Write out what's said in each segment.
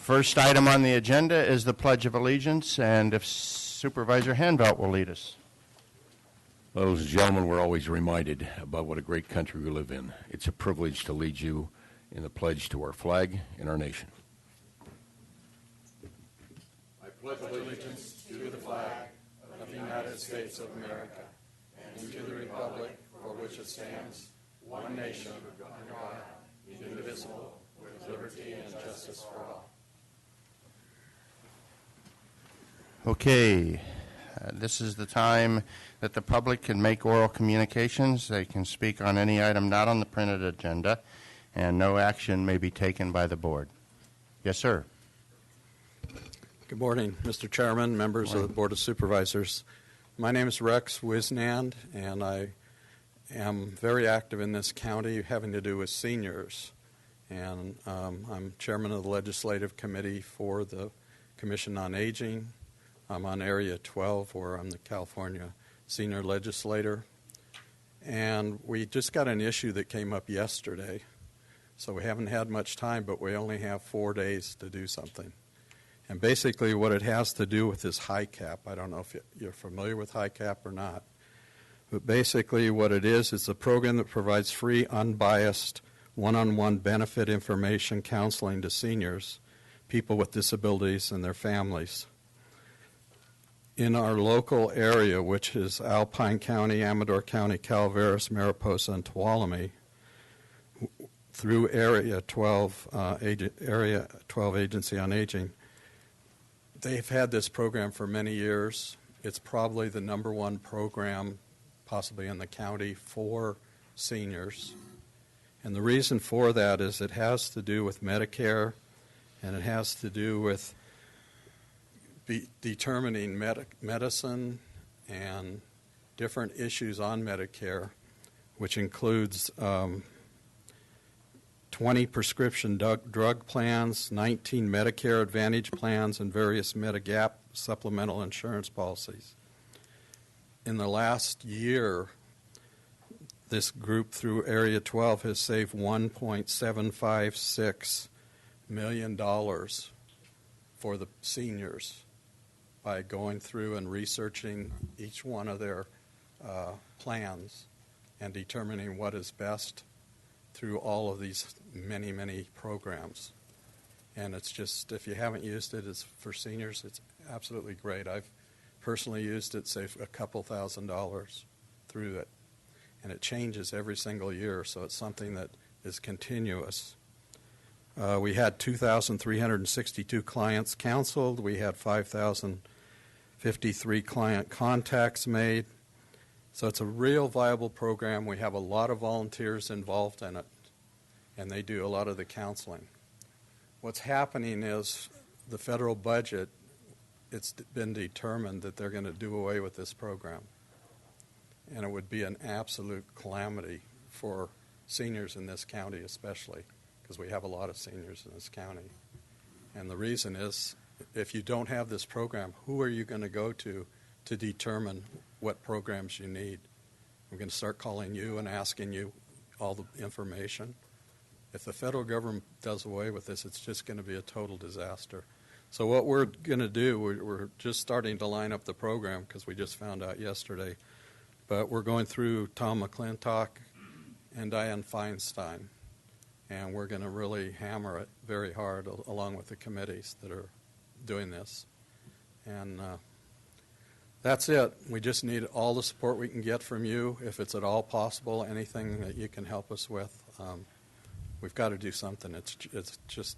First item on the agenda is the Pledge of Allegiance, and if Supervisor Handbelt will lead us. Ladies and gentlemen, we're always reminded about what a great country we live in. It's a privilege to lead you in the pledge to our flag and our nation. I pledge allegiance to the flag of the United States of America and to the republic for which it stands, one nation, under God, indivisible, with liberty and justice for all. Okay, this is the time that the public can make oral communications. They can speak on any item not on the printed agenda, and no action may be taken by the board. Yes, sir. Good morning, Mr. Chairman, members of the Board of Supervisors. My name is Rex Wisnand, and I am very active in this county having to do with seniors. And I'm chairman of the Legislative Committee for the Commission on Aging. I'm on Area 12, where I'm the California Senior Legislator. And we just got an issue that came up yesterday. So we haven't had much time, but we only have 4 days to do something. And basically what it has to do with is high cap. I don't know if you're familiar with high cap or not. But basically what it is a program that provides free, unbiased, one-on-one benefit information counseling to seniors, people with disabilities, and their families. In our local area, which is Alpine County, Amador County, Calaveras, Mariposa, and Tuolumne, through Area 12 Agency on Aging, they've had this program for many years. It's probably the #1 program possibly in the county for seniors. And the reason for that is it has to do with Medicare, and it has to do with determining medicine and different issues on Medicare, which includes 20 prescription drug plans, 19 Medicare Advantage plans, and various Medigap supplemental insurance policies. In the last year, this group through Area 12 has saved $1.756 million for the seniors by going through and researching each one of their plans and determining what is best through all of these many, many programs. And it's just, if you haven't used it, it's for seniors, it's absolutely great. I've personally used it, saved a couple $1,000s through it. And it changes every single year, so it's something that is continuous. We had 2,362 clients counseled. We had 5,053 client contacts made. So it's a real viable program. We have a lot of volunteers involved in it, and they do a lot of the counseling. What's happening is the federal budget, it's been determined that they're going to do away with this program. And it would be an absolute calamity for seniors in this county especially, because we have a lot of seniors in this county. And the reason is, if you don't have this program, who are you going to go to determine what programs you need? I'm going to start calling you and asking you all the information. If the federal government does away with this, it's just going to be a total disaster. So what we're going to do, we're just starting to line up the program because we just found out yesterday. But we're going through Tom McClintock and Diane Feinstein, and we're going to really hammer it very hard along with the committees that are doing this. And that's it. We just need all the support we can get from you, if it's at all possible, anything that you can help us with. We've got to do something. It's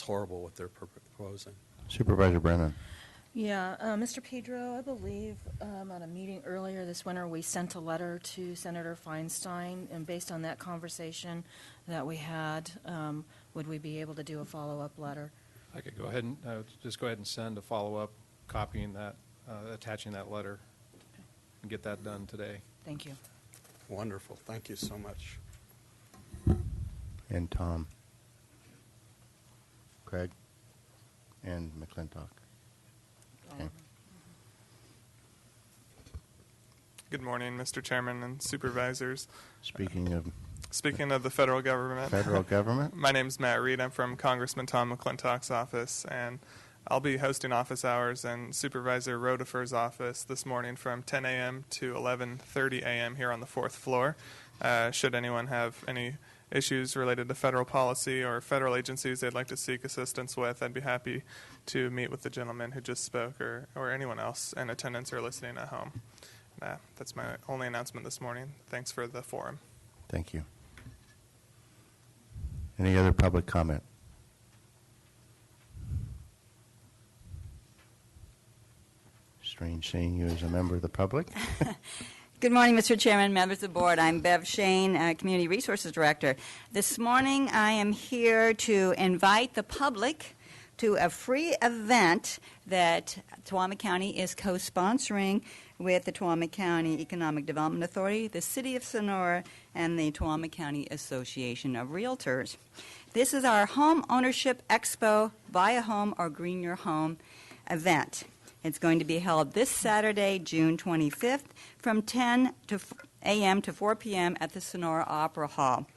horrible what they're proposing. Supervisor Brennan. Yeah, Mr. Pedro, I believe at a meeting earlier this winter we sent a letter to Senator Feinstein, and based on that conversation that we had, would we be able to do a follow-up letter? I could go ahead and just go ahead and send a follow-up, copying that, attaching that letter, and get that done today. Thank you. Wonderful. Thank you so much. And Tom. Craig. And McClintock. Okay. Good morning, Mr. Chairman and Supervisors. Speaking of Speaking of the federal government. Federal government? My name's Matt Reed. I'm from Congressman Tom McClintock's office, and I'll be hosting office hours in Supervisor Rodefer's office this morning from 10 a.m. to 11:30 a.m. here on the 4th floor. Should anyone have any issues related to federal policy or federal agencies they'd like to seek assistance with, I'd be happy to meet with the gentleman who just spoke or anyone else in attendance or listening at home. That's my only announcement this morning. Thanks for the forum. Thank you. Any other public comment? Strange seeing you as a member of the public. Good morning, Mr. Chairman, members of the board. I'm Bev Shane, Community Resources Director. This morning I am here to invite the public to a free event that Tuolumne County is co-sponsoring with the Tuolumne County Economic Development Authority, the City of Sonora, and the Tuolumne County Association of Realtors. This is our Home Ownership Expo, Buy a Home or Green Your Home event. It's going to be held this Saturday, June 25th, from 10 a.m. to 4 p.m. at the Sonora Opera Hall.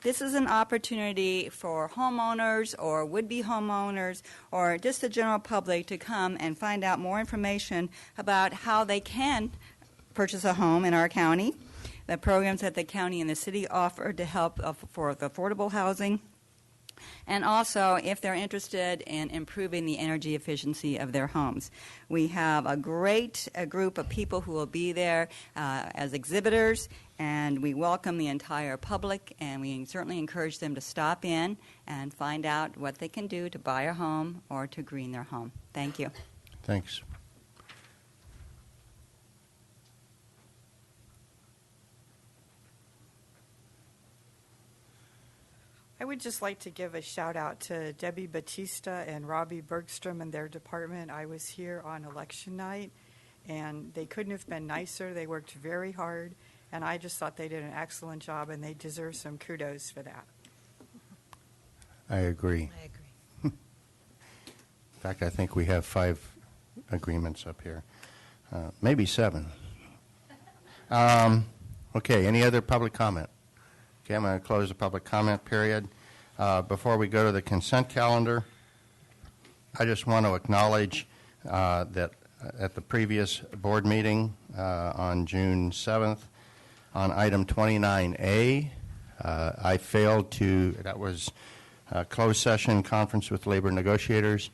This is an opportunity for homeowners or would-be homeowners or just the general public to come and find out more information about how they can purchase a home in our county, the programs that the county and the city offer to help for the affordable housing, and also if they're interested in improving the energy efficiency of their homes. We have a great group of people who will be there as exhibitors, and we welcome the entire public, and we certainly encourage them to stop in and find out what they can do to buy a home or to green their home. Thank you. Thanks. I would just like to give a shout out to Debbie Batista and Robbie Bergstrom and their department. I was here on election night, and they couldn't have been nicer. They worked very hard, and I just thought they did an excellent job, and they deserve some kudos for that. I agree. I agree. In fact, I think we have 5 agreements up here. Maybe 7. Okay, any other public comment? Okay, I'm going to close the public comment period. Before we go to the consent calendar, I just want to acknowledge that at the previous board meeting on June 7th, on item 29A, I failed to, that was a closed session conference with labor negotiators.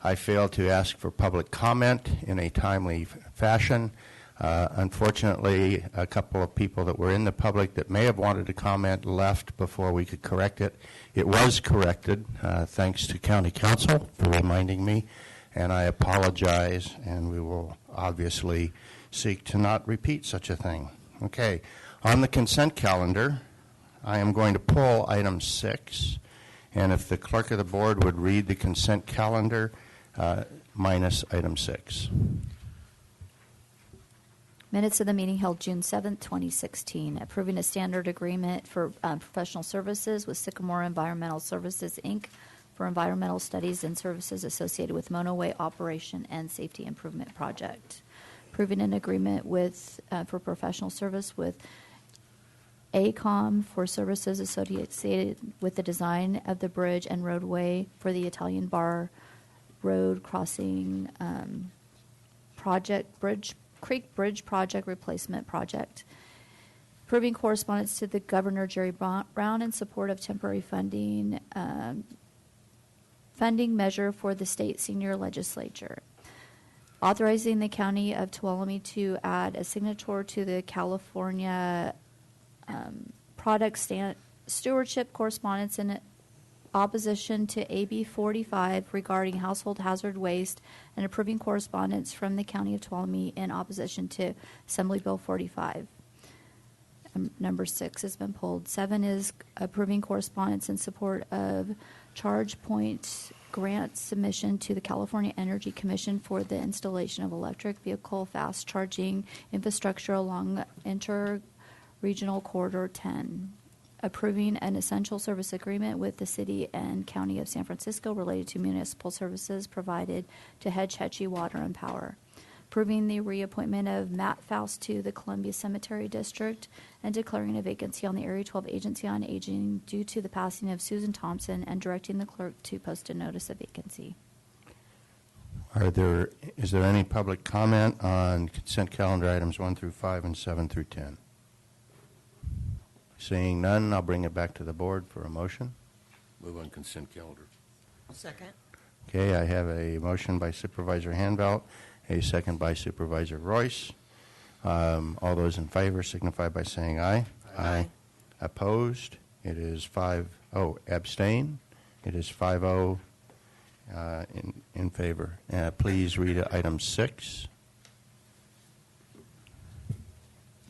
I failed to ask for public comment in a timely fashion. Unfortunately, a couple of people that were in the public that may have wanted to comment left before we could correct it. It was corrected, thanks to County Council for reminding me, and I apologize, and we will obviously seek to not repeat such a thing. Okay, on the consent calendar, I am going to pull item 6, and if the clerk of the board would read the consent calendar minus item 6. Minutes of the meeting held June 7th, 2016, approving a standard agreement for professional services with Sycamore Environmental Services, Inc. for environmental studies and services associated with Monoway Operation and Safety Improvement Project. Approving an agreement with for professional service with ACOM for services associated with the design of the bridge and roadway for the Italian Bar Road crossing Creek Bridge Project Replacement Project. Approving correspondence to the Governor Jerry Brown in support of temporary funding measure for the state senior legislature. Authorizing the County of Tuolumne to add a signature to the California Product Stewardship Correspondence in opposition to AB 45 regarding household hazard waste, and approving correspondence from the County of Tuolumne in opposition to Assembly Bill 45. Number 6 has been pulled. 7 is approving correspondence in support of ChargePoint grant submission to the California Energy Commission for the installation of electric vehicle fast charging infrastructure along Inter-Regional Corridor 10. Approving an essential service agreement with the City and County of San Francisco related to municipal services provided to Hetchy Water and Power. approving the reappointment of Matt Faust to the Columbia Cemetery District, and declaring a vacancy on the Area 12 Agency on Aging due to the passing of Susan Thompson, and directing the clerk to post a notice of vacancy. Is there any public comment on consent calendar items 1 through 5 and 7 through 10? Seeing none, I'll bring it back to the board for a motion. Move on consent calendar. Second. Okay, I have a motion by Supervisor Hanvelt, a second by Supervisor Royce. All those in favor signify by saying aye. Aye. Opposed? It is 5-0. Abstain? It is 5-0 in favor. Please read item 6.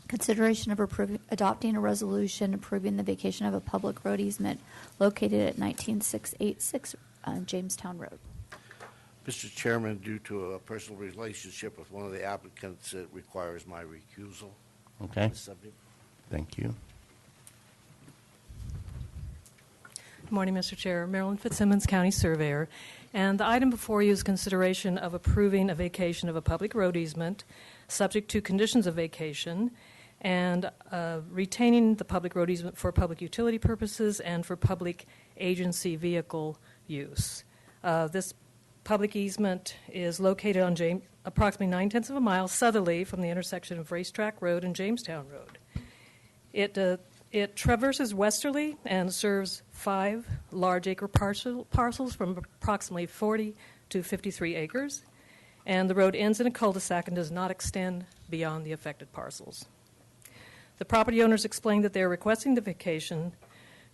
Consideration of adopting a resolution approving the vacation of a public road easement located at 19686 Jamestown Road. Mr. Chairman, due to a personal relationship with one of the applicants, it requires my recusal Okay, on the subject. thank you. Good morning, Mr. Chair. Marilyn Fitzsimmons, County Surveyor. And the item before you is consideration of approving a vacation of a public road easement subject to conditions of vacation and retaining the public road easement for public utility purposes and for public agency vehicle use. This public easement is located on approximately 9/10 of a mile southerly from the intersection of Racetrack Road and Jamestown Road. It traverses westerly and serves 5 large acre parcels from approximately 40 to 53 acres, and the road ends in a cul-de-sac and does not extend beyond the affected parcels. The property owners explained that they are requesting the vacation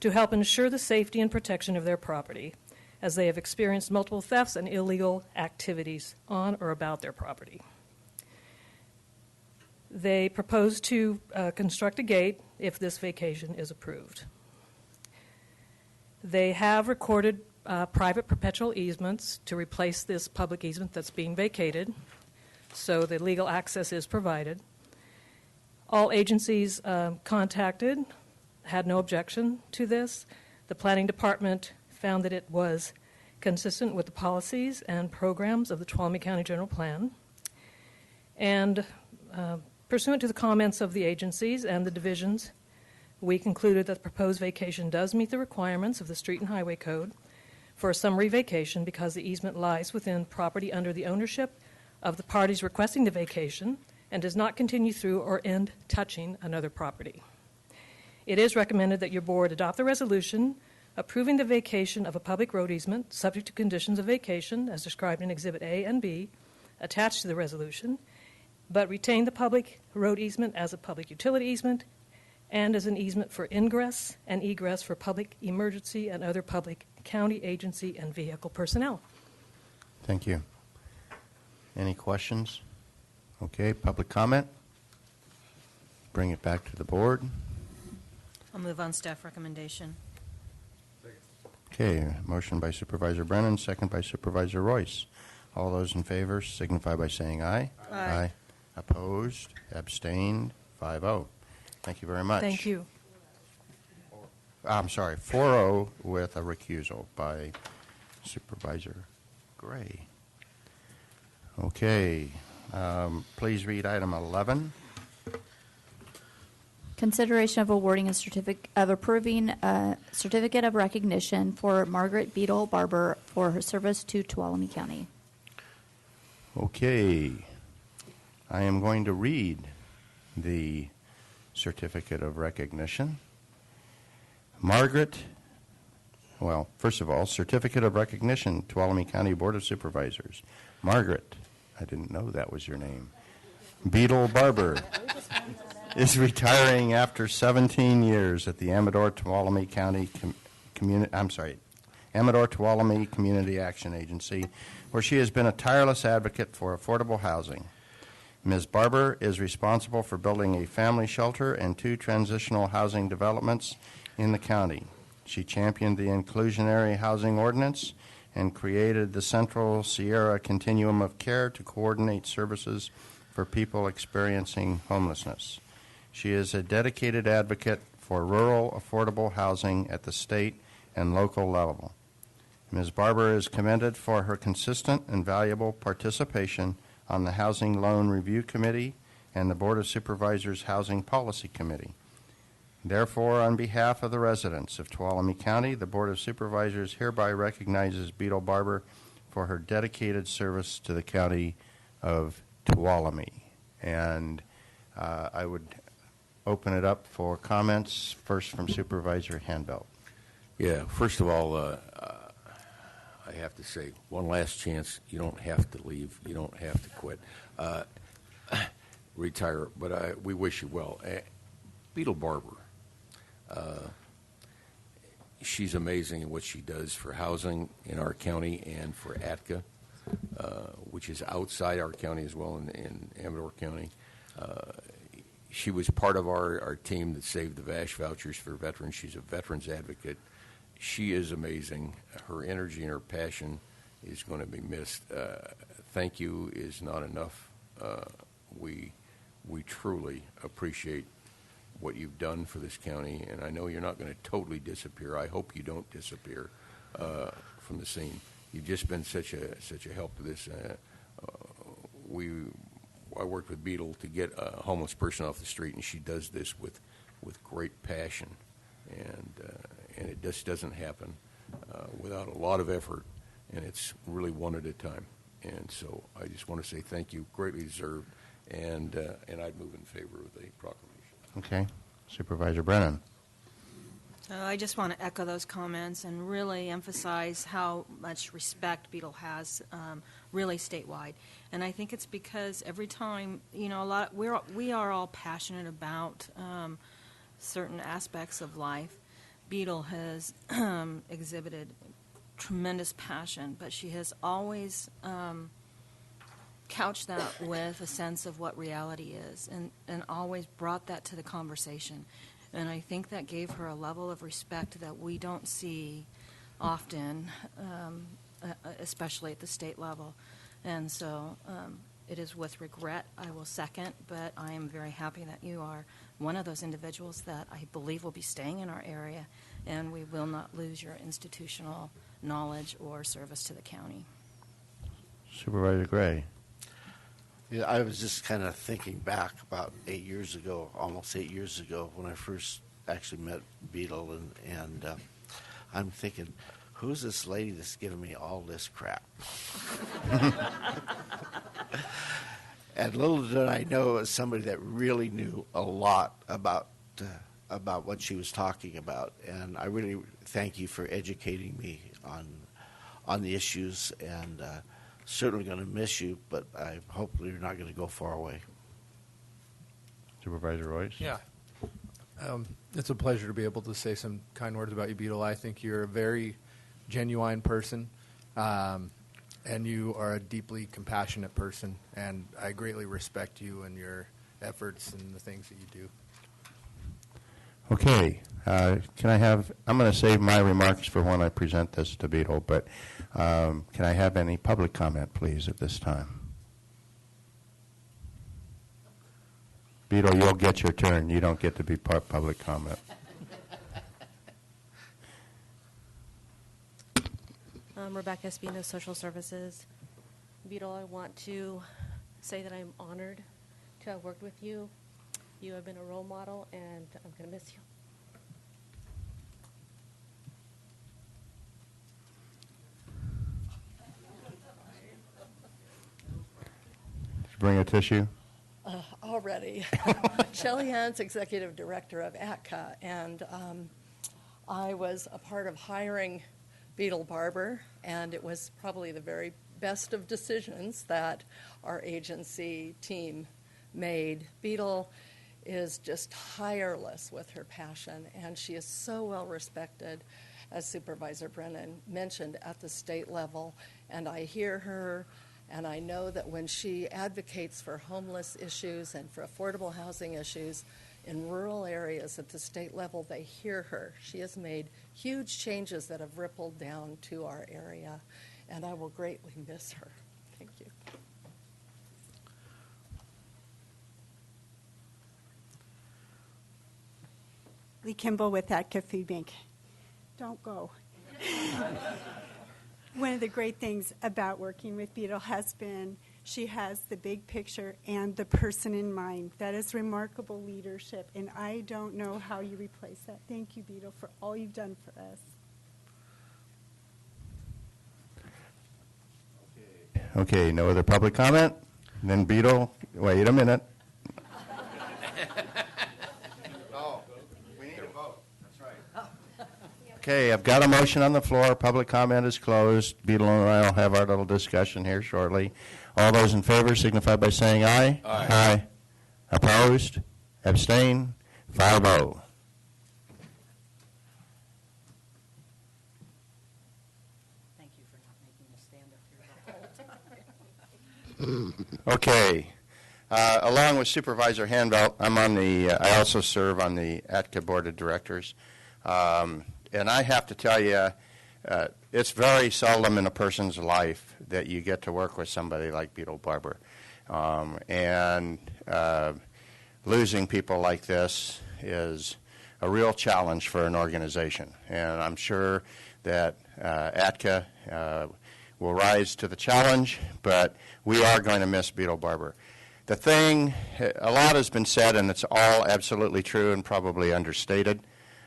to help ensure the safety and protection of their property, as they have experienced multiple thefts and illegal activities on or about their property. They propose to construct a gate if this vacation is approved. They have recorded private perpetual easements to replace this public easement that's being vacated, so the legal access is provided. All agencies contacted had no objection to this. The Planning Department found that it was consistent with the policies and programs of the Tuolumne County General Plan. And pursuant to the comments of the agencies and the divisions, we concluded that the proposed vacation does meet the requirements of the Street and Highway Code for a summary vacation because the easement lies within property under the ownership of the parties requesting the vacation and does not continue through or end touching another property. It is recommended that your board adopt the resolution approving the vacation of a public road easement subject to conditions of vacation as described in Exhibit A and B attached to the resolution, but retain the public road easement as a public utility easement and as an easement for ingress and egress for public emergency and other public county agency and vehicle personnel. Thank you. Any questions? Okay, public comment? Bring it back to the board. I'll move on staff recommendation. Okay, motion by Supervisor Brennan, second by Supervisor Royce. All those in favor signify by saying aye. Aye. Opposed? Abstained? 5-0. Thank you very much. Thank you. I'm sorry, 4-0 with a recusal by Supervisor Gray. Okay, please read item 11. Consideration of awarding approving a certificate of recognition for Margaret Beadle Barber for her service to Tuolumne County. Okay, I am going to read the certificate of recognition. Margaret, well, first of all, certificate of recognition, Tuolumne County Board of Supervisors. Margaret, I didn't know that was your name. Beadle Barber is retiring after 17 years at the Amador-Tuolumne County Amador-Tuolumne Community Action Agency, where she has been a tireless advocate for affordable housing. Ms. Barber is responsible for building a family shelter and 2 transitional housing developments in the county. She championed the inclusionary housing ordinance and created the Central Sierra Continuum of Care to coordinate services for people experiencing homelessness. She is a dedicated advocate for rural affordable housing at the state and local level. Ms. Barber is commended for her consistent and valuable participation on the Housing Loan Review Committee and the Board of Supervisors Housing Policy Committee. Therefore, on behalf of the residents of Tuolumne County, the Board of Supervisors hereby recognizes Beetle Barber for her dedicated service to the county of Tuolumne. And I would open it up for comments, first from Supervisor Handbelt. Yeah, first of all, I have to say, one last chance. You don't have to leave. You don't have to quit. Retire, but we wish you well. Beetle Barber, she's amazing in what she does for housing in our county and for ATCA, which is outside our county as well in Amador County. She was part of our team that saved the VASH vouchers for veterans. She's a veterans advocate. She is amazing. Her energy and her passion is going to be missed. Thank you is not enough. We truly appreciate what you've done for this county, and I know you're not going to totally disappear. I hope you don't disappear from the scene. You've just been such a help to this. I worked with Beetle to get a homeless person off the street, and she does this with great passion, and it just doesn't happen without a lot of effort, and it's really one at a time. And so I just want to say thank you, greatly deserved, and I'd move in favor of the proclamation. Okay. Supervisor Brennan. I just want to echo those comments and really emphasize how much respect Beetle has, really statewide. And I think it's because every time, we are all passionate about certain aspects of life. Beetle has exhibited tremendous passion, but she has always couched that with a sense of what reality is, and always brought that to the conversation. And I think that gave her a level of respect that we don't see often, especially at the state level. And so it is with regret I will second, but I am very happy that you are one of those individuals that I believe will be staying in our area, and we will not lose your institutional knowledge or service to the county. Supervisor Gray. Yeah, I was just kind of thinking back about 8 years ago, almost 8 years ago, when I first actually met Beetle, and I'm thinking, who's this lady that's giving me all this crap? And little did I know it was somebody that really knew a lot about what she was talking about, and I really thank you for educating me on the issues, and certainly going to miss you, but I hope you're not going to go far away. Supervisor Royce? Yeah. It's a pleasure to be able to say some kind words about you, Beetle. I think you're a very genuine person, and you are a deeply compassionate person, and I greatly respect you and your efforts and the things that you do. Okay. I'm going to save my remarks for when I present this to Beetle, but can I have any public comment, please, at this time? Beetle, you'll get your turn. You don't get to be public comment. Rebecca Espino, Social Services. Beetle, I want to say that I'm honored to have worked with you. You have been a role model, and I'm going to miss you. Did you bring a tissue? Already. Shelley Hance, Executive Director of ATCA, and I was a part of hiring Beetle Barber, and it was probably the very best of decisions that our agency team made. Beetle is just tireless with her passion, and she is so well respected, as Supervisor Brennan mentioned, at the state level. And I hear her, and I know that when she advocates for homeless issues and for affordable housing issues in rural areas at the state level, they hear her. She has made huge changes that have rippled down to our area, and I will greatly miss her. Thank you. Lee Kimball with ATCA Food Bank. Don't go. One of the great things about working with Beetle has been she has the big picture and the person in mind. That is remarkable leadership, and I don't know how you replace that. Thank you, Beetle, for all you've done for us. Okay, no other public comment? Then Beetle, wait a minute. Oh, we need a vote. That's right. Okay, I've got a motion on the floor. Public comment is closed. Beetle and I will have our little discussion here shortly. All those in favor signify by saying aye. Aye. Aye. Opposed? Abstain? 5-0. Thank you for not making us stand up here the whole time. Okay. Along with Supervisor Hanvelt, I also serve on the ATCA Board of Directors. And I have to tell you, it's very seldom in a person's life that you get to work with somebody like Beetle Barber. And losing people like this is a real challenge for an organization. And I'm sure that ATCA will rise to the challenge, but we are going to miss Beetle Barber. The thing, a lot has been said, and it's all absolutely true and probably understated.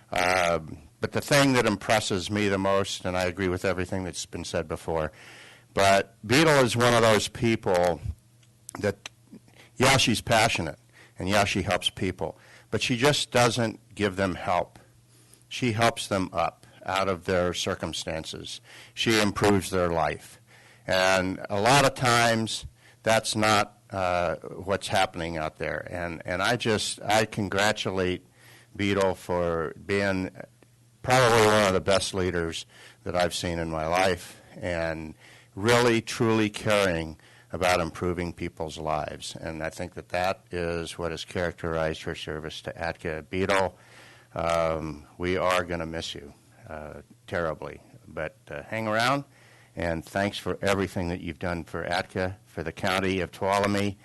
But the thing that impresses me the most, and I agree with everything that's been said before, but Beetle is one of those people that, yeah, she's passionate, and yeah, she helps people, but she just doesn't give them help. She helps them up out of their circumstances. She improves their life. And a lot of times, that's not what's happening out there. And I congratulate Beetle for being probably one of the best leaders that I've seen in my life, and really, truly caring about improving people's lives. And I think that is what has characterized her service to ATCA. Beetle, we are going to miss you terribly, but hang around, and thanks for everything that you've done for ATCA, for the county of Tuolumne,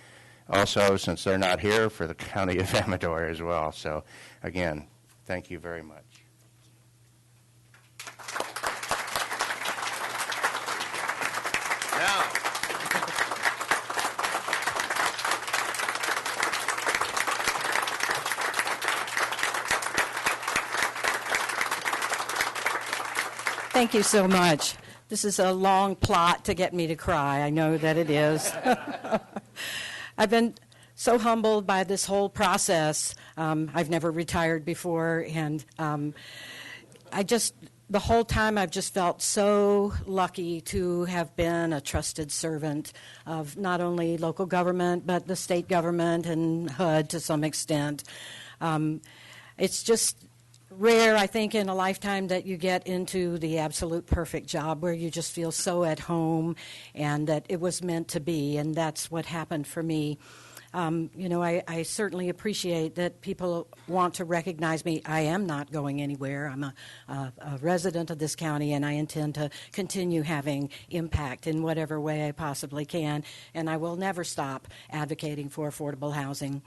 also, since they're not here, for the county of Amador as well. So, again, thank you very much. Now, thank you so much. This is a long plot to get me to cry. I know that it is. I've been so humbled by this whole process. I've never retired before, and the whole time I've just felt so lucky to have been a trusted servant of not only local government, but the state government and HUD to some extent. It's just rare, I think, in a lifetime that you get into the absolute perfect job where you just feel so at home and that it was meant to be, and that's what happened for me. I certainly appreciate that people want to recognize me. I am not going anywhere. I'm a resident of this county, and I intend to continue having impact in whatever way I possibly can, and I will never stop advocating for affordable housing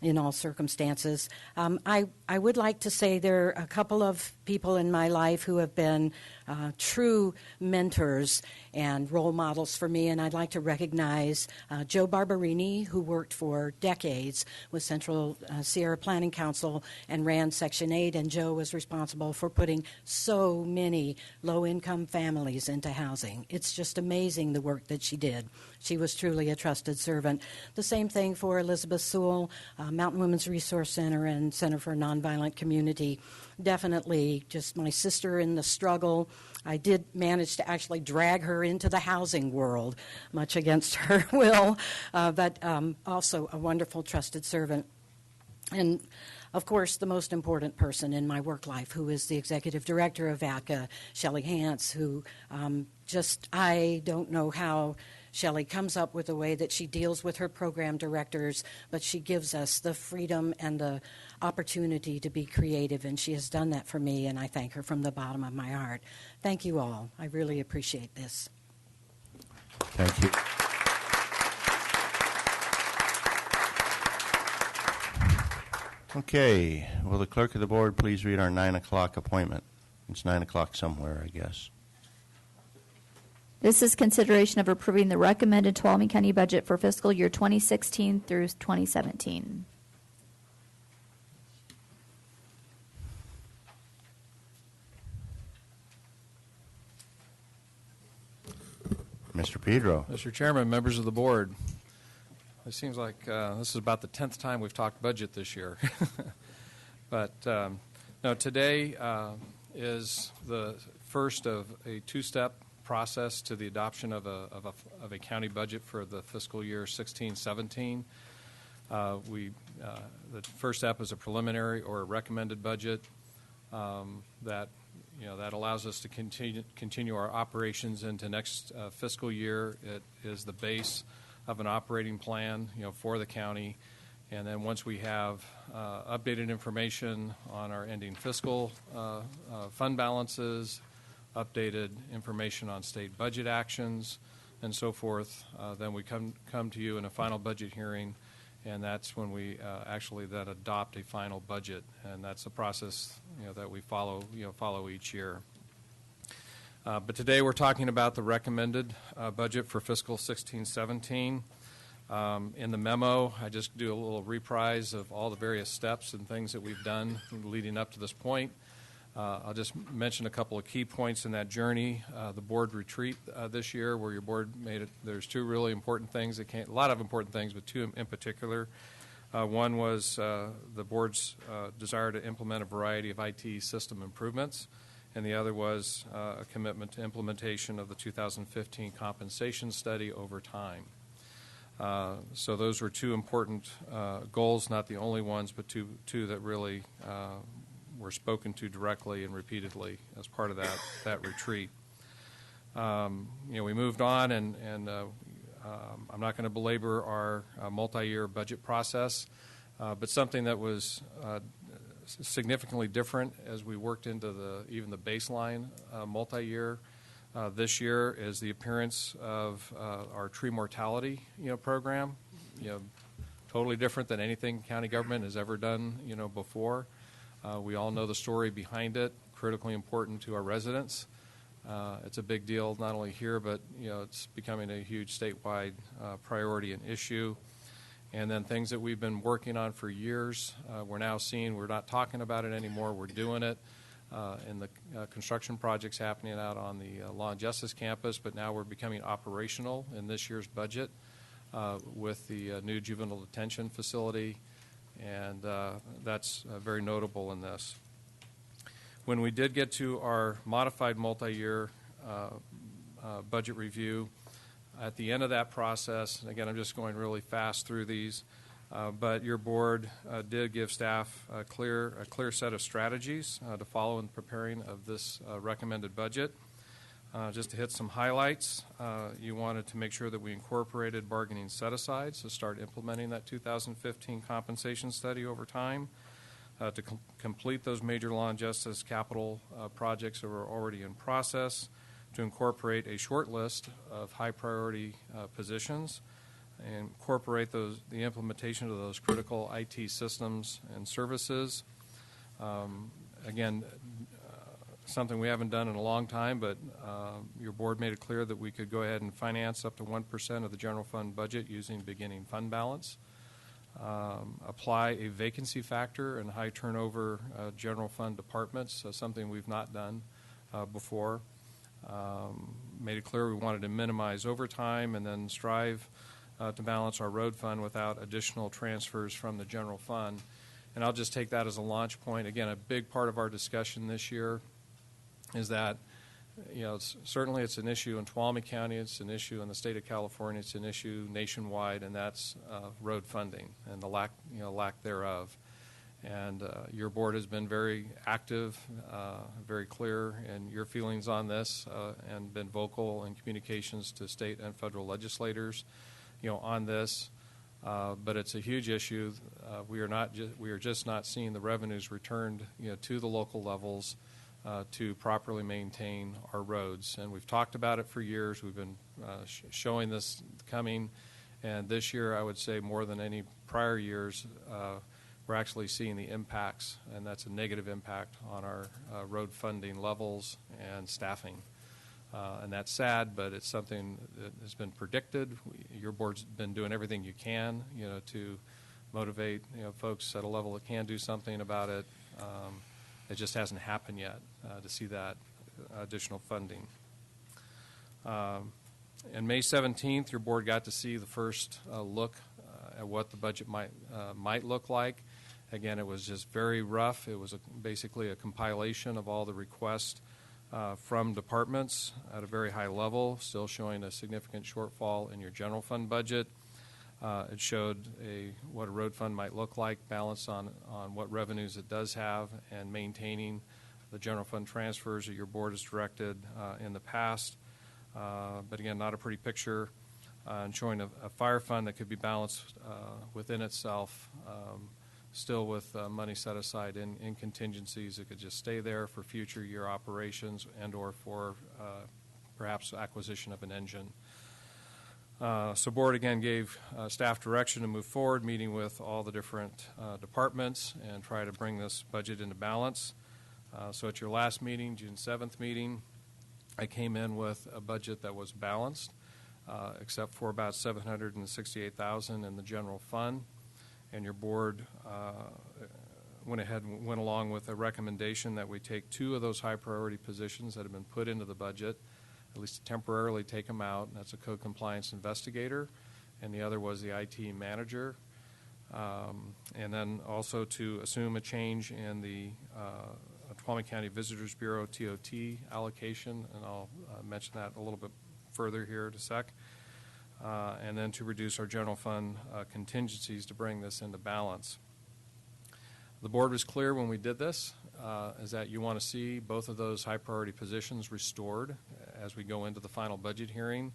in all circumstances. I would like to say there are a couple of people in my life who have been true mentors and role models for me, and I'd like to recognize Joe Barberini, who worked for decades with Central Sierra Planning Council and ran Section 8, and Joe was responsible for putting so many low-income families into housing. It's just amazing the work that she did. She was truly a trusted servant. The same thing for Elizabeth Sewell, Mountain Women's Resource Center and Center for Nonviolent Community. Definitely just my sister in the struggle. I did manage to actually drag her into the housing world, much against her will, but also a wonderful trusted servant. And, of course, the most important person in my work life, who is the executive director of ATCA, Shelley Hance, who I don't know how Shelley comes up with a way that she deals with her program directors, but she gives us the freedom and the opportunity to be creative, and she has done that for me, and I thank her from the bottom of my heart. Thank you all. I really appreciate this. Thank you. Okay. Will the clerk of the board please read our 9 o'clock appointment? It's 9 o'clock somewhere, I guess. This is consideration of approving the recommended Tuolumne County budget for fiscal year 2016 through 2017. Mr. Pedro. Mr. Chairman, members of the board, it seems like this is about the 10th time we've talked budget this year. But no, today is the first of a two-step process to the adoption of a county budget for the fiscal year 16-17. The first step is a preliminary or a recommended budget that allows us to continue our operations into next fiscal year. It is the base of an operating plan, for the county. And then once we have updated information on our ending fiscal fund balances, updated information on state budget actions, and so forth, then we come to you in a final budget hearing, and that's when we actually then adopt a final budget, and that's the process that we follow each year. But today we're talking about the recommended budget for fiscal 16-17. In the memo, I just do a little reprise of all the various steps and things that we've done leading up to this point. I'll just mention a couple of key points in that journey. The board retreat this year, where your board made it. There's two really important things a lot of important things, but two in particular. One was the board's desire to implement a variety of IT system improvements, and the other was a commitment to implementation of the 2015 compensation study over time. So those were two important goals, not the only ones, but two that really were spoken to directly and repeatedly as part of that retreat. We moved on, and I'm not going to belabor our multi-year budget process, but something that was significantly different as we worked into even the baseline multi-year this year is the appearance of our tree mortality program. Totally different than anything county government has ever done before. We all know the story behind it, critically important to our residents. It's a big deal not only here, but it's becoming a huge statewide priority and issue. And then things that we've been working on for years, we're now seeing we're not talking about it anymore, we're doing it in the construction projects happening out on the Law and Justice campus, but now we're becoming operational in this year's budget with the new juvenile detention facility, and that's very notable in this. When we did get to our modified multi-year budget review, at the end of that process, and again, I'm just going really fast through these, but your board did give staff a clear set of strategies to follow in preparing of this recommended budget. Just to hit some highlights, you wanted to make sure that we incorporated bargaining set-asides to start implementing that 2015 compensation study over time, to complete those major law and justice capital projects that were already in process, to incorporate a short list of high-priority positions, and incorporate the implementation of those critical IT systems and services. Again, something we haven't done in a long time, but your board made it clear that we could go ahead and finance up to 1% of the general fund budget using beginning fund balance. Apply a vacancy factor in high turnover general fund departments, something we've not done before. Made it clear we wanted to minimize overtime and then strive to balance our road fund without additional transfers from the general fund. And I'll just take that as a launch point. Again, a big part of our discussion this year is that, certainly it's an issue in Tuolumne County, it's an issue in the state of California, it's an issue nationwide, and that's road funding and the lack thereof. And your board has been very active, very clear in your feelings on this, and been vocal in communications to state and federal legislators, on this. But it's a huge issue. We are just not seeing the revenues returned, to the local levels to properly maintain our roads. And we've talked about it for years. We've been showing this coming, and this year, I would say more than any prior years, we're actually seeing the impacts, and that's a negative impact on our road funding levels and staffing. And that's sad, but it's something that has been predicted. Your board's been doing everything you can, to motivate, folks at a level that can do something about it. It just hasn't happened yet to see that additional funding. On May 17th, your board got to see the first look at what the budget might look like. Again, it was just very rough. It was basically a compilation of all the requests from departments at a very high level, still showing a significant shortfall in your general fund budget. It showed what a road fund might look like, balanced on what revenues it does have, and maintaining the general fund transfers that your board has directed in the past. But again, not a pretty picture, and showing a fire fund that could be balanced within itself, still with money set aside in contingencies. It could just stay there for future year operations and or for perhaps acquisition of an engine. So board again gave staff direction to move forward, meeting with all the different departments and try to bring this budget into balance. So at your last meeting, June 7th meeting, I came in with a budget that was balanced, except for about $768,000 in the general fund. And your board went ahead and went along with a recommendation that we take two of those high priority positions that have been put into the budget, at least temporarily take them out. That's a code compliance investigator, and the other was the IT manager. And then also to assume a change in the Tuolumne County Visitors Bureau TOT allocation, and I'll mention that a little bit further here in a sec. And then to reduce our general fund contingencies to bring this into balance. The board was clear when we did this, is that you want to see both of those high priority positions restored as we go into the final budget hearing,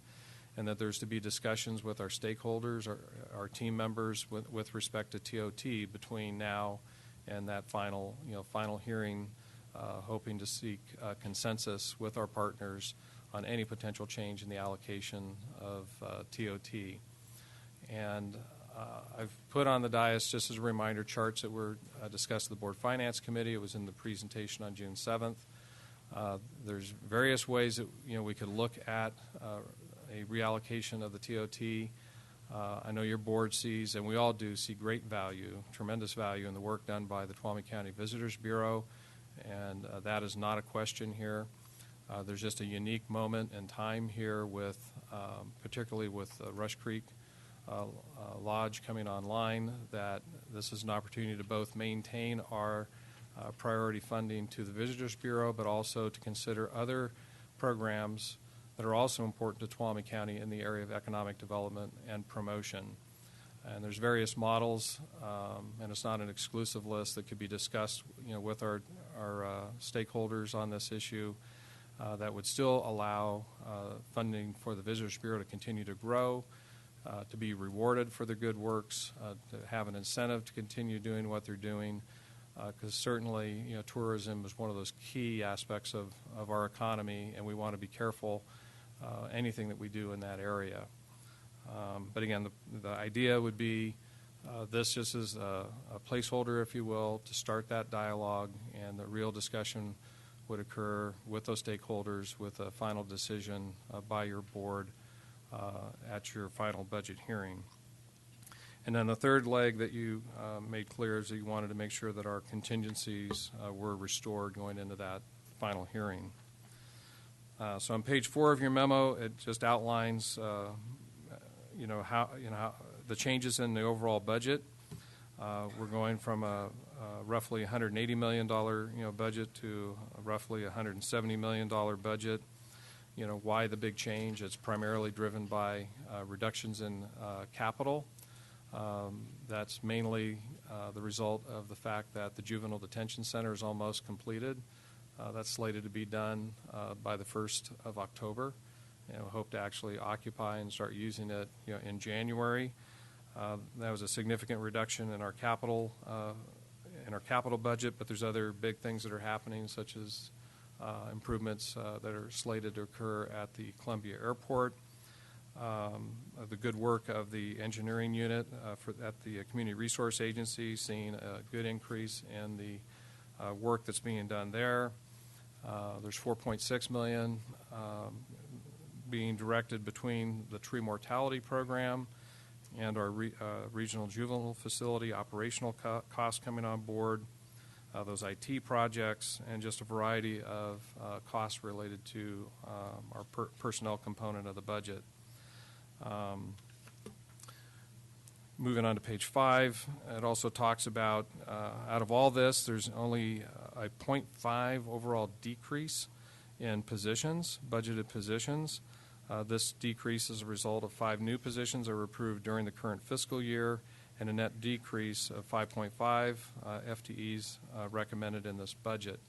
and that there's to be discussions with our stakeholders, our team members with respect to TOT between now and that final hearing, hoping to seek consensus with our partners on any potential change in the allocation of TOT. And I've put on the dais, just as a reminder, charts that were discussed at the Board Finance Committee. It was in the presentation on June 7th. There's various ways that we could look at a reallocation of the TOT. I know your board sees, and we all do, see great value, tremendous value in the work done by the Tuolumne County Visitors Bureau, and that is not a question here. There's just a unique moment in time here with, particularly with Rush Creek Lodge coming online, that this is an opportunity to both maintain our priority funding to the Visitors Bureau, but also to consider other programs that are also important to Tuolumne County in the area of economic development and promotion. And there's various models, and it's not an exclusive list that could be discussed, with our stakeholders on this issue. That would still allow funding for the Visitors Bureau to continue to grow, to be rewarded for their good works, to have an incentive to continue doing what they're doing, because certainly tourism is one of those key aspects of our economy, and we want to be careful anything that we do in that area. But again, the idea would be this just is a placeholder, if you will, to start that dialogue, and the real discussion would occur with those stakeholders with a final decision by your board at your final budget hearing. And then the third leg that you made clear is that you wanted to make sure that our contingencies were restored going into that final hearing. So on page 4 of your memo, it just outlines how the changes in the overall budget. We're going from a roughly $180 million budget to a roughly $170 million budget. Why the big change? It's primarily driven by reductions in capital. That's mainly the result of the fact that the Juvenile Detention Center is almost completed. That's slated to be done by the 1st of October. Hope to actually occupy and start using it in January. That was a significant reduction in our capital budget, but there's other big things that are happening, such as improvements that are slated to occur at the Columbia Airport. The good work of the engineering unit at the Community Resource Agency, seeing a good increase in the work that's being done there. There's $4.6 million being directed between the tree mortality program and our regional juvenile facility operational costs coming on board, those IT projects, and just a variety of costs related to our personnel component of the budget. Moving on to page 5, it also talks about, out of all this, there's only a 0.5 overall decrease in positions, budgeted positions. This decrease is a result of 5 new positions that were approved during the current fiscal year and a net decrease of 5.5 FTEs recommended in this budget.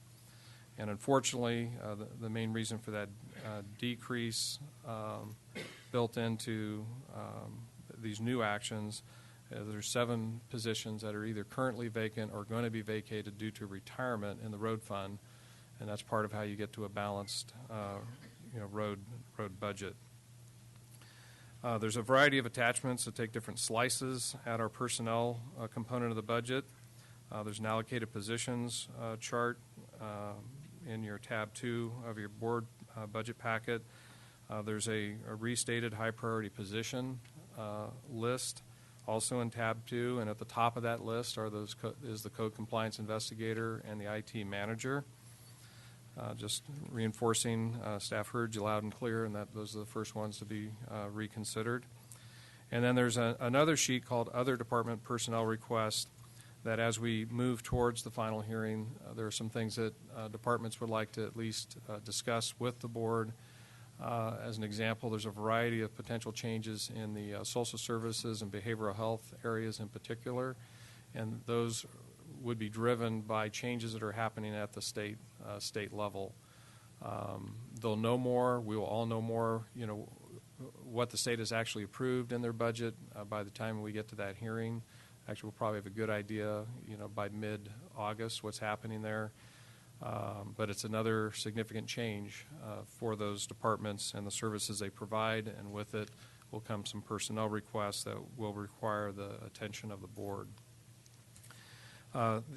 And unfortunately, the main reason for that decrease built into these new actions, there's 7 positions that are either currently vacant or going to be vacated due to retirement in the road fund, and that's part of how you get to a balanced road budget. There's a variety of attachments that take different slices at our personnel component of the budget. There's an allocated positions chart in your tab 2 of your board budget packet. There's a restated high priority position list also in tab 2, and at the top of that list is the code compliance investigator and the IT manager. Just reinforcing, staff heard you loud and clear, and that those are the first ones to be reconsidered. And then there's another sheet called Other Department Personnel Requests that as we move towards the final hearing, there are some things that departments would like to at least discuss with the board. As an example, there's a variety of potential changes in the social services and behavioral health areas in particular, and those would be driven by changes that are happening at the state level. They'll know more. We will all know more, what the state has actually approved in their budget by the time we get to that hearing. Actually, we'll probably have a good idea, by mid-August what's happening there. But it's another significant change for those departments and the services they provide, and with it will come some personnel requests that will require the attention of the board.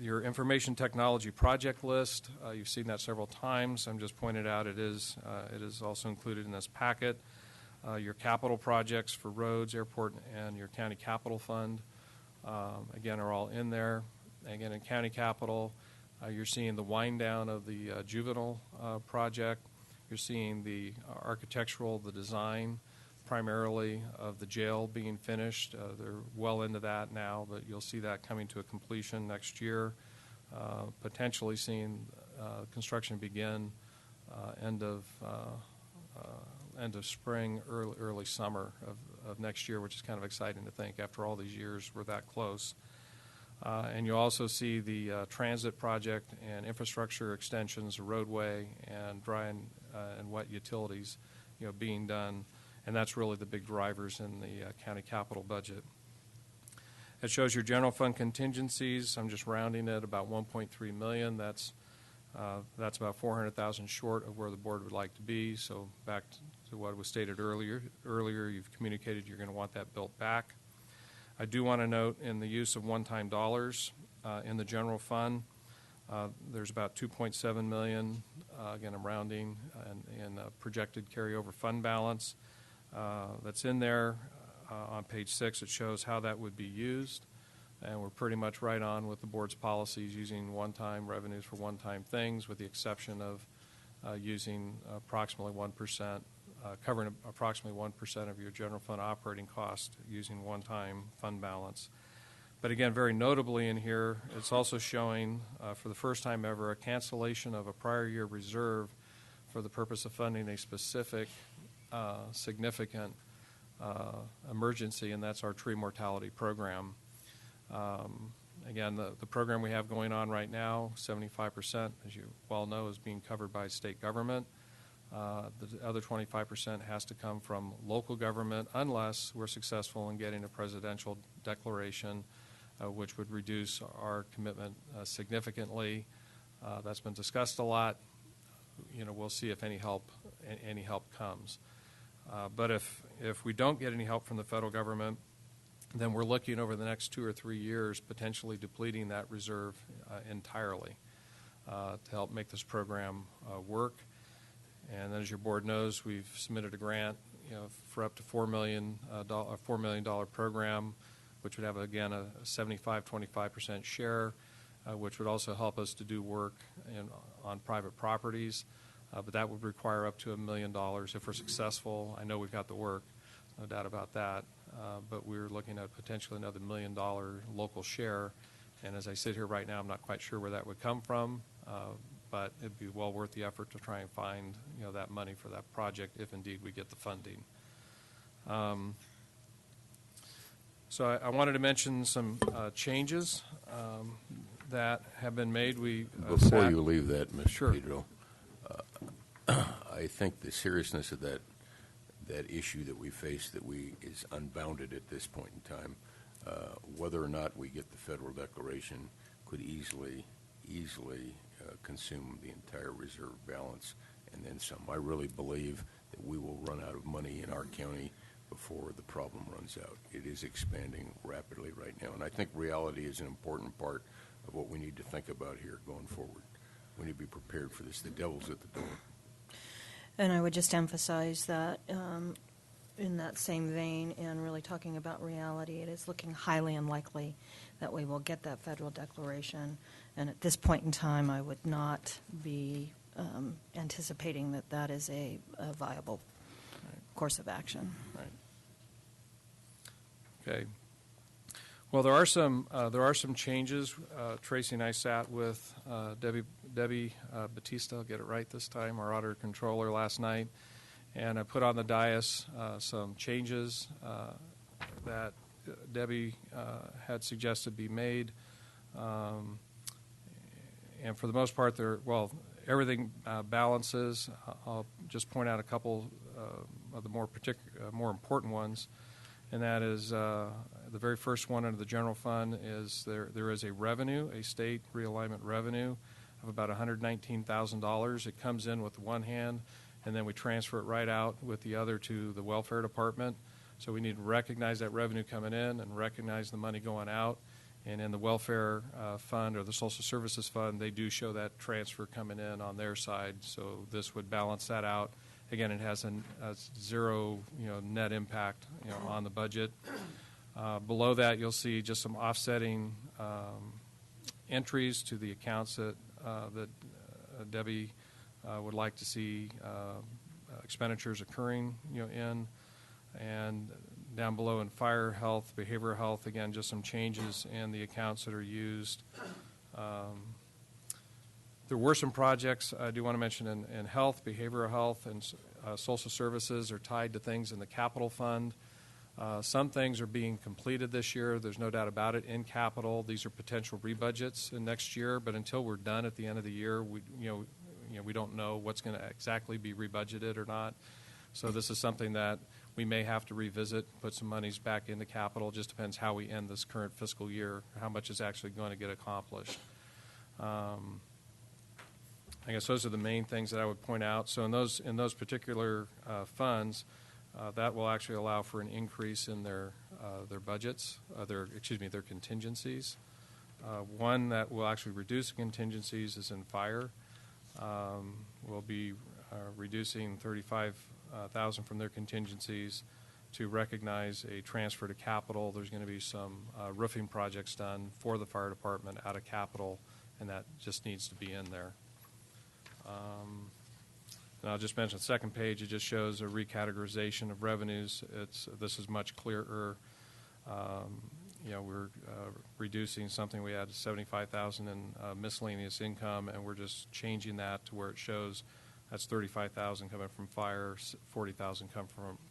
Your information technology project list, you've seen that several times. I'm just pointing out it is also included in this packet. Your capital projects for roads, airport, and your county capital fund, again, are all in there. Again, in county capital, you're seeing the wind down of the juvenile project. You're seeing the architectural, the design, primarily of the jail being finished. They're well into that now, but you'll see that coming to a completion next year, potentially seeing construction begin end of spring, early summer of next year, which is kind of exciting to think after all these years we're that close. And you'll also see the transit project and infrastructure extensions, roadway, and dry and wet utilities, being done. And that's really the big drivers in the county capital budget. It shows your general fund contingencies. I'm just rounding it about $1.3 million. That's about $400,000 short of where the board would like to be. So back to what was stated earlier, you've communicated you're going to want that built back. I do want to note in the use of one-time dollars in the general fund, there's about $2.7 million. Again, I'm rounding, and projected carryover fund balance. That's in there on page 6. It shows how that would be used, and we're pretty much right on with the board's policies using one-time revenues for one-time things, with the exception of using approximately 1%, covering approximately 1% of your general fund operating cost using one-time fund balance. But again, very notably in here, it's also showing for the first time ever a cancellation of a prior year reserve for the purpose of funding a specific significant emergency, and that's our tree mortality program. Again, the program we have going on right now, 75%, as you well know, is being covered by state government. The other 25% has to come from local government unless we're successful in getting a presidential declaration, which would reduce our commitment significantly. That's been discussed a lot. We'll see if any help comes. But if we don't get any help from the federal government, then we're looking over the next 2 or 3 years potentially depleting that reserve entirely to help make this program work. And then, as your board knows, we've submitted a grant, for up to $4 million program, which would have, again, a 75-25% share, which would also help us to do work on private properties. But that would require up to $1 million if we're successful. I know we've got the work, no doubt about that. But we're looking at potentially another $1 million local share. And as I sit here right now, I'm not quite sure where that would come from, but it'd be well worth the effort to try and find that money for that project if indeed we get the funding. So I wanted to mention some changes that have been made. Before you leave that, Mr. Sure. Pedro, I think the seriousness of that issue that we face is unbounded at this point in time. Whether or not we get the federal declaration could easily consume the entire reserve balance and then some. I really believe that we will run out of money in our county before the problem runs out. It is expanding rapidly right now, and I think reality is an important part of what we need to think about here going forward. We need to be prepared for this. The devil's at the door. And I would just emphasize that in that same vein, and really talking about reality, it is looking highly unlikely that we will get that federal declaration. And at this point in time, I would not be anticipating that that is a viable course of action. Right. Okay. Well, there are some changes. Tracy and I sat with Debbie Batista, I'll get it right this time, our auditor controller, last night, and I put on the dais some changes that Debbie had suggested be made. And for the most part, everything balances. I'll just point out a couple of the more important ones, and that is the very first one under the general fund is there is a state realignment revenue of about $119,000. It comes in with one hand, and then we transfer it right out with the other to the welfare department. So we need to recognize that revenue coming in and recognize the money going out. And in the welfare fund or the social services fund, they do show that transfer coming in on their side. So this would balance that out. Again, it has a zero, net impact, on the budget. Below that, you'll see just some offsetting entries to the accounts that Debbie would like to see expenditures occurring, in. And down below in fire, health, behavioral health, again, just some changes in the accounts that are used. There were some projects I do want to mention in health, behavioral health, and social services are tied to things in the capital fund. Some things are being completed this year. There's no doubt about it. In capital, these are potential rebudgets in next year. But until we're done at the end of the year, we don't know what's going to exactly be rebudgeted or not. So this is something that we may have to revisit, put some monies back into capital. Just depends how we end this current fiscal year, how much is actually going to get accomplished. I guess those are the main things that I would point out. So in those particular funds, that will actually allow for an increase in their budgets, their contingencies. One that will actually reduce contingencies is in fire. We'll be reducing $35,000 from their contingencies to recognize a transfer to capital. There's going to be some roofing projects done for the fire department out of capital, and that just needs to be in there. And I'll just mention the second page. It just shows a recategorization of revenues. This is much clearer. We're reducing something. We had $75,000 in miscellaneous income, and we're just changing that to where it shows that's $35,000 coming from fire, $40,000 come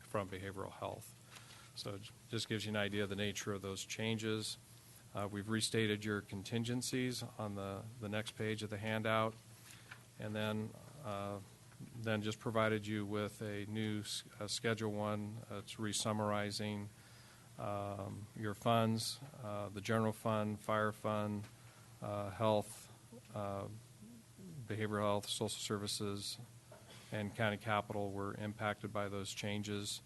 from behavioral health. So it just gives you an idea of the nature of those changes. We've restated your contingencies on the next page of the handout, and then just provided you with a new Schedule 1. It's resummarizing your funds, the general fund, fire fund, health, behavioral health, social services, and county capital were impacted by those changes.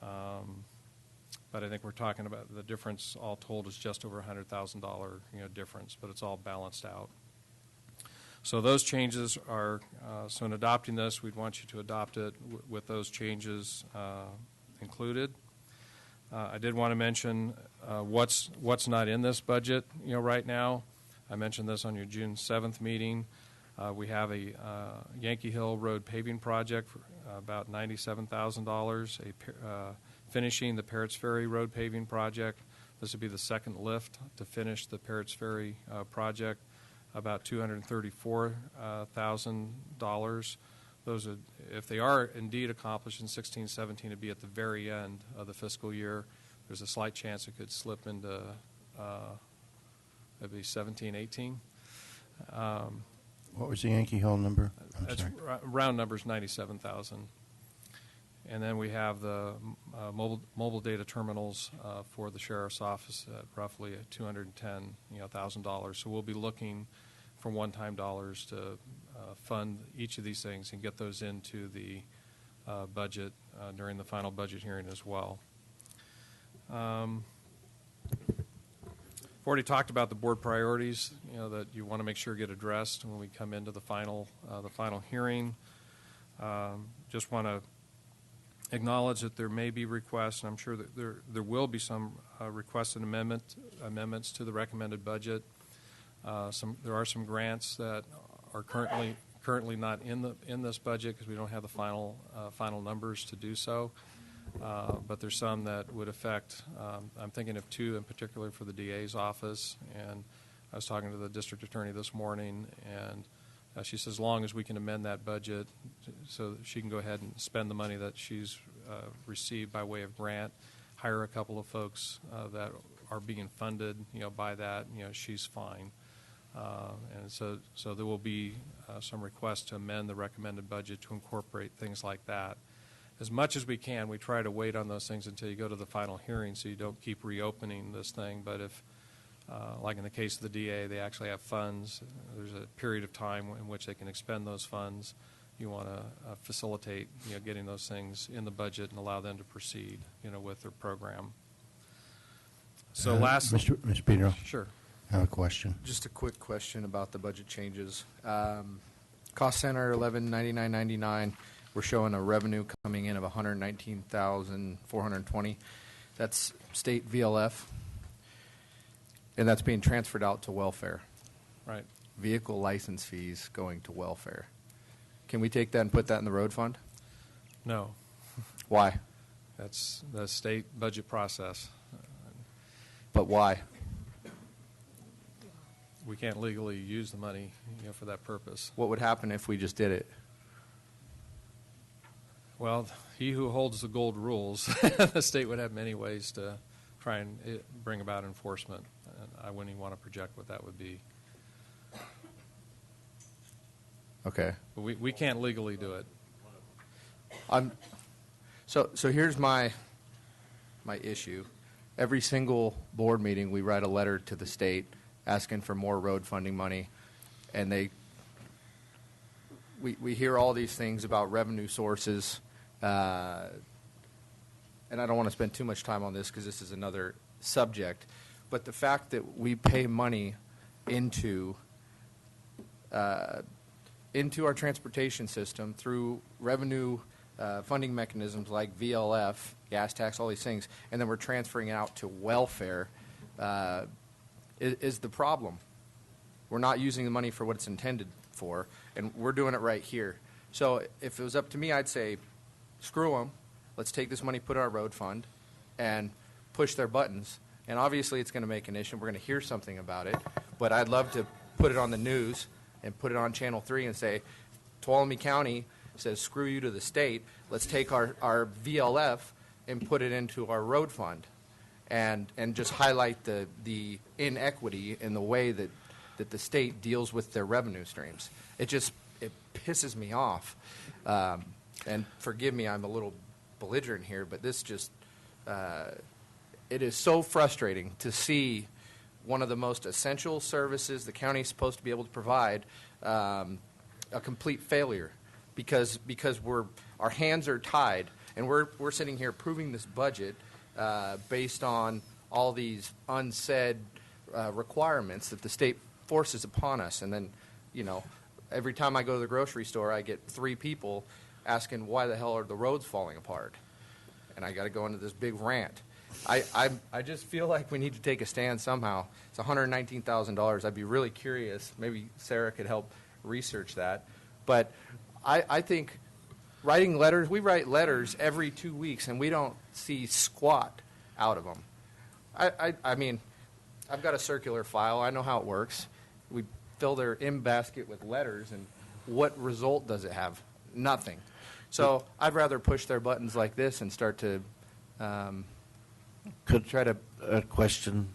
But I think we're talking about the difference all told is just over $100,000 difference, but it's all balanced out. So those changes are, so in adopting this, we'd want you to adopt it with those changes included. I did want to mention what's not in this budget, right now. I mentioned this on your June 7th meeting. We have a Yankee Hill Road paving project for about $97,000, finishing the Parrots Ferry Road paving project. This would be the second lift to finish the Parrots Ferry project, about $234,000. Those are, if they are indeed accomplished in 16-17, it'd be at the very end of the fiscal year. There's a slight chance it could slip into it'd be 17-18. What was the Yankee Hill number? I'm sorry. Round number's 97,000. And then we have the mobile data terminals for the sheriff's office at roughly $210,000. So we'll be looking for one-time dollars to fund each of these things and get those into the budget during the final budget hearing as well. We've already talked about the board priorities, that you want to make sure get addressed when we come into the final hearing. Just want to acknowledge that there may be requests, and I'm sure that there will be some requested amendments to the recommended budget. There are some grants that are currently not in this budget because we don't have the final numbers to do so. But there's some that would affect, I'm thinking of two in particular for the DA's office, and I was talking to the district attorney this morning, and she says as long as we can amend that budget so that she can go ahead and spend the money that she's received by way of grant, hire a couple of folks that are being funded, by that, she's fine. And so there will be some requests to amend the recommended budget to incorporate things like that. As much as we can, we try to wait on those things until you go to the final hearing so you don't keep reopening this thing. But if, like in the case of the DA, they actually have funds, there's a period of time in which they can expend those funds. You want to facilitate, getting those things in the budget and allow them to proceed, with their program. So last, Mr. Pedro. Sure. I have a question. Just a quick question about the budget changes. Cost center $1199.99. We're showing a revenue coming in of $119,420. That's state VLF, and that's being transferred out to welfare. Right. Vehicle license fees going to welfare. Can we take that and put that in the road fund? No. Why? That's the state budget process. But why? We can't legally use the money, for that purpose. What would happen if we just did it? Well, he who holds the gold rules, the state would have many ways to try and bring about enforcement. And I wouldn't even want to project what that would be. Okay. But we can't legally do it. So here's my issue. Every single board meeting, we write a letter to the state asking for more road funding money, and we hear all these things about revenue sources, and I don't want to spend too much time on this because this is another subject, but the fact that we pay money into our transportation system through revenue funding mechanisms like VLF, gas tax, all these things, and then we're transferring it out to welfare is the problem. We're not using the money for what it's intended for, and we're doing it right here. So if it was up to me, I'd say, screw them. Let's take this money, put it in our road fund, and push their buttons. And obviously it's going to make an issue. We're going to hear something about it. But I'd love to put it on the news and put it on Channel 3 and say, Tuolumne County says, screw you to the state. Let's take our VLF and put it into our road fund. And just highlight the inequity in the way that the state deals with their revenue streams. It pisses me off. And forgive me, I'm a little belligerent here, but this just, it is so frustrating to see one of the most essential services the county is supposed to be able to provide a complete failure because our hands are tied, and we're sitting here approving this budget based on all these unsaid requirements that the state forces upon us, and then, every time I go to the grocery store, I get 3 people asking why the hell are the roads falling apart, and I got to go into this big rant. I just feel like we need to take a stand somehow. It's $119,000. I'd be really curious. Maybe Sarah could help research that. But I think writing letters, we write letters every 2 weeks, and we don't see squat out of them. I mean, I've got a circular file. I know how it works. We fill their in-basket with letters, and what result does it have? Nothing. So I'd rather push their buttons like this and start to try to... A question,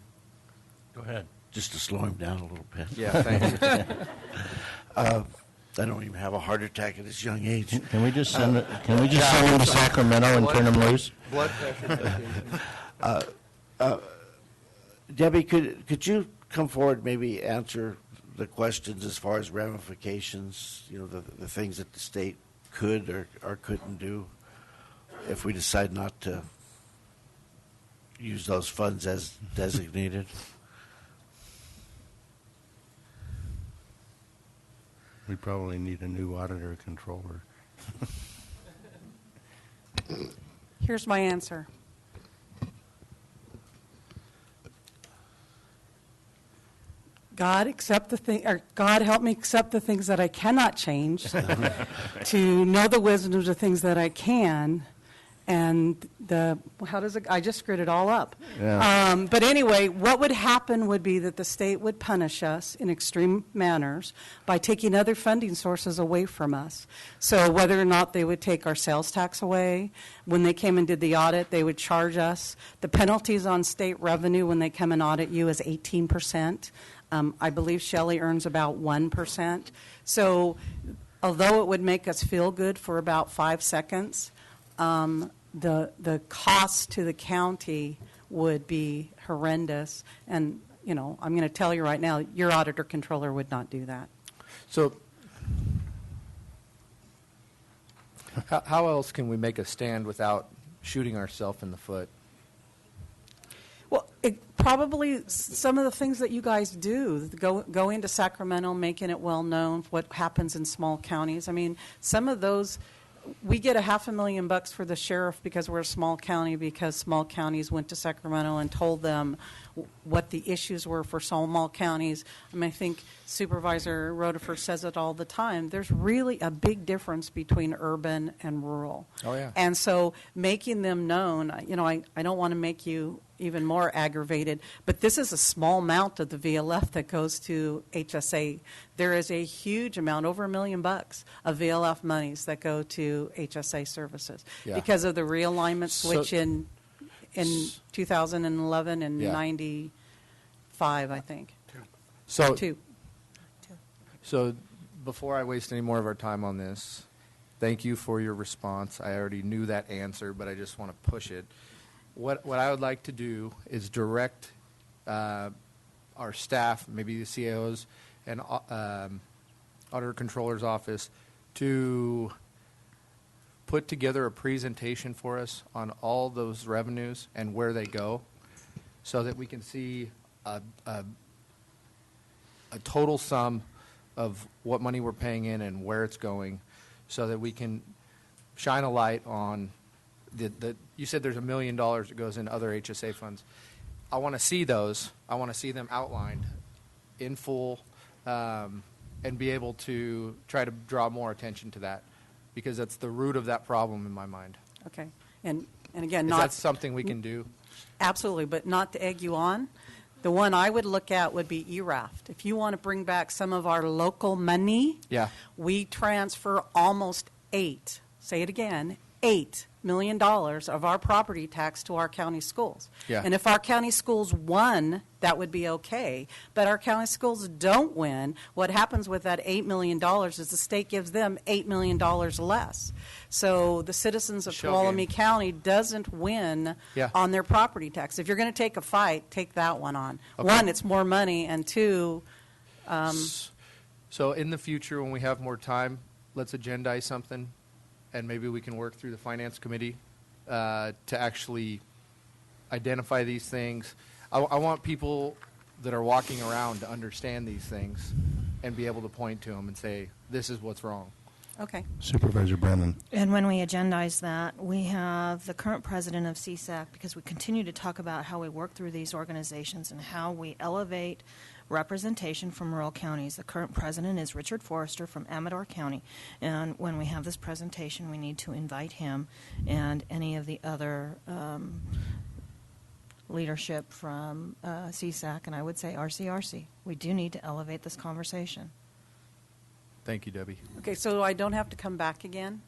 Go ahead. just to slow him down a little bit. Yeah, thank you. I don't even have a heart attack at this young age. Can we just send him to Sacramento and turn him loose? Blood pressure medication. Debbie, could you come forward, maybe answer the questions as far as ramifications, the things that the state could or couldn't do if we decide not to use those funds as designated? We probably need a new auditor controller. Here's my answer. God help me accept the things that I cannot change, to know the wisdom of the things that I can, and I just screwed it all up. Yeah. But anyway, what would happen would be that the state would punish us in extreme manners by taking other funding sources away from us. So whether or not they would take our sales tax away, when they came and did the audit, they would charge us. The penalties on state revenue when they come and audit you is 18%. I believe Shelley earns about 1%. So although it would make us feel good for about 5 seconds, the cost to the county would be horrendous. And, I'm going to tell you right now, your auditor controller would not do that. So how else can we make a stand without shooting ourselves in the foot? Well, probably some of the things that you guys do, going to Sacramento, making it well known what happens in small counties. I mean, some of those, we get $500,000 for the sheriff because we're a small county, because small counties went to Sacramento and told them what the issues were for small counties. I mean, I think Supervisor Rodefer says it all the time. There's really a big difference between urban and rural. Oh, yeah. And so making them known, I don't want to make you even more aggravated, but this is a small amount of the VLF that goes to HSA. There is a huge amount, over $1 million of VLF monies that go to HSA services because of the realignment switch in 2011 and 95, I think. So, Two. So before I waste any more of our time on this, thank you for your response. I already knew that answer, but I just want to push it. What I would like to do is direct our staff, maybe the CAOs and Auditor Controller's Office, to put together a presentation for us on all those revenues and where they go, so that we can see a total sum of what money we're paying in and where it's going, so that we can shine a light on you said there's $1 million that goes in other HSA funds. I want to see those. I want to see them outlined in full, and be able to try to draw more attention to that, because that's the root of that problem in my mind. Okay. And again, Is that something we can do? Absolutely, but not to egg you on. The one I would look at would be ERAFT. If you want to bring back some of our local money, we transfer almost $8 million of our property tax to our county schools. And if our county schools won, that would be okay. But our county schools don't win. What happens with that $8 million is the state gives them $8 million less. So the citizens of Tuolumne County doesn't win on their property tax. If you're going to take a fight, take that one on. Okay. One, it's more money, and two... so in the future, when we have more time, let's agendize something, and maybe we can work through the Finance Committee to actually identify these things. I want people that are walking around to understand these things. and be able to point to them and say, this is what's wrong. Okay. Supervisor Brennan. And when we agendize that, we have the current president of CSAC, because we continue to talk about how we work through these organizations and how we elevate representation from rural counties. The current president is Richard Forrester from Amador County. And when we have this presentation, we need to invite him and any of the other leadership from CSAC, and I would say RCRC. We do need to elevate this conversation. Thank you, Debbie. Okay, so I don't have to come back again?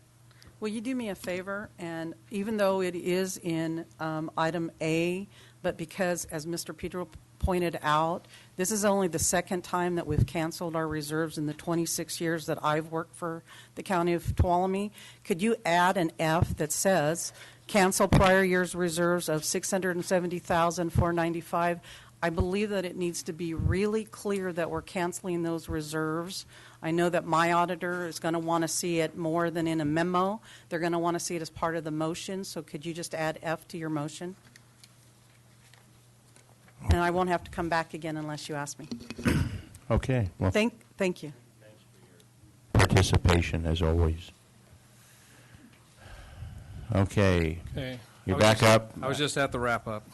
Will you do me a favor? And even though it is in item A, but because, as Mr. Pedro pointed out, this is only the second time that we've canceled our reserves in the 26 years that I've worked for the County of Tuolumne, could you add an F that says, cancel prior year's reserves of $670,495? I believe that it needs to be really clear that we're canceling those reserves. I know that my auditor is going to want to see it more than in a memo. They're going to want to see it as part of the motion, so could you just add F to your motion? And I won't have to come back again unless you ask me. Okay. Well, Thank you. participation, as always. Okay. Okay. You're back up. I was just at the wrap-up.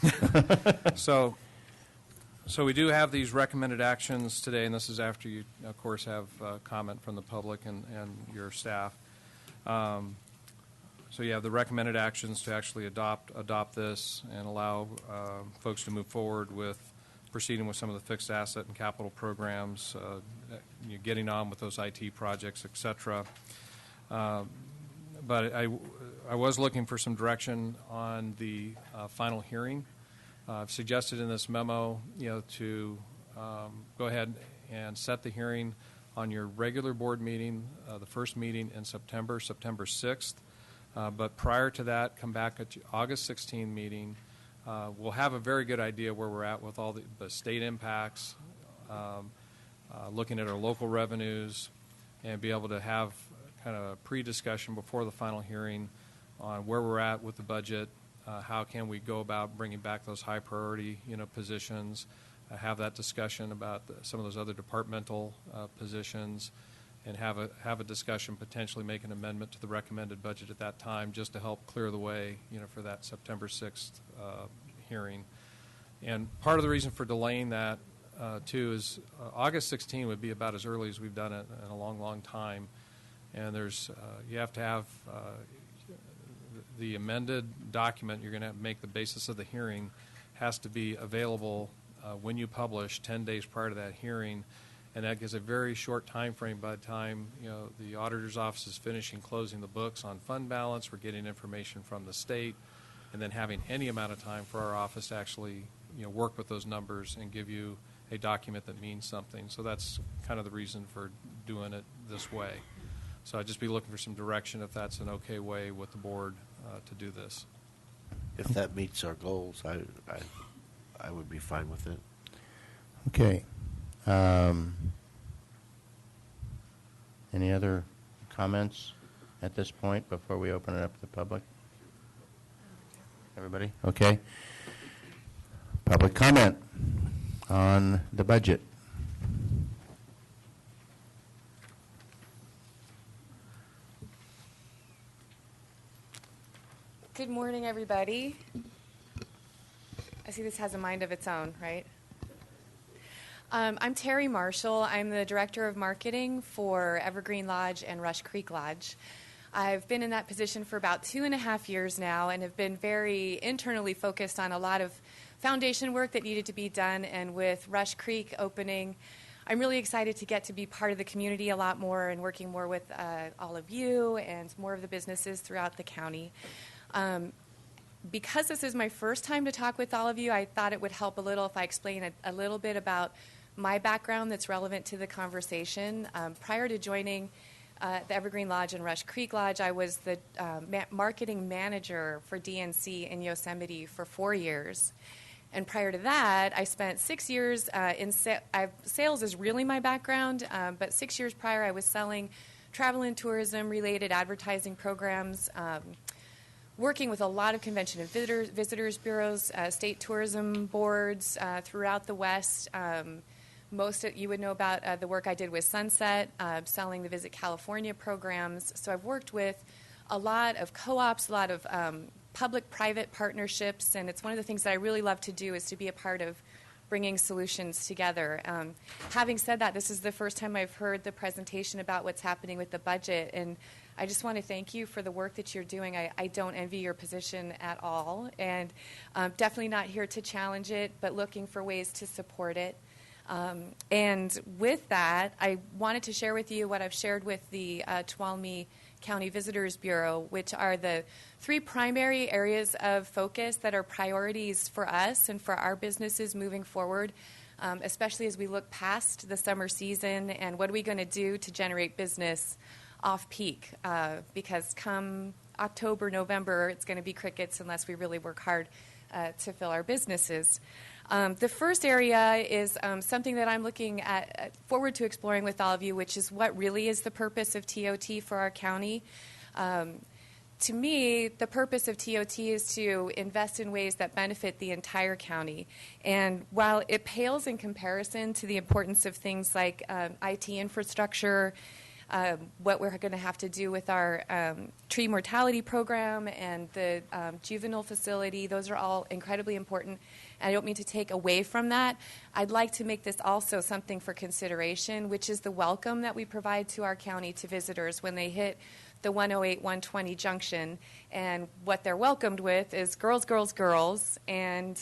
So we do have these recommended actions today, and this is after you, of course, have comment from the public and your staff. So you have the recommended actions to actually adopt this and allow folks to move forward with proceeding with some of the fixed asset and capital programs, getting on with those IT projects, et cetera. But I was looking for some direction on the final hearing. I've suggested in this memo, to go ahead and set the hearing on your regular board meeting, the first meeting in September 6th. But prior to that, come back at August 16 meeting. We'll have a very good idea where we're at with all the state impacts, looking at our local revenues, and be able to have kind of a pre-discussion before the final hearing on where we're at with the budget. How can we go about bringing back those high priority, positions? Have that discussion about some of those other departmental positions, and have a discussion, potentially make an amendment to the recommended budget at that time, just to help clear the way, for that September 6th hearing. And part of the reason for delaying that too is August 16 would be about as early as we've done it in a long, long time. And there's you have to have the amended document you're going to make the basis of the hearing has to be available when you publish 10 days prior to that hearing, and that gives a very short time frame. By the time the auditor's office is finishing closing the books on fund balance, we're getting information from the state, and then having any amount of time for our office to actually work with those numbers and give you a document that means something. So that's kind of the reason for doing it this way. So I'd just be looking for some direction if that's an okay way with the board to do this. If that meets our goals, I would be fine with it. Okay. Any other comments at this point before we open it up to the public? Everybody? Okay. Public comment on the budget. Good morning, everybody. I see this has a mind of its own, right? I'm Terry Marshall. I'm the Director of Marketing for Evergreen Lodge and Rush Creek Lodge. I've been in that position for about 2.5 years now and have been very internally focused on a lot of foundation work that needed to be done. And with Rush Creek opening, I'm really excited to get to be part of the community a lot more and working more with all of you and more of the businesses throughout the county. Because this is my first time to talk with all of you, I thought it would help a little if I explain a little bit about my background that's relevant to the conversation. Prior to joining the Evergreen Lodge and Rush Creek Lodge, I was the marketing manager for DNC in Yosemite for 4 years. And prior to that, I spent 6 years in sales is really my background, but 6 years prior I was selling travel and tourism related advertising programs, working with a lot of convention and visitors bureaus, state tourism boards throughout the West, you would know about the work I did with Sunset, selling the Visit California programs. So I've worked with a lot of co-ops, a lot of public-private partnerships, and it's one of the things that I really love to do is to be a part of bringing solutions together. Having said that, this is the first time I've heard the presentation about what's happening with the budget, and I just want to thank you for the work that you're doing. I don't envy your position at all, and definitely not here to challenge it, but looking for ways to support it. And with that, I wanted to share with you what I've shared with the Tuolumne County Visitors Bureau, which are the 3 primary areas of focus that are priorities for us and for our businesses moving forward, especially as we look past the summer season and what are we going to do to generate business off-peak, because come October, November, it's going to be crickets unless we really work hard to fill our businesses. The first area is something that I'm looking forward to exploring with all of you, which is what really is the purpose of TOT for our county. To me, the purpose of TOT is to invest in ways that benefit the entire county. And while it pales in comparison to the importance of things like IT infrastructure, what we're going to have to do with our tree mortality program and the juvenile facility, those are all incredibly important. I don't mean to take away from that. I'd like to make this also something for consideration, which is the welcome that we provide to our county to visitors when they hit the 108-120 junction. And what they're welcomed with is girls, girls, girls, and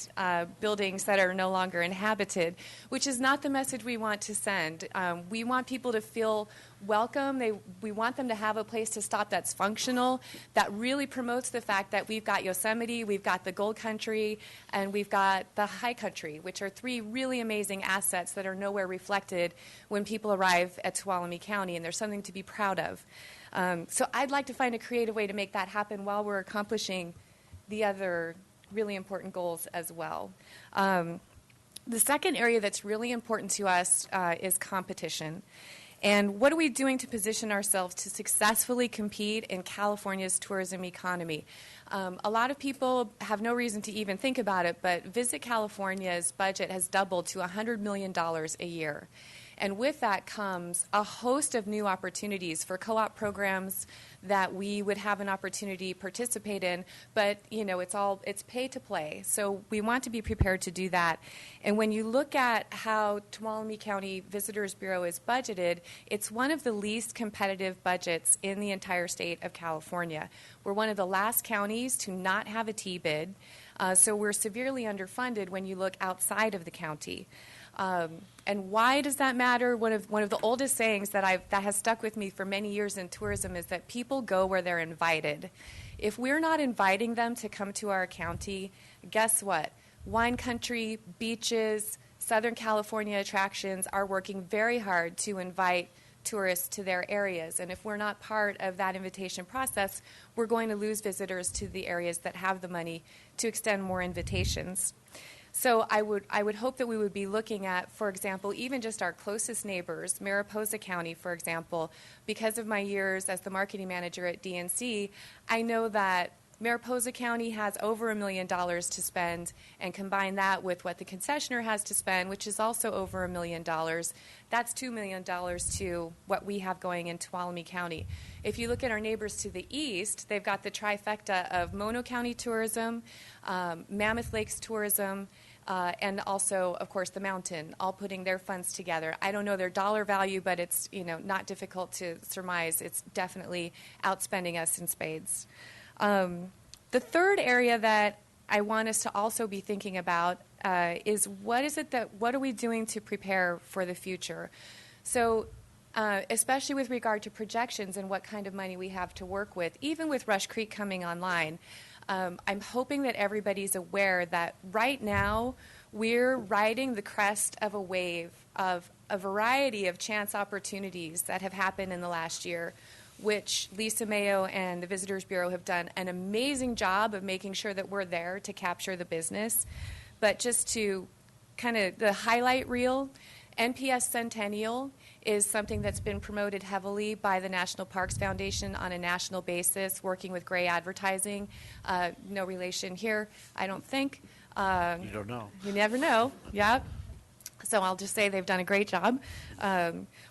buildings that are no longer inhabited, which is not the message we want to send. We want people to feel welcome. We want them to have a place to stop that's functional, that really promotes the fact that we've got Yosemite, we've got the Gold Country, and we've got the High Country, which are 3 really amazing assets that are nowhere reflected when people arrive at Tuolumne County, and there's something to be proud of. So I'd like to find a creative way to make that happen while we're accomplishing the other really important goals as well. The second area that's really important to us is competition. And what are we doing to position ourselves to successfully compete in California's tourism economy? A lot of people have no reason to even think about it, but Visit California's budget has doubled to $100 million a year. And with that comes a host of new opportunities for co-op programs that we would have an opportunity to participate in, but it's pay to play. So we want to be prepared to do that. And when you look at how Tuolumne County Visitors Bureau is budgeted, it's one of the least competitive budgets in the entire state of California. We're one of the last counties to not have a T-bid, so we're severely underfunded when you look outside of the county. And why does that matter? One of the oldest sayings that has stuck with me for many years in tourism is that people go where they're invited. If we're not inviting them to come to our county, guess what? Wine country, beaches, Southern California attractions are working very hard to invite tourists to their areas. And if we're not part of that invitation process, we're going to lose visitors to the areas that have the money to extend more invitations. So I would hope that we would be looking at, for example, even just our closest neighbors, Mariposa County, for example. Because of my years as the marketing manager at DNC, I know that Mariposa County has over $1 million to spend, and combine that with what the concessionaire has to spend, which is also over $1 million, that's $2 million to what we have going in Tuolumne County. If you look at our neighbors to the east, they've got the trifecta of Mono County tourism, Mammoth Lakes tourism, and also, of course, the mountain, all putting their funds together. I don't know their dollar value, but it's not difficult to surmise. It's definitely outspending us in spades. The third area that I want us to also be thinking about is what are we doing to prepare for the future? So especially with regard to projections and what kind of money we have to work with, even with Rush Creek coming online, I'm hoping that everybody's aware that right now we're riding the crest of a wave of a variety of chance opportunities that have happened in the last year, which Lisa Mayo and the Visitors Bureau have done an amazing job of making sure that we're there to capture the business. But just to kind of the highlight reel, NPS Centennial is something that's been promoted heavily by the National Parks Foundation on a national basis, working with Gray Advertising. No relation here, I don't think. You don't know. You never know, yeah. So I'll just say they've done a great job.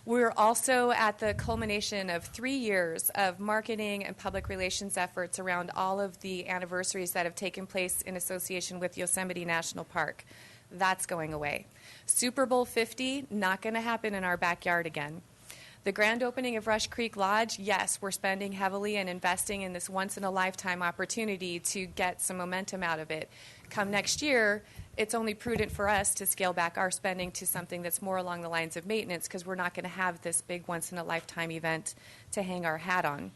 We're also at the culmination of 3 years of marketing and public relations efforts around all of the anniversaries that have taken place in association with Yosemite National Park. That's going away. Super Bowl 50, not going to happen in our backyard again. The grand opening of Rush Creek Lodge, yes, we're spending heavily and investing in this once-in-a-lifetime opportunity to get some momentum out of it. Come next year, it's only prudent for us to scale back our spending to something that's more along the lines of maintenance, because we're not going to have this big once-in-a-lifetime event to hang our hat on.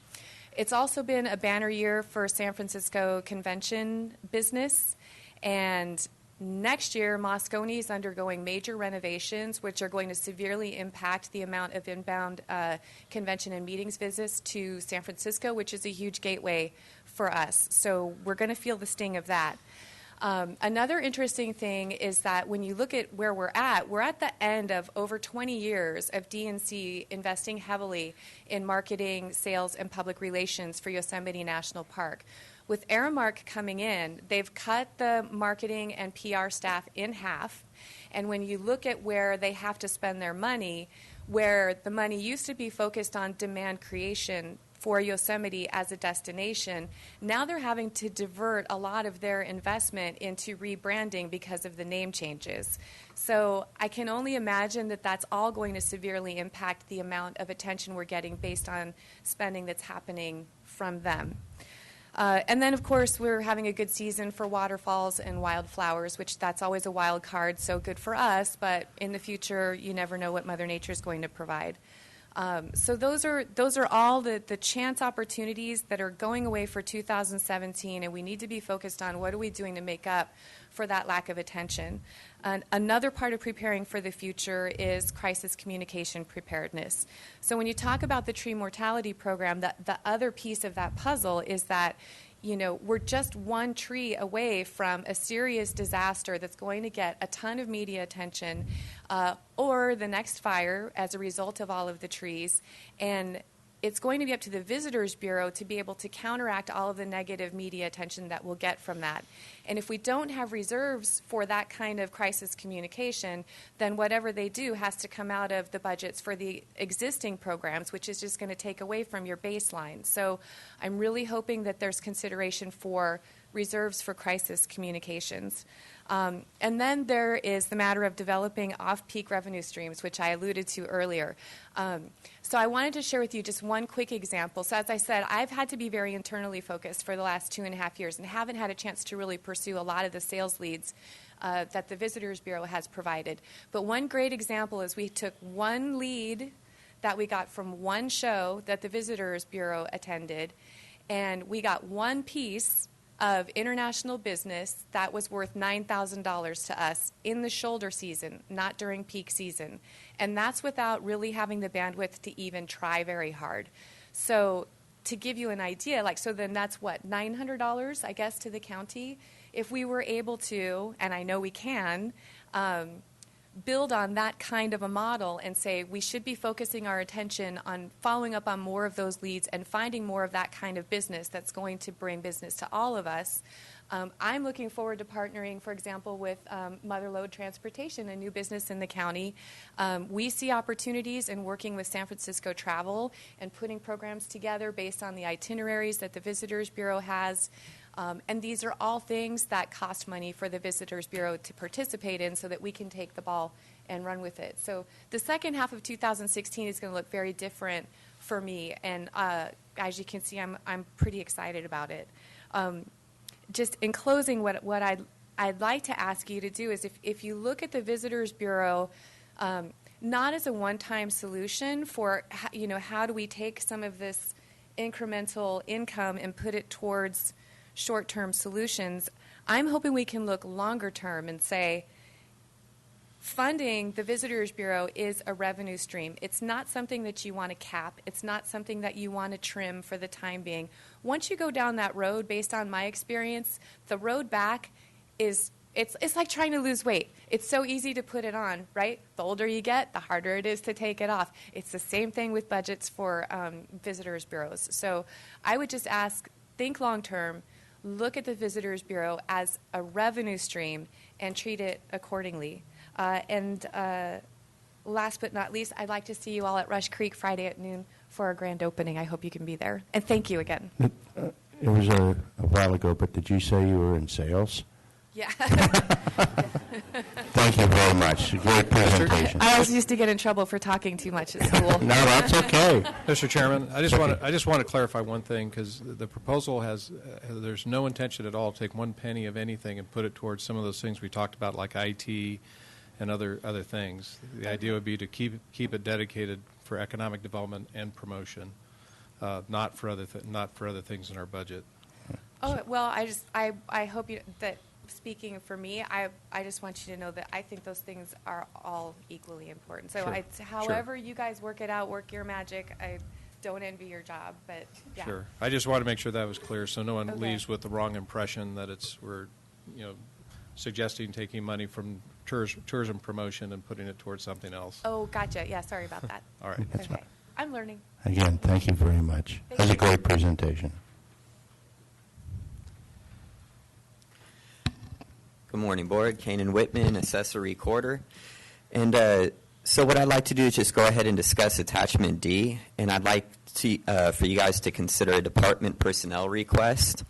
It's also been a banner year for San Francisco convention business, and next year, Moscone is undergoing major renovations, which are going to severely impact the amount of inbound convention and meetings visits to San Francisco, which is a huge gateway for us. So we're going to feel the sting of that. Another interesting thing is that when you look at where we're at the end of over 20 years of DNC investing heavily in marketing, sales, and public relations for Yosemite National Park. With Aramark coming in, they've cut the marketing and PR staff in half. And when you look at where they have to spend their money, where the money used to be focused on demand creation for Yosemite as a destination, now they're having to divert a lot of their investment into rebranding because of the name changes. So I can only imagine that that's all going to severely impact the amount of attention we're getting based on spending that's happening from them. And then, of course, we're having a good season for waterfalls and wildflowers, which that's always a wild card, so good for us, but in the future, you never know what Mother Nature is going to provide. So those are all the chance opportunities that are going away for 2017, and we need to be focused on what are we doing to make up for that lack of attention. And another part of preparing for the future is crisis communication preparedness. So when you talk about the tree mortality program, the other piece of that puzzle is that we're just one tree away from a serious disaster that's going to get a ton of media attention, or the next fire as a result of all of the trees. And it's going to be up to the Visitors Bureau to be able to counteract all of the negative media attention that we'll get from that. And if we don't have reserves for that kind of crisis communication, then whatever they do has to come out of the budgets for the existing programs, which is just going to take away from your baseline. So I'm really hoping that there's consideration for reserves for crisis communications. And then there is the matter of developing off-peak revenue streams, which I alluded to earlier. So I wanted to share with you just one quick example. So as I said, I've had to be very internally focused for the last 2.5 years and haven't had a chance to really pursue a lot of the sales leads that the Visitors Bureau has provided. But one great example is we took one lead that we got from one show that the Visitors Bureau attended, and we got one piece of international business that was worth $9,000 to us in the shoulder season, not during peak season. And that's without really having the bandwidth to even try very hard. So to give you an idea, so then that's what, $900, I guess, to the county? If we were able to, and I know we can, build on that kind of a model and say we should be focusing our attention on following up on more of those leads and finding more of that kind of business that's going to bring business to all of us. I'm looking forward to partnering, for example, with Mother Lode Transportation, a new business in the county. We see opportunities in working with San Francisco Travel and putting programs together based on the itineraries that the Visitors Bureau has. And these are all things that cost money for the Visitors Bureau to participate in so that we can take the ball and run with it. So the second half of 2016 is going to look very different for me. And as you can see, I'm pretty excited about it. Just in closing, what I'd like to ask you to do is if you look at the Visitors Bureau not as a one-time solution for, how do we take some of this incremental income and put it towards short-term solutions, I'm hoping we can look longer term and say funding the Visitors Bureau is a revenue stream. It's not something that you want to cap. It's not something that you want to trim for the time being. Once you go down that road, based on my experience, the road back is it's like trying to lose weight. It's so easy to put it on, right? The older you get, the harder it is to take it off. It's the same thing with budgets for Visitors Bureaus. So I would just ask, think long term. look at the Visitors Bureau as a revenue stream and treat it accordingly. Last but not least, I'd like to see you all at Rush Creek Friday at noon for our grand opening. I hope you can be there. And thank you again. It was a while ago, but did you say you were in sales? Yeah. Thank you very much. Great presentation. I always used to get in trouble for talking too much at school. No, that's okay. Mr. Chairman, I just want to clarify one thing, because the proposal has there's no intention at all to take one penny of anything and put it towards some of those things we talked about, like IT and other things. The idea would be to keep it dedicated for economic development and promotion, not for other things in our budget. Oh, well, I hope that speaking for me, I just want you to know that I think those things are all equally important. So Sure. however you guys work it out, work your magic. I don't envy your job, but yeah. Sure. I just want to make sure that was clear, so no one Okay. leaves with the wrong impression that we're suggesting taking money from tourism promotion and putting it towards something else. Oh, gotcha. Yeah, sorry about that. All right. That's Okay. fine. I'm learning. Again, thank you very much. That was a great presentation. Good morning, Board. Kanan Whitman, Assessor Recorder. And so what I'd like to do is just go ahead and discuss Attachment D, and I'd like to, for you guys to consider a department personnel request.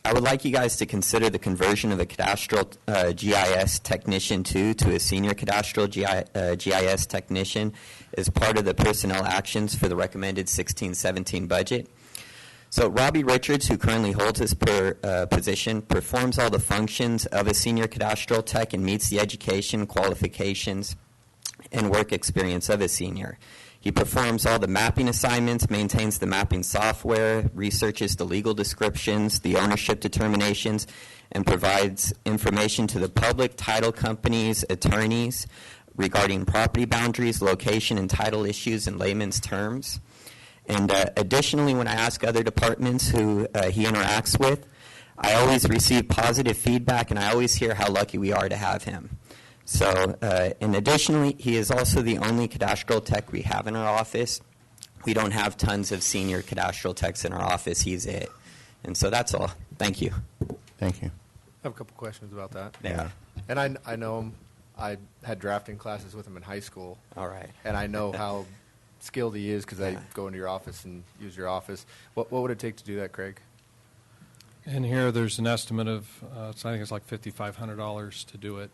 I would like you guys to consider the conversion of a cadastral GIS technician 2 to a senior cadastral GIS technician as part of the personnel actions for the recommended 16-17 budget. So Robbie Richards, who currently holds his position, performs all the functions of a senior cadastral tech and meets the education, qualifications, and work experience of a senior. He performs all the mapping assignments, maintains the mapping software, researches the legal descriptions, the ownership determinations, and provides information to the public, title companies, attorneys regarding property boundaries, location, and title issues in layman's terms. And additionally, when I ask other departments who he interacts with, I always receive positive feedback, and I always hear how lucky we are to have him. So, and additionally, he is also the only cadastral tech we have in our office. We don't have tons of senior cadastral techs in our office. He's it. And so that's all. Thank you. Thank you. I have a couple questions about that. Yeah. And I know him. I had drafting classes with him in high school. All right. And I know how skilled he is because I go into your office and use your office. What would it take to do that, Craig? And here, there's an estimate of, I think it's like $5,500 to do it.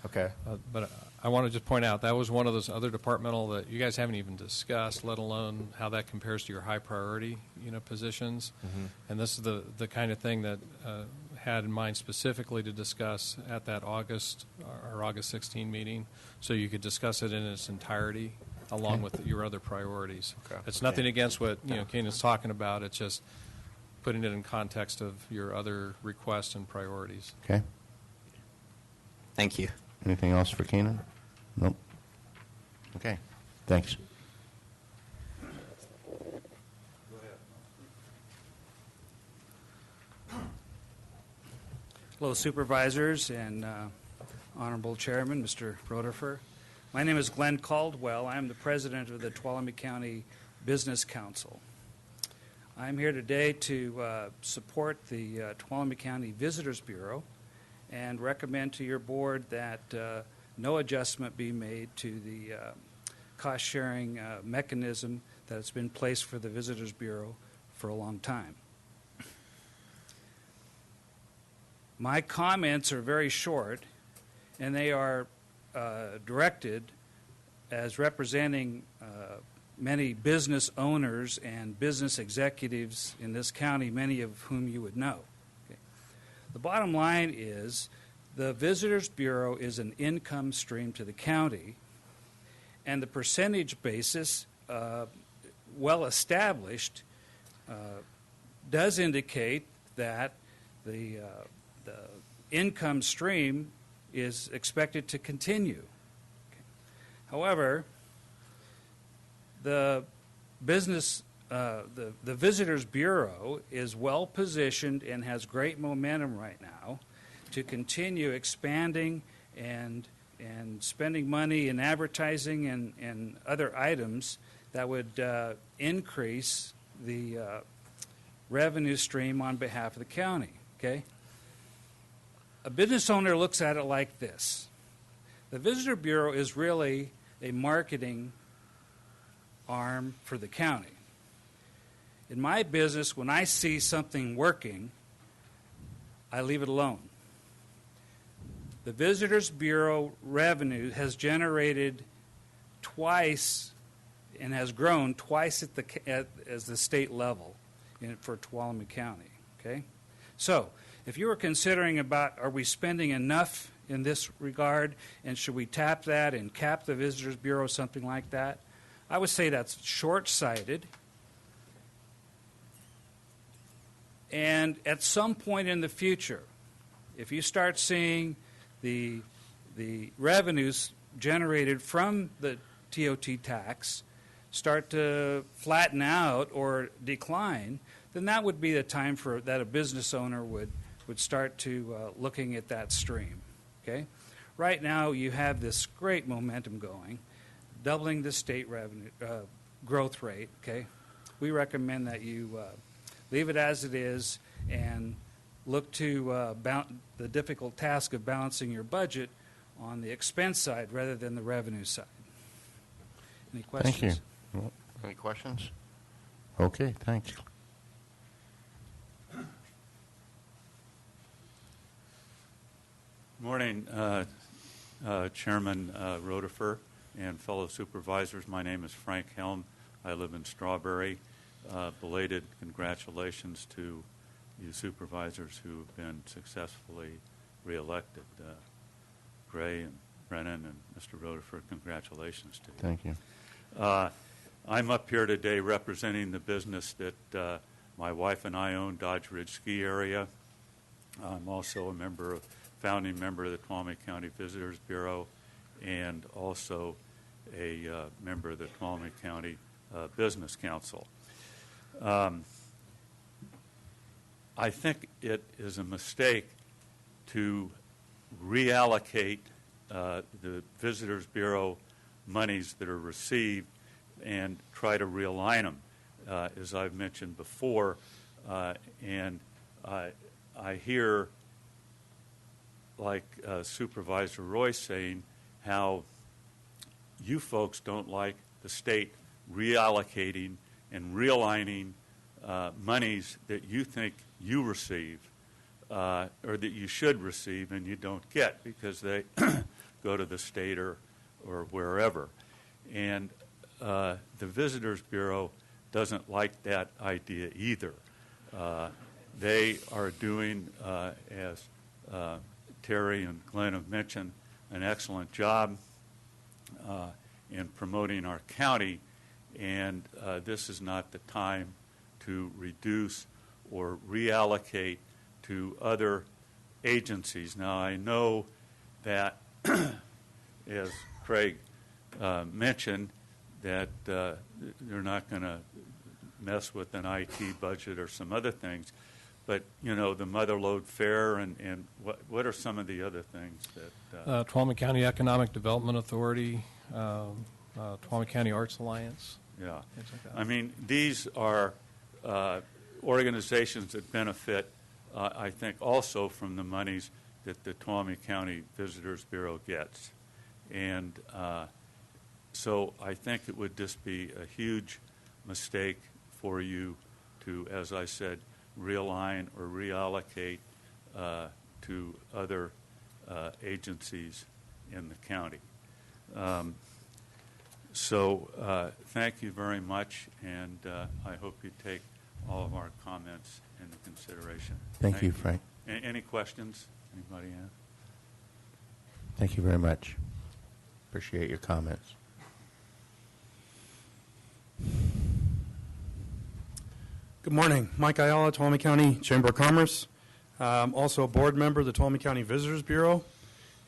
Okay. But I want to just point out, that was one of those other departmental that you guys haven't even discussed, let alone how that compares to your high priority, positions. Mhm. And this is the kind of thing that had in mind specifically to discuss at that August 16 meeting, so you could discuss it in its entirety along with your other priorities. Okay. It's nothing against what Kenan's talking about. It's just putting it in context of your other requests and priorities. Okay. Thank you. Anything else for Keenan? Nope. Okay. Thanks. Hello, Supervisors and Honorable Chairman, Mr. Roderfer. My name is Glenn Caldwell. I am the President of the Tuolumne County Business Council. I'm here today to support the Tuolumne County Visitors Bureau and recommend to your board that no adjustment be made to the cost-sharing mechanism that has been placed for the Visitors Bureau for a long time. My comments are very short, and they are directed as representing many business owners and business executives in this county, many of whom you would know. Okay. The bottom line is the Visitors Bureau is an income stream to the county, and the percentage basis, well established, does indicate that the income stream is expected to continue. Okay. However, the Visitors Bureau is well positioned and has great momentum right now to continue expanding and spending money in advertising and other items that would increase the revenue stream on behalf of the county, okay? A business owner looks at it like this. The Visitor Bureau is really a marketing arm for the county. In my business, when I see something working, I leave it alone. The Visitors Bureau revenue has generated twice and has grown twice as the state level for Tuolumne County. Okay, so if you were considering about are we spending enough in this regard and should we tap that and cap the Visitors Bureau, something like that, I would say that's short-sighted. And at some point in the future, if you start seeing the revenues generated from the TOT tax start to flatten out or decline, then that would be the time for that a business owner would start to looking at that stream. Okay, right now you have this great momentum going, doubling the state revenue growth rate. Okay, we recommend that you leave it as it is and look to the difficult task of balancing your budget on the expense side rather than the revenue side. Any questions? Thank you. Well, any questions? Okay, thanks. Morning, Chairman Rodefer and fellow supervisors. My name is Frank Helm. I live in Strawberry. Belated congratulations to you supervisors who have been successfully reelected. Gray and Brennan and Mr. Rodefer, congratulations to you. Thank you. I'm up here today representing the business that my wife and I own, Dodge Ridge Ski Area. I'm also a founding member of the Tuolumne County Visitors Bureau and also a member of the Tuolumne County Business Council. I think it is a mistake to reallocate the Visitors Bureau monies that are received and try to realign them, as I've mentioned before. And I hear, like Supervisor Royce saying, how you folks don't like the state reallocating and realigning monies that you think you receive or that you should receive and you don't get because they go to the state or wherever. And the Visitors Bureau doesn't like that idea either. They are doing, as Terry and Glenn have mentioned, an excellent job in promoting our county, and this is not the time to reduce or reallocate to other agencies. Now, I know that, as Craig mentioned, that they're not going to mess with an IT budget or some other things, but, you know, the Motherlode Fair and what are some of the other things that... Tuolumne County Economic Development Authority, Tuolumne County Arts Alliance. Yeah. Things like that. I mean, these are organizations that benefit, I think, also from the monies that the Tuolumne County Visitors Bureau gets. And so I think it would just be a huge mistake for you to, as I said, realign or reallocate to other agencies in the county. So thank you very much, and I hope you take all of our comments into consideration. Thank you, Frank. Any questions? Anybody have? Thank you very much. Appreciate your comments. Good morning. Mike Ayala, Tuolumne County Chamber of Commerce. Also a board member of the Tuolumne County Visitors Bureau.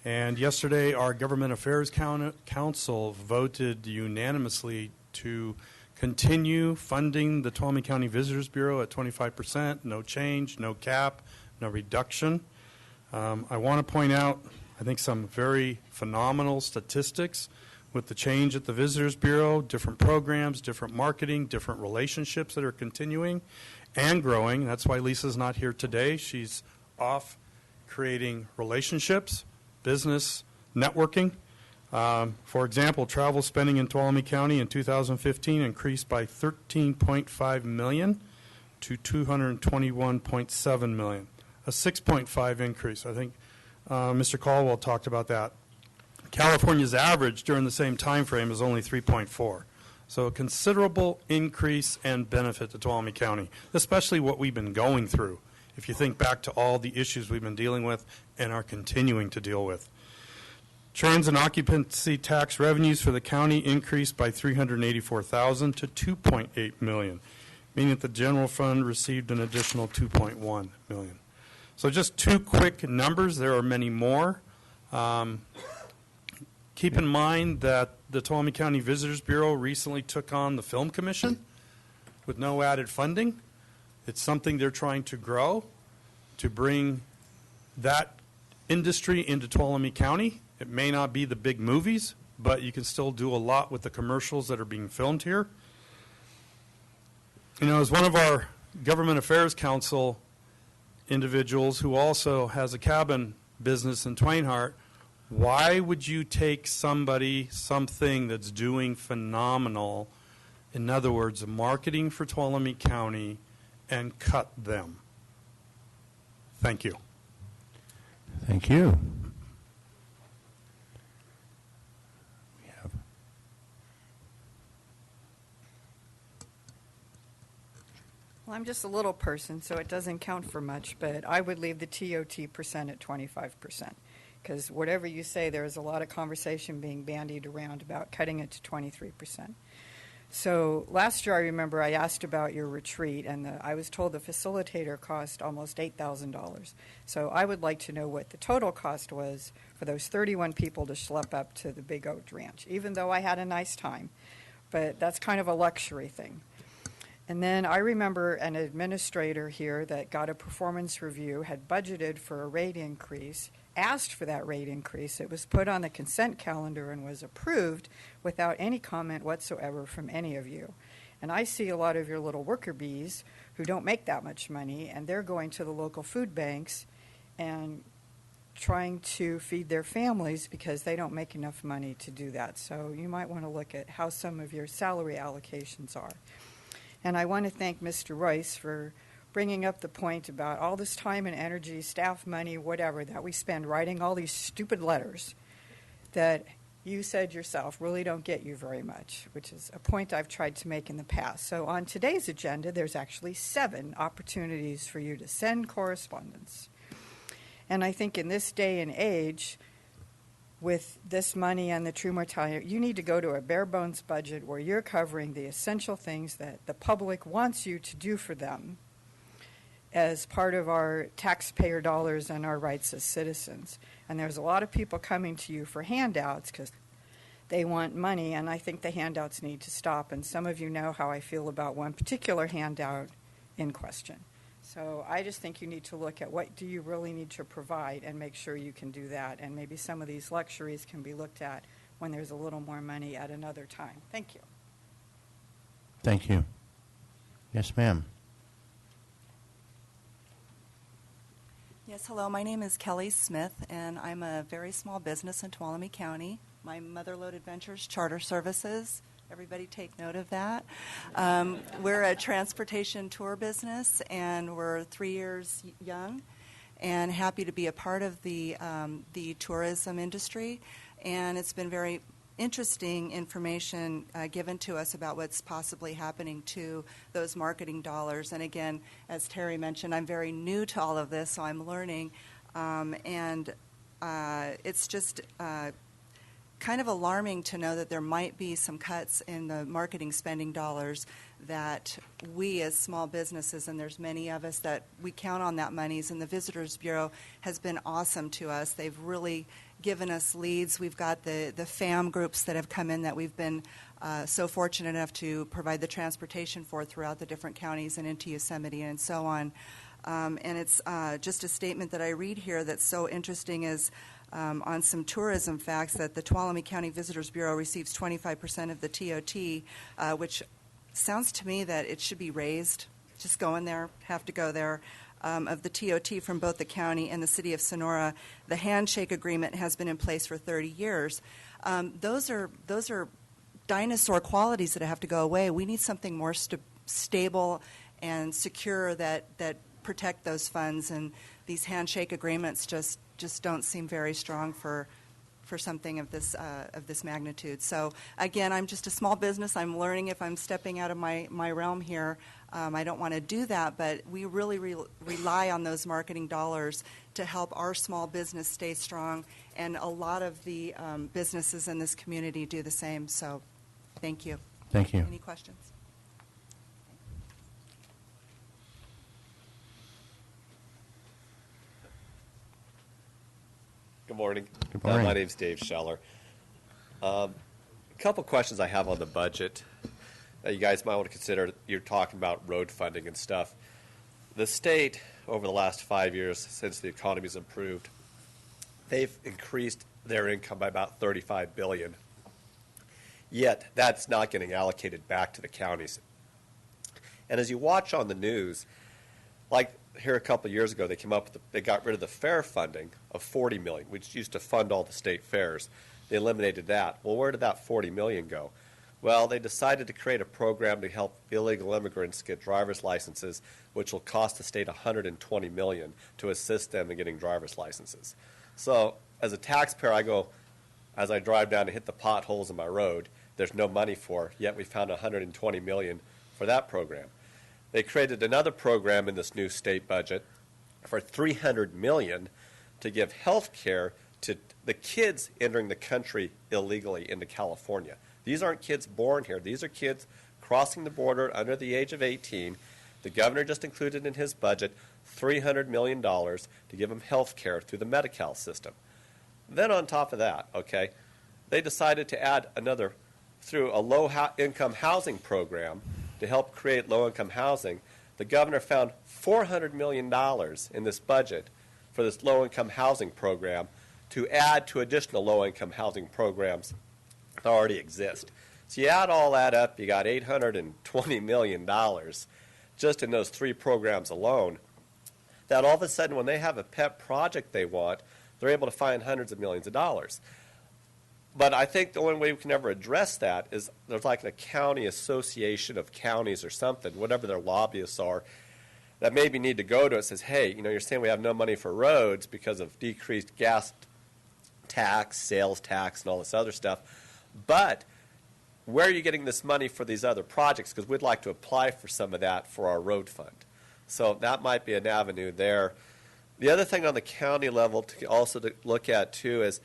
And yesterday, our Government Affairs Council voted unanimously to continue funding the Tuolumne County Visitors Bureau at 25%, no change, no cap, no reduction. I want to point out, I think, some very phenomenal statistics with the change at the Visitors Bureau, different programs, different marketing, different relationships that are continuing and growing. That's why Lisa's not here today. She's off creating relationships, business, networking. For example, travel spending in Tuolumne County in 2015 increased by $13.5 million to $221.7 million, a 6.5 increase. I think Mr. Caldwell talked about that. California's average during the same time frame is only 3.4. So a considerable increase and benefit to Tuolumne County, especially what we've been going through, if you think back to all the issues we've been dealing with and are continuing to deal with. Trans and occupancy tax revenues for the county increased by $384,000 to $2.8 million, meaning that the general fund received an additional $2.1 million. So just two quick numbers. There are many more. Keep in mind that the Tuolumne County Visitors Bureau recently took on the Film Commission with no added funding. It's something they're trying to grow, to bring that industry into Tuolumne County. It may not be the big movies, but you can still do a lot with the commercials that are being filmed here. You know, as one of our Government Affairs Council individuals who also has a cabin business in Twinehart, why would you take something that's doing phenomenal, in other words, marketing for Tuolumne County, and cut them? Thank you. Thank you. Well, I'm just a little person, so it doesn't count for much, but I would leave the TOT percent at 25%, because whatever you say, there is a lot of conversation being bandied around about cutting it to 23%. So last year, I remember I asked about your retreat, and I was told the facilitator cost almost $8,000. So I would like to know what the total cost was for those 31 people to schlep up to the Big Oak Ranch, even though I had a nice time. But that's kind of a luxury thing. And then I remember an administrator here that got a performance review, had budgeted for a rate increase, asked for that rate increase. It was put on the consent calendar and was approved without any comment whatsoever from any of you. And I see a lot of your little worker bees who don't make that much money, and they're going to the local food banks and trying to feed their families because they don't make enough money to do that. So you might want to look at how some of your salary allocations are. And I want to thank Mr. Royce for bringing up the point about all this time and energy, staff money, whatever, that we spend writing all these stupid letters that you said yourself really don't get you very much, which is a point I've tried to make in the past. So on today's agenda, there's actually 7 opportunities for you to send correspondence. And I think in this day and age, with this money and the true mortality, you need to go to a bare bones budget where you're covering the essential things that the public wants you to do for them as part of our taxpayer dollars and our rights as citizens. And there's a lot of people coming to you for handouts because they want money, and I think the handouts need to stop. And some of you know how I feel about one particular handout in question. So I just think you need to look at what do you really need to provide and make sure you can do that. And maybe some of these luxuries can be looked at when there's a little more money at another time. Thank you. Thank you. Yes, ma'am. Yes, hello. My name is Kelly Smith, and I'm a very small business in Tuolumne County. My Motherload Adventures Charter Services. Everybody take note of that. We're a transportation tour business, and we're 3 years young and happy to be a part of the tourism industry. And it's been very interesting information given to us about what's possibly happening to those marketing dollars. And again, as Terry mentioned, I'm very new to all of this, so I'm learning. And it's just kind of alarming to know that there might be some cuts in the marketing spending dollars that we as small businesses, and there's many of us that we count on that monies, and the Visitors Bureau has been awesome to us. They've really given us leads. We've got the FAM groups that have come in that we've been so fortunate enough to provide the transportation for throughout the different counties and into Yosemite and so on. And it's just a statement that I read here that's so interesting is on some tourism facts that the Tuolumne County Visitors Bureau receives 25% of the TOT, which sounds to me that it should be raised. Just go in there, have to go there. Of the TOT from both the county and the city of Sonora. The handshake agreement has been in place for 30 years. Those are dinosaur qualities that have to go away. We need something more stable and secure that protect those funds, and these handshake agreements just don't seem very strong for something of this magnitude. So again, I'm just a small business. I'm learning if I'm stepping out of my realm here. I don't want to do that, but we really rely on those marketing dollars to help our small business stay strong, and a lot of the businesses in this community do the same. So thank you. Thank you. Any questions? Good morning. Good morning. My name's Dave Scheller. A couple questions I have on the budget that you guys might want to consider. You're talking about road funding and stuff. The state, over the last 5 years, since the economy's improved, they've increased their income by about $35 billion. Yet, that's not getting allocated back to the counties. And as you watch on the news, like here a couple of years ago, they came up with they got rid of the fair funding of $40 million, which used to fund all the state fairs. They eliminated that. Well, where did that $40 million go? Well, they decided to create a program to help illegal immigrants get driver's licenses, which will cost the state $120 million to assist them in getting driver's licenses. So, as a taxpayer, I go, as I drive down to hit the potholes in my road, there's no money for, yet we found $120 million for that program. They created another program in this new state budget for $300 million to give health care to the kids entering the country illegally into California. These aren't kids born here. These are kids crossing the border under the age of 18. The governor just included in his budget $300 million to give them health care through the Medi-Cal system. Then on top of that, okay, they decided to add another, through a low-income housing program to help create low-income housing. The governor found $400 million in this budget for this low-income housing program to add to additional low-income housing programs that already exist. So you add all that up, you got $820 million just in those three programs alone, that all of a sudden when they have a pet project they want, they're able to find hundreds of millions of dollars. But I think the only way we can ever address that is there's like a county association of counties or something, whatever their lobbyists are, that maybe need to go to it and says, hey, you know, you're saying we have no money for roads because of decreased gas tax, sales tax, and all this other stuff. But where are you getting this money for these other projects? Because we'd like to apply for some of that for our road fund. So that might be an avenue there. The other thing on the county level to also to look at, too, is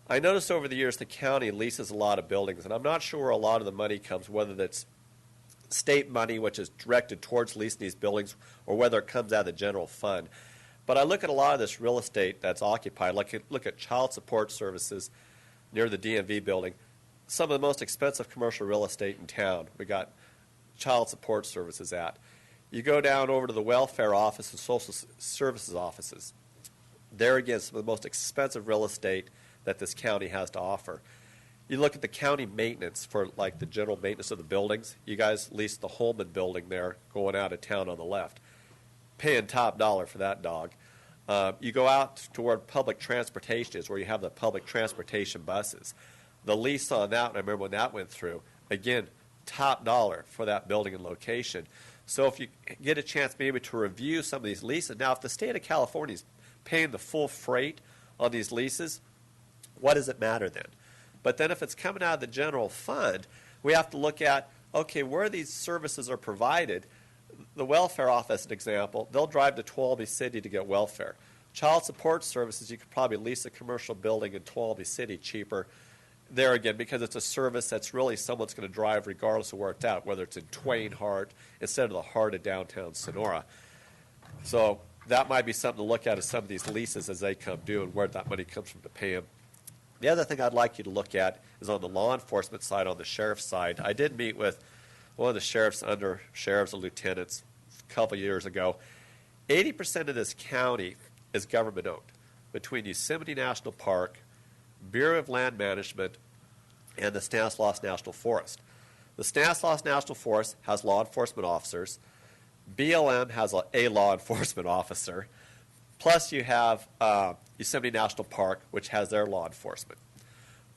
I noticed over the years the county leases a lot of buildings, and I'm not sure where a lot of the money comes, whether that's state money, which is directed towards leasing these buildings, or whether it comes out of the general fund. But I look at a lot of this real estate that's occupied. Look at child support services near the DMV building. Some of the most expensive commercial real estate in town. We got child support services at. You go down over to the welfare office and social services offices. There again, some of the most expensive real estate that this county has to offer. You look at the county maintenance for like the general maintenance of the buildings. You guys lease the Holman building there going out of town on the left. Paying top dollar for that dog. You go out to where public transportation is, where you have the public transportation buses. The lease on that, and I remember when that went through, again, top dollar for that building and location. So if you get a chance maybe to review some of these leases. Now, if the state of California is paying the full freight on these leases, what does it matter then? But then if it's coming out of the general fund, we have to look at, okay, where these services are provided. The welfare office, an example, they'll drive to Tuolumne City to get welfare. Child support services, you could probably lease a commercial building in Tuolumne City cheaper there again, because it's a service that's really someone's going to drive regardless of where it's at, whether it's in Twain Hart instead of the heart of downtown Sonora. So that might be something to look at as some of these leases as they come due and where that money comes from to pay them. The other thing I'd like you to look at is on the law enforcement side, on the sheriff's side. I did meet with one of the sheriffs, under sheriffs and lieutenants a couple years ago, 80% of this county is government owned between Yosemite National Park, Bureau of Land Management, and the Stanislaus National Forest. The Stanislaus National Forest has law enforcement officers. BLM has a law enforcement officer. Plus you have Yosemite National Park, which has their law enforcement.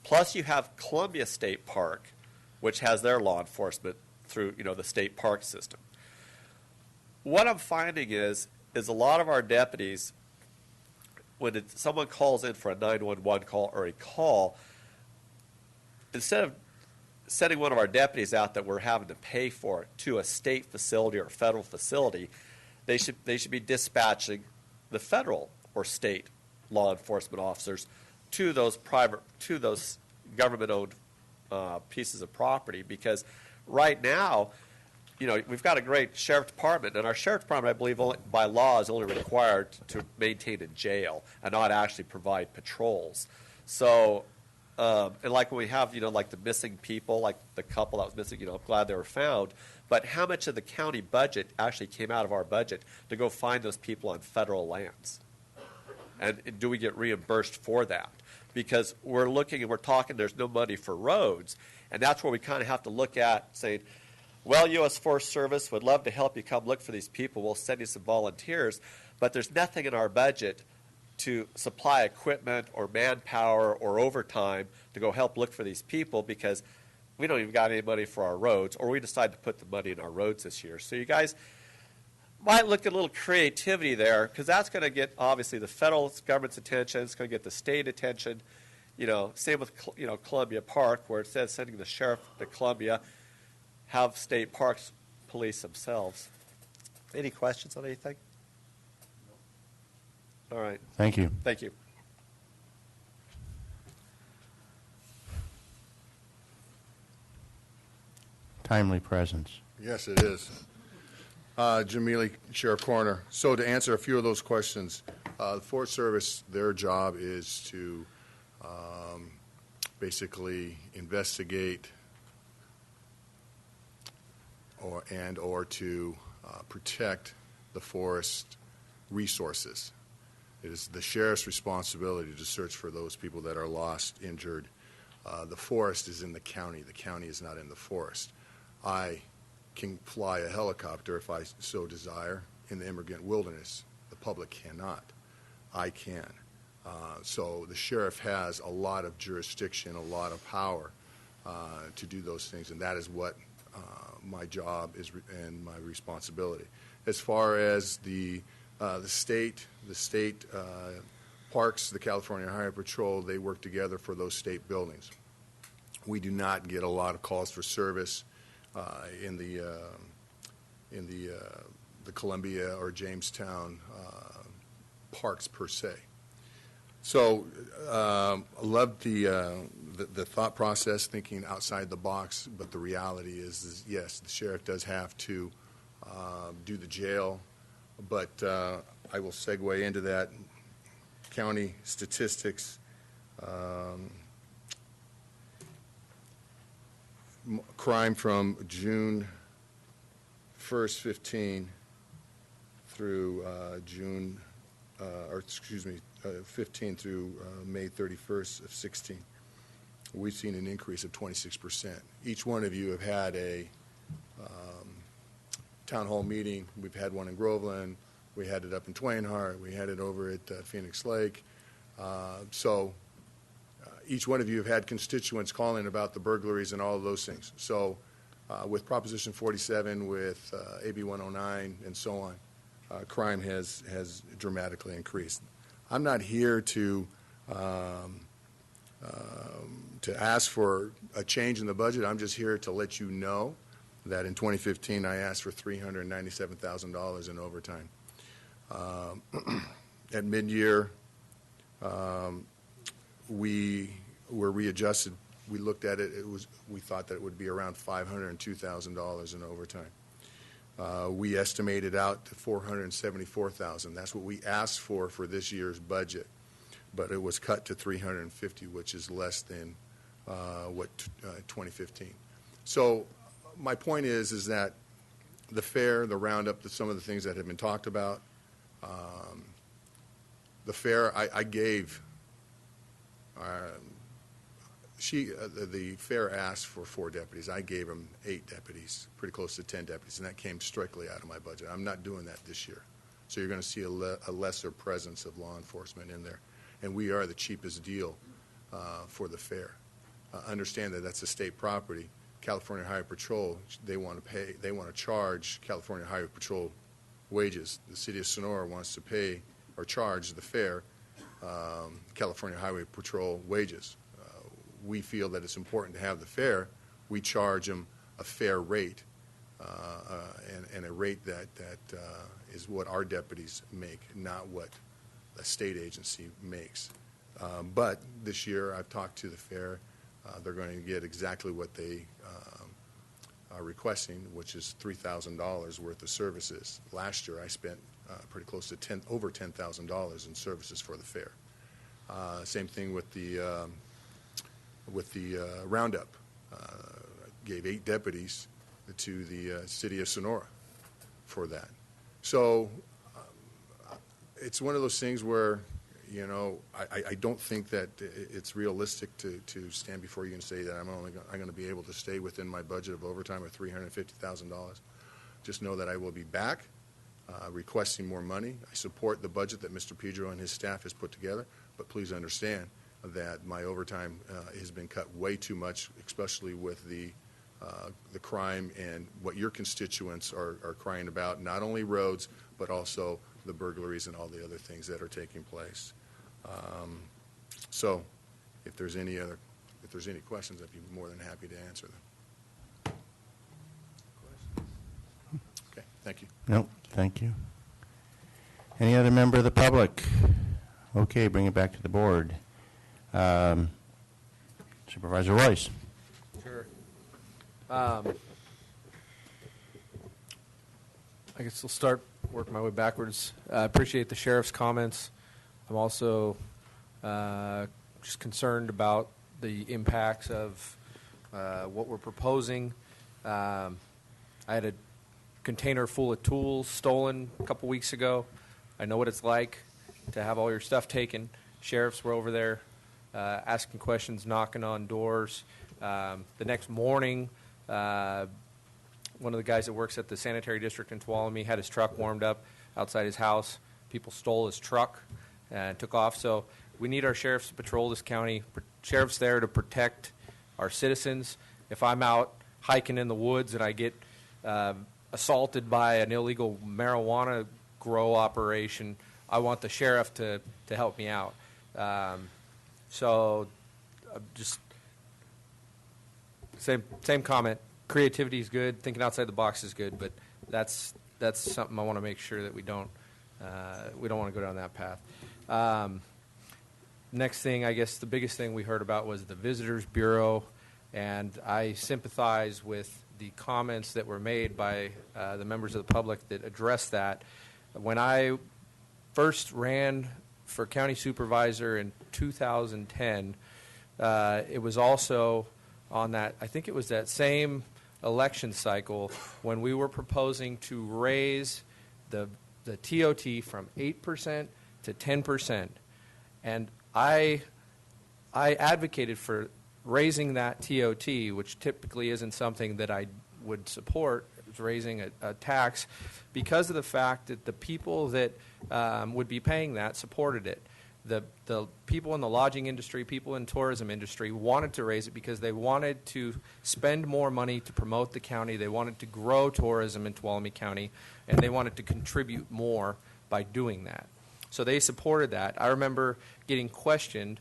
Plus you have Columbia State Park, which has their law enforcement through the state park system. What I'm finding is a lot of our deputies, when someone calls in for a 911 call or a call, instead of sending one of our deputies out that we're having to pay for to a state facility or a federal facility, they should be dispatching the federal or state law enforcement officers to those government-owned pieces of property, because right now, we've got a great sheriff department, and our sheriff department, I believe, by law is only required to maintain a jail and not actually provide patrols. So, and like when we have, like the missing people, like the couple that was missing, I'm glad they were found. But how much of the county budget actually came out of our budget to go find those people on federal lands? And do we get reimbursed for that? Because we're looking and we're talking, there's no money for roads. And that's where we kind of have to look at saying, well, U.S. Forest Service would love to help you come look for these people. We'll send you some volunteers. But there's nothing in our budget to supply equipment or manpower or overtime to go help look for these people, because we don't even got any money for our roads, or we decide to put the money in our roads this year. So you guys might look at a little creativity there, because that's going to get, obviously, the federal government's attention. It's going to get the state attention. Same with, Columbia Park, where instead of sending the sheriff to Columbia, have state parks police themselves. Any questions on anything? All right. Thank you. Thank you. Timely presence. Yes, it is. Jim Mealy, Sheriff Coroner. So to answer a few of those questions, the Forest Service, their job is to basically investigate or to protect the forest resources. It is the sheriff's responsibility to search for those people that are lost, injured. The forest is in the county. The county is not in the forest. I can fly a helicopter if I so desire in the immigrant wilderness. The public cannot. I can. So the sheriff has a lot of jurisdiction, a lot of power to do those things, and that is what my job is and my responsibility. As far as the state parks, the California Highway Patrol, they work together for those state buildings. We do not get a lot of calls for service in the Columbia or Jamestown parks per se. So I love the thought process, thinking outside the box, but the reality is yes, the sheriff does have to do the jail, but I will segue into that. County statistics, crime from June 1st, 15 through 15 through May 31st of 16. We've seen an increase of 26%. Each one of you have had a town hall meeting. We've had one in Groveland. We had it up in Twain Harte. We had it over at Phoenix Lake. So each one of you have had constituents calling about the burglaries and all of those things. So with Proposition 47, with AB 109, and so on, crime has dramatically increased. I'm not here to ask for a change in the budget. I'm just here to let you know that in 2015 I asked for $397,000 in overtime. At mid-year, we were readjusted. We looked at it. We thought that it would be around $502,000 in overtime. We estimated out to $474,000. That's what we asked for this year's budget, but it was cut to $350,000, which is less than 2015. So my point is that the fair, the roundup, some of the things that have been talked about, The fair, I gave, the fair asked for 4 deputies. I gave them 8 deputies, pretty close to 10 deputies, and that came strictly out of my budget. I'm not doing that this year. So you're going to see a lesser presence of law enforcement in there. And we are the cheapest deal for the fair. Understand that that's a state property. California Highway Patrol, they want to charge California Highway Patrol wages. The city of Sonora wants to pay or charge the fair California Highway Patrol wages. We feel that it's important to have the fair. We charge them a fair rate and a rate that is what our deputies make, not what a state agency makes. But this year I've talked to the fair. They're going to get exactly what they are requesting, which is $3,000 worth of services. Last year I spent pretty close to over $10,000 in services for the fair. Same thing with the roundup. Gave 8 deputies to the city of Sonora for that. So it's one of those things where, you know, I don't think that it's realistic to stand before you and say that I'm going to be able to stay within my budget of overtime of $350,000. Just know that I will be back requesting more money. I support the budget that Mr. Pedro and his staff has put together, but please understand that my overtime has been cut way too much, especially with the crime and what your constituents are crying about, not only roads, but also the burglaries and all the other things that are taking place. So if there's any questions, I'd be more than happy to answer them. Okay, thank you. Nope, thank you. Any other member of the public? Okay, bring it back to the board. Supervisor Royce. Sure. I guess I'll start working my way backwards. I appreciate the sheriff's comments. I'm also just concerned about the impacts of what we're proposing. I had a container full of tools stolen a couple weeks ago. I know what it's like to have all your stuff taken. Sheriffs were over there asking questions, knocking on doors. The next morning, one of the guys that works at the sanitary district in Tuolumne had his truck warmed up outside his house. People stole his truck and took off. So we need our sheriffs to patrol this county. Sheriffs there to protect our citizens. If I'm out hiking in the woods and I get assaulted by an illegal marijuana grow operation, I want the sheriff to help me out. So just same comment. Creativity is good. Thinking outside the box is good, but that's something I want to make sure that we don't want to go down that path. Next thing, I guess the biggest thing we heard about was the Visitors Bureau, and I sympathize with the comments that were made by the members of the public that addressed that. When I first ran for county supervisor in 2010, it was also on that, I think it was that same election cycle when we were proposing to raise the TOT from 8% to 10%. And I advocated for raising that TOT, which typically isn't something that I would support, raising a tax, because of the fact that the people that would be paying that supported it. The people in the lodging industry, people in tourism industry wanted to raise it because they wanted to spend more money to promote the county. They wanted to grow tourism in Tuolumne County, and they wanted to contribute more by doing that. So they supported that. I remember getting questioned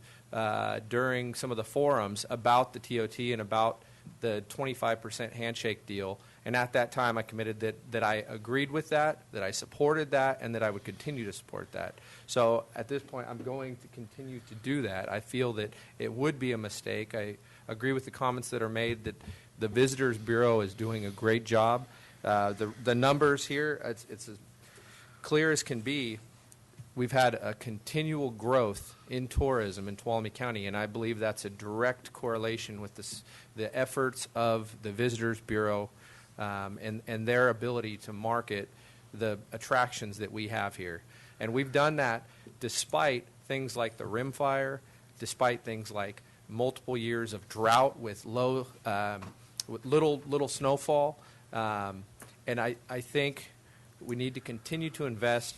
during some of the forums about the TOT and about the 25% handshake deal. And at that time, I committed that I agreed with that I supported that, and that I would continue to support that. So at this point, I'm going to continue to do that. I feel that it would be a mistake. I agree with the comments that are made that the Visitors Bureau is doing a great job. The numbers here, it's as clear as can be. We've had a continual growth in tourism in Tuolumne County, and I believe that's a direct correlation with the efforts of the Visitors Bureau and their ability to market the attractions that we have here. And we've done that despite things like the Rim Fire, despite things like multiple years of drought with with little snowfall. And I think we need to continue to invest.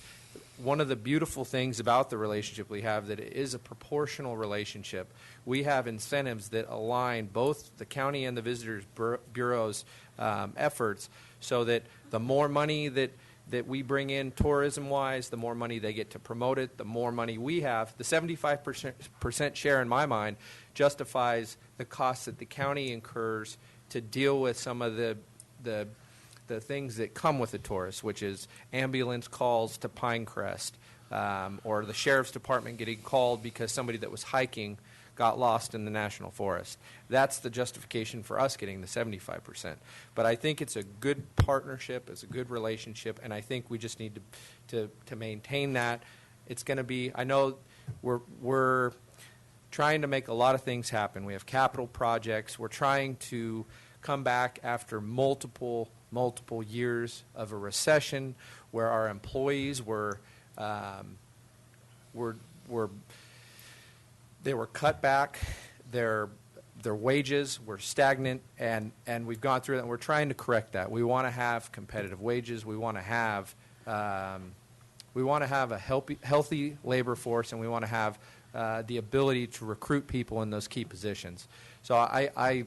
One of the beautiful things about the relationship we have, that it is a proportional relationship. We have incentives that align both the county and the Visitors Bureau's efforts, so that the more money that we bring in tourism-wise, the more money they get to promote it, the more money we have. The 75% share, in my mind, justifies the costs that the county incurs to deal with some of the things that come with the tourists, which is ambulance calls to Pinecrest, or the sheriff's department getting called because somebody that was hiking got lost in the national forest. That's the justification for us getting the 75%. But I think it's a good partnership, it's a good relationship, and I think we just need to maintain that. It's going to be, I know we're trying to make a lot of things happen. We have capital projects. We're trying to come back after multiple years of a recession where our employees were cut back, their wages were stagnant, and we've gone through that, and we're trying to correct that. We want to have competitive wages. We want to have a healthy labor force, and we want to have the ability to recruit people in those key positions. So I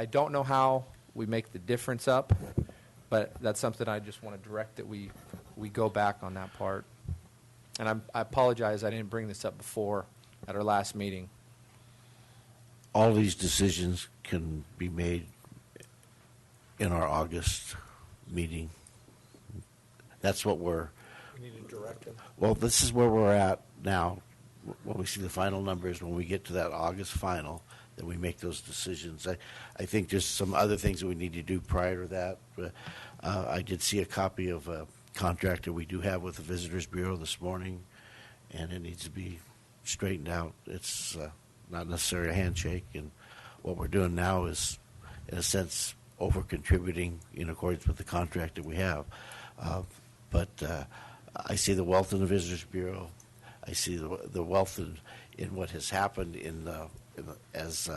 don't know how we make the difference up, but that's something I just want to direct that we go back on that part. And I apologize I didn't bring this up before at our last meeting. All these decisions can be made in our August meeting. That's what We need to direct them. well, this is where we're at now. When we see the final numbers, when we get to that August final, then we make those decisions. I think there's some other things that we need to do prior to that. I did see a copy of a contract that we do have with the Visitors Bureau this morning, and it needs to be straightened out. It's not necessarily a handshake, and what we're doing now is, in a sense, over-contributing in accordance with the contract that we have. But I see the wealth in the Visitors Bureau. I see the wealth in what has happened as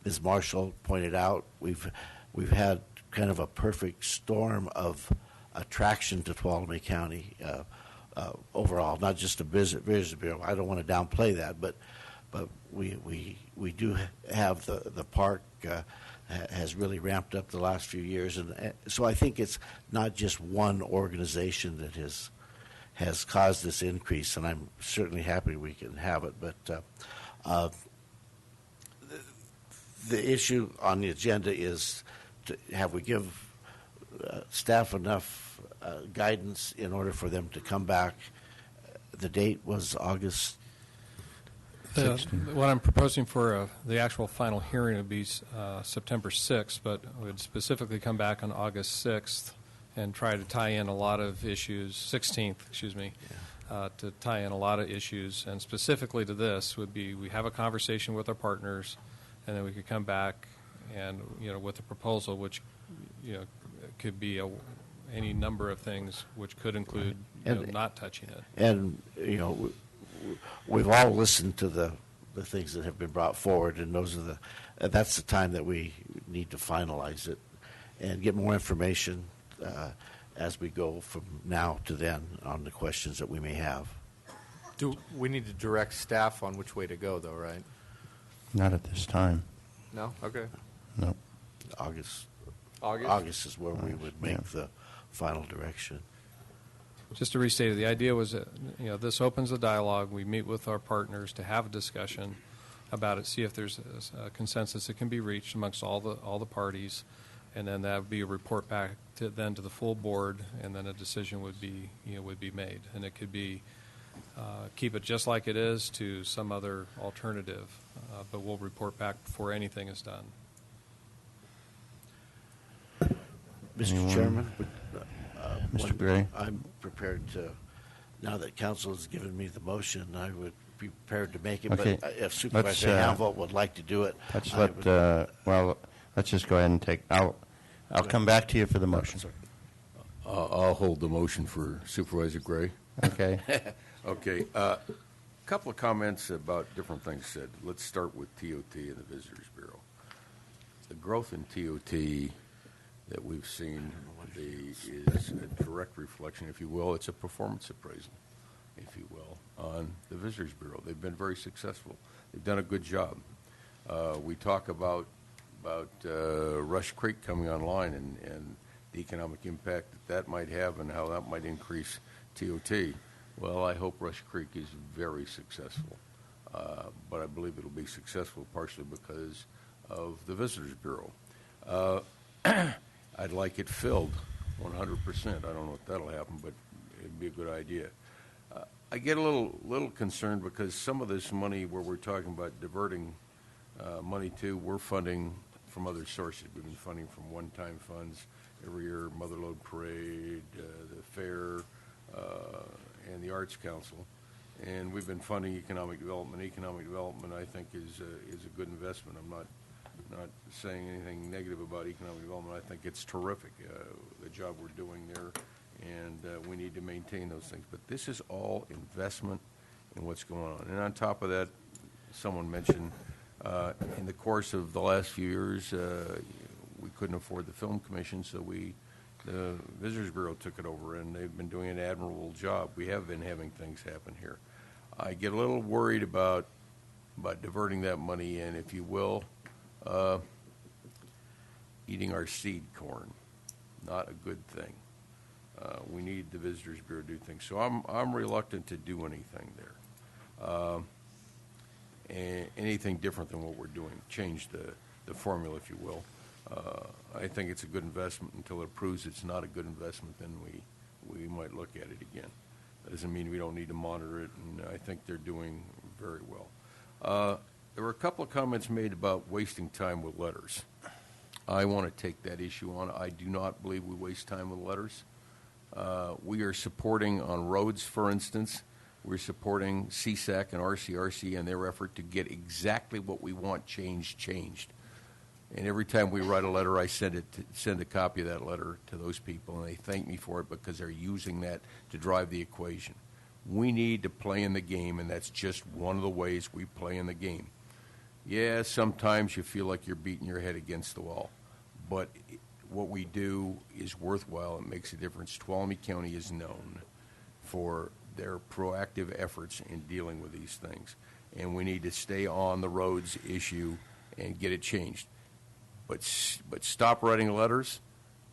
Ms. Marshall pointed out. We've had kind of a perfect storm of attraction to Tuolumne County overall, not just the Visitors Bureau. I don't want to downplay that, but we do have the park has really ramped up the last few years, and so I think it's not just one organization that has caused this increase, and I'm certainly happy we can have it. But the issue on the agenda is to have we give staff enough guidance in order for them to come back. The date was August 16th. What I'm proposing for the actual final hearing would be September 6th, but would specifically come back on August 6th and try to tie in a lot of issues, 16th, excuse me, to tie in a lot of issues. And specifically to this would be we have a conversation with our partners, and then we could come back and, with a proposal which, could be any number of things, which could include not touching it. And, we've all listened to the things that have been brought forward, and that's the time that we need to finalize it and get more information as we go from now to then on the questions that we may have. Do we need to direct staff on which way to go, though, right? Not at this time. No? Okay. No. August is where we would make the final direction. Just to restate it, the idea was that, this opens a dialogue. We meet with our partners to have a discussion about it, see if there's a consensus that can be reached amongst all the parties, and then that would be a report back to the full board, and then a decision would be made. And it could be keep it just like it is to some other alternative, but we'll report back before anything is done. Mr. Chairman, Mr. Gray? I'm prepared to, now that council has given me the motion, I would be prepared to make it. Okay. But if Supervisor Hamvold would like to do it, let's just go ahead and take. I'll come back to you for the motion. I'll hold the motion for Supervisor Gray. Okay. Okay. Couple of comments about different things said. Let's start with TOT and the Visitors Bureau. The growth in TOT that we've seen is a direct reflection, if you will. It's a performance appraisal, if you will, on the Visitors Bureau. They've been very successful. They've done a good job. We talk about Rush Creek coming online and the economic impact that might have and how that might increase TOT. Well, I hope Rush Creek is very successful, but I believe it'll be successful partially because of the Visitors Bureau. I'd like it filled 100%. I don't know if that'll happen, but it'd be a good idea. I get a little concerned because some of this money where we're talking about diverting money to, we're funding from other sources. We've been funding from one-time funds every year, Motherlode Parade, the fair, and the Arts Council, and we've been funding economic development. Economic development, I think, is a good investment. I'm not saying anything negative about economic development. I think it's terrific, the job we're doing there, and we need to maintain those things. But this is all investment in what's going on. And on top of that, someone mentioned in the course of the last few years, we couldn't afford the Film Commission, so the Visitors Bureau took it over, and they've been doing an admirable job. We have been having things happen here. I get a little worried about diverting that money in, if you will, eating our seed corn. Not a good thing. We need the Visitors Bureau to do things. So I'm reluctant to do anything there. Anything different than what we're doing. Change the formula, if you will. I think it's a good investment until it proves it's not a good investment. Then we might look at it again. That doesn't mean we don't need to monitor it, and I think they're doing very well. There were a couple of comments made about wasting time with letters. I want to take that issue on. I do not believe we waste time with letters. We are supporting on roads, for instance. We're supporting CSAC and RCRC in their effort to get exactly what we want changed. And every time we write a letter, I send a copy of that letter to those people, and they thank me for it because they're using that to drive the equation. We need to play in the game, and that's just one of the ways we play in the game. Yeah, sometimes you feel like you're beating your head against the wall, but what we do is worthwhile. It makes a difference. Tuolumne County is known for their proactive efforts in dealing with these things, and we need to stay on the roads issue and get it changed. But stop writing letters,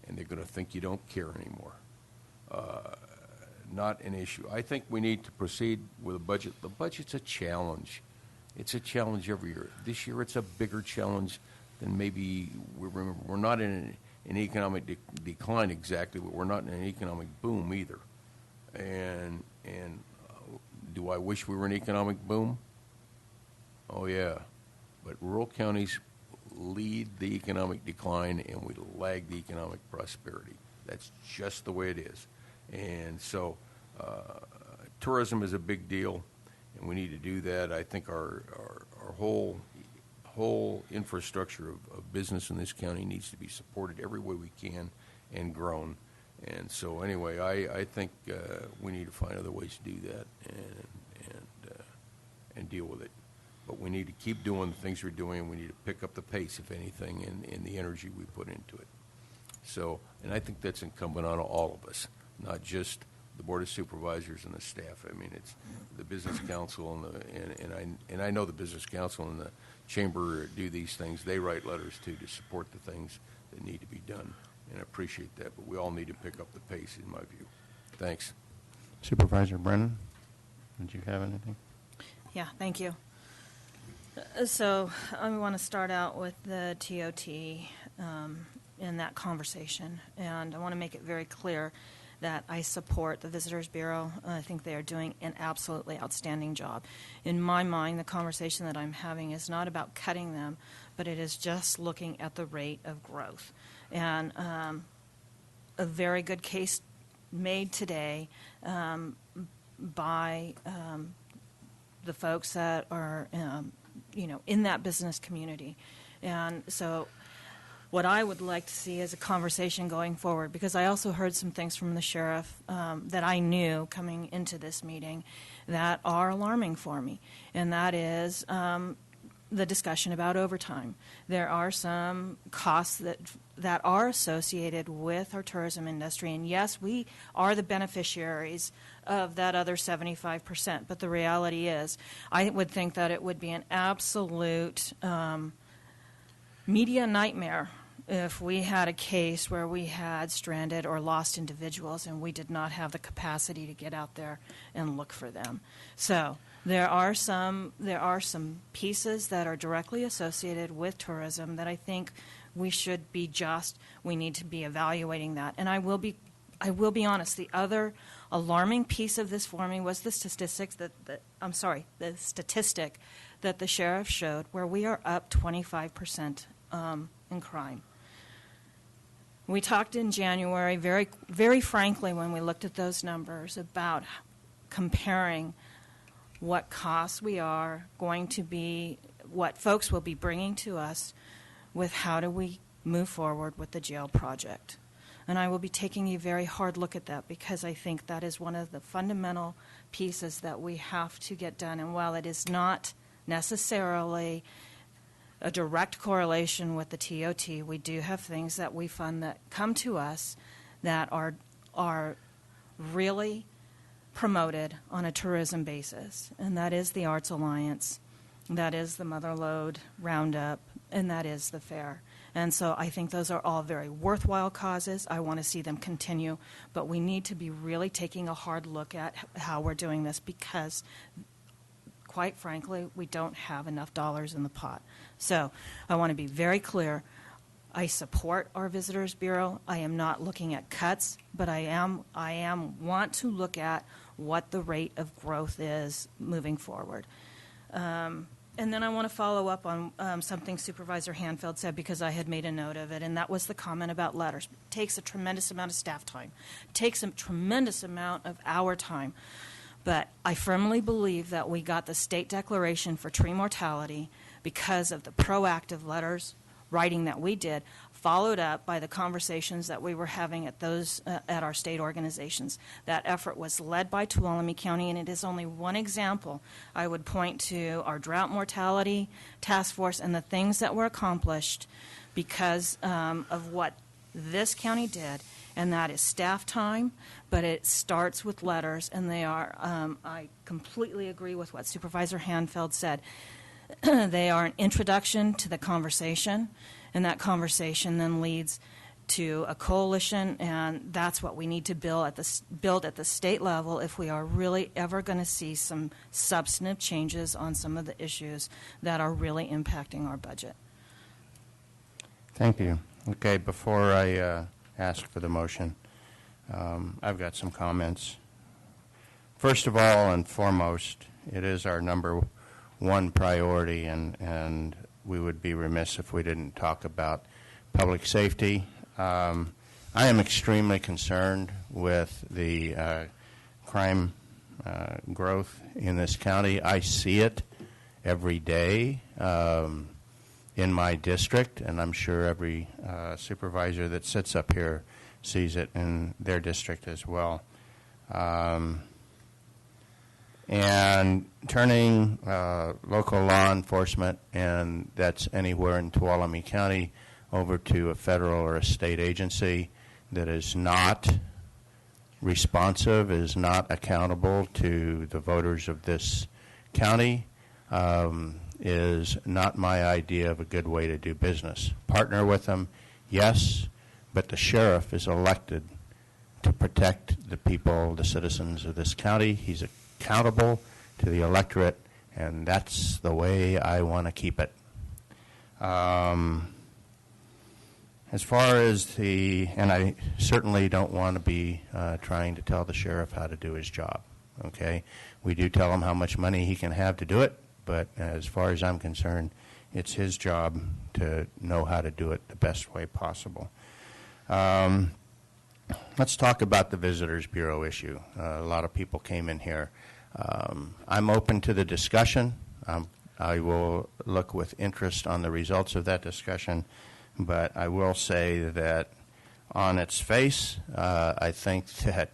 and they're going to think you don't care anymore. Not an issue. I think we need to proceed with a budget. The budget's a challenge. It's a challenge every year. This year it's a bigger challenge than maybe we remember. We're not in an economic decline exactly, but we're not in an economic boom either. And do I wish we were in an economic boom? Oh, yeah. But rural counties lead the economic decline, and we lag the economic prosperity. That's just the way it is. And so tourism is a big deal, and we need to do that. I think our whole infrastructure of business in this county needs to be supported every way we can and grown. And so anyway, I think we need to find other ways to do that and deal with it. But we need to keep doing the things we're doing. We need to pick up the pace, if anything, in the energy we put into it. So, and I think that's incumbent on all of us, not just the Board of Supervisors and the staff. I mean, it's the Business Council and I know the Business Council and the Chamber do these things. They write letters, too, to support the things that need to be done. And I appreciate that, but we all need to pick up the pace, in my view. Thanks. Supervisor Brennan, did you have anything? Yeah, thank you. So I want to start out with the TOT in that conversation, and I want to make it very clear that I support the Visitors Bureau. I think they are doing an absolutely outstanding job. In my mind, the conversation that I'm having is not about cutting them, but it is just looking at the rate of growth. And a very good case made today by the folks that are in that business community. And so what I would like to see is a conversation going forward, because I also heard some things from the sheriff that I knew coming into this meeting that are alarming for me, and that is the discussion about overtime. There are some costs that are associated with our tourism industry, and yes, we are the beneficiaries of that other 75%, but the reality is I would think that it would be an absolute media nightmare if we had a case where we had stranded or lost individuals and we did not have the capacity to get out there and look for them. So there are some pieces that are directly associated with tourism that I think we need to be evaluating that. And I will be honest, the other alarming piece of this for me was the statistic that the sheriff showed, where we are up 25% in crime. We talked in January, very, very frankly, when we looked at those numbers, about comparing what costs we are going to be, what folks will be bringing to us with how do we move forward with the jail project. And I will be taking a very hard look at that, because I think that is one of the fundamental pieces that we have to get done. And while it is not necessarily a direct correlation with the TOT, we do have things that we fund that come to us that are really promoted on a tourism basis, and that is the Arts Alliance, that is the Motherlode Roundup, and that is the fair. And so I think those are all very worthwhile causes. I want to see them continue, but we need to be really taking a hard look at how we're doing this, because quite frankly, we don't have enough dollars in the pot. So I want to be very clear. I support our Visitors Bureau. I am not looking at cuts, but I want to look at what the rate of growth is moving forward. And then I want to follow up on something Supervisor Hanfield said, because I had made a note of it, and that was the comment about letters. It takes a tremendous amount of staff time. It takes a tremendous amount of our time. But I firmly believe that we got the state declaration for tree mortality because of the proactive letters writing that we did, followed up by the conversations that we were having at our state organizations. That effort was led by Tuolumne County, and it is only one example. I would point to our drought mortality task force and the things that were accomplished because of what this county did, and that is staff time, but it starts with letters, and they are, I completely agree with what Supervisor Hanfield said. They are an introduction to the conversation, and that conversation then leads to a coalition, and that's what we need to build at the state level if we are really ever going to see some substantive changes on some of the issues that are really impacting our budget. Thank you. Okay, before I ask for the motion, I've got some comments. First of all and foremost, it is our number one priority, and we would be remiss if we didn't talk about public safety. I am extremely concerned with the crime growth in this county. I see it every day in my district, and I'm sure every supervisor that sits up here sees it in their district as well. And turning local law enforcement, and that's anywhere in Tuolumne County, over to a federal or a state agency that is not responsive, is not accountable to the voters of this county, is not my idea of a good way to do business. Partner with them, yes, but the sheriff is elected to protect the people, the citizens of this county. He's accountable to the electorate, and that's the way I want to keep it. As far as and I certainly don't want to be trying to tell the sheriff how to do his job, okay? We do tell him how much money he can have to do it, but as far as I'm concerned, it's his job to know how to do it the best way possible. Let's talk about the Visitors Bureau issue. A lot of people came in here. I'm open to the discussion. I will look with interest on the results of that discussion, But I will say that on its face, I think that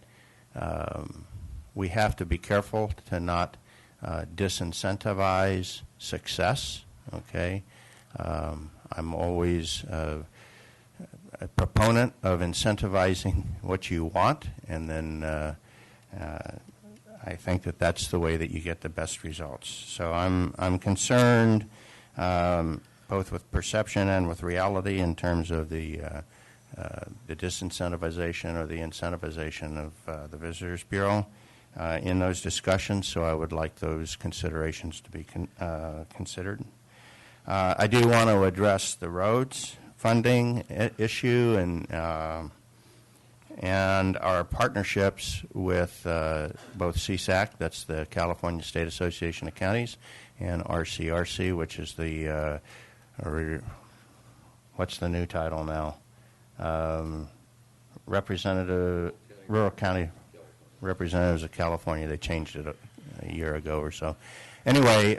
we have to be careful to not disincentivize success, okay? I'm always a proponent of incentivizing what you want, and then I think that that's the way that you get the best results. So I'm concerned both with perception and with reality in terms of the disincentivization or the incentivization of the Visitors Bureau in those discussions, so I would like those considerations to be considered. I do want to address the roads funding issue and our partnerships with both CSAC, that's the California State Association of Counties, and RCRC, which is the, what's the new title now? Rural County Representatives of California. They changed it a year ago or so. Anyway,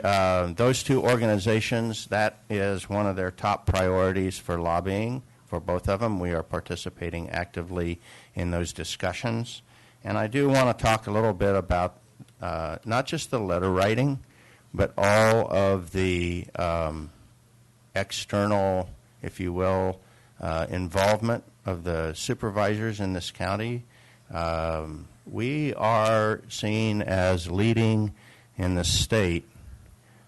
those two organizations, that is one of their top priorities for lobbying for both of them. We are participating actively in those discussions. And I do want to talk a little bit about not just the letter writing, but all of the external, if you will, involvement of the supervisors in this county. We are seen as leading in the state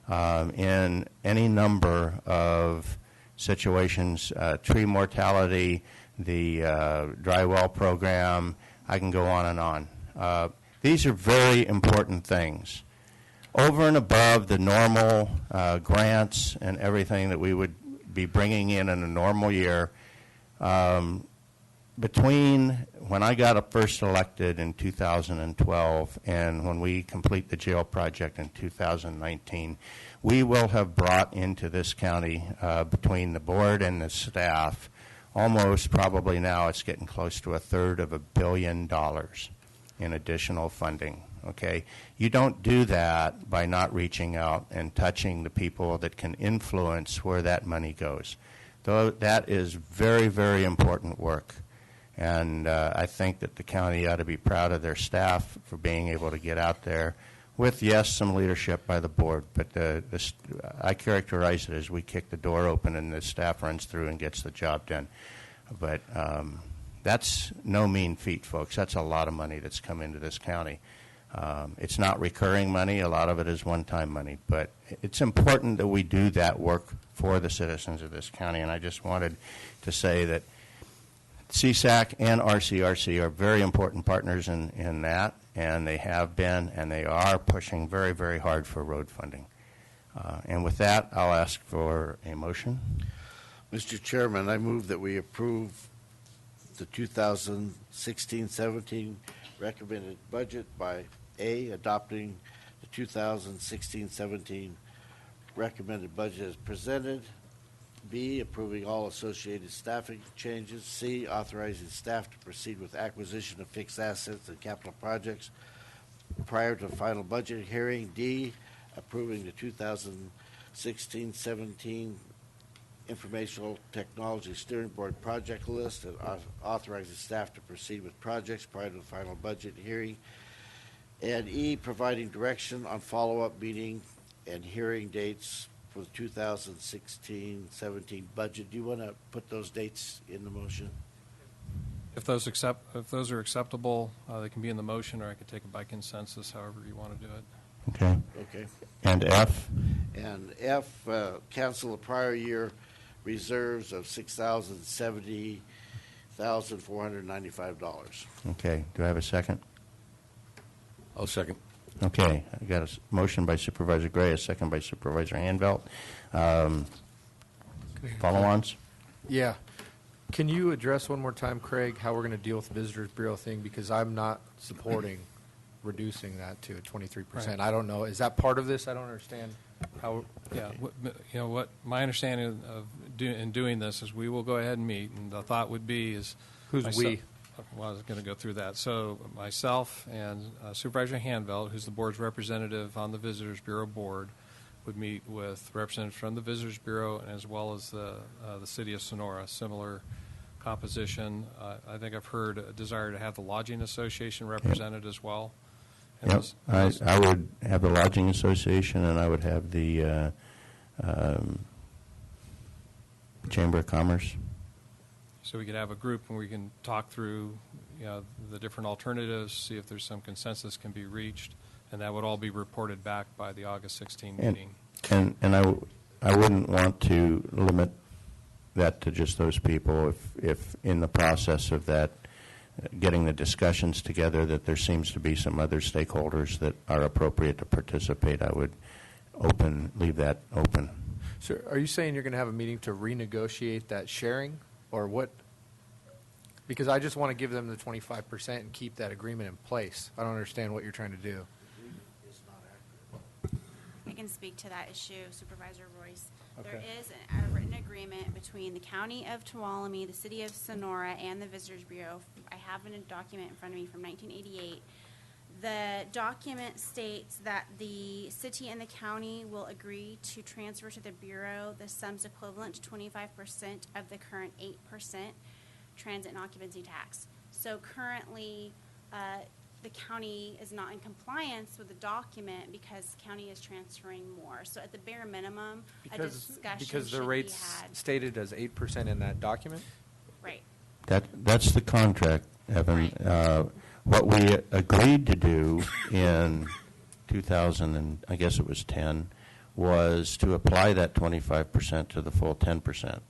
in any number of situations, tree mortality, the dry well program, I can go on and on. These are very important things. Over and above the normal grants and everything that we would be bringing in a normal year, between when I got first elected in 2012 and when we complete the jail project in 2019, we will have brought into this county, between the board and the staff, almost probably now it's getting close to $1/3 billion in additional funding. Okay, you don't do that by not reaching out and touching the people that can influence where that money goes. Though that is very, very important work. And I think that the county ought to be proud of their staff for being able to get out there with, yes, some leadership by the board. But I characterize it as we kick the door open and the staff runs through and gets the job done. But that's no mean feat, folks. That's a lot of money that's come into this county. It's not recurring money. A lot of it is one-time money. But it's important that we do that work for the citizens of this county. And I just wanted to say that CSAC and RCRC are very important partners in that, and they have been, and they are pushing very, very hard for road funding. And with that, I'll ask for a motion. Mr. Chairman, I move that we approve the 2016-17 recommended budget by A, adopting the 2016-17 recommended budget as presented, B, approving all associated staffing changes, C, authorizing staff to proceed with acquisition of fixed assets and capital projects prior to final budget hearing, D, approving the 2016-17 Informational Technology Steering Board project list and authorizing staff to proceed with projects prior to the final budget hearing, and E, providing direction on follow-up meeting and hearing dates for the 2016-17 budget. Do you want to put those dates in the motion? If those are acceptable, they can be in the motion, or I could take it by consensus, however you want to do it. Okay. Okay. And F? And F, cancel the prior year reserves of $6,070,495. Okay. Do I have a second? I'll second. Okay. I got a motion by Supervisor Gray, a second by Supervisor Hanvelt. Follow-ons? Yeah. Can you address one more time, Craig, how we're going to deal with the Visitors Bureau thing? Because I'm not supporting reducing that to 23%. Right. I don't know. Is that part of this? I don't understand how. Yeah. What my understanding of doing this is we will go ahead and meet, and the thought would be is Who's we? Well, I was going to go through that. So myself and Supervisor Hanvelt, who's the board's representative on the Visitors Bureau board, would meet with representatives from the Visitors Bureau as well as the City of Sonora. Similar composition. I think I've heard a desire to have the Lodging Association represented as well. And Yep. those- I would have the Lodging Association, and I would have the Chamber of Commerce. So we could have a group and we can talk through, the different alternatives, see if there's some consensus can be reached, and that would all be reported back by the August 16 meeting. And I wouldn't want to limit that to just those people. If in the process of that, getting the discussions together, that there seems to be some other stakeholders that are appropriate to participate, I would leave that open. So are you saying you're going to have a meeting to renegotiate that sharing, or what? Because I just want to give them the 25% and keep that agreement in place. I don't understand what you're trying to do. I can speak to that issue, Supervisor Royce. Okay. There is a written agreement between the County of Tuolumne, the City of Sonora, and the Visitors Bureau. I have a document in front of me from 1988. The document states that the city and the county will agree to transfer to the Bureau the sums equivalent to 25% of the current 8% transit and occupancy tax. So currently, the county is not in compliance with the document because the county is transferring more. So at the bare minimum, a discussion Because the should rate's be had. stated as 8% in that document? Right. That's the contract, Evan. What we agreed to do in 2000, and I guess it was 10, was to apply that 25% to the full 10%.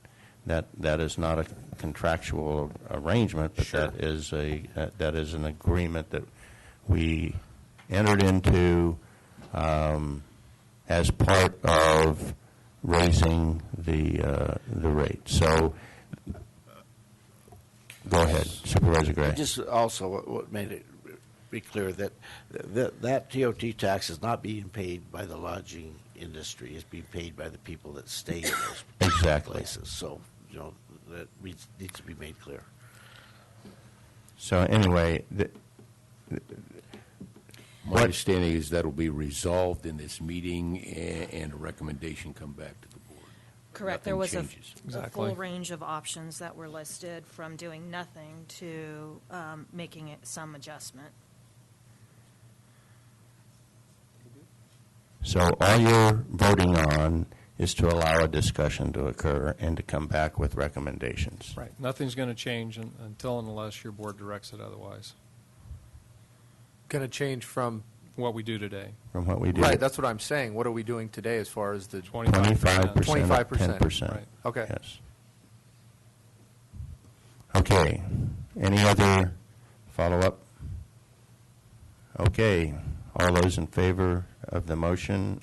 That is not a contractual arrangement, but Sure. that is an agreement that we entered into as part of raising the rate. So, go ahead, Supervisor Gray. Just also what made it be clear that that TOT tax is not being paid by the lodging industry. It's being paid by the people that stay in those Exactly. places. So, that needs to be made clear. So anyway, My understanding is that will be resolved in this meeting, and a recommendation come back to the board. Correct. Nothing There was changes. a full range of options that were listed, from doing nothing to making it some adjustment. So all you're voting on is to allow a discussion to occur and to come back with recommendations. Right. Nothing's going to change until and unless your board directs it otherwise. Going to change from what we do today. From what we do. Right, that's what I'm saying. What are we doing today as far as the 25%. 25%. 10%. Right. Okay. Yes. Okay. Any other follow-up? Okay. All those in favor of the motion?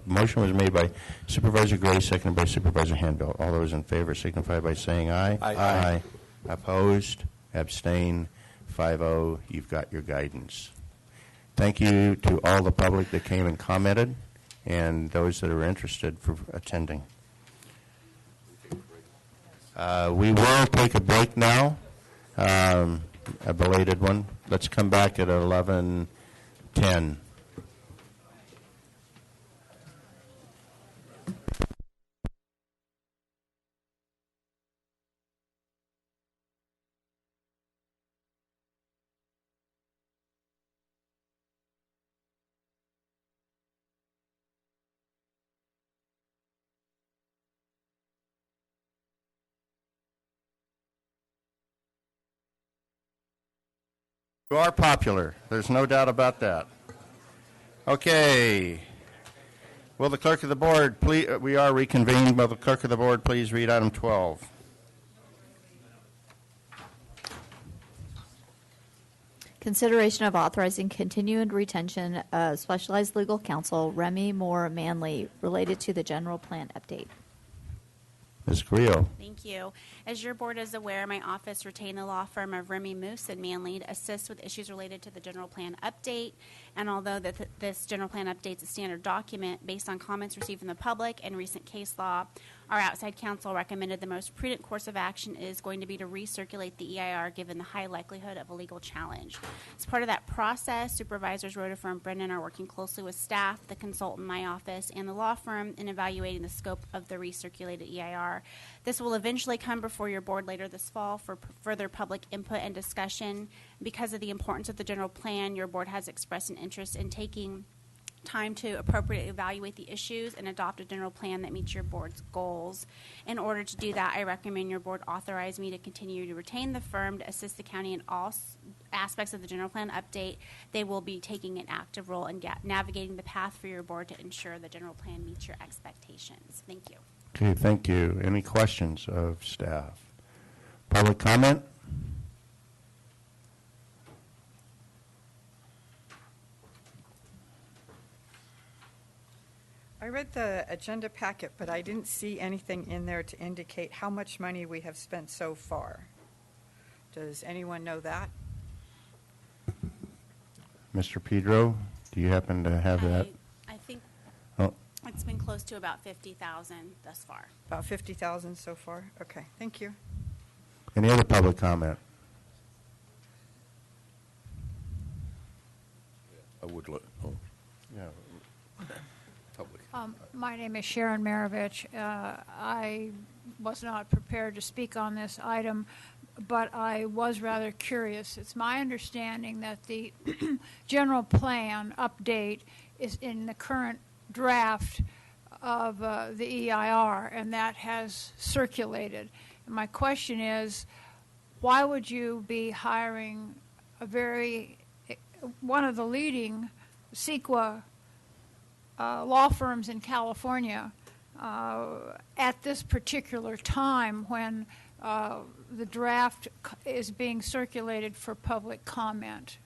Motion was made by Supervisor Gray, seconded by Supervisor Handel. All those in favor signify by saying aye. Aye. Opposed? Abstain? 5-0. You've got your guidance. Thank you to all the public that came and commented, and those that are interested for attending. We will take a break now, a belated one. Let's come back at 11:10. You are popular. There's no doubt about that. Okay. Will the clerk of the board, please, we are reconvened. Will the clerk of the board please read item 12? Consideration of authorizing continued retention of specialized legal counsel Remy Moore Manley related to the general plan update. Ms. Carrillo. Thank you. As your board is aware, my office retained the law firm of Remy Moose and Manley to assist with issues related to the general plan update. And although this general plan update is a standard document based on comments received from the public and recent case law, Our outside counsel recommended the most prudent course of action is going to be to recirculate the EIR given the high likelihood of a legal challenge. As part of that process, supervisors Rhoda Firm Brennan are working closely with staff, the consultant in my office, and the law firm in evaluating the scope of the recirculated EIR. This will eventually come before your board later this fall for further public input and discussion. Because of the importance of the general plan, your board has expressed an interest in taking time to appropriately evaluate the issues and adopt a general plan that meets your board's goals. In order to do that, I recommend your board authorize me to continue to retain the firm to assist the county in all aspects of the general plan update. They will be taking an active role in navigating the path for your board to ensure the general plan meets your expectations. Thank you. Okay, thank you. Any questions of staff? Public comment? I read the agenda packet, but I didn't see anything in there to indicate how much money we have spent so far. Does anyone know that? Mr. Pedro, do you happen to have that? I think Oh, it's been close to about 50,000 thus far. About 50,000 so far? Okay, thank you. any other public comment? I would look. Oh. Yeah. Public. My name is Sharon Maravich. I was not prepared to speak on this item, but I was rather curious. It's my understanding that the general plan update is in the current draft of the EIR, and that has circulated. And my question is, why would you be hiring one of the leading CEQA law firms in California at this particular time when the draft is being circulated for public comment?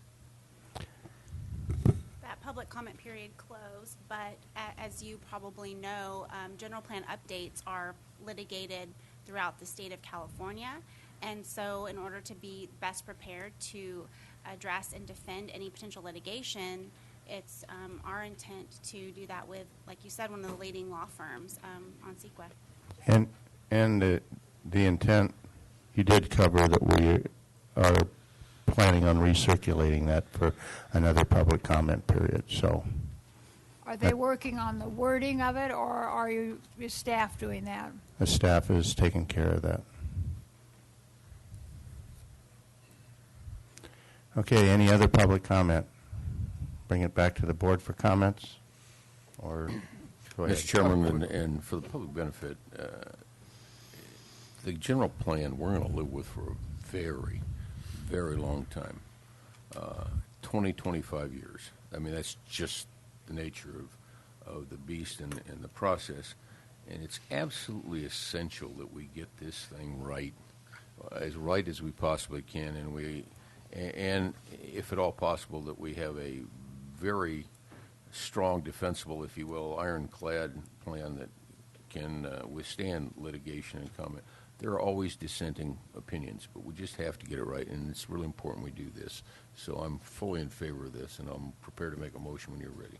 That public comment period closed, but as you probably know, general plan updates are litigated throughout the state of California. And so in order to be best prepared to address and defend any potential litigation, it's our intent to do that with, like you said, one of the leading law firms on CEQA. And the intent, you did cover that we are planning on recirculating that for another public comment period. So, Are they working on the wording of it, or are your staff doing that? the staff is taking care of that. Okay, any other public comment? Bring it back to the board for comments? Or go ahead. Mr. Chairman, and for the public benefit, the general plan we're going to live with for a very, very long time, 20, 25 years. I mean, that's just the nature of the beast and the process. And it's absolutely essential that we get this thing right as we possibly can, and if at all possible, that we have a very strong, defensible, if you will, ironclad plan that can withstand litigation and comment. There are always dissenting opinions, but we just have to get it right, and it's really important we do this. So I'm fully in favor of this, and I'm prepared to make a motion when you're ready.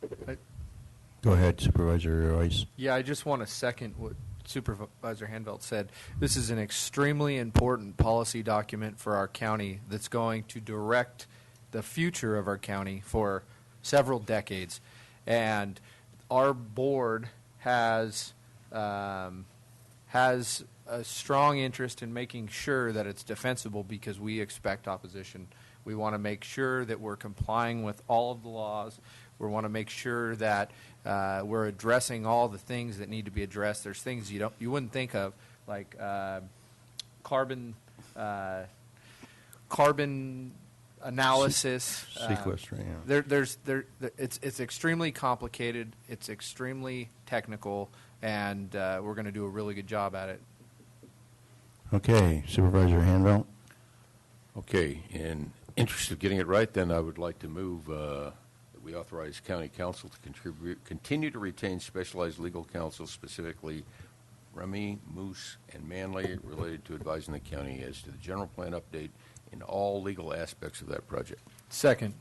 Go ahead, Supervisor Royce. Yeah, I just want to second what Supervisor Hanvelt said. This is an extremely important policy document for our county that's going to direct the future of our county for several decades. And our board has a strong interest in making sure that it's defensible because we expect opposition. We want to make sure that we're complying with all of the laws. We want to make sure that we're addressing all the things that need to be addressed. There's things you wouldn't think of, like carbon analysis. Sequestering. Yeah. It's extremely complicated. It's extremely technical, and we're going to do a really good job at it. Okay, Supervisor Hanvelt. Okay, in interest of getting it right, then I would like to move that we authorize county counsel to continue to retain specialized legal counsel, specifically Remy, Moose, and Manley, related to advising the county as to the general plan update in all legal aspects of that project. Second.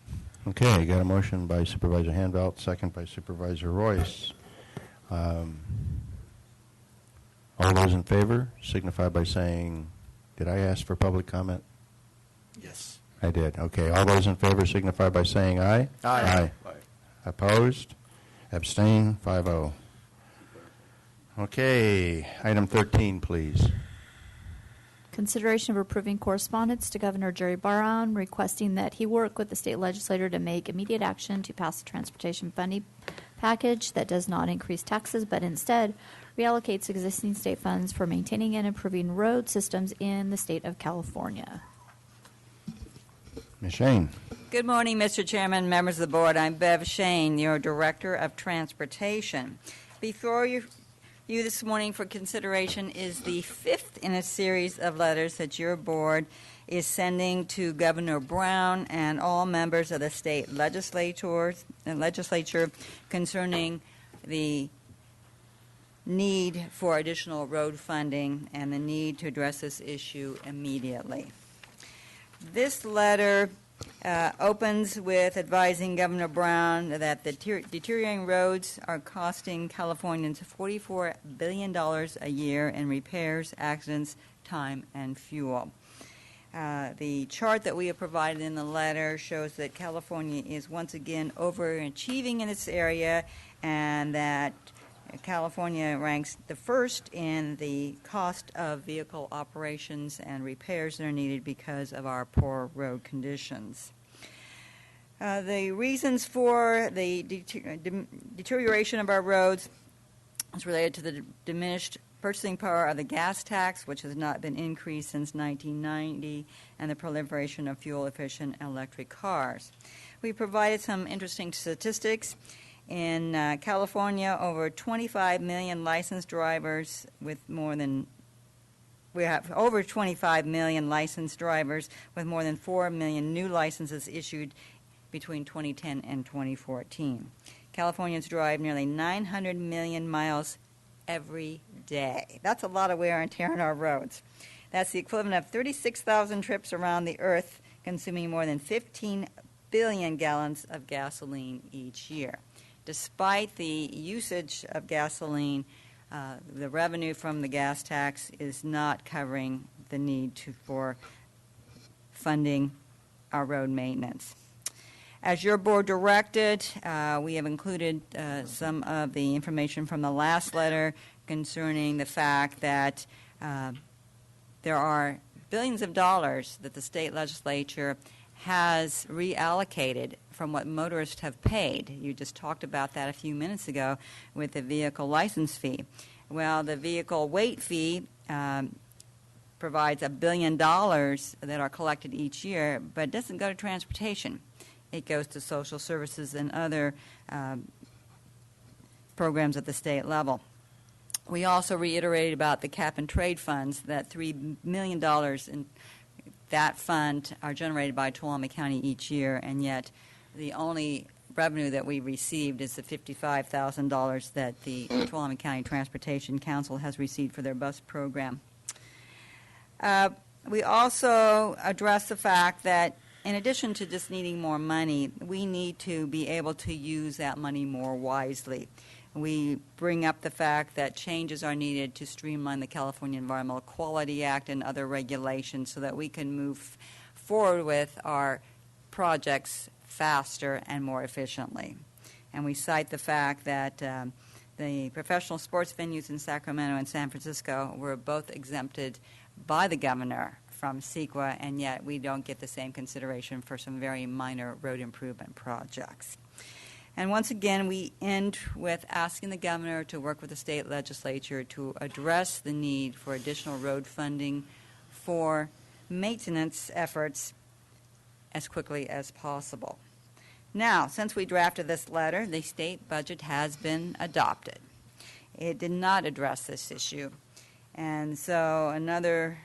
Okay, got a motion by Supervisor Hanvelt, second by Supervisor Royce. All those in favor signify by saying, did I ask for public comment? Yes. I did. Okay. All those in favor signify by saying aye. Aye. Aye. Opposed? Abstain? 5-0. Okay. Item 13, please. Consideration of approving correspondence to Governor Jerry Barron requesting that he work with the state legislator to make immediate action to pass a transportation funding package that does not increase taxes but instead reallocates existing state funds for maintaining and improving road systems in the state of California. Ms. Shane. Good morning, Mr. Chairman, members of the board. I'm Bev Shane, your Director of Transportation. Before you this morning for consideration is the fifth in a series of letters that your board is sending to Governor Brown and all members of the state legislature concerning the need for additional road funding and the need to address this issue immediately. This letter opens with advising Governor Brown that the deteriorating roads are costing Californians $44 billion a year in repairs, accidents, time, and fuel. The chart that we have provided in the letter shows that California is once again overachieving in this area and that California ranks the first in the cost of vehicle operations and repairs that are needed because of our poor road conditions. The reasons for the deterioration of our roads is related to the diminished purchasing power of the gas tax, which has not been increased since 1990, and the proliferation of fuel-efficient electric cars. We provided some interesting statistics. In California, over 25 million licensed drivers we have over 25 million licensed drivers with more than 4 million new licenses issued between 2010 and 2014. Californians drive nearly 900 million miles every day. That's a lot of wear and tear on our roads. That's the equivalent of 36,000 trips around the earth, consuming more than 15 billion gallons of gasoline each year. Despite the usage of gasoline, the revenue from the gas tax is not covering the need for funding our road maintenance. As your board directed, we have included some of the information from the last letter concerning the fact that there are billions of dollars that the state legislature has reallocated from what motorists have paid. You just talked about that a few minutes ago with the vehicle license fee. Well, the vehicle weight fee provides $1 billion that are collected each year, but it doesn't go to transportation. It goes to social services and other programs at the state level. We also reiterated about the cap and trade funds, that $3 million in that fund are generated by Tuolumne County each year, and yet the only revenue that we received is the $55,000 that the Tuolumne County Transportation Council has received for their bus program. We also address the fact that in addition to just needing more money, we need to be able to use that money more wisely. We bring up the fact that changes are needed to streamline the California Environmental Quality Act and other regulations so that we can move forward with our projects faster and more efficiently. And we cite the fact that the professional sports venues in Sacramento and San Francisco were both exempted by the governor from CEQA, and yet we don't get the same consideration for some very minor road improvement projects. And once again, we end with asking the governor to work with the state legislature to address the need for additional road funding for maintenance efforts as quickly as possible. Now, since we drafted this letter, the state budget has been adopted. It did not address this issue. And so another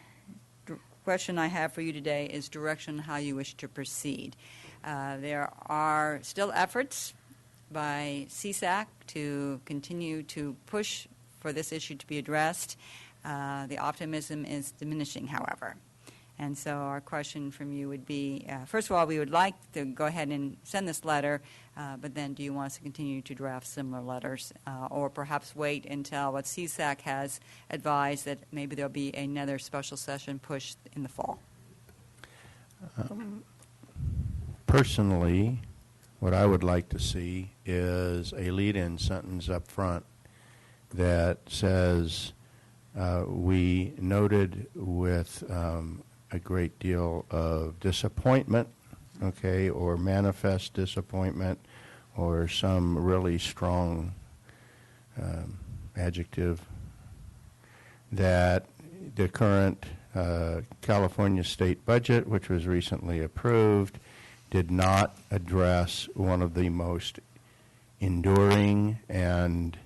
question I have for you today is direction how you wish to proceed. There are still efforts by CSAC to continue to push for this issue to be addressed. The optimism is diminishing, however. And so our question from you would be, first of all, we would like to go ahead and send this letter, but then do you want us to continue to draft similar letters, or perhaps wait until what CSAC has advised that maybe there'll be another special session pushed in the fall? Personally, what I would like to see is a lead-in sentence up front that says, we noted with a great deal of disappointment, okay, or manifest disappointment, or some really strong adjective, that the current California state budget, which was recently approved, did not address one of the most enduring and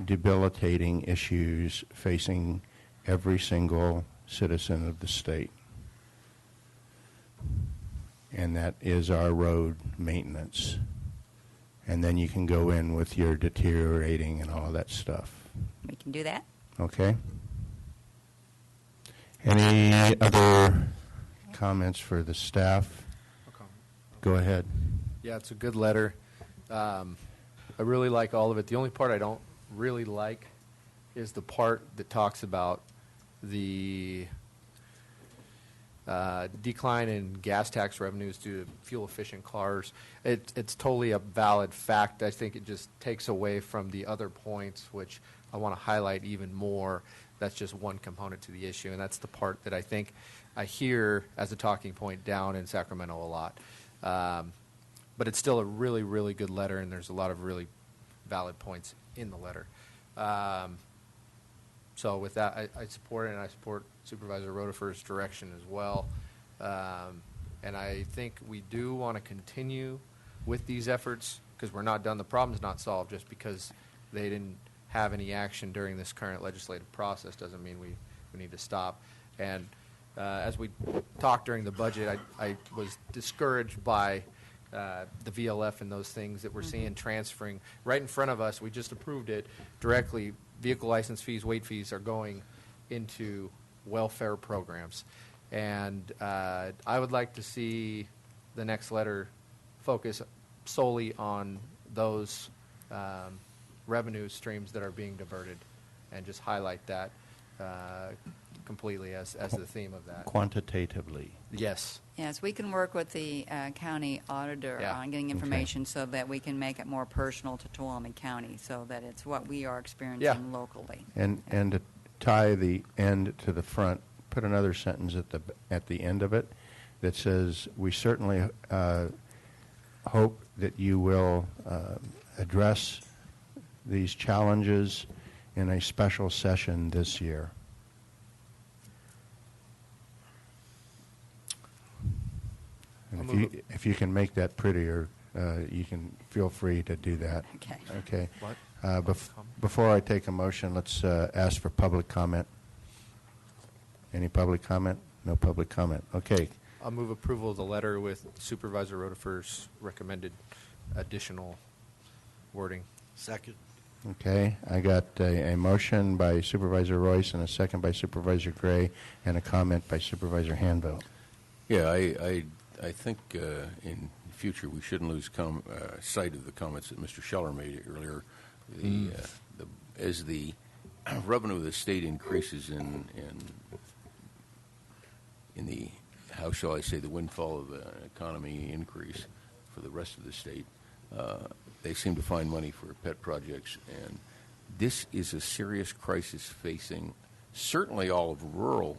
debilitating issues facing every single citizen of the state. And that is our road maintenance. And then you can go in with your deteriorating and all of that stuff. We can do that. Okay? Any other comments for the staff? Go ahead. Yeah, it's a good letter. I really like all of it. The only part I don't really like is the part that talks about the decline in gas tax revenues due to fuel-efficient cars. It's totally a valid fact. I think it just takes away from the other points, which I want to highlight even more. That's just one component to the issue, and that's the part that I think I hear as a talking point down in Sacramento a lot. But it's still a really, really good letter, and there's a lot of really valid points in the letter. So with that, I support it, and I support Supervisor Rotifer's direction as well. And I think we do want to continue with these efforts because we're not done. The problem's not solved just because they didn't have any action during this current legislative process doesn't mean we need to stop. And as we talked during the budget, I was discouraged by the VLF and those things that we're seeing transferring right in front of us. We just approved it directly. Vehicle license fees, weight fees are going into welfare programs. And I would like to see the next letter focus solely on those revenue streams that are being diverted and just highlight that completely as the theme of that. Quantitatively. Yes. Yes, we can work with the county auditor on getting information so that we can make it more personal to Tuolumne County so that it's what we are experiencing locally. And to tie the end to the front, put another sentence at the end of it that says, we certainly hope that you will address these challenges in a special session this year. And if you can make that prettier, you can feel free to do that. Okay. Okay. What? Before I take a motion, let's ask for public comment. Any public comment? No public comment. Okay. I'll move approval of the letter with Supervisor Rotifer's recommended additional wording. Second. Okay. I got a motion by Supervisor Royce and a second by Supervisor Gray and a comment by Supervisor Hanville. Yeah, I think in future we shouldn't lose sight of the comments that Mr. Scheller made earlier. As the revenue of the state increases in the, how shall I say, the windfall of the economy increase for the rest of the state, they seem to find money for pet projects. And this is a serious crisis facing certainly all of rural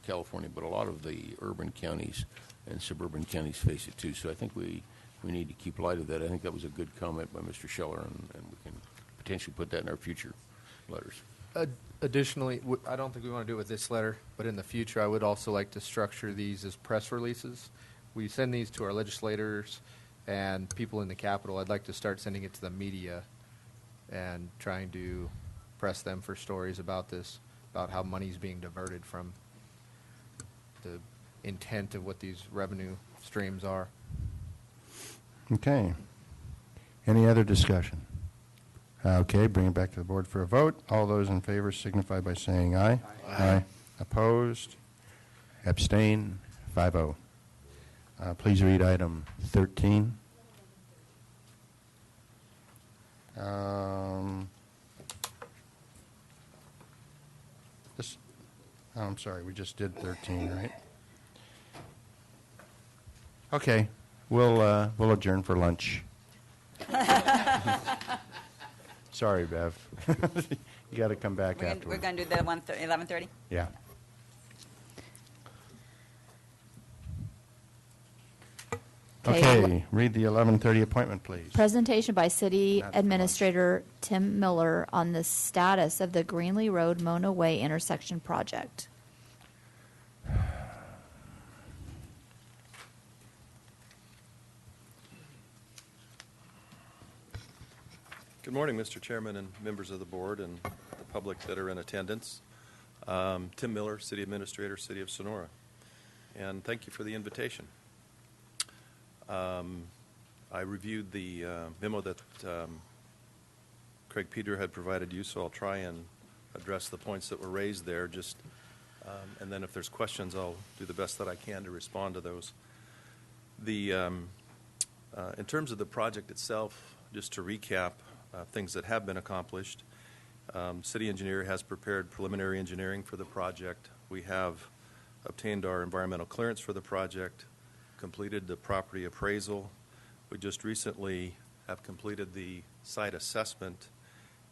California, but a lot of the urban counties and suburban counties face it too. So I think we need to keep light of that. I think that was a good comment by Mr. Scheller, and we can potentially put that in our future letters. Additionally, I don't think we want to do it with this letter, but in the future I would also like to structure these as press releases. We send these to our legislators and people in the Capitol. I'd like to start sending it to the media and trying to press them for stories about this, about how money's being diverted from the intent of what these revenue streams are. Okay. Any other discussion? Okay, bring it back to the board for a vote. All those in favor signify by saying aye. Aye. Opposed? Abstain? 5-0. Please read item 13. I'm sorry, we just did 13, right? Okay, we'll adjourn for lunch. Sorry, Bev. You got to come back We're afterwards. going to do the 11:30? Yeah. Okay, read the 11:30 appointment, please. Presentation by City Not for Administrator Tim Miller on the status of the Greenlee Road Mona Way intersection project. Good morning, Mr. Chairman and members of the board and the public that are in attendance. Tim Miller, City Administrator, City of Sonora. And thank you for the invitation. I reviewed the memo that Craig Peter had provided you, so I'll try and address the points that were raised there. And then if there's questions, I'll do the best that I can to respond to those. In terms of the project itself, just to recap things that have been accomplished, City Engineer has prepared preliminary engineering for the project. We have obtained our environmental clearance for the project, completed the property appraisal. We just recently have completed the site assessment,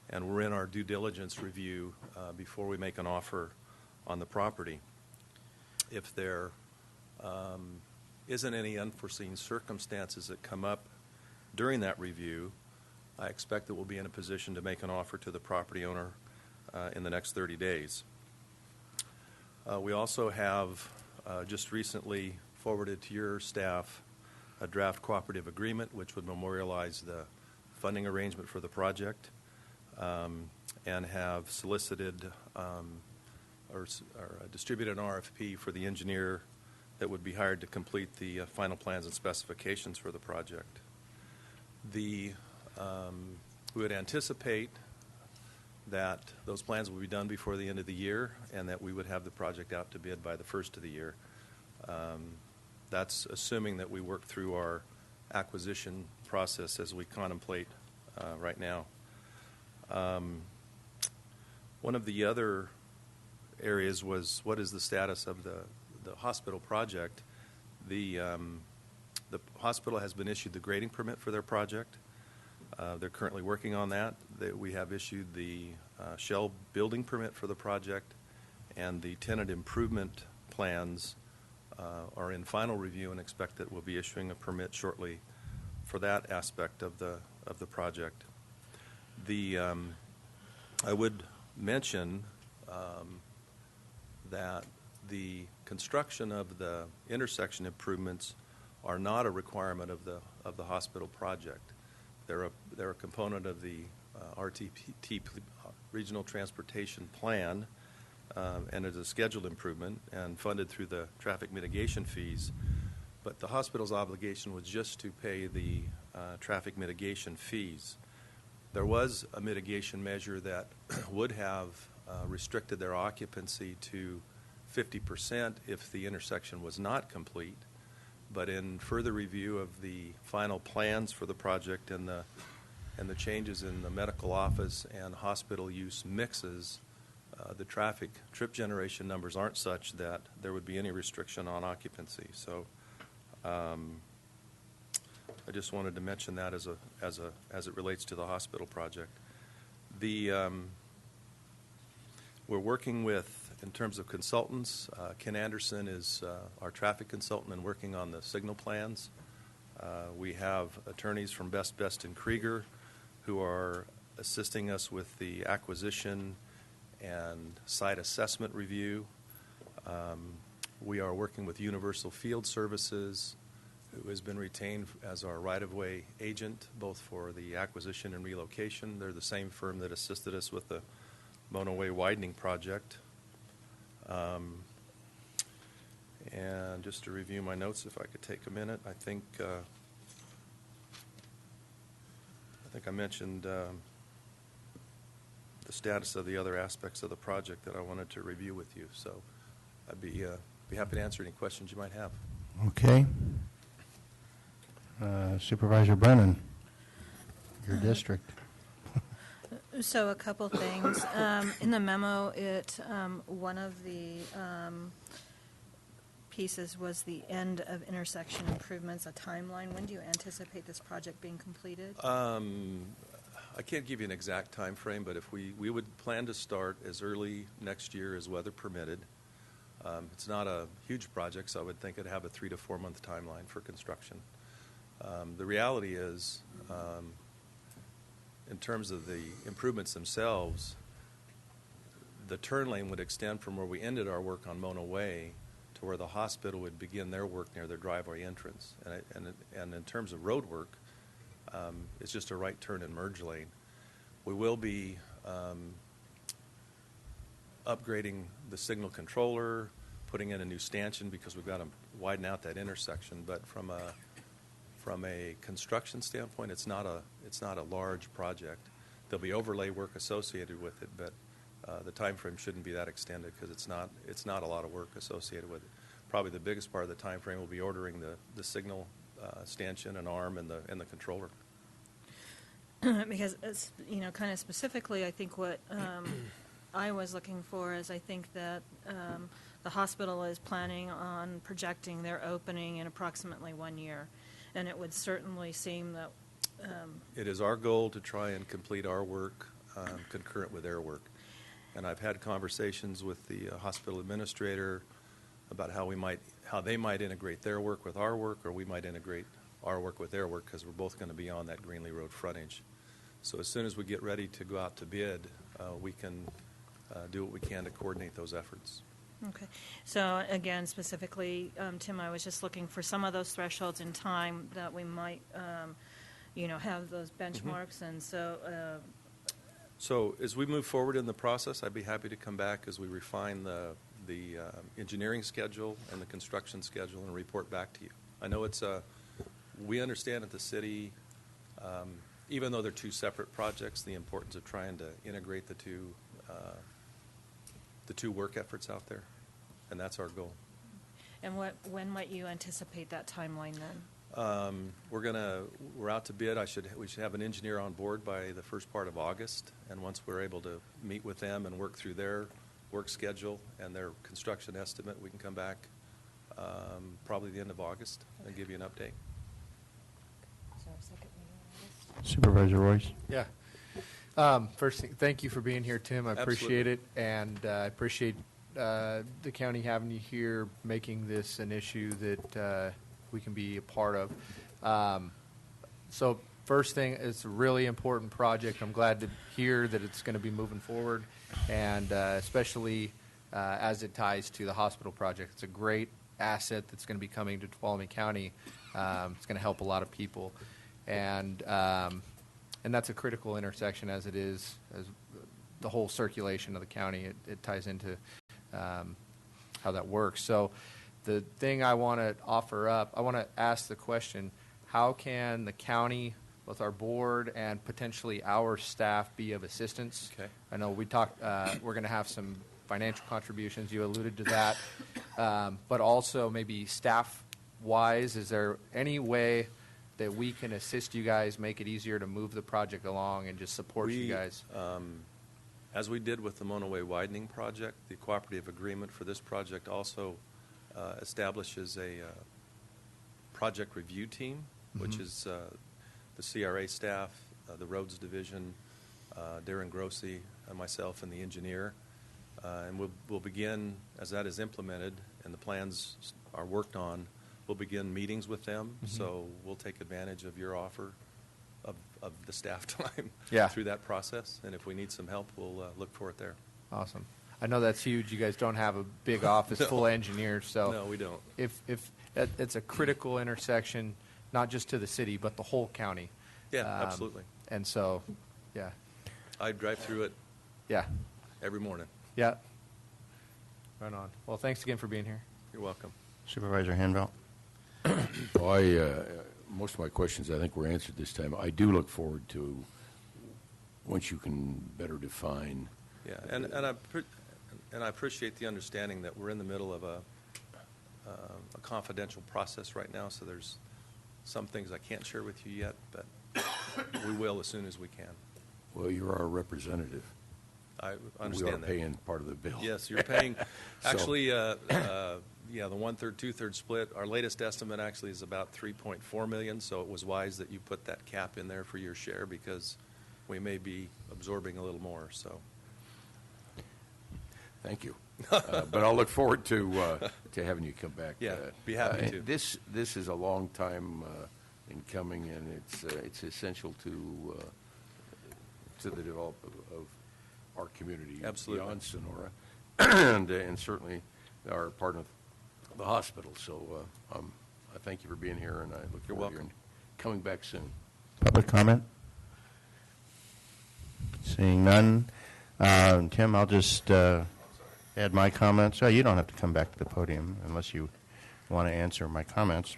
and we're in our due diligence review before we make an offer on the property. If there isn't any unforeseen circumstances that come up during that review, I expect that we'll be in a position to make an offer to the property owner in the next 30 days. We also have just recently forwarded to your staff a draft cooperative agreement which would memorialize the funding arrangement for the project, and have solicited or distributed an RFP for the engineer that would be hired to complete the final plans and specifications for the project. We would anticipate that those plans will be done before the end of the year and that we would have the project out to bid by the first of the year. That's assuming that we work through our acquisition process as we contemplate right now. One of the other areas was what is the status of the hospital project. The hospital has been issued the grading permit for their project. They're currently working on that. We have issued the shell building permit for the project, and the tenant improvement plans are in final review and expect that we'll be issuing a permit shortly for that aspect of the project. I would mention that the construction of the intersection improvements are not a requirement of the hospital project. They're a component of the RTP Regional Transportation Plan, and it's a scheduled improvement and funded through the traffic mitigation fees. But the hospital's obligation was just to pay the traffic mitigation fees. There was a mitigation measure that would have restricted their occupancy to 50% if the intersection was not complete. But in further review of the final plans for the project and the changes in the medical office and hospital use mixes, the traffic trip generation numbers aren't such that there would be any restriction on occupancy. So I just wanted to mention that as it relates to the hospital project. We're working with, in terms of consultants, Ken Anderson is our traffic consultant and working on the signal plans. We have attorneys from Best and Krieger who are assisting us with the acquisition and site assessment review. We are working with Universal Field Services, who has been retained as our right-of-way agent, both for the acquisition and relocation. They're the same firm that assisted us with the Mona Way widening project. And just to review my notes, if I could take a minute, I think I mentioned the the status of the other aspects of the project that I wanted to review with you. So I'd be happy to answer any questions you might have. Okay. Supervisor Brennan, your district. So a couple things. In the memo, one of the pieces was the end of intersection improvements, a timeline. When do you anticipate this project being completed? I can't give you an exact time frame, but if we would plan to start as early next year as weather permitted. It's not a huge project, so I would think it'd have a 3 to 4 month timeline for construction. The reality is, in terms of the improvements themselves, the turn lane would extend from where we ended our work on Mona Way to where the hospital would begin their work near their driveway entrance. And in terms of road work, it's just a right turn and merge lane. We will be upgrading the signal controller, putting in a new stanchion because we've got to widen out that intersection. But from a construction standpoint, it's not a large project. There'll be overlay work associated with it, but the time frame shouldn't be that extended because it's not a lot of work associated with it. Probably the biggest part of the time frame will be ordering the signal stanchion and arm and the controller. Because it's, kind of specifically, I think what I was looking for is I think that the hospital is planning on projecting their opening in approximately 1 year. And it would certainly seem that... It is our goal to try and complete our work concurrent with their work. And I've had conversations with the hospital administrator about how they might integrate their work with our work, or we might integrate our work with their work, because we're both going to be on that Greenlee Road frontage. So as soon as we get ready to go out to bid, we can do what we can to coordinate those efforts. Okay. So again, specifically, Tim, I was just looking for some of those thresholds in time that we might, have those benchmarks. Mm-hmm. And so... So as we move forward in the process, I'd be happy to come back as we refine the engineering schedule and the construction schedule and report back to you. I know we understand at the city, even though they're two separate projects, the importance of trying to integrate the two work efforts out there, and that's our goal. And when might you anticipate that timeline then? We're out to bid. We should have an engineer on board by the first part of August, and once we're able to meet with them and work through their work schedule and their construction estimate, we can come back probably the end of August and give you an update. So second meeting in August? Supervisor Royce. Yeah. First thing, thank you for being here, Tim. I appreciate it, and I appreciate the county having you here, making this an issue that we can be a part of. So first thing, it's a really important project. I'm glad to hear that it's going to be moving forward, and especially as it ties to the hospital project. It's a great asset that's going to be coming to Tuolumne County. It's going to help a lot of people, and that's a critical intersection as it is, as the whole circulation of the county. It ties into how that works. So the thing I want to offer up, I want to ask the question, how can the county, both our board and potentially our staff, be of assistance? Okay. I know we talked, we're going to have some financial contributions. You alluded to that. But also maybe staff-wise, is there any way that we can assist you guys, make it easier to move the project along and just support you guys? As we did with the Mona Way widening project, the cooperative agreement for this project also establishes a project review team, which is the CRA staff, the roads division, Darren Grossi, myself, and the engineer. And we'll begin, as that is implemented and the plans are worked on, we'll begin meetings with them. So we'll take advantage of your offer of the staff time through that process. And if we need some help, we'll look for it there. Awesome. I know that's huge. You guys don't have a big office full of engineers, so no, we don't. If it's a critical intersection, not just to the city, but the whole county. Yeah, absolutely. And so, yeah. I drive through it. Yeah. Every morning. Yeah. Right on. Well, thanks again for being here. You're welcome. Supervisor Hanvelt. Most of my questions, I think, were answered this time. I do look forward to once you can better define. Yeah, and I appreciate the understanding that we're in the middle of a confidential process right now, so there's some things I can't share with you yet, but we will as soon as we can. Well, you're our representative. I understand that. We are paying part of the bill. Yes, you're paying. So- Actually, the 1/3, 2/3 split. Our latest estimate actually is about $3.4 million. So it was wise that you put that cap in there for your share because we may be absorbing a little more. So, thank you. But I'll look forward to having you come back. Yeah, be happy to. This is a long time in coming, and it's essential to the development of our community Absolutely. beyond Sonora, and certainly our part of the hospital. So I thank you for being here, and I look You're forward to welcome. coming back soon. Public comment? Seeing none. Tim, I'll just add my comments. Oh, you don't have to come back to the podium unless you want to answer my comments.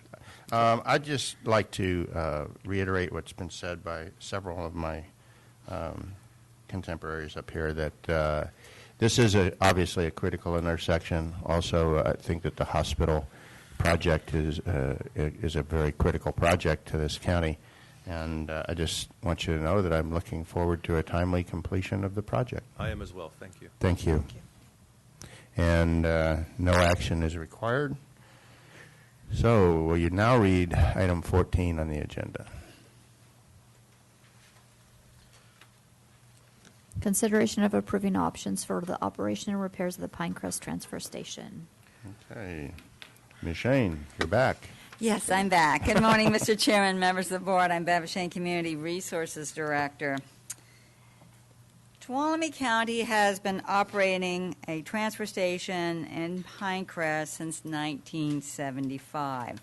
I'd just like to reiterate what's been said by several of my contemporaries up here, that this is obviously a critical intersection. Also, I think that the hospital project is a very critical project to this county, and I just want you to know that I'm looking forward to a timely completion of the project. I am as well. Thank you. Thank you. And no action is required. So will you now read item 14 on the agenda? Consideration of approving options for the operation and repairs of the Pinecrest Transfer Station. Okay. Ms. Shane, you're back. Yes, I'm back. Good morning, Mr. Chairman, members of the board. I'm Bev Shane, Community Resources Director. Tuolumne County has been operating a transfer station in Pinecrest since 1975.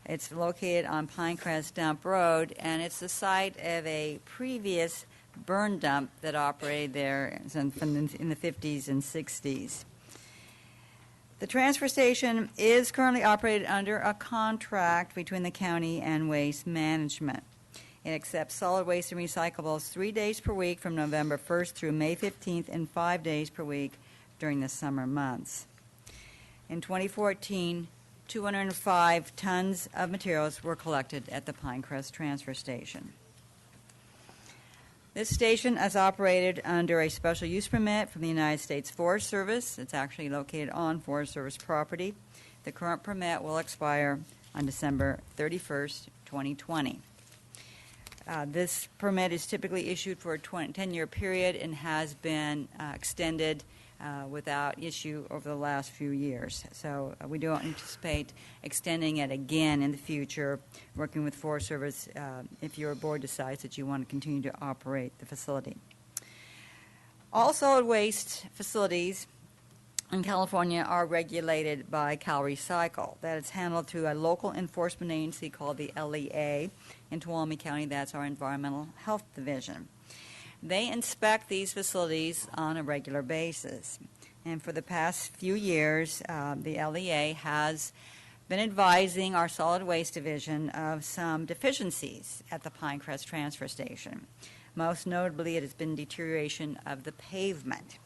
It's located on Pinecrest Dump Road, and it's the site of a previous burn dump that operated there in the 50s and 60s. The transfer station is currently operated under a contract between the county and Waste Management. It accepts solid waste and recyclables 3 days per week from November 1st through May 15th and 5 days per week during the summer months. In 2014, 205 tons of materials were collected at the Pinecrest Transfer Station. This station is operated under a special use permit from the United States Forest Service. It's actually located on Forest Service property. The current permit will expire on December 31st, 2020. This permit is typically issued for a 10-year period and has been extended without issue over the last few years. So we don't anticipate extending it again in the future, working with Forest Service if your board decides that you want to continue to operate the facility. All solid waste facilities in California are regulated by CalRecycle. That is handled through a local enforcement agency called the LEA. In Tuolumne County, that's our Environmental Health Division. They inspect these facilities on a regular basis. And for the past few years, the LEA has been advising our Solid Waste Division of some deficiencies at the Pinecrest Transfer Station. Most notably, it has been deterioration of the pavement.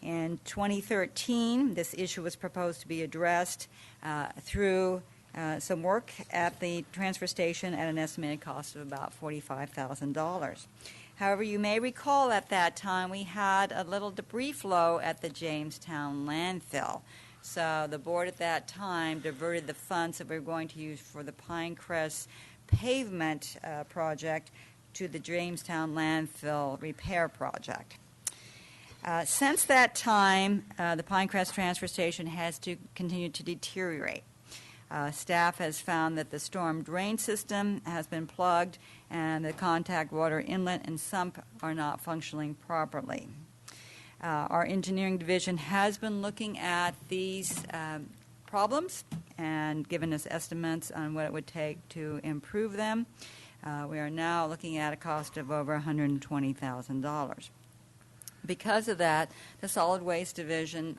In 2013, this issue was proposed to be addressed through some work at the transfer station at an estimated cost of about $45,000. However, you may recall at that time we had a little debris flow at the Jamestown landfill. So the board at that time diverted the funds that we were going to use for the Pinecrest pavement project to the Jamestown landfill repair project. Since that time, the Pinecrest transfer station has continued to deteriorate. Staff has found that the storm drain system has been plugged and the contact water inlet and sump are not functioning properly. Our engineering division has been looking at these problems and given us estimates on what it would take to improve them. We are now looking at a cost of over $120,000. Because of that, the Solid Waste Division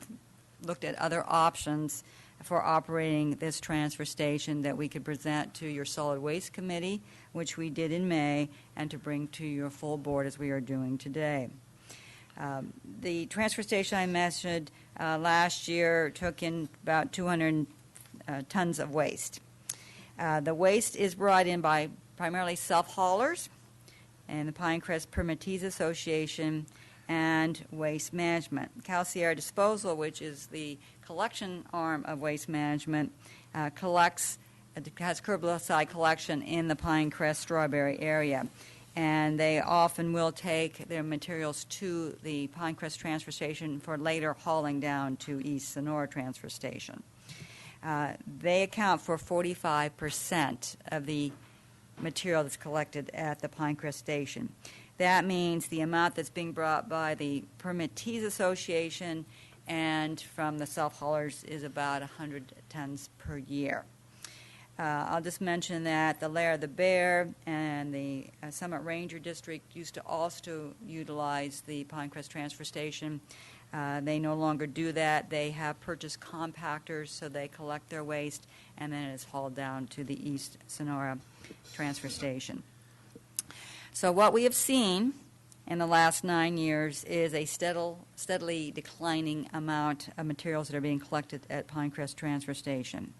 looked at other options for operating this transfer station that we could present to your Solid Waste Committee, which we did in May, and to bring to your full board as we are doing today. The transfer station I mentioned last year took in about 200 tons of waste. The waste is brought in by primarily self-haulers and the Pinecrest Permittees Association and Waste Management. Cal Sierra Disposal, which is the collection arm of Waste Management, has curbside collection in the Pinecrest Strawberry area. And they often will take their materials to the Pinecrest Transfer Station for later hauling down to East Sonora Transfer Station. They account for 45% of the material that's collected at the Pinecrest Station. That means the amount that's being brought by the Permittees Association and from the self-haulers is about 100 tons per year. I'll just mention that the Lair of the Bear and the Summit Ranger District used to also utilize the Pinecrest Transfer Station. They no longer do that. They have purchased compactors, so they collect their waste, and then it is hauled down to the East Sonora Transfer Station. So what we have seen in the last 9 years is a steadily declining amount of materials that are being collected at Pinecrest Transfer Station.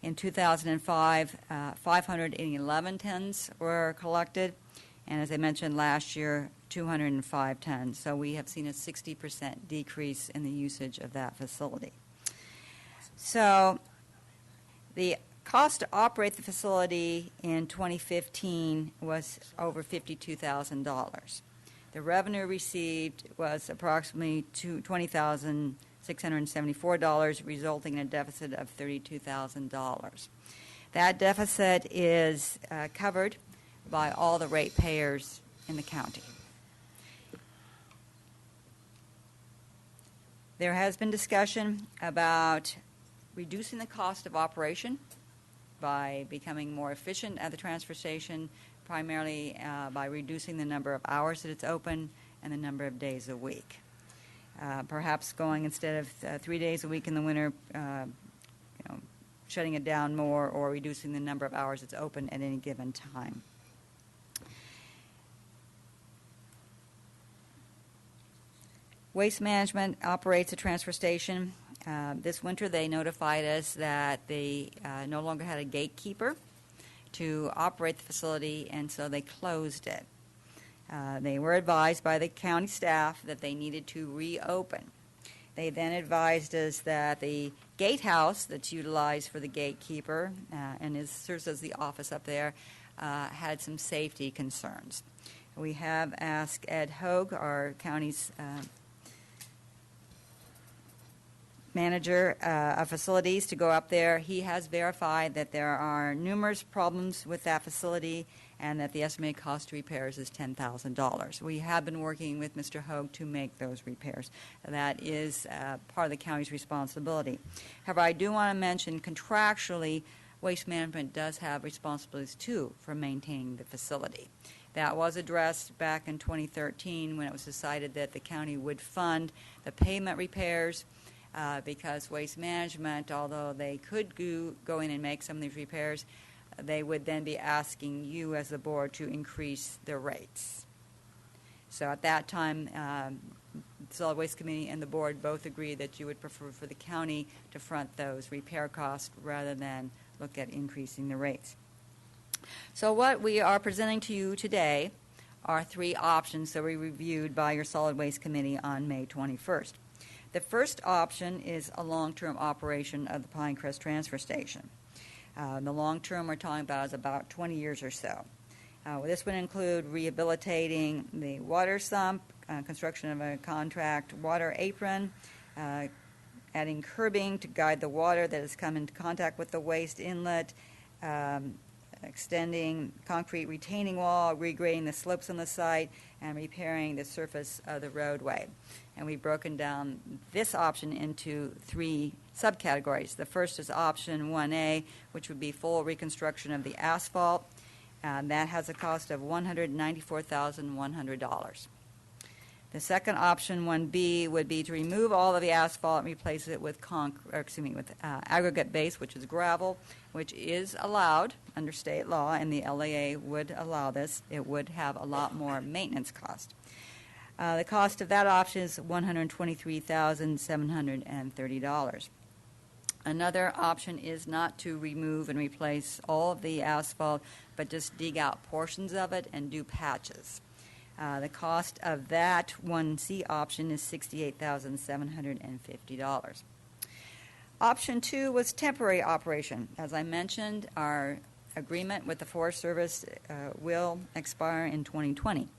In 2005, 511 tons were collected, and as I mentioned last year, 205 tons. So we have seen a 60% decrease in the usage of that facility. So the cost to operate the facility in 2015 was over $52,000. The revenue received was approximately $20,674, resulting in a deficit of $32,000. That deficit is covered by all the ratepayers in the county. There has been discussion about reducing the cost of operation by becoming more efficient at the transfer station, primarily by reducing the number of hours that it's open and the number of days a week. Perhaps going instead of 3 days a week in the winter, shutting it down more or reducing the number of hours it's open at any given time. Waste Management operates a transfer station. This winter they notified us that they no longer had a gatekeeper to operate the facility, and so they closed it. They were advised by the county staff that they needed to reopen. They then advised us that the gatehouse that's utilized for the gatekeeper and serves as the office up there had some safety concerns. We have asked Ed Hogue, our county's manager of facilities, to go up there. He has verified that there are numerous problems with that facility and that the estimated cost to repairs is $10,000. We have been working with Mr. Hogue to make those repairs. That is part of the county's responsibility. However, I do want to mention contractually, Waste Management does have responsibilities too for maintaining the facility. That was addressed back in 2013 when it was decided that the county would fund the pavement repairs because Waste Management, although they could go in and make some of these repairs, they would then be asking you as the board to increase their rates. So at that time, the Solid Waste Committee and the board both agreed that you would prefer for the county to front those repair costs rather than look at increasing the rates. So what we are presenting to you today are three options that we reviewed by your Solid Waste Committee on May 21st. The first option is a long-term operation of the Pinecrest Transfer Station. The long-term we're talking about is about 20 years or so. This would include rehabilitating the water sump, construction of a contract water apron, adding curbing to guide the water that has come into contact with the waste inlet, extending concrete retaining wall, regrading the slopes on the site, and repairing the surface of the roadway. And we've broken down this option into three subcategories. The first is option 1A, which would be full reconstruction of the asphalt. That has a cost of $194,100. The second option, 1B, would be to remove all of the asphalt and replace it with aggregate base, which is gravel, which is allowed under state law, and the LAA would allow this. It would have a lot more maintenance cost. The cost of that option is $123,730. Another option is not to remove and replace all of the asphalt, but just dig out portions of it and do patches. The cost of that 1C option is $68,750. Option 2 was temporary operation. As I mentioned, our agreement with the Forest Service will expire in 2020.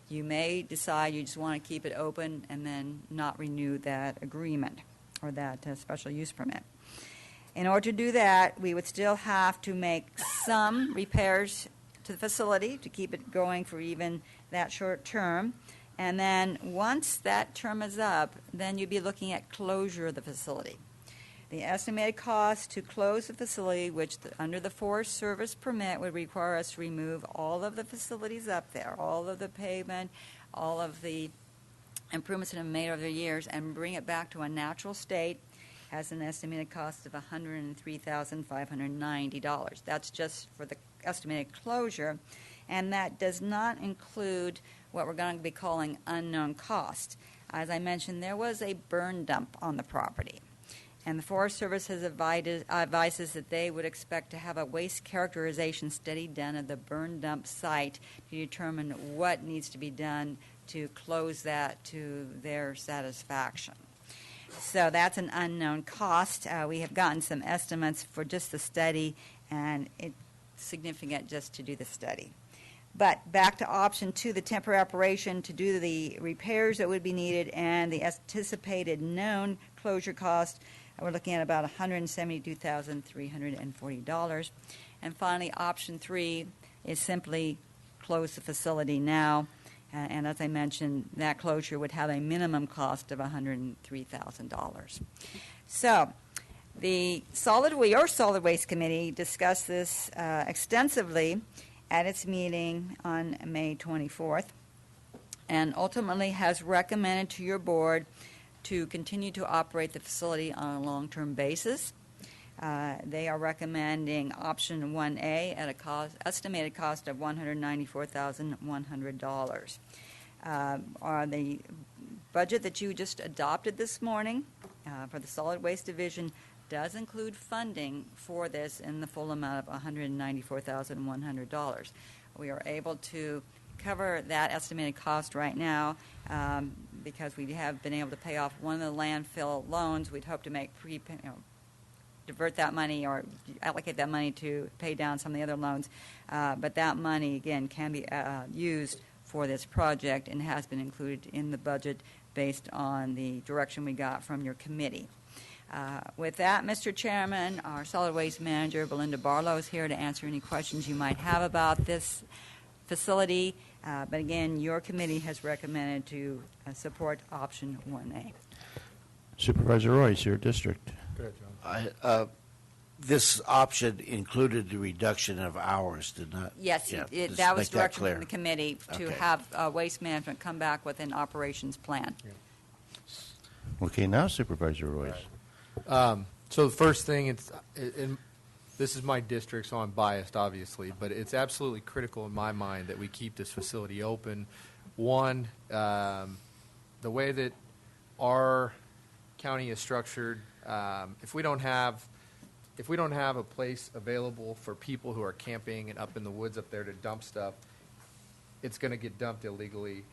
You may decide you just want to keep it open and then not renew that agreement or that special use permit. In order to do that, we would still have to make some repairs to the facility to keep it going for even that short term. And then once that term is up, then you'd be looking at closure of the facility. The estimated cost to close the facility, which under the Forest Service permit would require us to remove all of the facilities up there, all of the pavement, all of the improvements that have been made over the years, and bring it back to a natural state, has an estimated cost of $103,590. That's just for the estimated closure, and that does not include what we're going to be calling unknown cost. As I mentioned, there was a burn dump on the property, and the Forest Service has advises that they would expect to have a waste characterization study done at the burn dump site to determine what needs to be done to close that to their satisfaction. So that's an unknown cost. We have gotten some estimates for just the study, and it's significant just to do the study. But back to option 2, the temporary operation, to do the repairs that would be needed and the anticipated known closure cost, we're looking at about $172,340. And finally, option 3 is simply close the facility now. And as I mentioned, that closure would have a minimum cost of $103,000. So the Solid Waste Committee discussed this extensively at its meeting on May 24th and ultimately has recommended to your board to continue to operate the facility on a long-term basis. They are recommending option 1A at a estimated cost of $194,100. The budget that you just adopted this morning for the Solid Waste Division does include funding for this in the full amount of $194,100. We are able to cover that estimated cost right now because we have been able to pay off one of the landfill loans. We'd hope to make divert that money or allocate that money to pay down some of the other loans. But that money, again, can be used for this project and has been included in the budget based on the direction we got from your committee. With that, Mr. Chairman, our Solid Waste Manager, Belinda Barlow, is here to answer any questions you might have about this facility. But again, your committee has recommended to support option 1A. Supervisor Royce, your district. Go ahead, John. This option included the reduction of hours, did not? Yes, Yeah, just that was make that direction clear. from the committee to Okay. have Waste Management come back with an operations plan. Okay, now Supervisor Royce. So the first thing, this is my district, so I'm biased, obviously, but it's absolutely critical in my mind that we keep this facility open. One, the way that our county is structured, if we don't have a place available for people who are camping and up in the woods up there to dump stuff, it's going to get dumped illegally.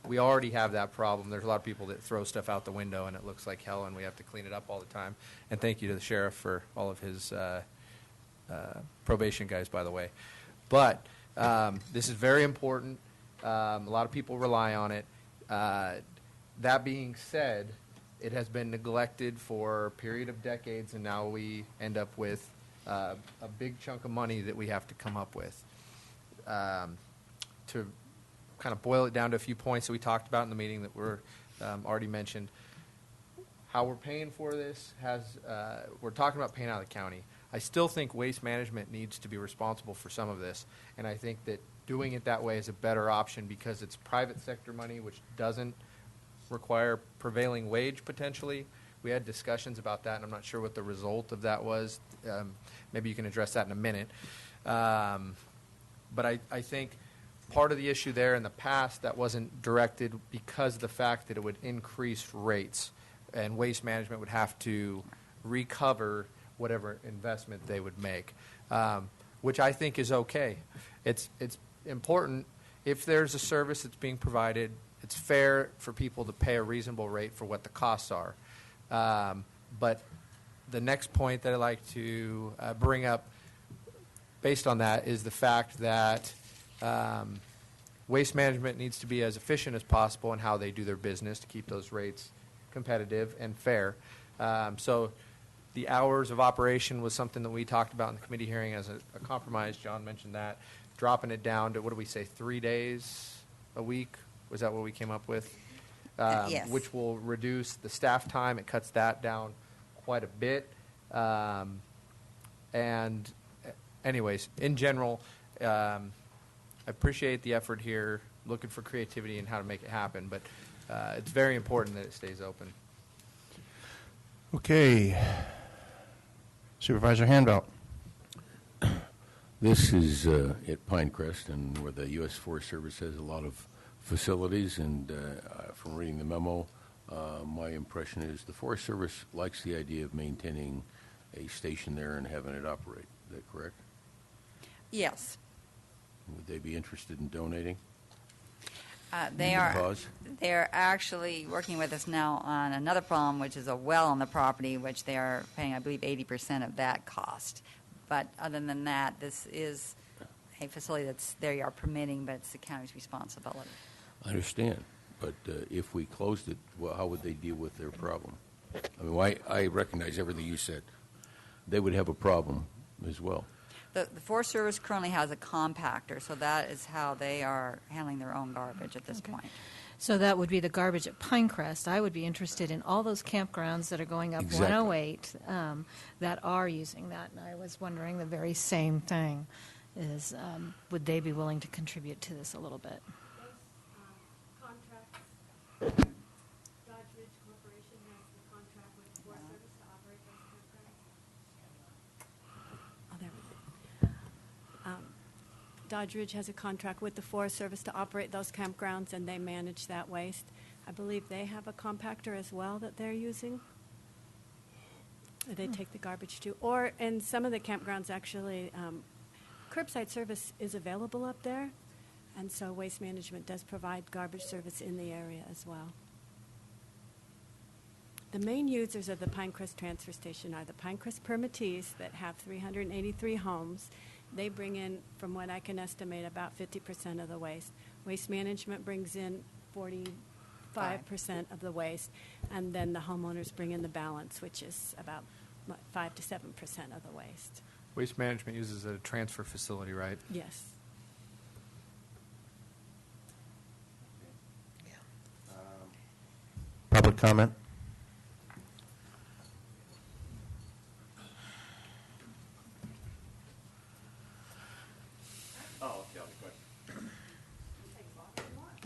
We already have that problem. There's a lot of people that throw stuff out the window, and it looks like hell, and we have to clean it up all the time. And thank you to the sheriff for all of his probation guys, by the way. But this is very important. A lot of people rely on it. That being said, it has been neglected for a period of decades, and now we end up with a big chunk of money that we have to come up with. To kind of boil it down to a few points that we talked about in the meeting that were already mentioned, how we're paying for this we're talking about paying out of the county. I still think Waste Management needs to be responsible for some of this, and I think that doing it that way is a better option because it's private sector money, which doesn't require prevailing wage potentially. We had discussions about that, and I'm not sure what the result of that was. Maybe you can address that in a minute. But I think part of the issue there in the past, that wasn't directed because of the fact that it would increase rates, and Waste Management would have to recover whatever investment they would make, which I think is okay. It's important if there's a service that's being provided, it's fair for people to pay a reasonable rate for what the costs are. But the next point that I'd like to bring up based on that is the fact that Waste Management needs to be as efficient as possible in how they do their business to keep those rates competitive and fair. So the hours of operation was something that we talked about in the committee hearing as a compromise. John mentioned that. Dropping it down to, what do we say, 3 days a week? Was that what we came up with? Yes. Which will reduce the staff time. It cuts that down quite a bit. And anyways, in general, I appreciate the effort here, looking for creativity and how to make it happen, but it's very important that it stays open. Okay. Supervisor Handbelt. This is at Pinecrest, and where the U.S. Forest Service has a lot of facilities, and from reading the memo, my impression is the Forest Service likes the idea of maintaining a station there and having it operate. Is that correct? Yes. Would they be interested in donating? They For the are. cause? They're actually working with us now on another problem, which is a well on the property, which they are paying, I believe, 80% of that cost. But other than that, this is a facility that's they are permitting, but it's the county's responsibility. I understand, but if we closed it, well, how would they deal with their problem? I mean, I recognize everything you said. They would have a problem as well. The Forest Service currently has a compactor, so that is how they are handling their own garbage at this point. So that would be the garbage at Pinecrest. I would be interested in all those campgrounds that are going up Exactly. 108 that are using that. And I was wondering the very same thing, is would they be willing to contribute to this a little bit? Dodge Ridge Corporation has the contract with the Forest Service to operate those campgrounds. Oh, there we go. Dodge Ridge has a contract with the Forest Service to operate those campgrounds, and they manage that waste. I believe they have a compactor as well that they're using. They take the garbage to. Or in some of the campgrounds, actually, curbside service is available up there, and so Waste Management does provide garbage service in the area as well. The main users of the Pinecrest Transfer Station are the Pinecrest permittees that have 383 homes. They bring in, from what I can estimate, about 50% of the waste. Waste Management brings in 45% of the waste, and then the homeowners bring in the balance, which is about 5 to 7% of the waste. Waste Management uses a transfer facility, right? Yes. Public comment?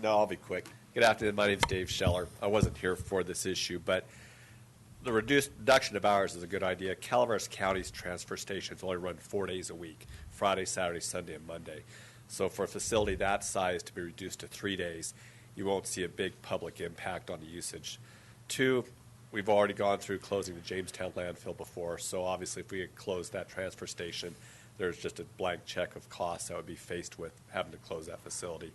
No, I'll be quick. Good afternoon. My name is Dave Scheller. I wasn't here for this issue, but the reduction of hours is a good idea. Calaveras County's transfer stations only run 4 days a week, Friday, Saturday, Sunday, and Monday. So for a facility that size to be reduced to 3 days, you won't see a big public impact on the usage. 2, we've already gone through closing the Jamestown landfill before, so obviously if we had closed that transfer station, there's just a blank check of costs that would be faced with having to close that facility.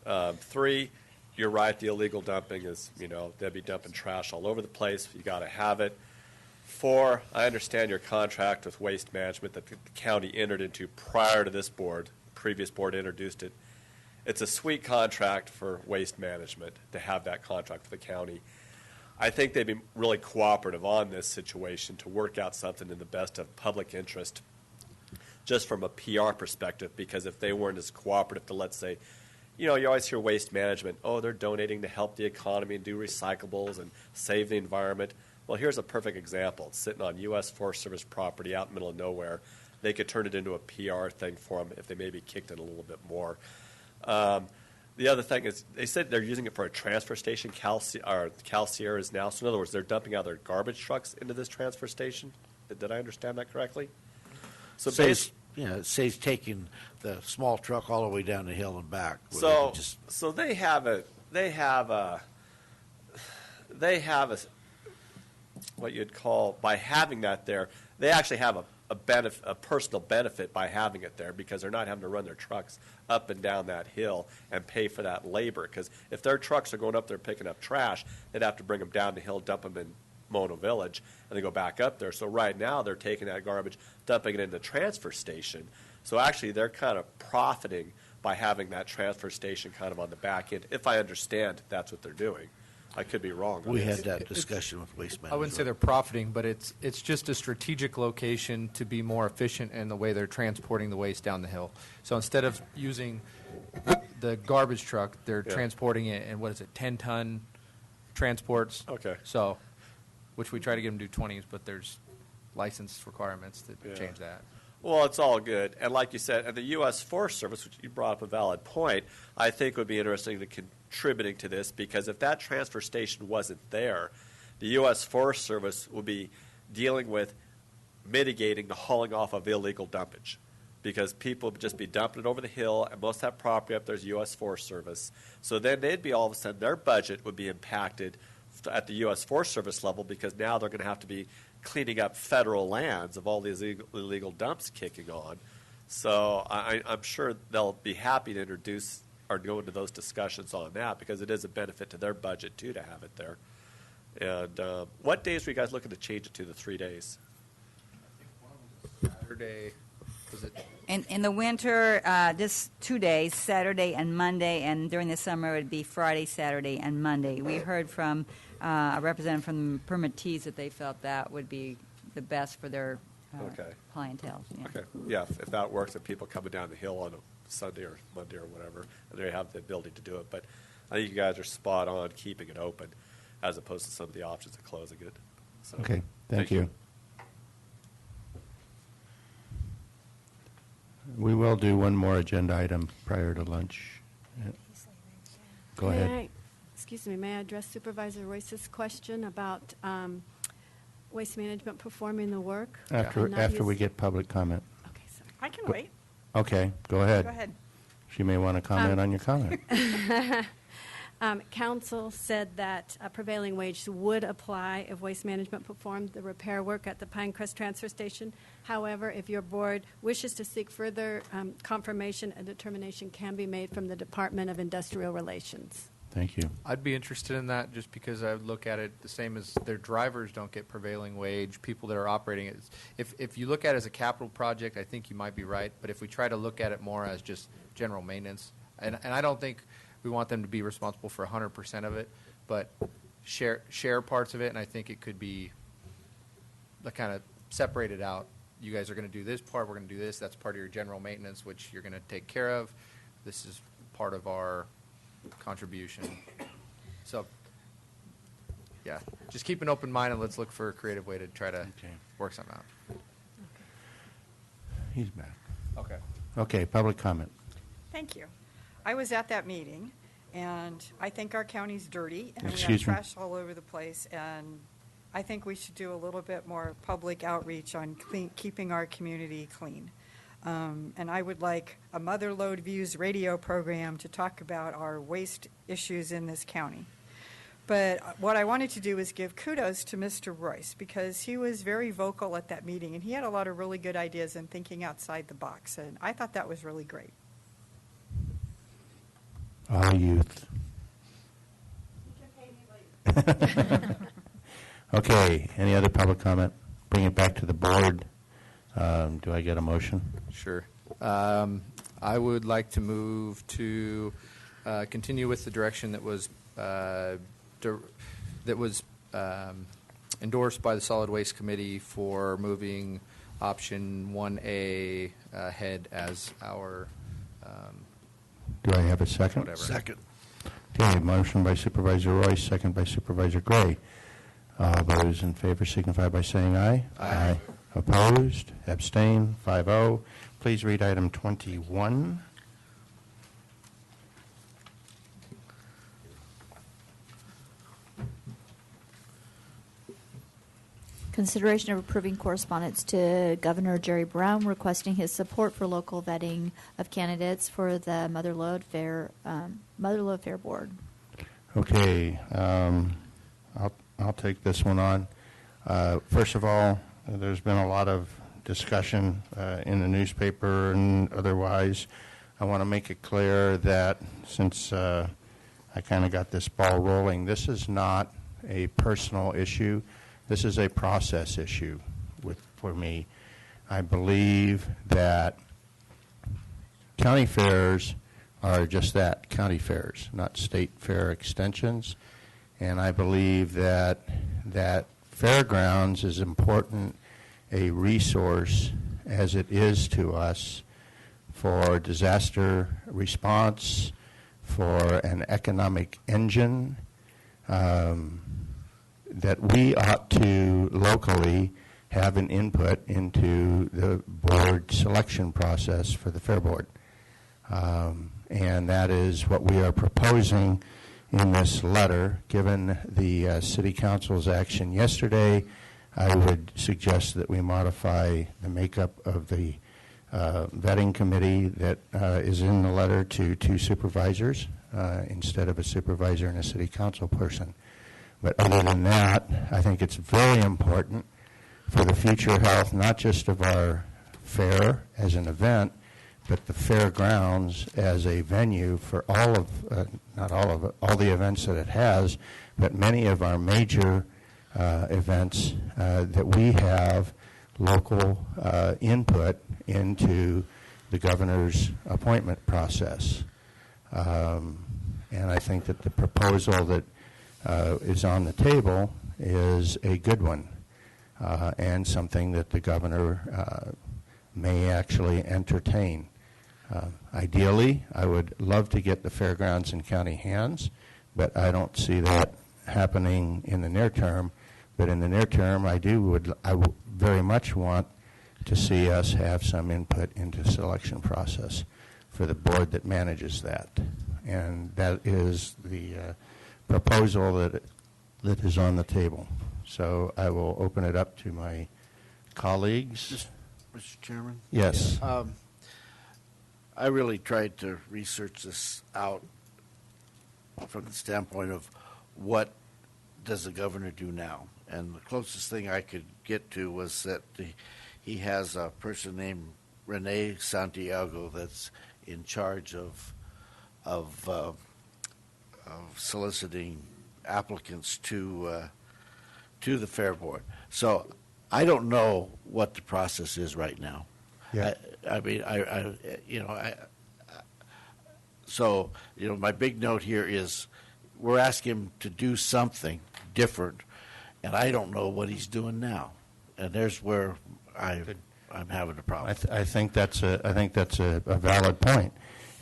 3, you're right, the illegal dumping is, they'd be dumping trash all over the place. You got to have it. 4, I understand your contract with Waste Management that the county entered into prior to this board. The previous board introduced it. It's a sweet contract for Waste Management to have that contract with the county. I think they'd be really cooperative on this situation to work out something in the best of public interest, just from a PR perspective, because if they weren't as cooperative to, let's say, you always hear Waste Management, oh, they're donating to help the economy and do recyclables and save the environment. Well, here's a perfect example. It's sitting on U.S. Forest Service property out in the middle of nowhere. They could turn it into a PR thing for them if they maybe kicked it a little bit more. the other thing is they said they're using it for a transfer station. Cal Sierras now. So in other words, they're dumping out their garbage trucks into this transfer station. Did I understand that correctly? So it says taking the small truck all the way down the hill and back. So they have what you'd call, by having that there, they actually have a personal benefit by having it there, because they're not having to run their trucks up and down that hill and pay for that labor. Because if their trucks are going up there picking up trash, they'd have to bring them down the hill, dump them in Mono Village, and they go back up there. So right now they're taking that garbage, dumping it in the transfer station. So actually they're kind of profiting by having that transfer station kind of on the back end, if I understand that's what they're doing. I could be wrong. We had that discussion with Waste Management. I wouldn't say they're profiting, but it's just a strategic location to be more efficient in the way they're transporting the waste down the hill. So instead of using the garbage truck, they're transporting it in, 10-ton transports. Okay. So, which we try to get them to do 20s, but there's license requirements that change that. Well, it's all good. And like you said, and the U.S. Forest Service, which you brought up a valid point, I think would be interesting to contributing to this, because if that transfer station wasn't there, the U.S. Forest Service would be dealing with mitigating the hauling off of illegal dumpage, because people would just be dumping it over the hill, and most of that property up there's U.S. Forest Service. So then they'd be all of a sudden, their budget would be impacted at the U.S. Forest Service level, because now they're going to have to be cleaning up federal lands of all these illegal dumps kicking on. So I'm sure they'll be happy to introduce or go into those discussions on that, because it is a benefit to their budget, too, to have it there. And what days were you guys looking to change it to, the 3 days? Saturday, was it? In the winter, just 2 days, Saturday and Monday, and during the summer it would be Friday, Saturday, and Monday. We heard from a representative from the permittees that they felt that would be the best for their clientele. Yeah. Okay. Yeah, if that works, if people coming down the hill on a Sunday or Monday or whatever, and they have the ability to do it. But I think you guys are spot on keeping it open, as opposed to some of the options of closing it. So, Okay, thank you. We will do one more agenda item prior to lunch. Go ahead. Excuse me, may I address Supervisor Royce's question about Waste Management performing the work? After we get public comment. Okay, sorry. I can wait. Okay, go ahead. Go ahead. She may want to comment on your comment. Council said that a prevailing wage would apply if Waste Management performed the repair work at the Pinecrest Transfer Station. However, if your board wishes to seek further confirmation, a determination can be made from the Department of Industrial Relations. Thank you. I'd be interested in that, just because I would look at it the same as their drivers don't get prevailing wage, people that are operating it. If you look at it as a capital project, I think you might be right, but if we try to look at it more as just general maintenance, and I don't think we want them to be responsible for 100% of it, but share parts of it, and I think it could be kind of separated out. You guys are going to do this part, we're going to do this, that's part of your general maintenance, which you're going to take care of. This is part of our contribution. So, yeah, just keep an open mind, and let's look for a creative way to try to work something out. He's back. Okay. Okay, public comment. Thank you. I was at that meeting, and I think our county's dirty, and we Excuse have me? trash all over the place, and I think we should do a little bit more public outreach on keeping our community clean. And I would like a Mother Lode Views radio program to talk about our waste issues in this county. But what I wanted to do is give kudos to Mr. Royce, because he was very vocal at that meeting, and he had a lot of really good ideas and thinking outside the box, and I thought that was really great. All youth. Okay, any other public comment? Bring it back to the board. Do I get a motion? Sure. I would like to move to continue with the direction that was endorsed by the Solid Waste Committee for moving option 1A ahead as our Do I have a second? whatever. Second. Okay, motion by Supervisor Royce, second by Supervisor Gray. Those in favor signify by saying aye. Aye. Opposed? Abstain? 5-0. Please read item 21. Consideration of approving correspondence to Governor Jerry Brown requesting his support for local vetting of candidates for the Mother-Lode Fair Board. Okay, I'll take this one on. First of all, there's been a lot of discussion in the newspaper and otherwise. I want to make it clear that since I kind of got this ball rolling, this is not a personal issue. This is a process issue for me. I believe that county fairs are just that, county fairs, not state fair extensions. And I believe that fairgrounds is important a resource as it is to us for disaster response, for an economic engine, that we ought to locally have an input into the board selection process for the Fair Board. And that is what we are proposing in this letter. Given the City Council's action yesterday, I would suggest that we modify the makeup of the vetting committee that is in the letter to 2 supervisors instead of a supervisor and a City Council person. But other than that, I think it's very important for the future health, not just of our fair as an event, but the fairgrounds as a venue for all of, not all of it, all the events that it has, but many of our major events that we have local input into the governor's appointment process. And I think that the proposal that is on the table is a good one and something that the governor may actually entertain. Ideally, I would love to get the fairgrounds in county hands, but I don't see that happening in the near term. But in the near term, I very much want to see us have some input into the selection process for the board that manages that. And that is the proposal that is on the table. So I will open it up to my colleagues. Mr. Chairman? Yes. I really tried to research this out from the standpoint of what does the governor do now? And the closest thing I could get to was that he has a person named Renee Santiago that's in charge of soliciting applicants to the Fair Board. So I don't know what the process is right now. Yeah. So my big note here is we're asking him to do something different, and I don't know what he's doing now, and there's where I'm having a problem. I think that's a valid point,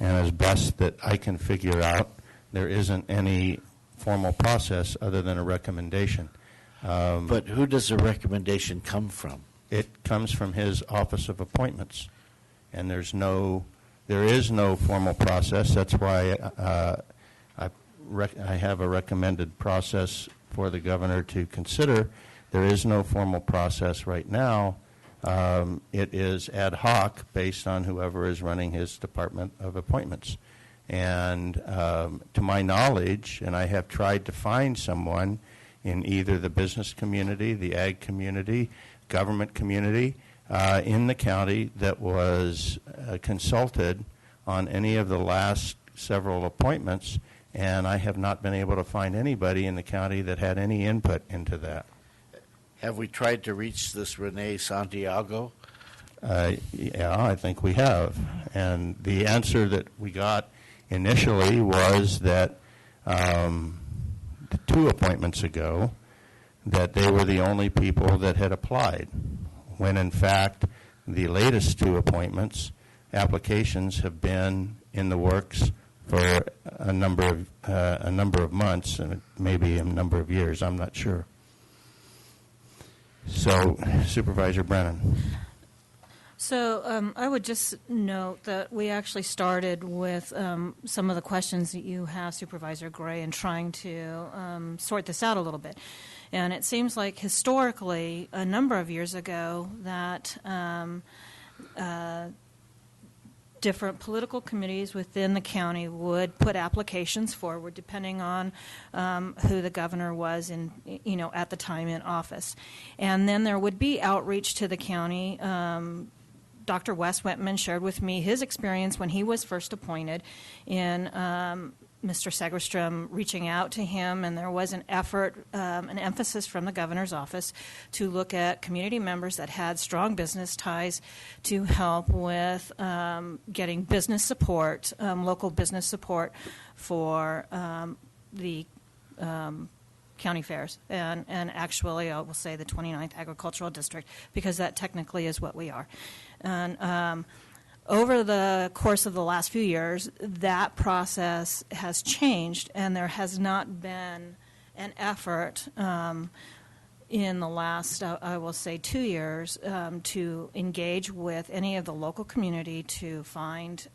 and as best that I can figure out, there isn't any formal process other than a recommendation. But who does the recommendation come from? It comes from his Office of Appointments, and there is no formal process. That's why I have a recommended process for the governor to consider. There is no formal process right now. It is ad hoc based on whoever is running his Department of Appointments. And to my knowledge, and I have tried to find someone in either the business community, the ag community, government community in the county that was consulted on any of the last several appointments, and I have not been able to find anybody in the county that had any input into that. Have we tried to reach this Renee Santiago? Yeah, I think we have. And the answer that we got initially was that 2 appointments ago, that they were the only people that had applied, when in fact the latest 2 appointments, applications have been in the works for a number of months and maybe a number of years. I'm not sure. So, Supervisor Brennan. So I would just note that we actually started with some of the questions that you have, Supervisor Gray, in trying to sort this out a little bit. And it seems like historically, a number of years ago, that different political committees within the county would put applications forward depending on who the governor was at the time in office. And then there would be outreach to the county. Dr. Wes Whitman shared with me his experience when he was first appointed in Mr. Segerstrom reaching out to him, and there was an effort, an emphasis from the governor's office to look at community members that had strong business ties to help with getting business support, local business support for the county fairs, and actually I will say the 29th Agricultural District, because that technically is what we are. And over the course of the last few years, that process has changed, and there has not been an effort in the last, I will say, 2 years to engage with any of the local community to find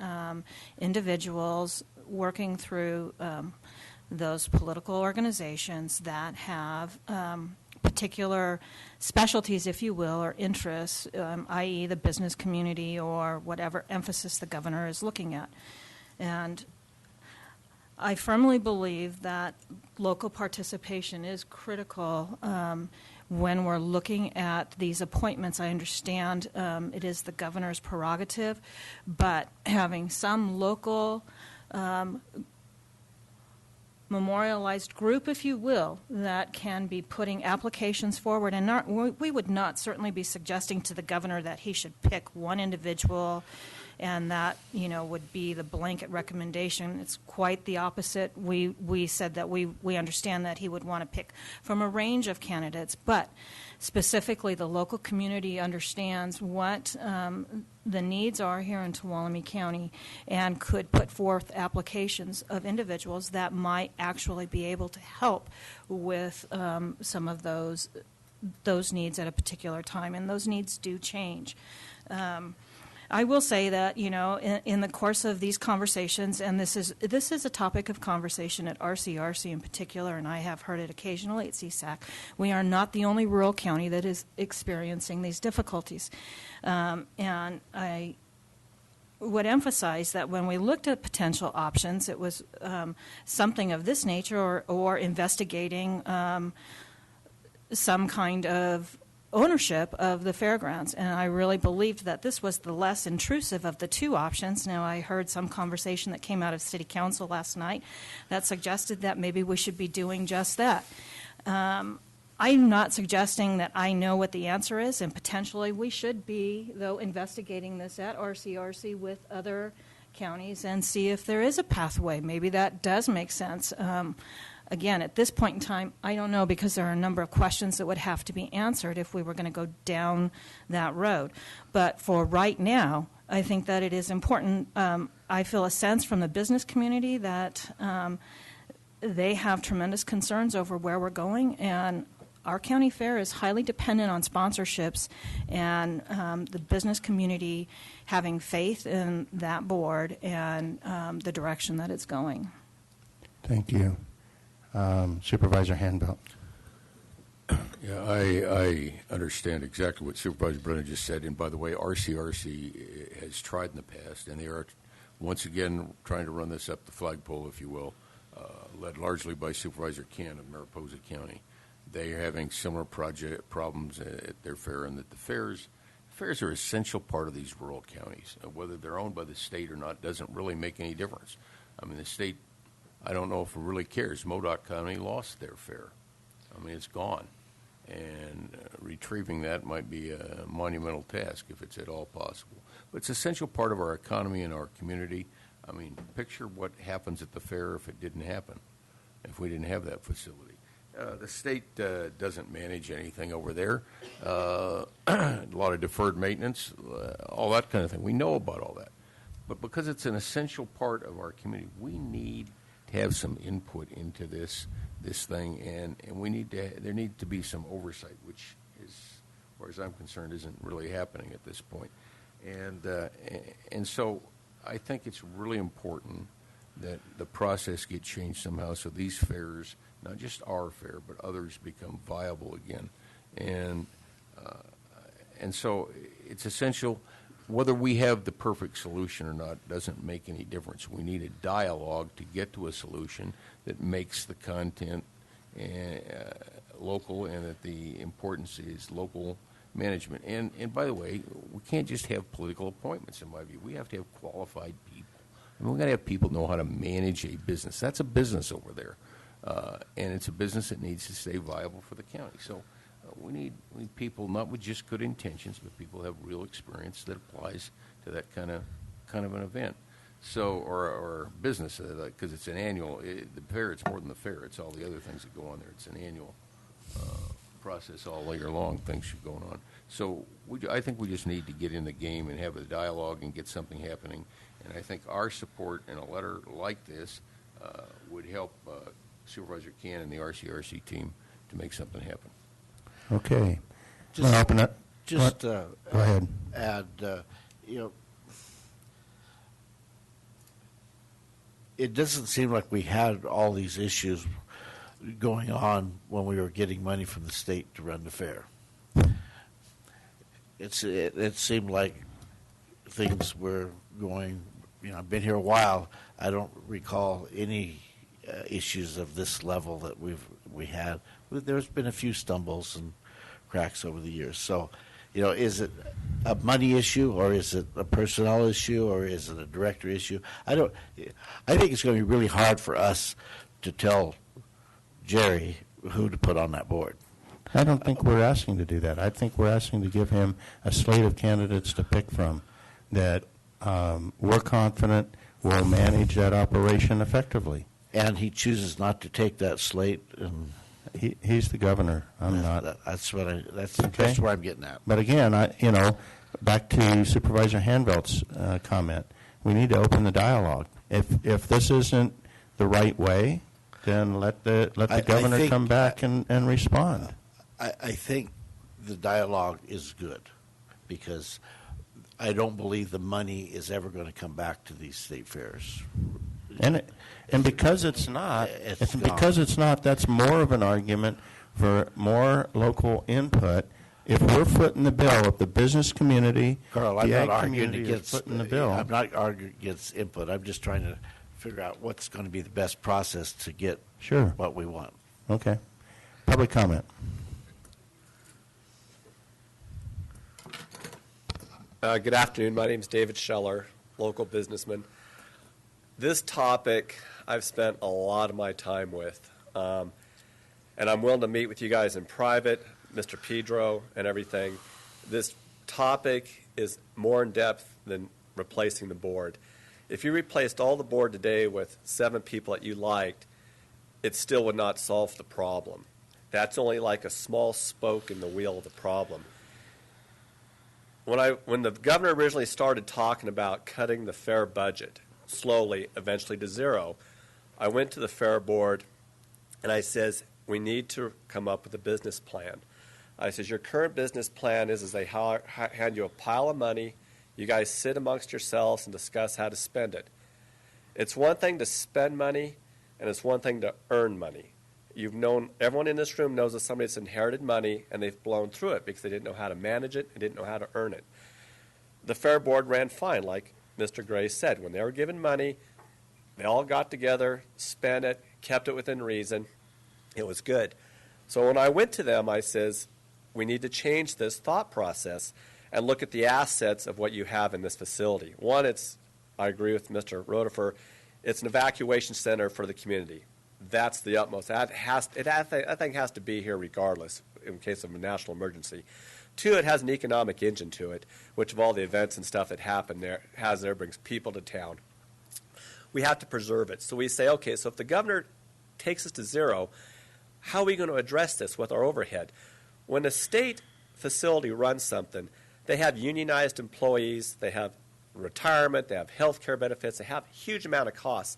individuals working through those political organizations that have particular specialties, if you will, or interests, i.e. the business community or whatever emphasis the governor is looking at. And I firmly believe that local participation is critical when we're looking at these appointments. I understand it is the governor's prerogative, but having some local memorialized group, if you will, that can be putting applications forward. And we would not certainly be suggesting to the governor that he should pick one individual and that, would be the blanket recommendation. It's quite the opposite. We said that we understand that he would want to pick from a range of candidates, but specifically the local community understands what the needs are here in Tuolumne County and could put forth applications of individuals that might actually be able to help with some of those needs at a particular time, and those needs do change. I will say that, in the course of these conversations, and this is a topic of conversation at RCRC in particular, and I have heard it occasionally at CSAC, we are not the only rural county that is experiencing these difficulties. And I would emphasize that when we looked at potential options, it was something of this nature or investigating some kind of ownership of the fairgrounds, and I really believed that this was the less intrusive of the two options. Now, I heard some conversation that came out of City Council last night that suggested that maybe we should be doing just that. I'm not suggesting that I know what the answer is, and potentially we should be, though, investigating this at RCRC with other counties and see if there is a pathway. Maybe that does make sense. Again, at this point in time, I don't know, because there are a number of questions that would have to be answered if we were going to go down that road. But for right now, I think that it is important. I feel a sense from the business community that they have tremendous concerns over where we're going, and our county fair is highly dependent on sponsorships and the business community having faith in that board and the direction that it's going. Thank you. Supervisor Handbelt. Yeah, I understand exactly what Supervisor Brennan just said. And by the way, RCRC has tried in the past, and they are once again trying to run this up the flagpole, if you will, led largely by Supervisor Ken of Mariposa County. They are having similar problems at their fair, and that the fairs are an essential part of these rural counties. Whether they're owned by the state or not doesn't really make any difference. I mean, the state, I don't know if it really cares. Modoc County lost their fair. I mean, it's gone. And retrieving that might be a monumental task if it's at all possible. But it's an essential part of our economy and our community. I mean, picture what happens at the fair if it didn't happen, if we didn't have that facility. The state doesn't manage anything over there. A lot of deferred maintenance, all that kind of thing. We know about all that. But because it's an essential part of our community, we need to have some input into this thing, and there needs to be some oversight, which is, as far as I'm concerned, isn't really happening at this point. And so I think it's really important that the process get changed somehow so these fairs, not just our fair, but others become viable again. And so it's essential. Whether we have the perfect solution or not doesn't make any difference. We need a dialogue to get to a solution that makes the content local and that the importance is local management. And by the way, we can't just have political appointments, in my view. We have to have qualified people. I mean, we've got to have people know how to manage a business. That's a business over there. And it's a business that needs to stay viable for the county. So we need people not with just good intentions, but people who have real experience that applies to that kind of an event. So, or business, because it's an annual. The fair, it's more than the fair. It's all the other things that go on there. It's an annual process all year long. Things should go on. So I think we just need to get in the game and have a dialogue and get something happening. And I think our support in a letter like this would help Supervisor Cannon and the RCRC team to make something happen. Okay. Just open up. Just go ahead. Add, it doesn't seem like we had all these issues going on when we were getting money from the state to run the fair. It seemed like things were going. I've been here a while. I don't recall any issues of this level that we had. There's been a few stumbles and cracks over the years. So, is it a money issue, or is it a personnel issue, or is it a director issue? I think it's going to be really hard for us to tell Jerry who to put on that board. I don't think we're asking to do that. I think we're asking to give him a slate of candidates to pick from that we're confident will manage that operation effectively. And he chooses not to take that slate. And he's the governor. I'm not. That's where I'm getting at. But again, back to Supervisor Hanvelt's comment, we need to open the dialogue. If this isn't the right way, then let the governor come back and respond. I think the dialogue is good because I don't believe the money is ever going to come back to these state fairs. And because it's not, that's more of an argument for more local input. If we're footing the bill, if the business community, Carl, I'm the not ag arguing community against is footing the bill. I'm not arguing against input. I'm just trying to figure out what's going to be the best process to get what we want. Okay. Public comment. Good afternoon. My name is David Scheller, local businessman. This topic I've spent a lot of my time with, and I'm willing to meet with you guys in private, Mr. Pedro and everything. This topic is more in depth than replacing the board. If you replaced all the board today with 7 people that you liked, it still would not solve the problem. That's only like a small spoke in the wheel of the problem. When the governor originally started talking about cutting the fair budget slowly, eventually to zero, I went to the fair board and I says, we need to come up with a business plan. I says, your current business plan is they hand you a pile of money, you guys sit amongst yourselves and discuss how to spend it. It's one thing to spend money and it's one thing to earn money. Everyone in this room knows that somebody that's inherited money and they've blown through it because they didn't know how to manage it and didn't know how to earn it. The fair board ran fine, like Mr. Gray said. When they were given money, they all got together, spent it, kept it within reason. It was good. So when I went to them, I says, we need to change this thought process and look at the assets of what you have in this facility. One, I agree with Mr. Rotifer, it's an evacuation center for the community. That's the utmost. I think has to be here regardless in case of a national emergency. 2, it has an economic engine to it, which of all the events and stuff that happen there brings people to town. We have to preserve it. So we say, okay, so if the governor takes us to zero, how are we going to address this with our overhead? When a state facility runs something, they have unionized employees, they have retirement, they have health care benefits, they have a huge amount of costs.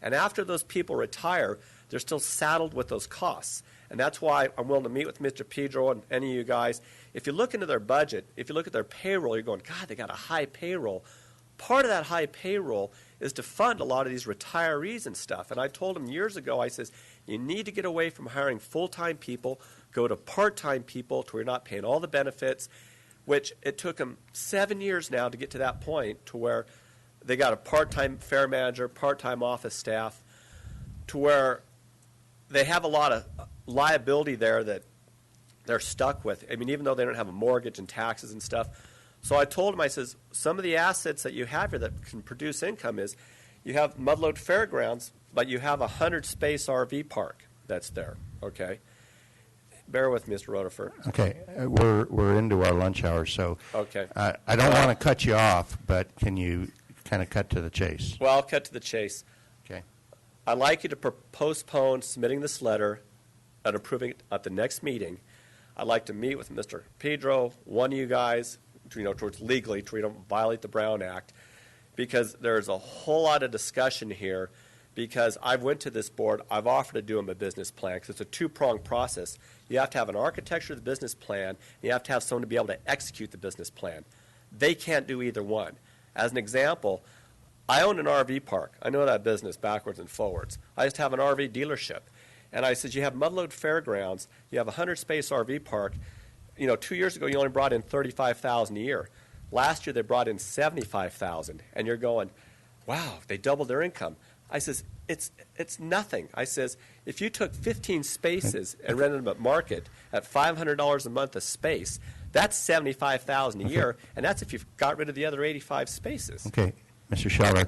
And after those people retire, they're still saddled with those costs. And that's why I'm willing to meet with Mr. Pedro and any of you guys. If you look into their budget, if you look at their payroll, you're going, God, they got a high payroll. part of that high payroll is to fund a lot of these retirees and stuff. And I told him years ago, I says, you need to get away from hiring full-time people, go to part-time people to where you're not paying all the benefits, which it took them 7 years now to get to that point to where they got a part-time fair manager, part-time office staff, to where they have a lot of liability there that they're stuck with. I mean, even though they don't have a mortgage and taxes and stuff. So I told him, I says, some of the assets that you have here that can produce income is you have Mudload Fairgrounds, but you have a 100-space RV park that's there, okay? Bear with me, Mr. Rutherford. Okay, we're into our lunch hour, so Okay. I don't want to cut you off, but can you kind of cut to the chase? Well, I'll cut to the chase. Okay. I'd like you to postpone submitting this letter and approving it at the next meeting. I'd like to meet with Mr. Pedro, one of you guys, towards legally, to don't violate the Brown Act, because there's a whole lot of discussion here. Because I've went to this board, I've offered to do them a business plan, because it's a two-pronged process. You have to have an architecture of the business plan, and you have to have someone to be able to execute the business plan. They can't do either one. As an example, I own an RV park. I know that business backwards and forwards. I just have an RV dealership. And I said, you have Mudload Fairgrounds, you have a 100-space RV park. 2 years ago, you only brought in $35,000 a year. Last year, they brought in $75,000. And you're going, wow, they doubled their income. I says, it's nothing. I says, if you took 15 spaces and rented them at market at $500 a month a space, that's $75,000 a year, and that's if you've got rid of the other 85 spaces. Okay, Mr. Scheller,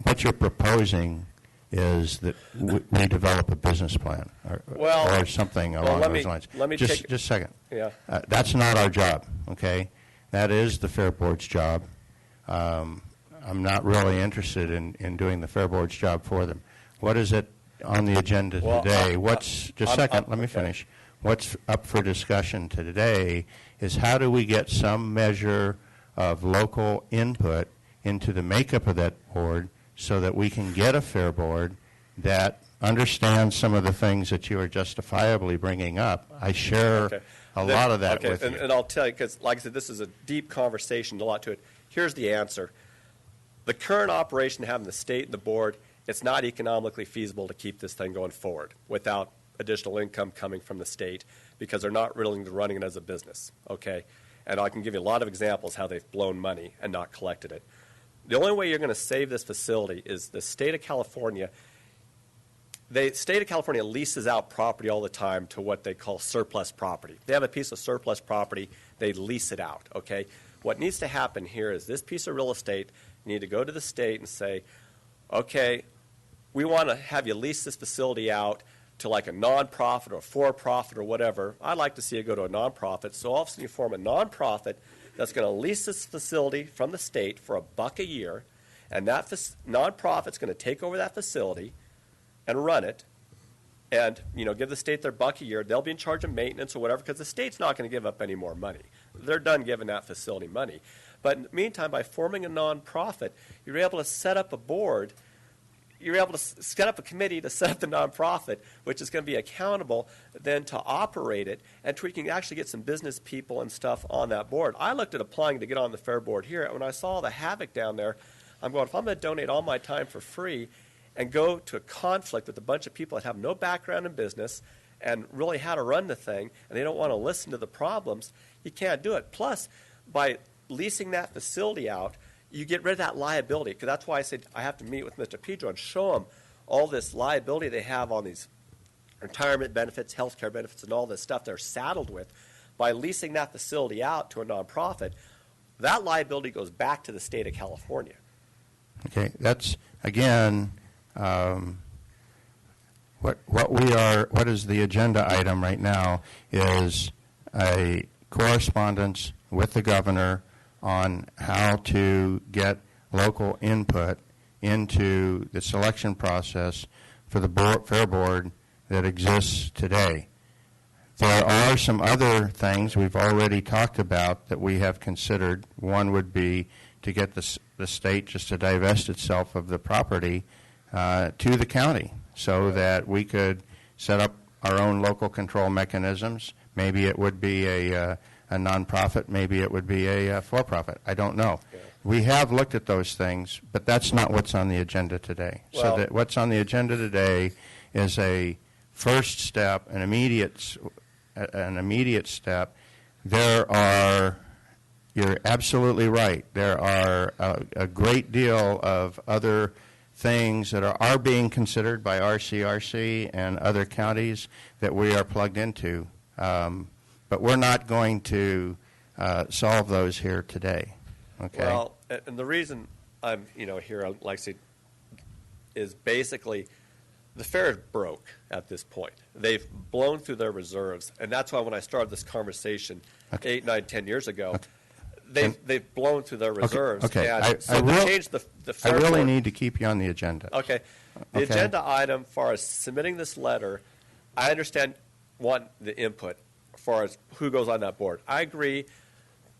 what you're proposing is that we develop a business plan or something along those lines. Let me just a second. Yeah. That's not our job, okay? That is the Fair Board's job. I'm not really interested in doing the Fair Board's job for them. What is it on the agenda today? Let me finish. What's up for discussion today is how do we get some measure of local input into the makeup of that board so that we can get a Fair Board that understands some of the things that you are justifiably bringing up. I share a lot of that with you. And I'll tell you, because like I said, this is a deep conversation, a lot to it. Here's the answer. The current operation having the state and the board, it's not economically feasible to keep this thing going forward without additional income coming from the state because they're not willing to running it as a business, okay? And I can give you a lot of examples how they've blown money and not collected it. The only way you're going to save this facility is the state of California. The state of California leases out property all the time to what they call surplus property. They have a piece of surplus property, they lease it out, okay? What needs to happen here is this piece of real estate, you need to go to the state and say, okay, we want to have you lease this facility out to like a nonprofit or for-profit or whatever. I'd like to see it go to a nonprofit. So all of a sudden you form a nonprofit that's going to lease this facility from the state for $1 a year, and that nonprofit's going to take over that facility and run it, and give the state their $1 a year. They'll be in charge of maintenance or whatever because the state's not going to give up any more money. They're done giving that facility money. But in the meantime, by forming a nonprofit, you're able to set up a board. You're able to set up a committee to set up the nonprofit, which is going to be accountable then to operate it, and we can actually get some business people and stuff on that board. I looked at applying to get on the Fair Board here. When I saw the havoc down there, I'm going, if I'm going to donate all my time for free and go to a conflict with a bunch of people that have no background in business and really how to run the thing, and they don't want to listen to the problems, you can't do it. Plus, by leasing that facility out, you get rid of that liability, because that's why I said I have to meet with Mr. Pedro and show him all this liability they have on these retirement benefits, health care benefits, and all this stuff they're saddled with. By leasing that facility out to a nonprofit, that liability goes back to the state of California. Okay, that's, again, what is the agenda item right now is a correspondence with the governor on how to get local input into the selection process for the Fair Board that exists today. There are some other things we've already talked about that we have considered. One would be to get the state just to divest itself of the property to the county so that we could set up our own local control mechanisms. Maybe it would be a a nonprofit, maybe it would be a for-profit. I don't know. Yeah. We have looked at those things, but that's not what's on the agenda today. Well- So that what's on the agenda today is a first step, an immediate step. You're absolutely right. There are a great deal of other things that are being considered by RCRC and other counties that we are plugged into. But we're not going to solve those here today. Okay? Well, and the reason I'm, here, like I said, is basically the fair is broke at this point. They've blown through their reserves, and that's why when I started this conversation 8, 9, 10 years ago, they've blown through their reserves. Okay. And so to change the fair I really board- need to keep you on the agenda. Okay. The Okay. agenda item, far as submitting this letter, I understand the input as far as who goes on that board. I agree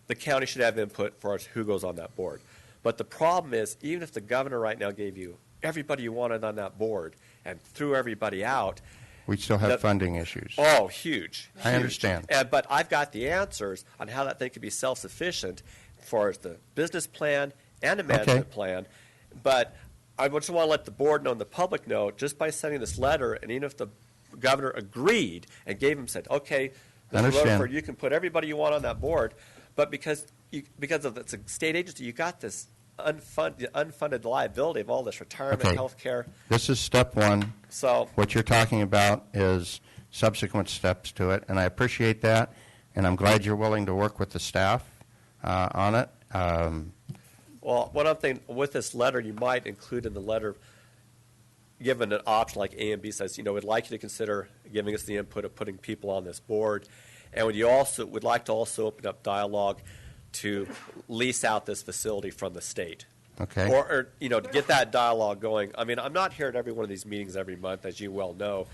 the county should have input as far as who goes on that board. But the problem is, even if the governor right now gave you everybody you wanted on that board and threw everybody out. We still have funding issues. Oh, huge. I understand. But I've got the answers on how that thing can be self-sufficient as far as the business plan and the management plan. But I just want to let the board know and the public know, just by sending this letter, and even if the governor agreed and said, okay, Mr. Rutherford, you can put everybody you want on that board, but because of it's a state agency, you got this unfunded liability of all this retirement, health care. This is step one. So what you're talking about is subsequent steps to it, and I appreciate that, and I'm glad you're willing to work with the staff on it. Well, what I'm thinking with this letter, you might include in the letter, given an option like A and B says, we'd like you to consider giving us the input of putting people on this board, and would like to also open up dialogue to lease out this facility from the state. Okay. Or to get that dialogue going. I mean, I'm not here at every one of these meetings every month, as you well know.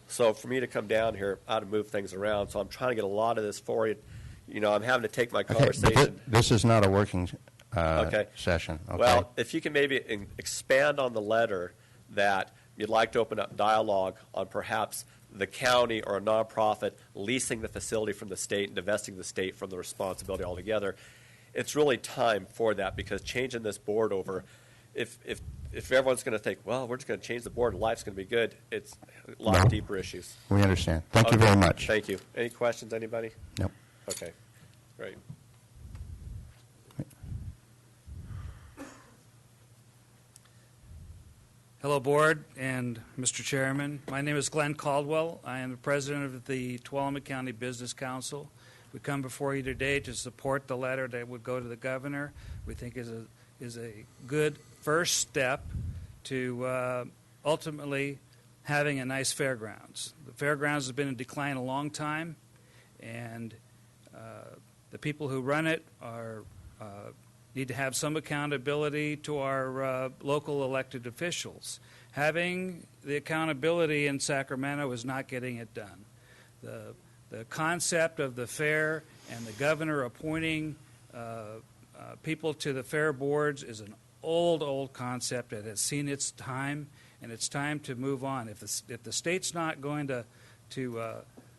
So for me to come down here, I had to move things around. So I'm trying to get a lot of this for you. I'm having to take my conversation. This is not a working session. Okay. Well, if you can maybe expand on the letter that you'd like to open up dialogue on perhaps the county or a nonprofit leasing the facility from the state and divesting the state from the responsibility altogether. It's really time for that, because changing this board over, if everyone's going to think, well, we're just going to change the board and life's going to be good, it's a lot deeper issues. We understand. Thank you very much. Thank you. Any questions, anybody? Nope. Okay, great. Hello, Board and Mr. Chairman. My name is Glenn Caldwell. I am the president of the Tuolumne County Business Council. We come before you today to support the letter that would go to the governor. We think is a good first step to ultimately having a nice fairgrounds. The fairgrounds has been in decline a long time, and the people who run it need to have some accountability to our local elected officials. Having the accountability in Sacramento is not getting it done. The concept of the fair and the governor appointing people to the fair boards is an old concept that has seen its time, and it's time to move on. If the state's not going to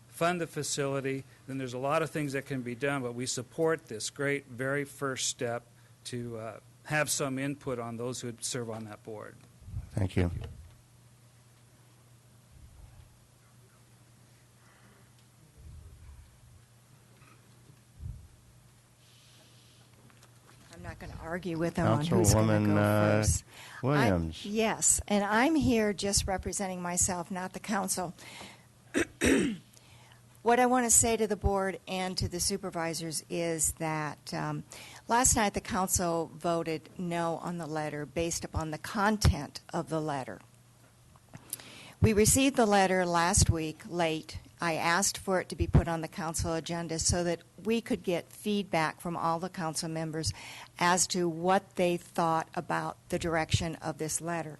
fund the facility, then there's a lot of things that can be done, but we support this great very first step to have some input on those who would serve on that board. Thank you. I'm not going to argue with them on who's going to go Councilwoman first. Williams. Yes, and I'm here just representing myself, not the council. What I want to say to the board and to the supervisors is that last night the council voted no on the letter based upon the content of the letter. We received the letter last week late. I asked for it to be put on the council agenda so that we could get feedback from all the council members as to what they thought about the direction of this letter.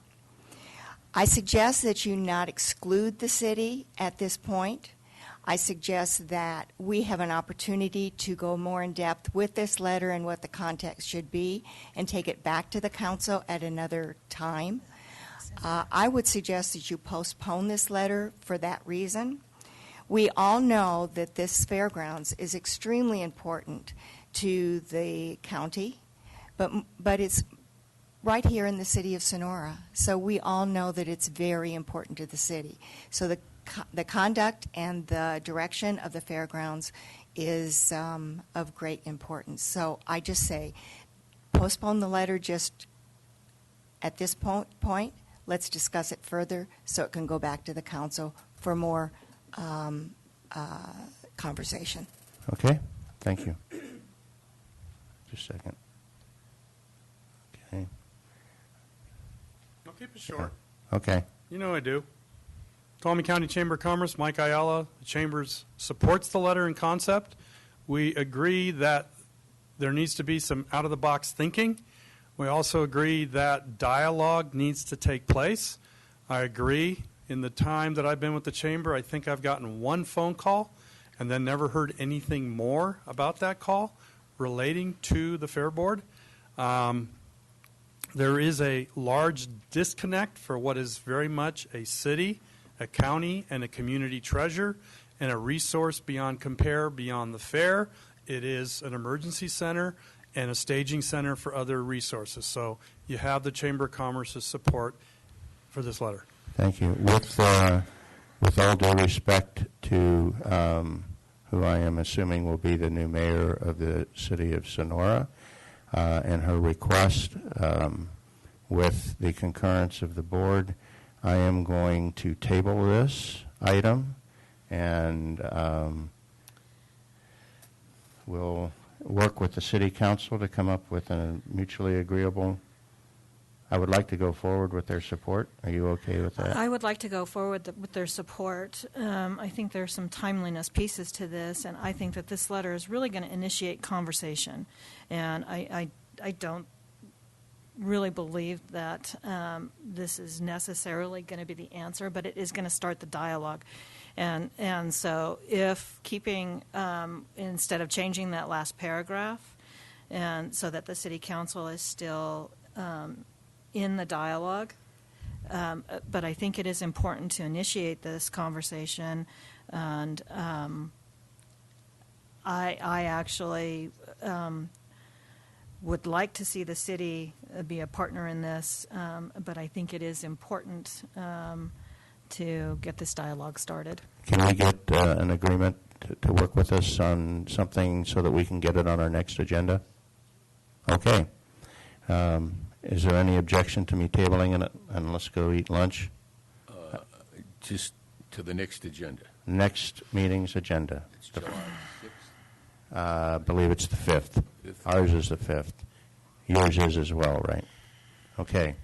I suggest that you not exclude the city at this point. I suggest that we have an opportunity to go more in depth with this letter and what the context should be and take it back to the council at another time. I would suggest that you postpone this letter for that reason. We all know that this fairgrounds is extremely important to the county, but it's right here in the city of Sonora. So we all know that it's very important to the city. So the conduct and the direction of the fairgrounds is of great importance. So I just say, postpone the letter just at this point. Let's discuss it further so it can go back to the council for more conversation. Okay, thank you. Just a second. Okay. I'll keep it short. Okay. You know I do. Tuolumne County Chamber of Commerce, Mike Ayala, the Chambers supports the letter in concept. We agree that there needs to be some out-of-the-box thinking. We also agree that dialogue needs to take place. I agree. In the time that I've been with the Chamber, I think I've gotten one phone call and then never heard anything more about that call relating to the Fair Board. There is a large disconnect for what is very much a city, a county, and a community treasure, and a resource beyond compare, beyond the fair. It is an emergency center and a staging center for other resources. So you have the Chamber of Commerce's support for this letter. Thank you. With all due respect to who I am assuming will be the new mayor of the city of Sonora, and her request, with the concurrence of the board, I am going to table this item, and we'll work with the city council to come up with a mutually agreeable. I would like to go forward with their support. Are you okay with that? I would like to go forward with their support. I think there's some timeliness pieces to this, and I think that this letter is really going to initiate conversation. And I don't really believe that this is necessarily going to be the answer, but it is going to start the dialogue. And so if keeping, instead of changing that last paragraph, and so that the city council is still in the dialogue, but I think it is important to initiate this conversation, and I actually would like to see the city be a partner in this, but I think it is important to get this dialogue started. Can we get an agreement to work with us on something so that we can get it on our next agenda? Okay. Is there any objection to me tabling it and let's go eat lunch? Just to the next agenda. Next meeting's agenda. It's July 6th. I believe it's the 5th. Ours is the 5th. Yours is as well, right? Okay.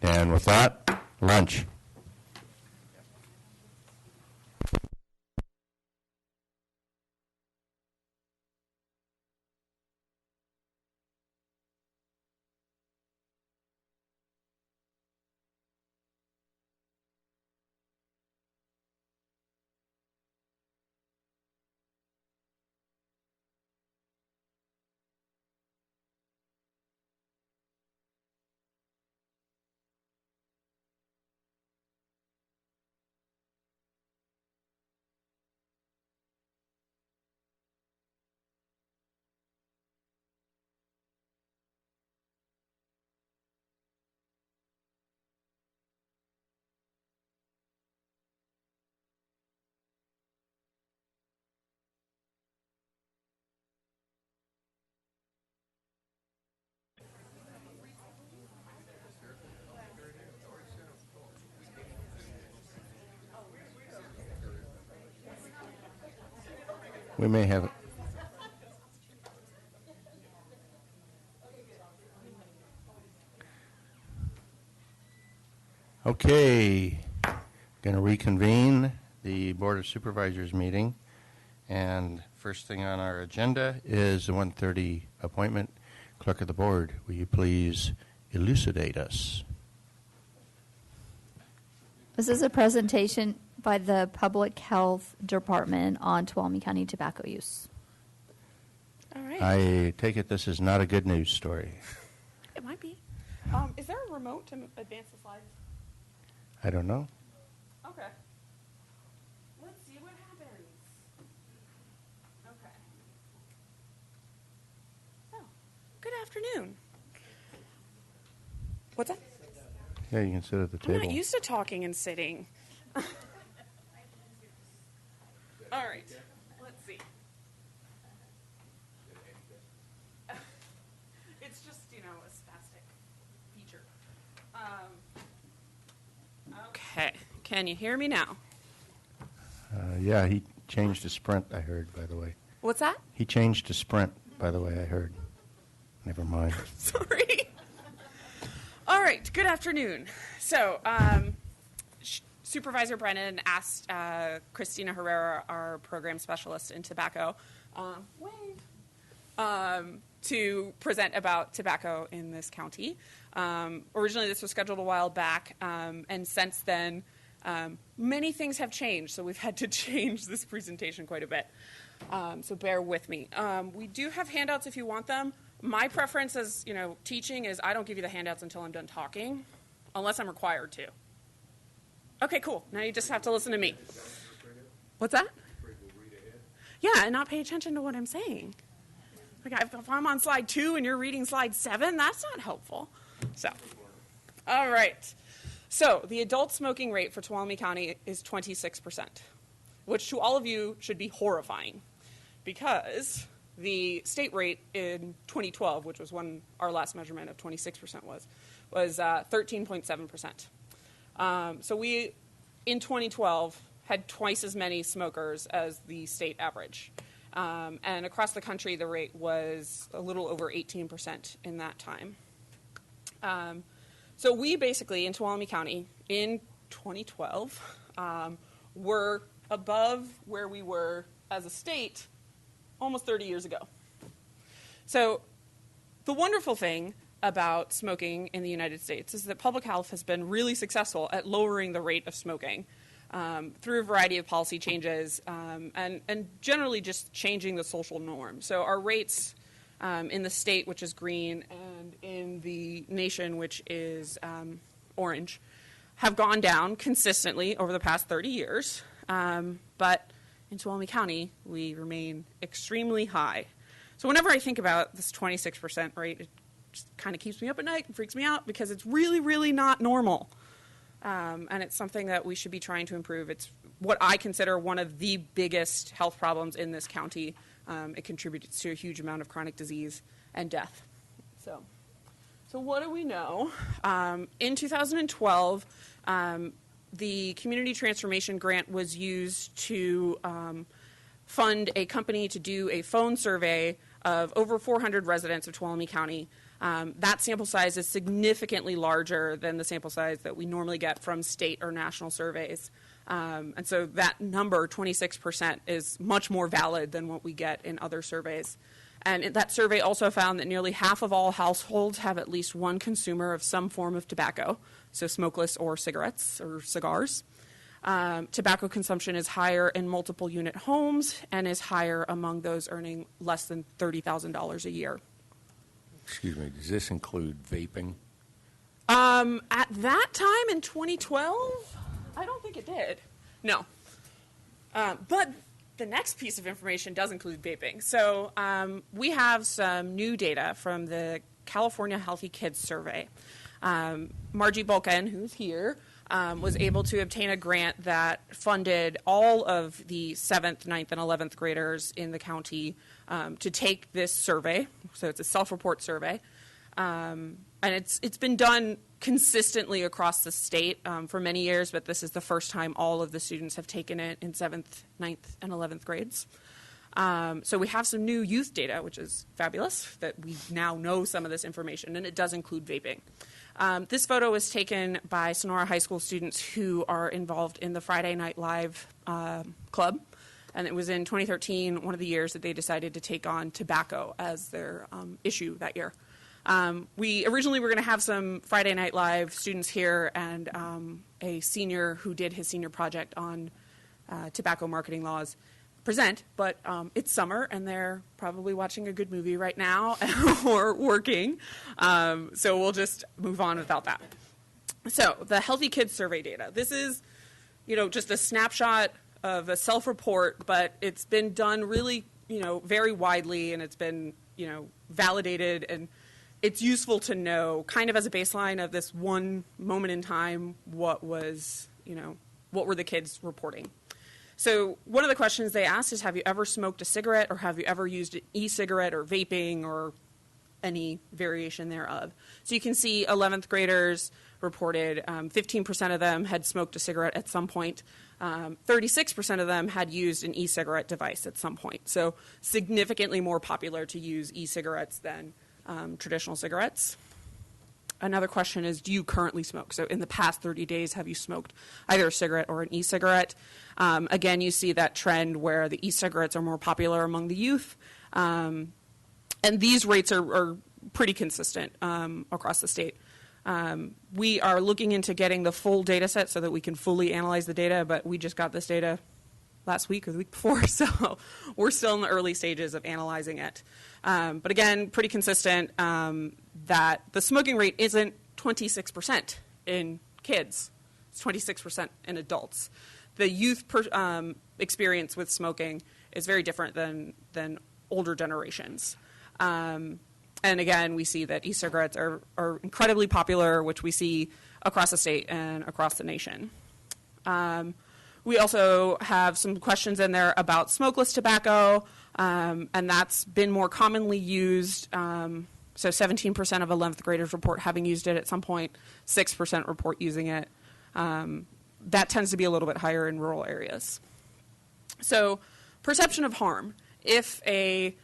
And with that, lunch. We may have. Okay, going to reconvene the Board of Supervisors meeting, and first thing on our agenda is the 1:30 appointment. Clerk of the Board, will you please elucidate us? This is a presentation by the Public Health Department on Tuolumne County tobacco use. All right. I take it this is not a good news story. It might be. Is there a remote to advance the slides? I don't know. Okay. Let's see what happens. afternoon. What's that? Yeah, you can sit at the I'm table. not used to talking and sitting. All right, let's see. It's just, a spastic feature. Okay, can you hear me now? Yeah, he changed to Sprint, I heard, by the way. What's that? He changed to Sprint, by the way, I heard. Never mind. Sorry. All right, good afternoon. So, Supervisor Brennan asked Christina Herrera, our program specialist in tobacco, to present about tobacco in this county. Originally, this was scheduled a while back, and since then, many things have changed, so we've had to change this presentation quite a bit. So bear with me. We do have handouts if you want them. My preference as, teaching is I don't give you the handouts until I'm done talking, unless I'm required to. Okay, cool. Now you just have to listen to me. What's that? Yeah, and not pay attention to what I'm saying. Like if I'm on slide 2 and you're reading slide 7, that's not helpful. So, all right. So the adult smoking rate for Tuolumne County is 26%, which to all of you should be horrifying, because the state rate in 2012, which was when our last measurement of 26% was 13.7%. So we, in 2012, had twice as many smokers as the state average. And across the country, the rate was a little over 18% in that time. So we basically, in Tuolumne County, in 2012, were above where we were as a state almost 30 years ago. So the wonderful thing about smoking in the United States is that public health has been really successful at lowering the rate of smoking through a variety of policy changes and generally just changing the social norm. So our rates in the state, which is green, and in the nation, which is orange, have gone down consistently over the past 30 years. But in Tuolumne County, we remain extremely high. So whenever I think about this 26% rate, it just kind of keeps me up at night and freaks me out because it's really, really not normal. And it's something that we should be trying to improve. It's what I consider one of the biggest health problems in this county. It contributes to a huge amount of chronic disease and death. So what do we know? In 2012, the Community Transformation Grant was used to fund a company to do a phone survey of over 400 residents of Tuolumne County. That sample size is significantly larger than the sample size that we normally get from state or national surveys. And so that number, 26%, is much more valid than what we get in other surveys. And that survey also found that nearly half of all households have at least one consumer of some form of tobacco, so smokeless or cigarettes or cigars. Tobacco consumption is higher in multiple unit homes and is higher among those earning less than $30,000 a year. Excuse me, does this include vaping? At that time in 2012, I don't think it did. No. But the next piece of information does include vaping. So we have some new data from the California Healthy Kids Survey. Margie Bulkin, who's here, was able to obtain a grant that funded all of the 7th, 9th, and 11th graders in the county to take this survey. So it's a self-report survey. And it's been done consistently across the state for many years, but this is the first time all of the students have taken it in 7th, 9th, and 11th grades. So we have some new youth data, which is fabulous, that we now know some of this information, and it does include vaping. This photo was taken by Sonora High School students who are involved in the Friday Night Live club, and it was in 2013, one of the years that they decided to take on tobacco as their issue that year. We originally were going to have some Friday Night Live students here and a senior who did his senior project on tobacco marketing laws present, but it's summer and they're probably watching a good movie right now or working, so we'll just move on without that. So the Healthy Kids Survey data. This is, just a snapshot of a self-report, but it's been done really, very widely, and it's been, validated, and it's useful to know, kind of as a baseline of this one moment in time, what were the kids reporting. So one of the questions they asked is, have you ever smoked a cigarette, or have you ever used an e-cigarette or vaping or any variation thereof? So you can see 11th graders reported 15% of them had smoked a cigarette at some point. 36% of them had used an e-cigarette device at some point. So significantly more popular to use e-cigarettes than traditional cigarettes. Another question is, do you currently smoke? So in the past 30 days, have you smoked either a cigarette or an e-cigarette? Again, you see that trend where the e-cigarettes are more popular among the youth. And these rates are pretty consistent across the state. We are looking into getting the full data set so that we can fully analyze the data, but we just got this data last week or the week before, so we're still in the early stages of analyzing it. But again, pretty consistent that the smoking rate isn't 26% in kids. It's 26% in adults. The youth experience with smoking is very different than older generations. And again, we see that e-cigarettes are incredibly popular, which we see across the state and across the nation. We also have some questions in there about smokeless tobacco, and that's been more commonly used. So 17% of 11th graders report having used it at some point, 6% report using it. That tends to be a little bit higher in rural areas. So perception of harm. If a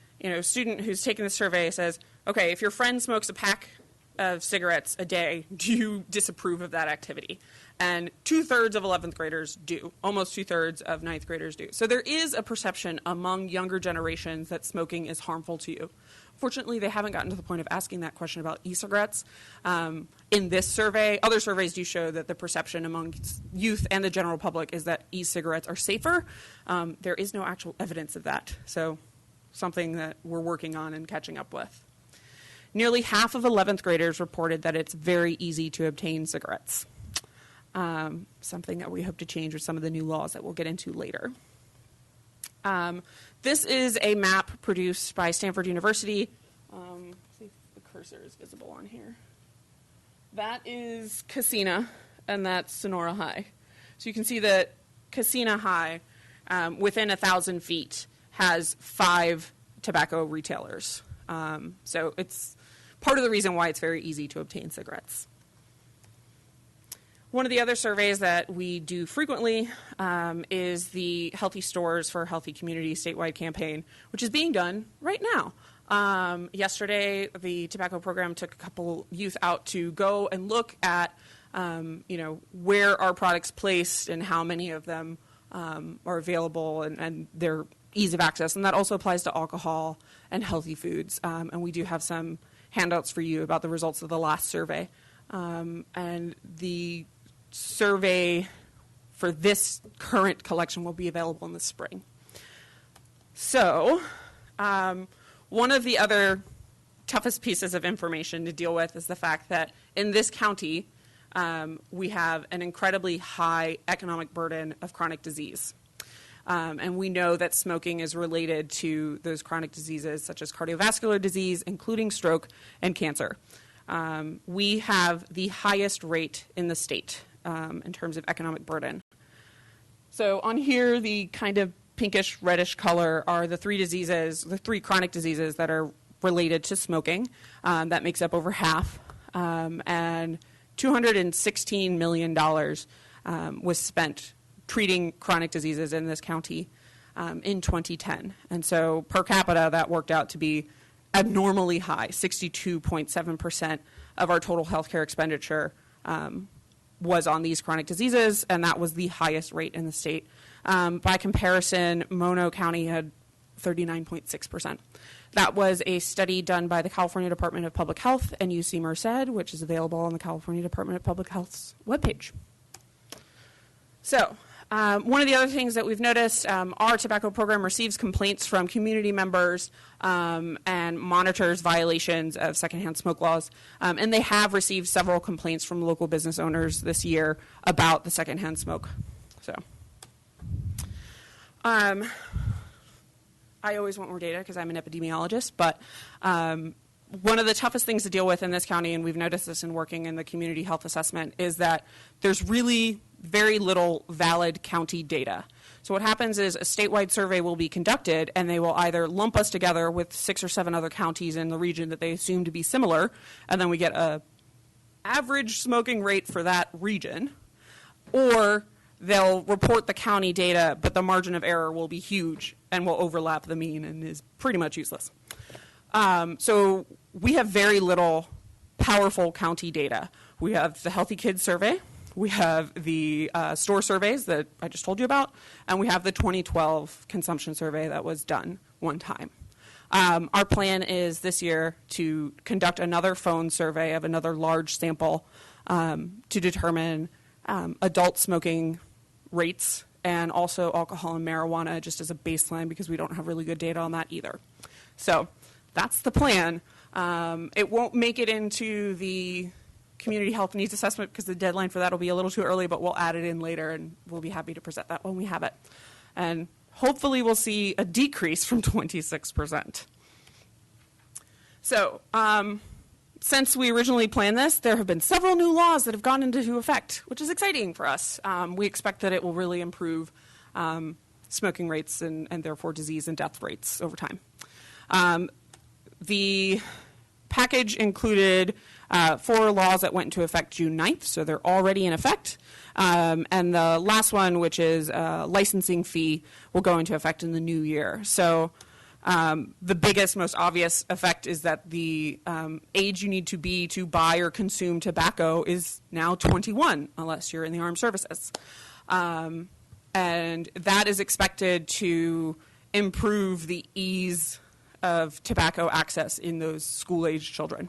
student who's taking the survey says, okay, if your friend smokes a pack of cigarettes a day, do you disapprove of that activity? And 2/3 of 11th graders do. Almost 2/3 of 9th graders do. So there is a perception among younger generations that smoking is harmful to you. Fortunately, they haven't gotten to the point of asking that question about e-cigarettes. In this survey, other surveys do show that the perception among youth and the general public is that e-cigarettes are safer. There is no actual evidence of that. So something that we're working on and catching up with. Nearly half of 11th graders reported that it's very easy to obtain cigarettes. Something that we hope to change with some of the new laws that we'll get into later. This is a map produced by Stanford University. See if the cursor is visible on here. That is Casina, and that's Sonora High. So you can see that Casina High, within 1,000 feet, has 5 tobacco retailers. So it's part of the reason why it's very easy to obtain cigarettes. One of the other surveys that we do frequently is the Healthy Stores for Healthy Communities statewide campaign, which is being done right now. Yesterday, the tobacco program took a couple youth out to go and look at, where are products placed and how many of them are available and their ease of access. And that also applies to alcohol and healthy foods. And we do have some handouts for you about the results of the last survey. And the survey for this current collection will be available in the spring. So one of the other toughest pieces of information to deal with is the fact that in this county, we have an incredibly high economic burden of chronic disease. And we know that smoking is related to those chronic diseases such as cardiovascular disease, including stroke and cancer. We have the highest rate in the state in terms of economic burden. So on here, the kind of pinkish reddish color are the 3 chronic diseases that are related to smoking. That makes up over half. And $216 million was spent treating chronic diseases in this county in 2010. And so per capita, that worked out to be abnormally high. 62.7% of our total healthcare expenditure was on these chronic diseases, and that was the highest rate in the state. By comparison, Mono County had 39.6%. That was a study done by the California Department of Public Health and UC Merced, which is available on the California Department of Public Health's webpage. So one of the other things that we've noticed, our tobacco program receives complaints from community members and monitors violations of secondhand smoke laws. And they have received several complaints from local business owners this year about the secondhand smoke. So I always want more data because I'm an epidemiologist, but one of the toughest things to deal with in this county, and we've noticed this in working in the community health assessment, is that there's really very little valid county data. So what happens is a statewide survey will be conducted, and they will either lump us together with 6 or 7 other counties in the region that they assume to be similar, and then we get a average smoking rate for that region, or they'll report the county data, but the margin of error will be huge and will overlap the mean and is pretty much useless. So we have very little powerful county data. We have the Healthy Kids Survey, we have the store surveys that I just told you about, and we have the 2012 consumption survey that was done one time. Our plan is this year to conduct another phone survey of another large sample to determine adult smoking rates and also alcohol and marijuana just as a baseline, because we don't have really good data on that either. So that's the plan. It won't make it into the community health needs assessment because the deadline for that will be a little too early, but we'll add it in later, and we'll be happy to present that when we have it. And hopefully we'll see a decrease from 26%. So since we originally planned this, there have been several new laws that have gone into effect, which is exciting for us. We expect that it will really improve smoking rates and therefore disease and death rates over time. The package included 4 laws that went into effect June 9th, so they're already in effect. And the last one, which is licensing fee, will go into effect in the new year. So the biggest, most obvious effect is that the age you need to be to buy or consume tobacco is now 21, unless you're in the armed services. And that is expected to improve the ease of tobacco access in those school-aged children.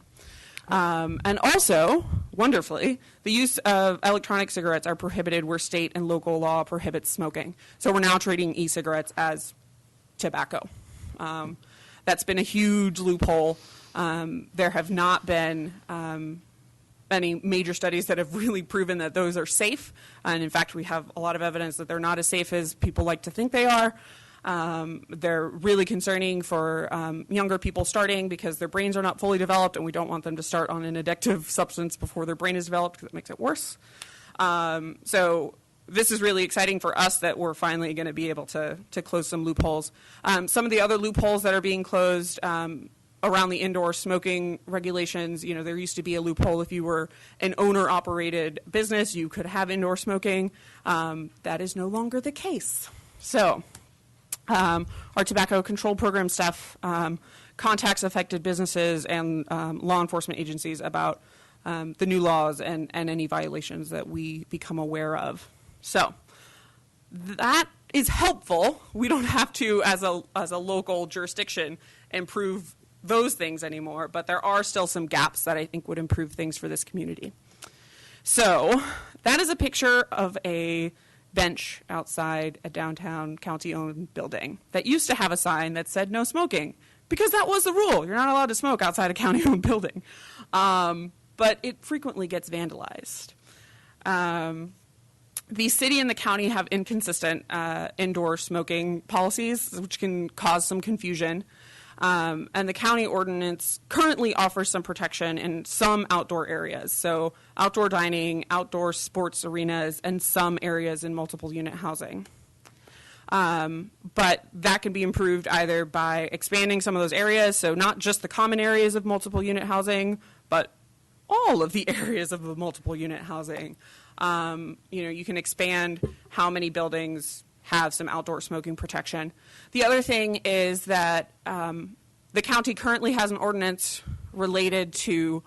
And also, wonderfully, the use of electronic cigarettes are prohibited where state and local law prohibits smoking. So we're now treating e-cigarettes as tobacco. That's been a huge loophole. There have not been any major studies that have really proven that those are safe. And in fact, we have a lot of evidence that they're not as safe as people like to think they are. They're really concerning for younger people starting because their brains are not fully developed, and we don't want them to start on an addictive substance before their brain is developed because it makes it worse. So this is really exciting for us that we're finally going to be able to close some loopholes. Some of the other loopholes that are being closed around the indoor smoking regulations, you know, there used to be a loophole if you were an owner-operated business, you could have indoor smoking. That is no longer the case. So our tobacco control program staff contacts affected businesses and law enforcement agencies about the new laws and any violations that we become aware of. So that is helpful. We don't have to, as a local jurisdiction, improve those things anymore, but there are still some gaps that I think would improve things for this community. So that is a picture of a bench outside a downtown county-owned building that used to have a sign that said no smoking, because that was the rule. You're not allowed to smoke outside a county-owned building. But it frequently gets vandalized. The city and the county have inconsistent indoor smoking policies, which can cause some confusion. And the county ordinance currently offers some protection in some outdoor areas. So outdoor dining, outdoor sports arenas, and some areas in multiple unit housing. But that can be improved either by expanding some of those areas, so not just the common areas of multiple unit housing, but all of the areas of the multiple unit housing. You can expand how many buildings have some outdoor smoking protection. The other thing is that the county currently has an ordinance related to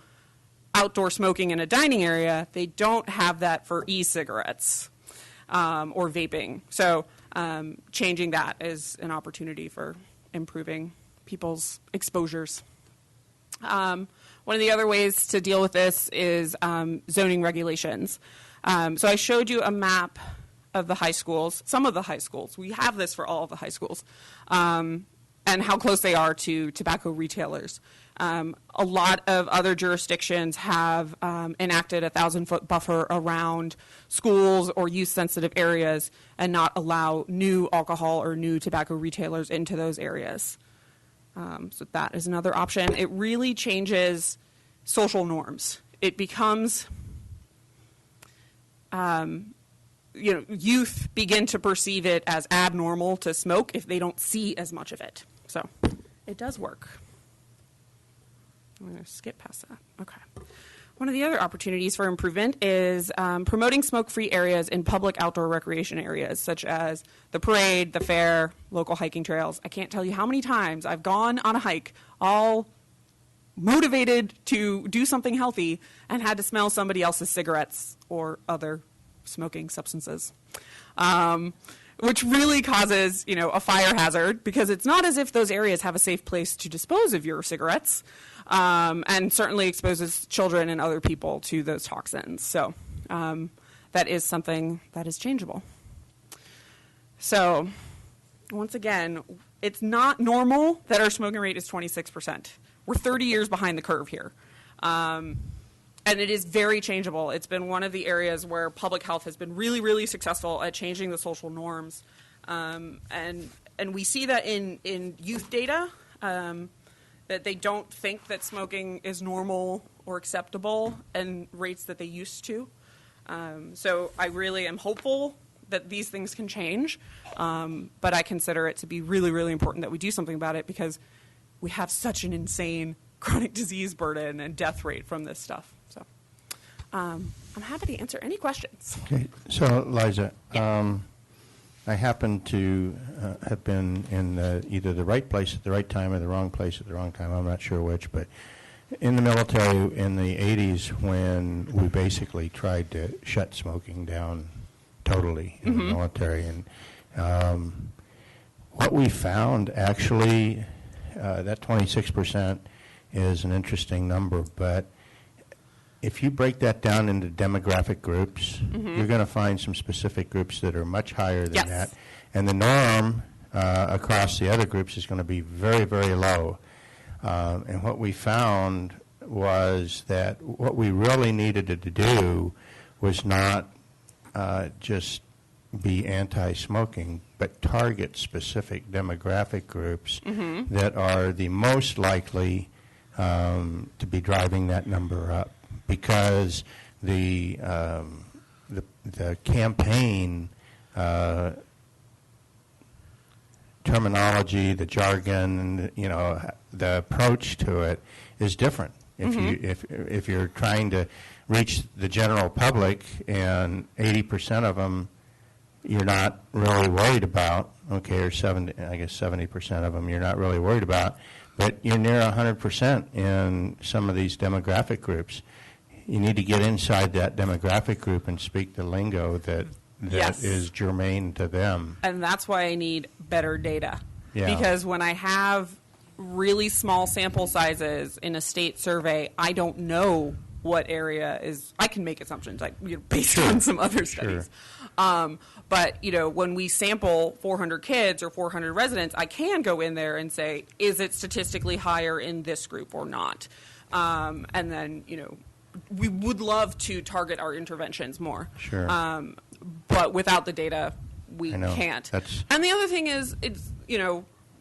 outdoor smoking in a dining area. They don't have that for e-cigarettes or vaping. So changing that is an opportunity for improving people's exposures. One of the other ways to deal with this is zoning regulations. So I showed you a map of the high schools, some of the high schools. We have this for all of the high schools, and how close they are to tobacco retailers. A lot of other jurisdictions have enacted a 1,000-foot buffer around schools or youth-sensitive areas and not allow new alcohol or new tobacco retailers into those areas. So that is another option. It really changes social norms. It becomes, youth begin to perceive it as abnormal to smoke if they don't see as much of it. So it does work. I'm going to skip past that. Okay. One of the other opportunities for improvement is promoting smoke-free areas in public outdoor recreation areas, such as the parade, the fair, local hiking trails. I can't tell you how many times I've gone on a hike all motivated to do something healthy and had to smell somebody else's cigarettes or other smoking substances, which really causes, a fire hazard, because it's not as if those areas have a safe place to dispose of your cigarettes. And certainly exposes children and other people to those toxins. So that is something that is changeable. So once again, it's not normal that our smoking rate is 26%. We're 30 years behind the curve here. And it is very changeable. It's been one of the areas where public health has been really, really successful at changing the social norms. And we see that in youth data. That they don't think that smoking is normal or acceptable and rates that they used to. So I really am hopeful that these things can change, but I consider it to be really, really important that we do something about it, because we have such an insane chronic disease burden and death rate from this stuff. So I'm happy to answer any questions. Okay, so Liza, I happen to have been in either the right place at the right time or the wrong place at the wrong time. I'm not sure which, but in the military in the 80s, when we basically tried to shut smoking down totally in the military. And what we found, actually, that 26% is an interesting number, but if you break that down into demographic groups, you're going to find some specific groups that are much higher than that. And the norm across the other groups is going to be very, very low. And what we found was that what we really needed to do was not just be anti-smoking, but target specific demographic groups that are the most likely to be driving that number up. Because the campaign terminology, the jargon, the approach to it is different. If you're trying to reach the general public and 80% of them you're not really worried about, or 70% of them you're not really worried about, but you're near 100% in some of these demographic groups. You need to get inside that demographic group and speak the lingo that is germane to them. And that's why I need better data. Yeah. Because when I have really small sample sizes in a state survey, I don't know what area is. I can make assumptions based on some other studies. But when we sample 400 kids or 400 residents, I can go in there and say, is it statistically higher in this group or not? And then, we would love to target our interventions more. Sure. But without the data, we can't. And the other thing is, it's,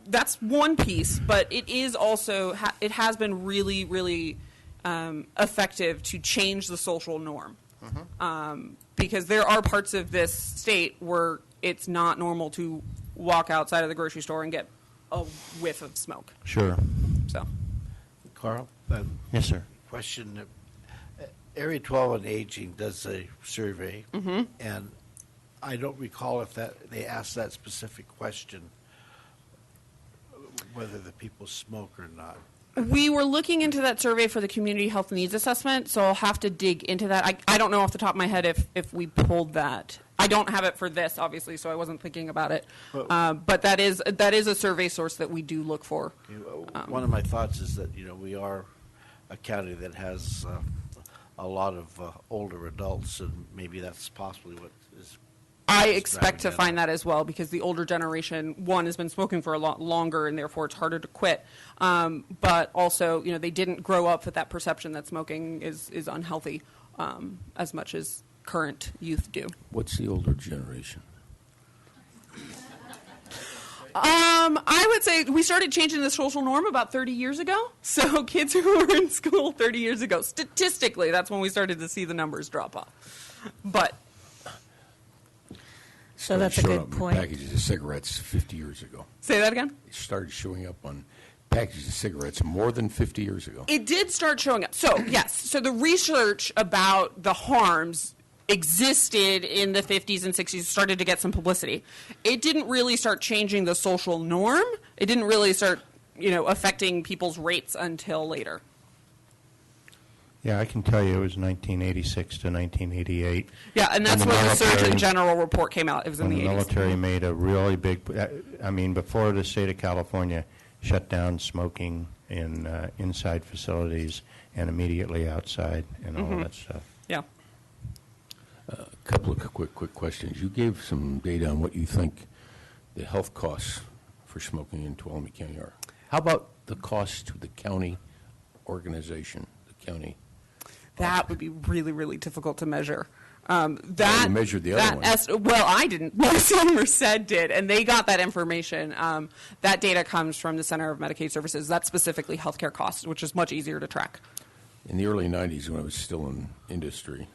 that's one piece, but it is also, it has been really, really effective to change the social norm. Because there are parts of this state where it's not normal to walk outside of the grocery store and get a whiff of smoke. Sure. So, Carl? Yes, sir. Question. Area 12 on Aging does a survey, and I don't recall if they asked that specific question, whether the people smoke or not. We were looking into that survey for the community health needs assessment, so I'll have to dig into that. I don't know off the top of my head if we pulled that. I don't have it for this, obviously, so I wasn't thinking about it. But that is a survey source that we do look for. One of my thoughts is that we are a county that has a lot of older adults, and maybe that's possibly what is. I expect to find that as well, because the older generation, one, has been smoking for a lot longer, and therefore it's harder to quit. But also, they didn't grow up with that perception that smoking is unhealthy as much as current youth do. What's the older generation? I would say we started changing the social norm about 30 years ago. So kids who were in school 30 years ago, statistically, that's when we started to see the numbers drop off. But So that's a Showed good up in point. Packages of cigarettes 50 years ago. say that again. It started showing up on packages of cigarettes more than 50 years ago. It did start showing up. So, yes. So the research about the harms existed in the 50s and 60s, started to get some publicity. It didn't really start changing the social norm. It didn't really start, affecting people's rates until later. Yeah, I can tell you it was 1986 to 1988. Yeah, and that's when the Surgeon General report came out. It was in When the the 80s. military made a really big, before the state of California shut down smoking in inside facilities and immediately outside and all Mhm. that stuff. Yeah. A couple of quick questions. You gave some data on what you think the health costs for smoking in Tuolumne County are. How about the cost to the county organization, the county? That would be really, really difficult to measure. You measured the other one. Well, I didn't. Merced did, and they got that information. That data comes from the Center of Medicaid Services. That's specifically healthcare costs, which is much easier to track. In the early 90s, when I was still in industry,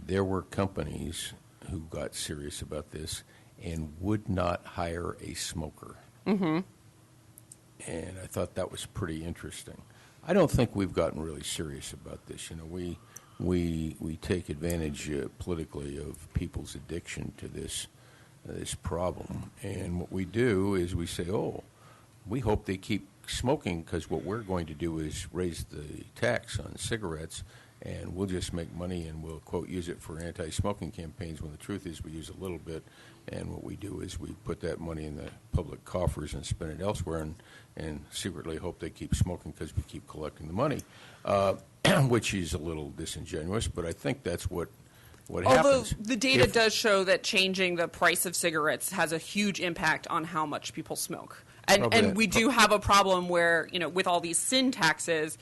there were companies who got serious about this and would not hire a smoker. Mm-hmm. And I thought that was pretty interesting. I don't think we've gotten really serious about this. We take advantage politically of people's addiction to this problem, and what we do is we say, we hope they keep smoking because what we're going to do is raise the tax on cigarettes, and we'll just make money and we'll, quote, use it for anti-smoking campaigns, when the truth is we use a little bit, and what we do is we put that money in the public coffers and spend it elsewhere and secretly hope they keep smoking because we keep collecting the money, which is a little disingenuous, but I think that's what Although happens. the data does show that changing the price of cigarettes has a huge impact on how much people smoke. And we do have a problem where, with all these sin taxes,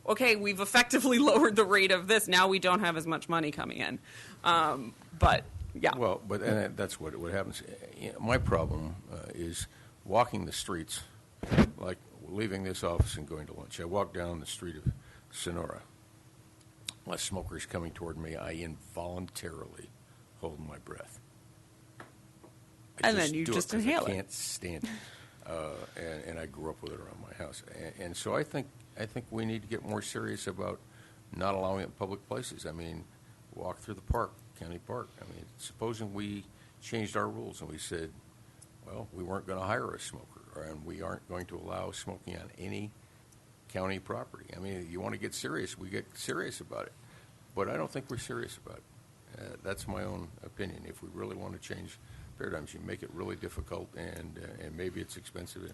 okay, we've effectively lowered the rate of this. Now we don't have as much money coming in. But, yeah. Well, and that's what happens. My problem is walking the streets, like leaving this office and going to lunch. I walk down the street of Sonora. A smoker is coming toward me. I involuntarily hold my breath. And then you just inhale it. I can't stand it. And I grew up with it around my house. And so I think we need to get more serious about not allowing it in public places. Walk through the park, county park. Supposing we changed our rules and we said, well, we weren't going to hire a smoker, and we aren't going to allow smoking on any county property. You want to get serious, we get serious about it. But I don't think we're serious about it. That's my own opinion. If we really want to change paradigms, you make it really difficult, and maybe it's expensive,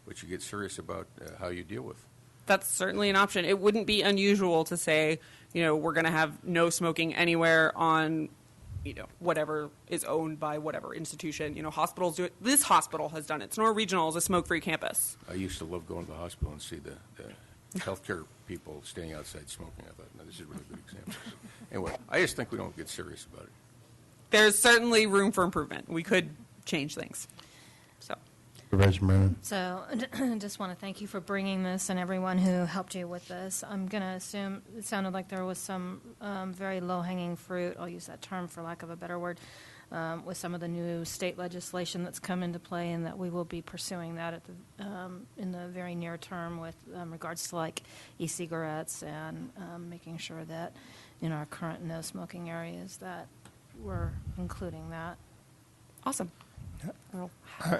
but you get serious about how you deal with it. That's certainly an option. It wouldn't be unusual to say, we're going to have no smoking anywhere on, whatever is owned by whatever institution. Hospitals do it. This hospital has done it. Sonora Regional is a smoke-free campus. I used to love going to the hospital and see the healthcare people standing outside smoking. I thought, this is a really good example. Anyway, I just think we don't get serious about it. There's certainly room for improvement. We could change things. So I just want to thank you for bringing this and everyone who helped you with this. I'm going to assume it sounded like there was some very low-hanging fruit, I'll use that term for lack of a better word, with some of the new state legislation that's come into play, and that we will be pursuing that in the very near term with regards to like e-cigarettes and making sure that in our current no-smoking areas that we're including that. Awesome.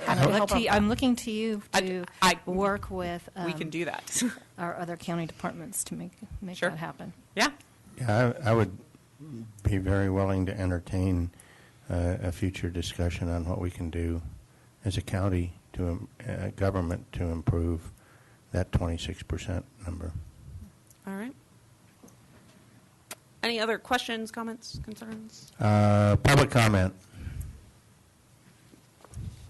I'm looking to you to work with. We can do that. Our other county departments to make Sure. that happen. Yeah. Yeah, I would be very willing to entertain a future discussion on what we can do as a county government to improve that 26% number. All right. Any other questions, comments, concerns? Public comment.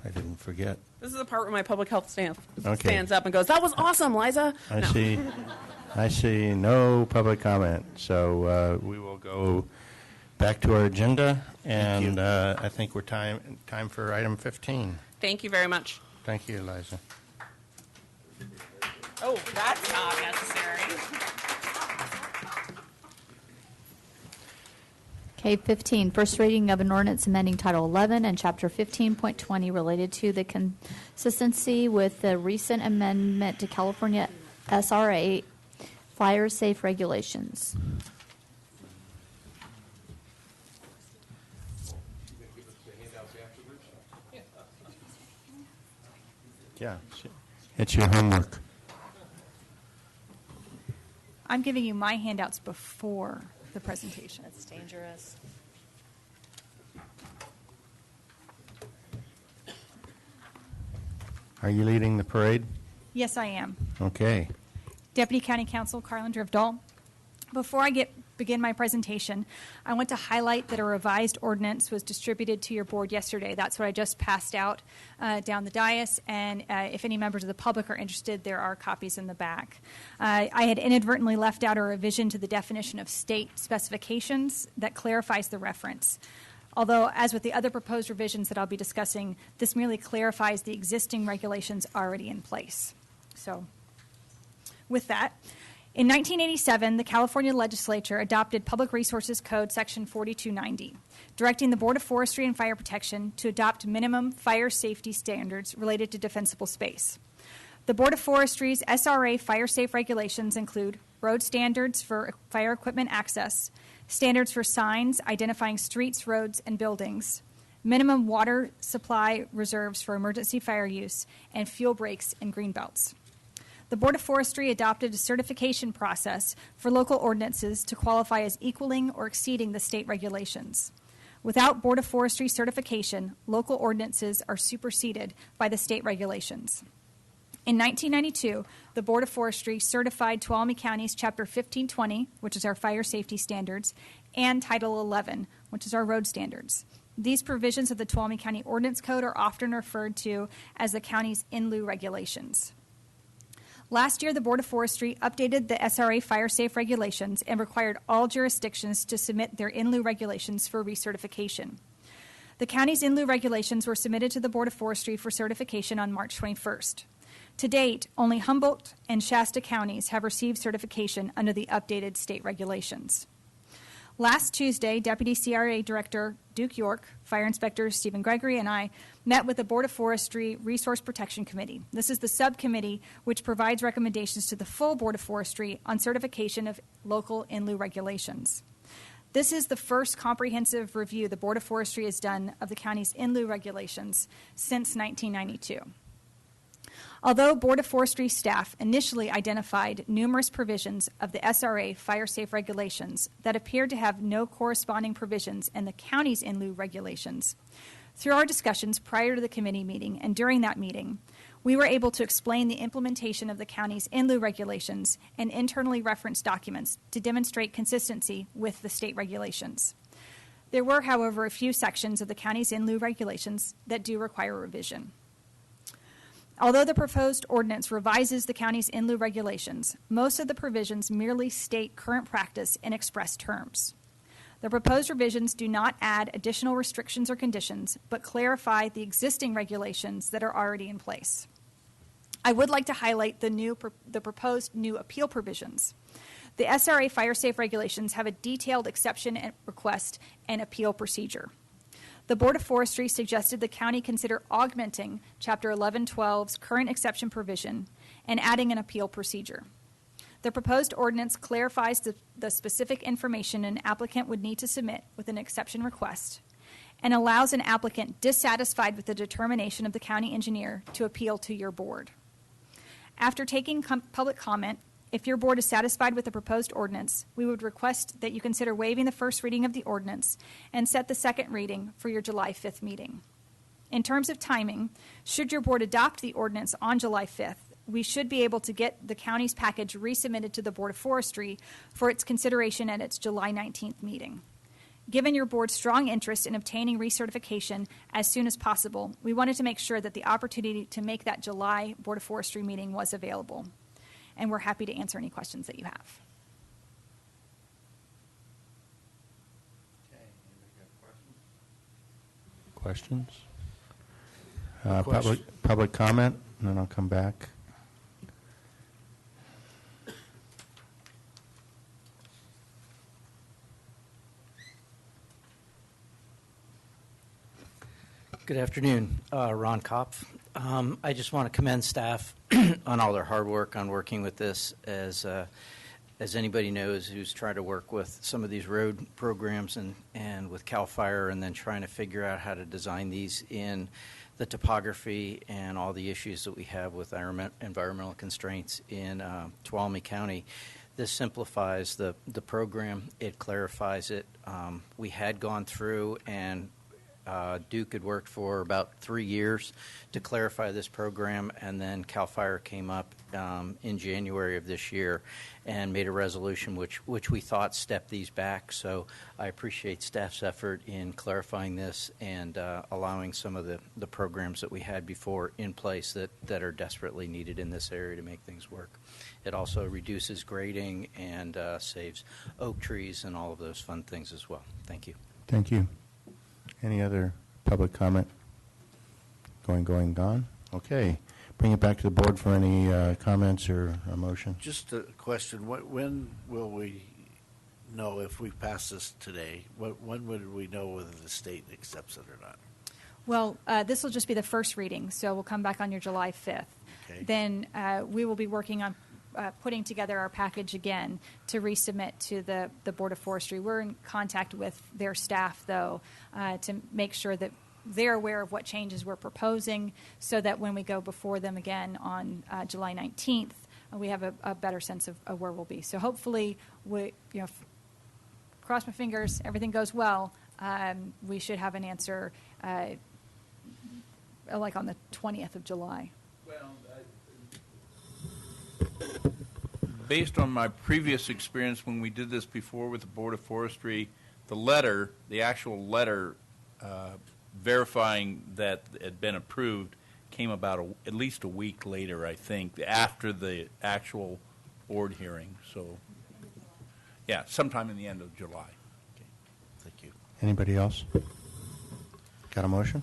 I didn't forget. This is the part where my public health staff Okay. stands up and goes, "That was awesome, Liza." I see no public comment. So we will go back to our agenda, and I think we're time for item 15. Thank you very much. Thank you, Eliza. Oh, that's not necessary. Okay, 15, first reading of an ordinance amending Title 11 and Chapter 15.20 related to the consistency with the recent amendment to California SRA fire safe regulations. Yeah, it's your homework. I'm giving you my handouts before the presentation. That's dangerous. Are you leading the parade? Yes, I am. Okay. Deputy County Counsel Carlin Drivdahl. Before I begin my presentation, I want to highlight that a revised ordinance was distributed to your board yesterday. That's what I just passed out down the dais, and if any members of the public are interested, there are copies in the back. I had inadvertently left out a revision to the definition of state specifications that clarifies the reference. Although, as with the other proposed revisions that I'll be discussing, this merely clarifies the existing regulations already in place. So, with that, in 1987, the California legislature adopted Public Resources Code Section 4290, directing the Board of Forestry and Fire Protection to adopt minimum fire safety standards related to defensible space. The Board of Forestry's SRA fire safe regulations include road standards for fire equipment access, standards for signs identifying streets, roads, and buildings, minimum water supply reserves for emergency fire use, and fuel breaks and green belts. The Board of Forestry adopted a certification process for local ordinances to qualify as equaling or exceeding the state regulations. Without Board of Forestry certification, local ordinances are superseded by the state regulations. In 1992, the Board of Forestry certified Tuolumne County's Chapter 1520, which is our fire safety standards, and Title 11, which is our road standards. These provisions of the Tuolumne County Ordinance Code are often referred to as the county's in lieu regulations. Last year, the Board of Forestry updated the SRA fire safe regulations and required all jurisdictions to submit their in lieu regulations for recertification. The county's in lieu regulations were submitted to the Board of Forestry for certification on March 21st. To date, only Humboldt and Shasta counties have received certification under the updated state regulations. Last Tuesday, Deputy CRA Director Duke York, Fire Inspector Stephen Gregory, and I met with the Board of Forestry Resource Protection Committee. This is the subcommittee which provides recommendations to the full Board of Forestry on certification of local in lieu regulations. This is the first comprehensive review the Board of Forestry has done of the county's in lieu regulations since 1992. Although Board of Forestry staff initially identified numerous provisions of the SRA fire safe regulations that appeared to have no corresponding provisions in the county's in lieu regulations, through our discussions prior to the committee meeting and during that meeting, we were able to explain the implementation of the county's in lieu regulations and internally referenced documents to demonstrate consistency with the state regulations. There were, however, a few sections of the county's in lieu regulations that do require revision. Although the proposed ordinance revises the county's in lieu regulations, most of the provisions merely state current practice in express terms. The proposed revisions do not add additional restrictions or conditions, but clarify the existing regulations that are already in place. I would like to highlight the proposed new appeal provisions. The SRA fire safe regulations have a detailed exception and request and appeal procedure. The Board of Forestry suggested the county consider augmenting Chapter 1112's current exception provision and adding an appeal procedure. The proposed ordinance clarifies the specific information an applicant would need to submit with an exception request and allows an applicant dissatisfied with the determination of the county engineer to appeal to your board. After taking public comment, if your board is satisfied with the proposed ordinance, we would request that you consider waiving the first reading of the ordinance and set the second reading for your July 5th meeting. In terms of timing, should your board adopt the ordinance on July 5th, we should be able to get the county's package resubmitted to the Board of Forestry for its consideration at its July 19th meeting. Given your board's strong interest in obtaining recertification as soon as possible, we wanted to make sure that the opportunity to make that July Board of Forestry meeting was available. And we're happy to answer any questions that you have. Questions? Public comment, and then I'll come back. Good afternoon, Ron Kopf. I just want to commend staff on all their hard work on working with this. As anybody knows who's trying to work with some of these road programs and with CAL FIRE, and then trying to figure out how to design these in the topography and all the issues that we have with environmental constraints in Tuolumne County. This simplifies the program. It clarifies it. We had gone through and Duke had worked for about 3 years to clarify this program, and then CAL FIRE came up in January of this year and made a resolution which we thought stepped these back. So I appreciate staff's effort in clarifying this and allowing some of the programs that we had before in place that are desperately needed in this area to make things work. It also reduces grading and saves oak trees and all of those fun things as well. Thank you. Thank you. Any other public comment? Gone? Okay. Bring it back to the board for any comments or a motion. Just a question. When will we know if we pass this today? When would we know whether the state accepts it or not? Well, this will just be the first reading, so we'll come back on your July 5th. Okay. Then we will be working on putting together our package again to resubmit to the Board of Forestry. We're in contact with their staff, though, to make sure that they're aware of what changes we're proposing, so that when we go before them again on July 19th, we have a better sense of where we'll be. So hopefully, cross my fingers, everything goes well, we should have an answer like on the 20th of July. Based on my previous experience when we did this before with the Board of Forestry, the actual letter verifying that it had been approved came about at least a week later, I think, after the actual board hearing. So, yeah, sometime in the end of July. Okay. Thank you. Anybody else? Got a motion?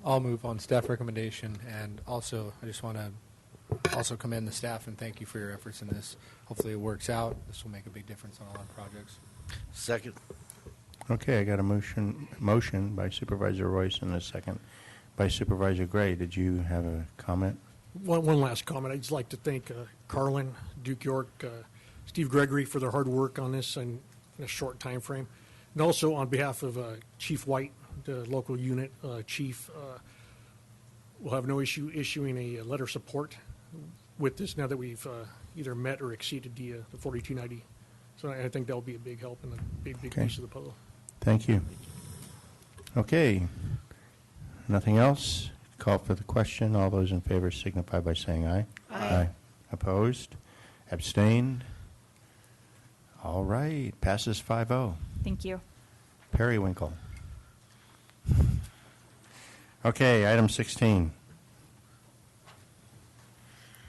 I'll move on staff recommendation, and also I just want to also commend the staff and thank you for your efforts in this. Hopefully it works out. This will make a big difference on a lot of projects. Second. Okay, I got a motion by Supervisor Royce and a second by Supervisor Gray. Did you have a comment? One last comment. I'd just like to thank Carlin, Duke York, Steve Gregory for their hard work on this in a short time frame. And also on behalf of Chief White, the local unit chief, we'll have no issue issuing a letter of support with this now that we've either met or exceeded the 4290. So I think that'll be a big help and a big Okay. piece of the puzzle. Thank you. Okay. Nothing else? Call for the question. All those in favor signify by saying aye. Aye. Opposed? Abstained? All right. Passes 5-0. Thank you. Periwinkle. Okay, item 16.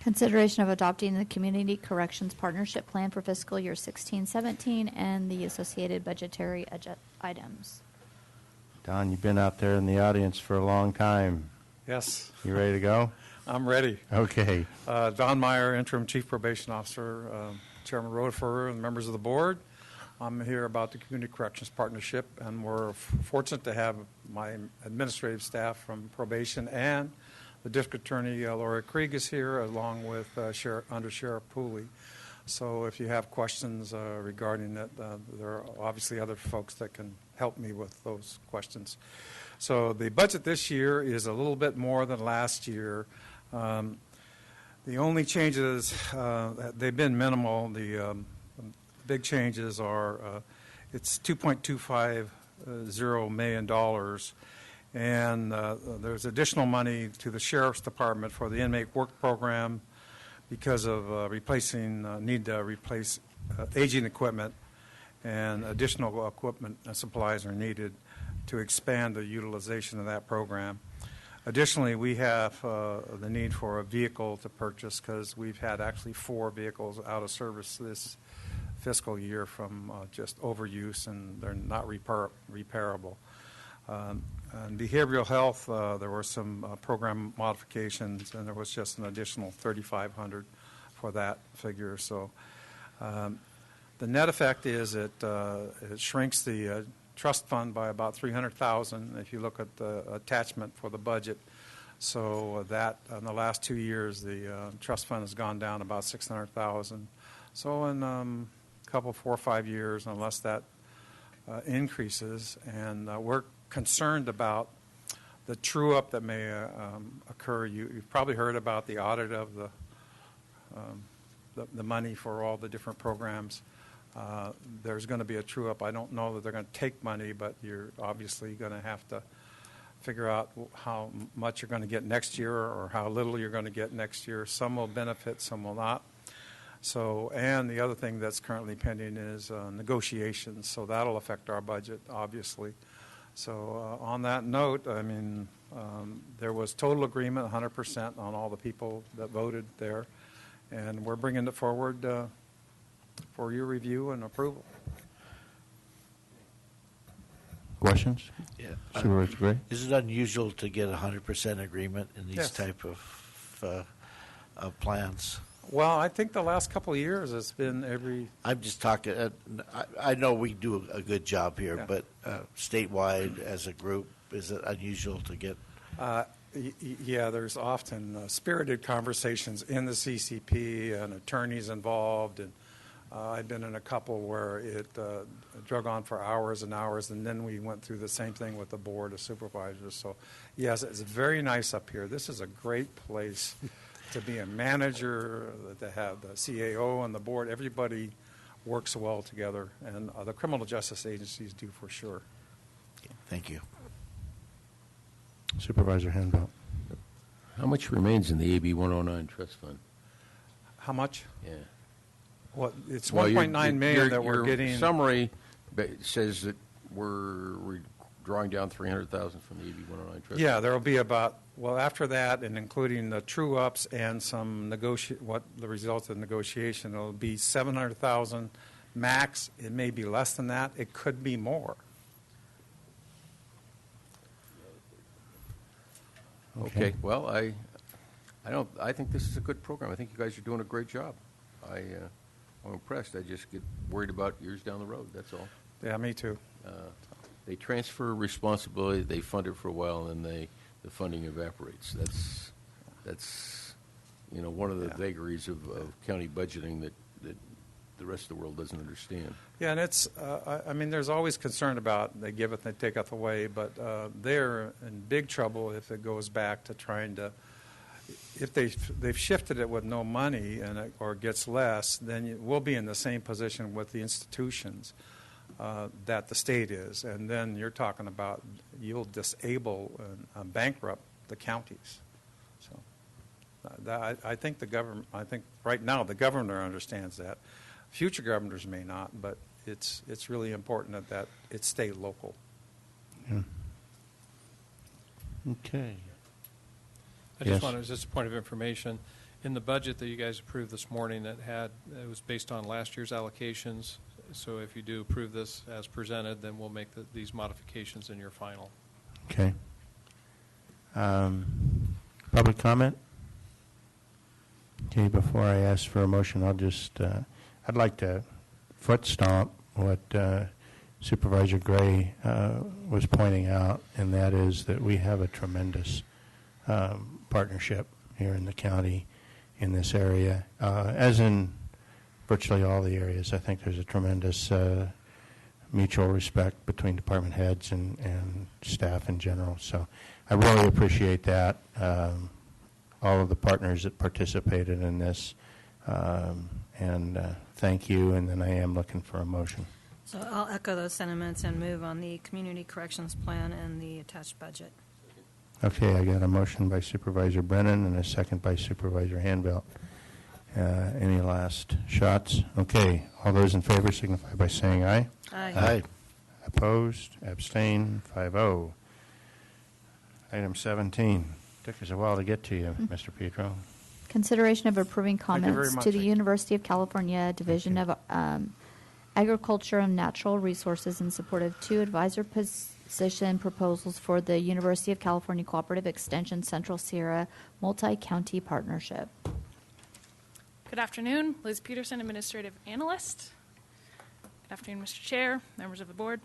Consideration of adopting the Community Corrections Partnership Plan for fiscal year 16-17 and the associated budgetary items. Don, you've been out there in the audience for a long time. Yes. You ready to go? I'm ready. Okay. Don Meyer, Interim Chief Probation Officer, Chairman Rodefer, and members of the board. I'm here about the Community Corrections Partnership, and we're fortunate to have my administrative staff from probation and the District Attorney, Laura Krieg, is here, along with Under Sheriff Pooley. So if you have questions regarding it, there are obviously other folks that can help me with those questions. So the budget this year is a little bit more than last year. The only changes, they've been minimal. The big changes are it's $2.250 million. And there's additional money to the Sheriff's Department for the inmate work program because of need to replace aging equipment, and additional equipment and supplies are needed to expand the utilization of that program. Additionally, we have the need for a vehicle to purchase because we've had actually 4 vehicles out of service this fiscal year from just overuse, and they're not repairable. In behavioral health, there were some program modifications, and there was just an additional $3,500 for that figure. So the net effect is it shrinks the trust fund by about $300,000 if you look at the attachment for the budget. So that in the last 2 years, the trust fund has gone down about $600,000. So in a couple, 4 or 5 years, unless that increases, and we're concerned about the true-up that may occur. You've probably heard about the audit of the money for all the different programs. There's going to be a true-up. I don't know that they're going to take money, but you're obviously going to have to figure out how much you're going to get next year or how little you're going to get next year. Some will benefit, some will not. So, and the other thing that's currently pending is negotiations. So that'll affect our budget, obviously. So on that note, I mean, there was total agreement, 100% on all the people that voted there. And we're bringing it forward for your review and approval. Questions? Yeah. Supervisor Gray? Is it unusual to get 100% agreement in these Yes. type of plans? Well, I think the last couple of years it's been every... I'm just talking, I know we do a good job here, Yeah. but statewide as a group, is it unusual to get? Yeah, there's often spirited conversations in the CCP and attorneys involved, and I've been in a couple where it drug on for hours and hours, and then we went through the same thing with the Board of Supervisors. So, yes, it's very nice up here. This is a great place to be a manager, to have the CAO and the board. Everybody works well together, and the criminal justice agencies do for sure. Thank you. Supervisor Handbelt. How much remains in the AB 109 trust fund? How much? Yeah. Well, it's Well, 1.9 million that we're your getting. Summary says that we're drawing down $300,000 from the AB 109 trust. Yeah, there will be about, well, after that, and including the true-ups and some what the results of the negotiation, it'll be $700,000 max. It may be less than that. It could be more. Okay. Well, I think this is a good program. I think you guys are doing a great job. I'm impressed. I just get worried about years down the road. That's all. Yeah, me too. They transfer responsibility. They fund it for a while, and then the funding evaporates. That's one of the vagaries of county budgeting that the rest of the world doesn't understand. Yeah, and it's, I mean, there's always concern about they give it and they take it away, but they're in big trouble if it goes back to trying to, if they've shifted it with no money or gets less, then we'll be in the same position with the institutions that the state is. And then you're talking about you'll disable and bankrupt the counties. So I think the government, I think right now the governor understands that. Future governors may not, but it's really important that it stay local. Yeah. Okay. I just wanted, just a point of information, in the budget that you guys approved this morning, it was based on last year's allocations. So if you do approve this as presented, then we'll make these modifications in your final. Okay. Public comment? Okay, before I ask for a motion, I'll just, I'd like to foot stomp what Supervisor Gray was pointing out, and that is that we have a tremendous partnership here in the county in this area, as in virtually all the areas. I think there's a tremendous mutual respect between department heads and staff in general. So I really appreciate that. All of the partners that participated in this, and thank you. And then I am looking for a motion. So I'll echo those sentiments and move on the community corrections plan and the attached budget. Okay, I got a motion by Supervisor Brennan and a second by Supervisor Handbelt. Any last shots? Okay, all those in favor signify by saying aye. Aye. Aye. Opposed? Abstained? 5-0. Item 17. Took us a while to get to you, Mr. Petro. Consideration of approving Thank you very comments much. to the University of California Division of Agriculture and Natural Resources in support of 2 advisor position proposals for the University of California Cooperative Extension Central Sierra Multi-County Partnership. Good afternoon. Liz Peterson, Administrative Analyst. Good afternoon, Mr. Chair, members of the board.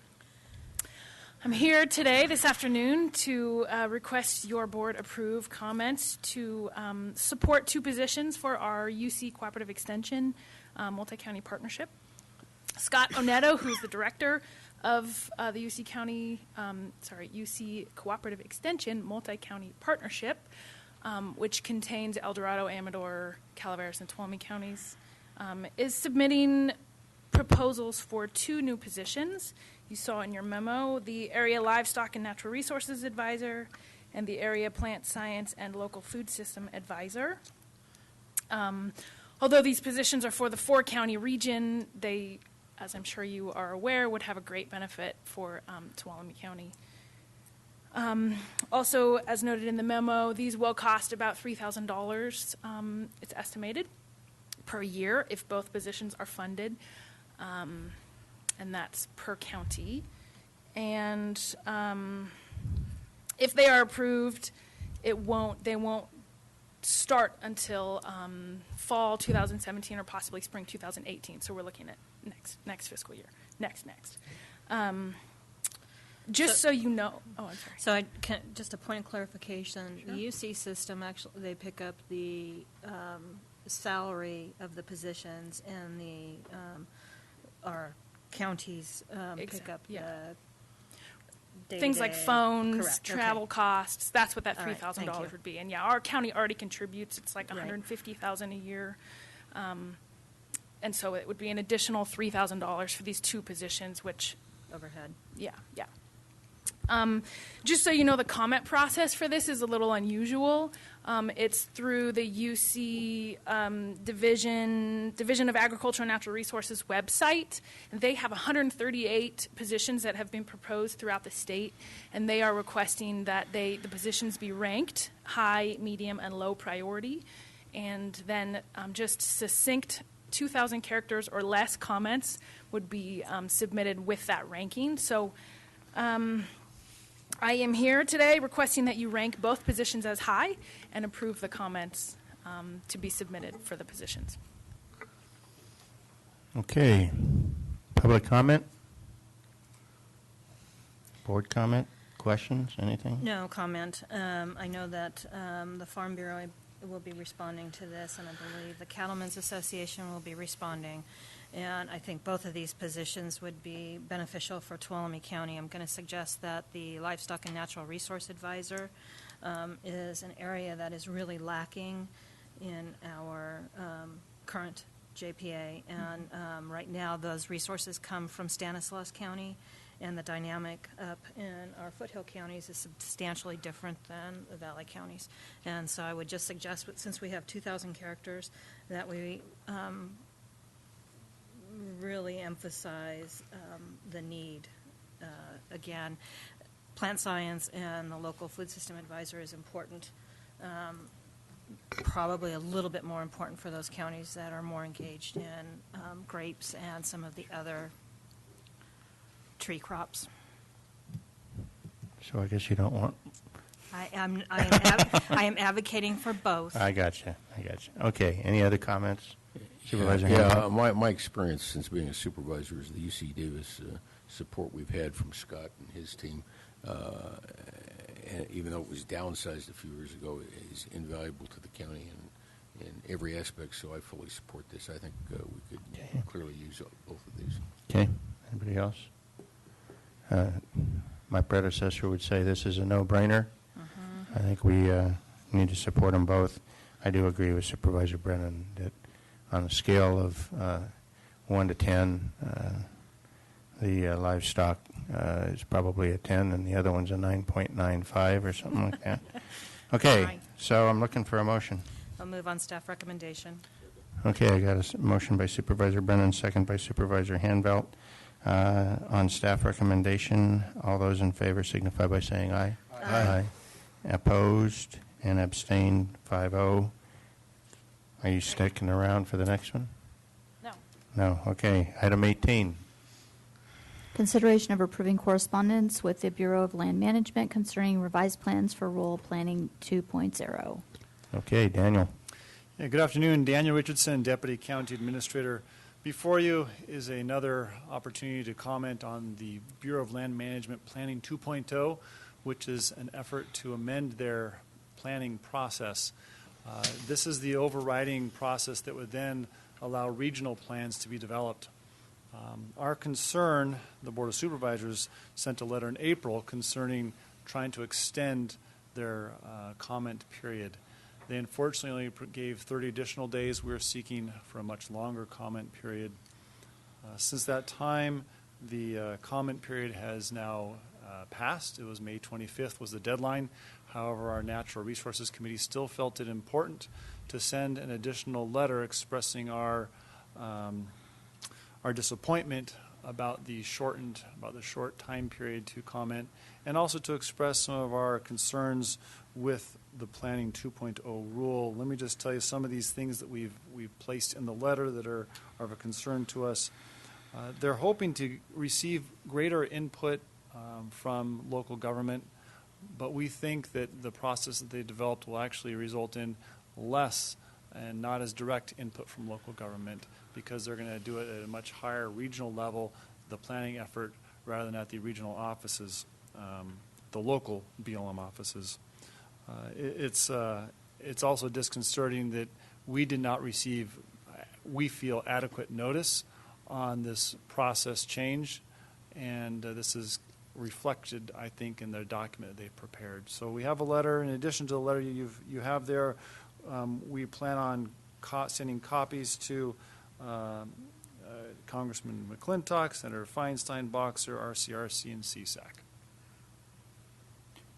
I'm here today, this afternoon, to request your board approve comments to support two positions for our UC Cooperative Extension Multi-County Partnership. Scott Onetto, who's the director of the UC Cooperative Extension Multi-County Partnership, which contains El Dorado, Amador, Calaveras, and Tuolumne counties, is submitting proposals for two new positions. You saw in your memo the Area Livestock and Natural Resources Advisor and the Area Plant Science and Local Food System Advisor. Although these positions are for the four-county region, they, as I'm sure you are aware, would have a great benefit for Tuolumne County. Also, as noted in the memo, these will cost about $3,000, it's estimated, per year if both positions are funded. And that's per county. And if they are approved, they won't start until fall 2017 or possibly spring 2018. So we're looking at next fiscal year, next. Just so you know. Oh, I'm sorry. So just a point of clarification. Sure. The UC system, actually, they pick up the salary of the positions, and our counties pick up the day-to-day. Things like phones, Correct. travel costs. That's what that All right, $3,000 thank you. would be. And yeah, our county already contributes. It's like Right. $150,000 a year, and so it would be an additional $3,000 for these two positions, which overhead. Yeah. Just so you know, the comment process for this is a little unusual. It's through the UC Division of Agriculture and Natural Resources website. And they have 138 positions that have been proposed throughout the state, and they are requesting that the positions be ranked high, medium, and low priority, and then just succinct 2,000 characters or less comments would be submitted with that ranking. So I am here today requesting that you rank both positions as high and approve the comments to be submitted for the positions. Okay. Public comment? Board comment? Questions? Anything? No comment. I know that the Farm Bureau will be responding to this, and I believe the Cattlemen's Association will be responding. And I think both of these positions would be beneficial for Tuolumne County. I'm going to suggest that the Livestock and Natural Resource Advisor is an area that is really lacking in our current JPA. And right now, those resources come from Stanislaus County, and the dynamic up in our foothill counties is substantially different than the valley counties. And so I would just suggest, since we have 2,000 characters, that we really emphasize the need. Again, plant science and the local food system advisor is important, probably a little bit more important for those counties that are more engaged in grapes and some of the other tree crops. So I guess you don't want... I am advocating for both. I got you. Okay. Any other comments? Supervisor Hancock? My experience since being a supervisor is the UC Davis support we've had from Scott and his team, and even though it was downsized a few years ago, is invaluable to the county in every aspect, so I fully support this. I think we could clearly use both of these. Okay. Anybody else? My predecessor would say this is a no-brainer. I think we need to support them both. I do agree with Supervisor Brennan that on a scale of 1 to 10, the livestock is probably a 10, and the other one's a 9.95 or something like that. Okay, Right. so I'm looking for a motion. I'll move on staff recommendation. Okay, I got a motion by Supervisor Brennan, second by Supervisor Hanvelt. On staff recommendation, all those in favor signify by saying aye. Aye. Opposed and abstained, 5-0. Are you sticking around for the next one? No. No, okay. Item 18. Consideration of approving correspondence with the Bureau of Land Management concerning revised plans for rural planning 2.0. Okay, Daniel. Yeah, good afternoon. Daniel Richardson, Deputy County Administrator. Before you is another opportunity to comment on the Bureau of Land Management Planning 2.0, which is an effort to amend their planning process. This is the overriding process that would then allow regional plans to be developed. Our concern, the Board of Supervisors sent a letter in April concerning trying to extend their comment period. They unfortunately only gave 30 additional days. We're seeking for a much longer comment period. Since that time, the comment period has now passed. It was May 25th was the deadline. However, our Natural Resources Committee still felt it important to send an additional letter expressing our disappointment about the short time period to comment, and also to express some of our concerns with the Planning 2.0 rule. Let me just tell you some of these things that we've placed in the letter that are of a concern to us. They're hoping to receive greater input from local government, but we think that the process that they developed will actually result in less and not as direct input from local government, because they're going to do it at a much higher regional level, the planning effort, rather than at the regional offices, the local BLM offices. It's also disconcerting that we did not receive, we feel, adequate notice on this process change, and this is reflected, I think, in the document they've prepared. So we have a letter. In addition to the letter you have there, we plan on sending copies to Congressman McClintock, Senator Feinstein, Boxer, RCRC, and CSAC.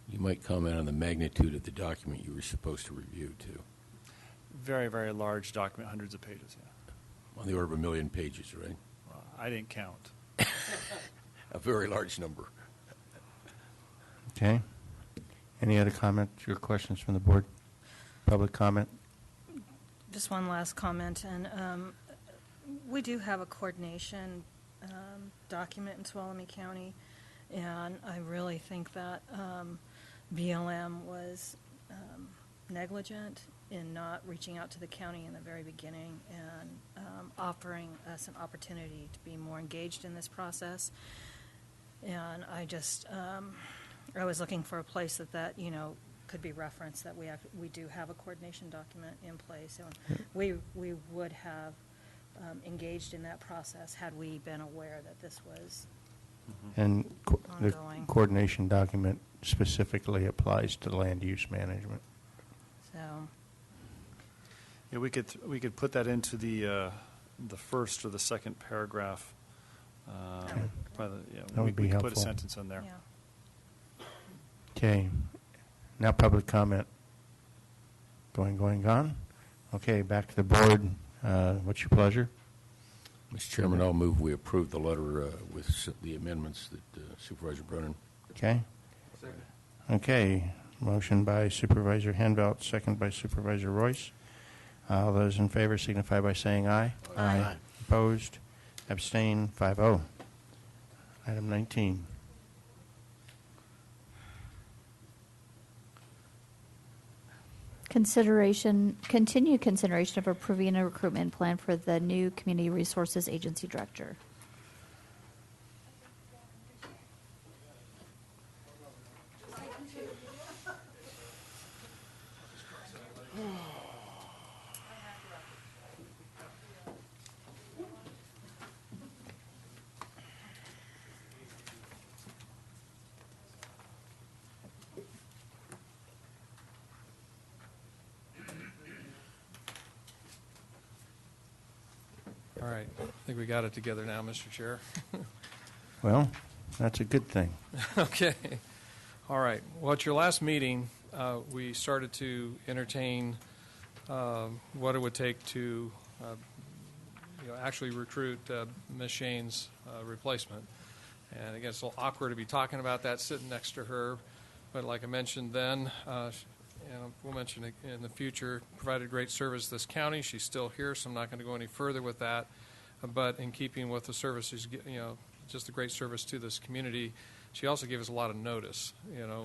You might comment on the magnitude of the document you were supposed to review, too. Very, very large document, hundreds of pages, yeah. On the order of 1 million pages, right? Well, I didn't count. A very large number. Okay. Any other comments or questions from the board? Public comment? Just one last comment, and we do have a coordination document in Tuolumne County, and I really think that BLM was negligent in not reaching out to the county in the very beginning and offering us an opportunity to be more engaged in this process. And I just, I was looking for a place that could be referenced, that we do have a coordination document in place. And we would have engaged in that process had we been aware that this was And the ongoing. coordination document specifically applies to land use management. So, yeah, we could put that into the first or the second paragraph. That would be we could helpful. put a sentence in there. yeah. Okay. Now public comment. Going, gone. Okay, back to the board. What's your pleasure? Mr. Chairman, I'll move we approve the letter with the amendments that Supervisor Brennan. Okay. Second. Okay. Motion by Supervisor Henvelt, second by Supervisor Royce. All those in favor signify by saying aye. Aye. Opposed? Abstain? 5-0. Item 19. Continued consideration of approving a recruitment plan for the new Community Resources Agency Director. All right. I think we got it together now, Mr. Chair. Well, that's a good thing. Okay. All right. Well, at your last meeting, we started to entertain what it would take to actually recruit Ms. Shane's replacement. And again, it's a little awkward to be talking about that sitting next to her. But like I mentioned then, and we'll mention it in the future, provided great service to this county. She's still here, so I'm not going to go any further with that. But in keeping with the services, just a great service to this community. She also gave us a lot of notice,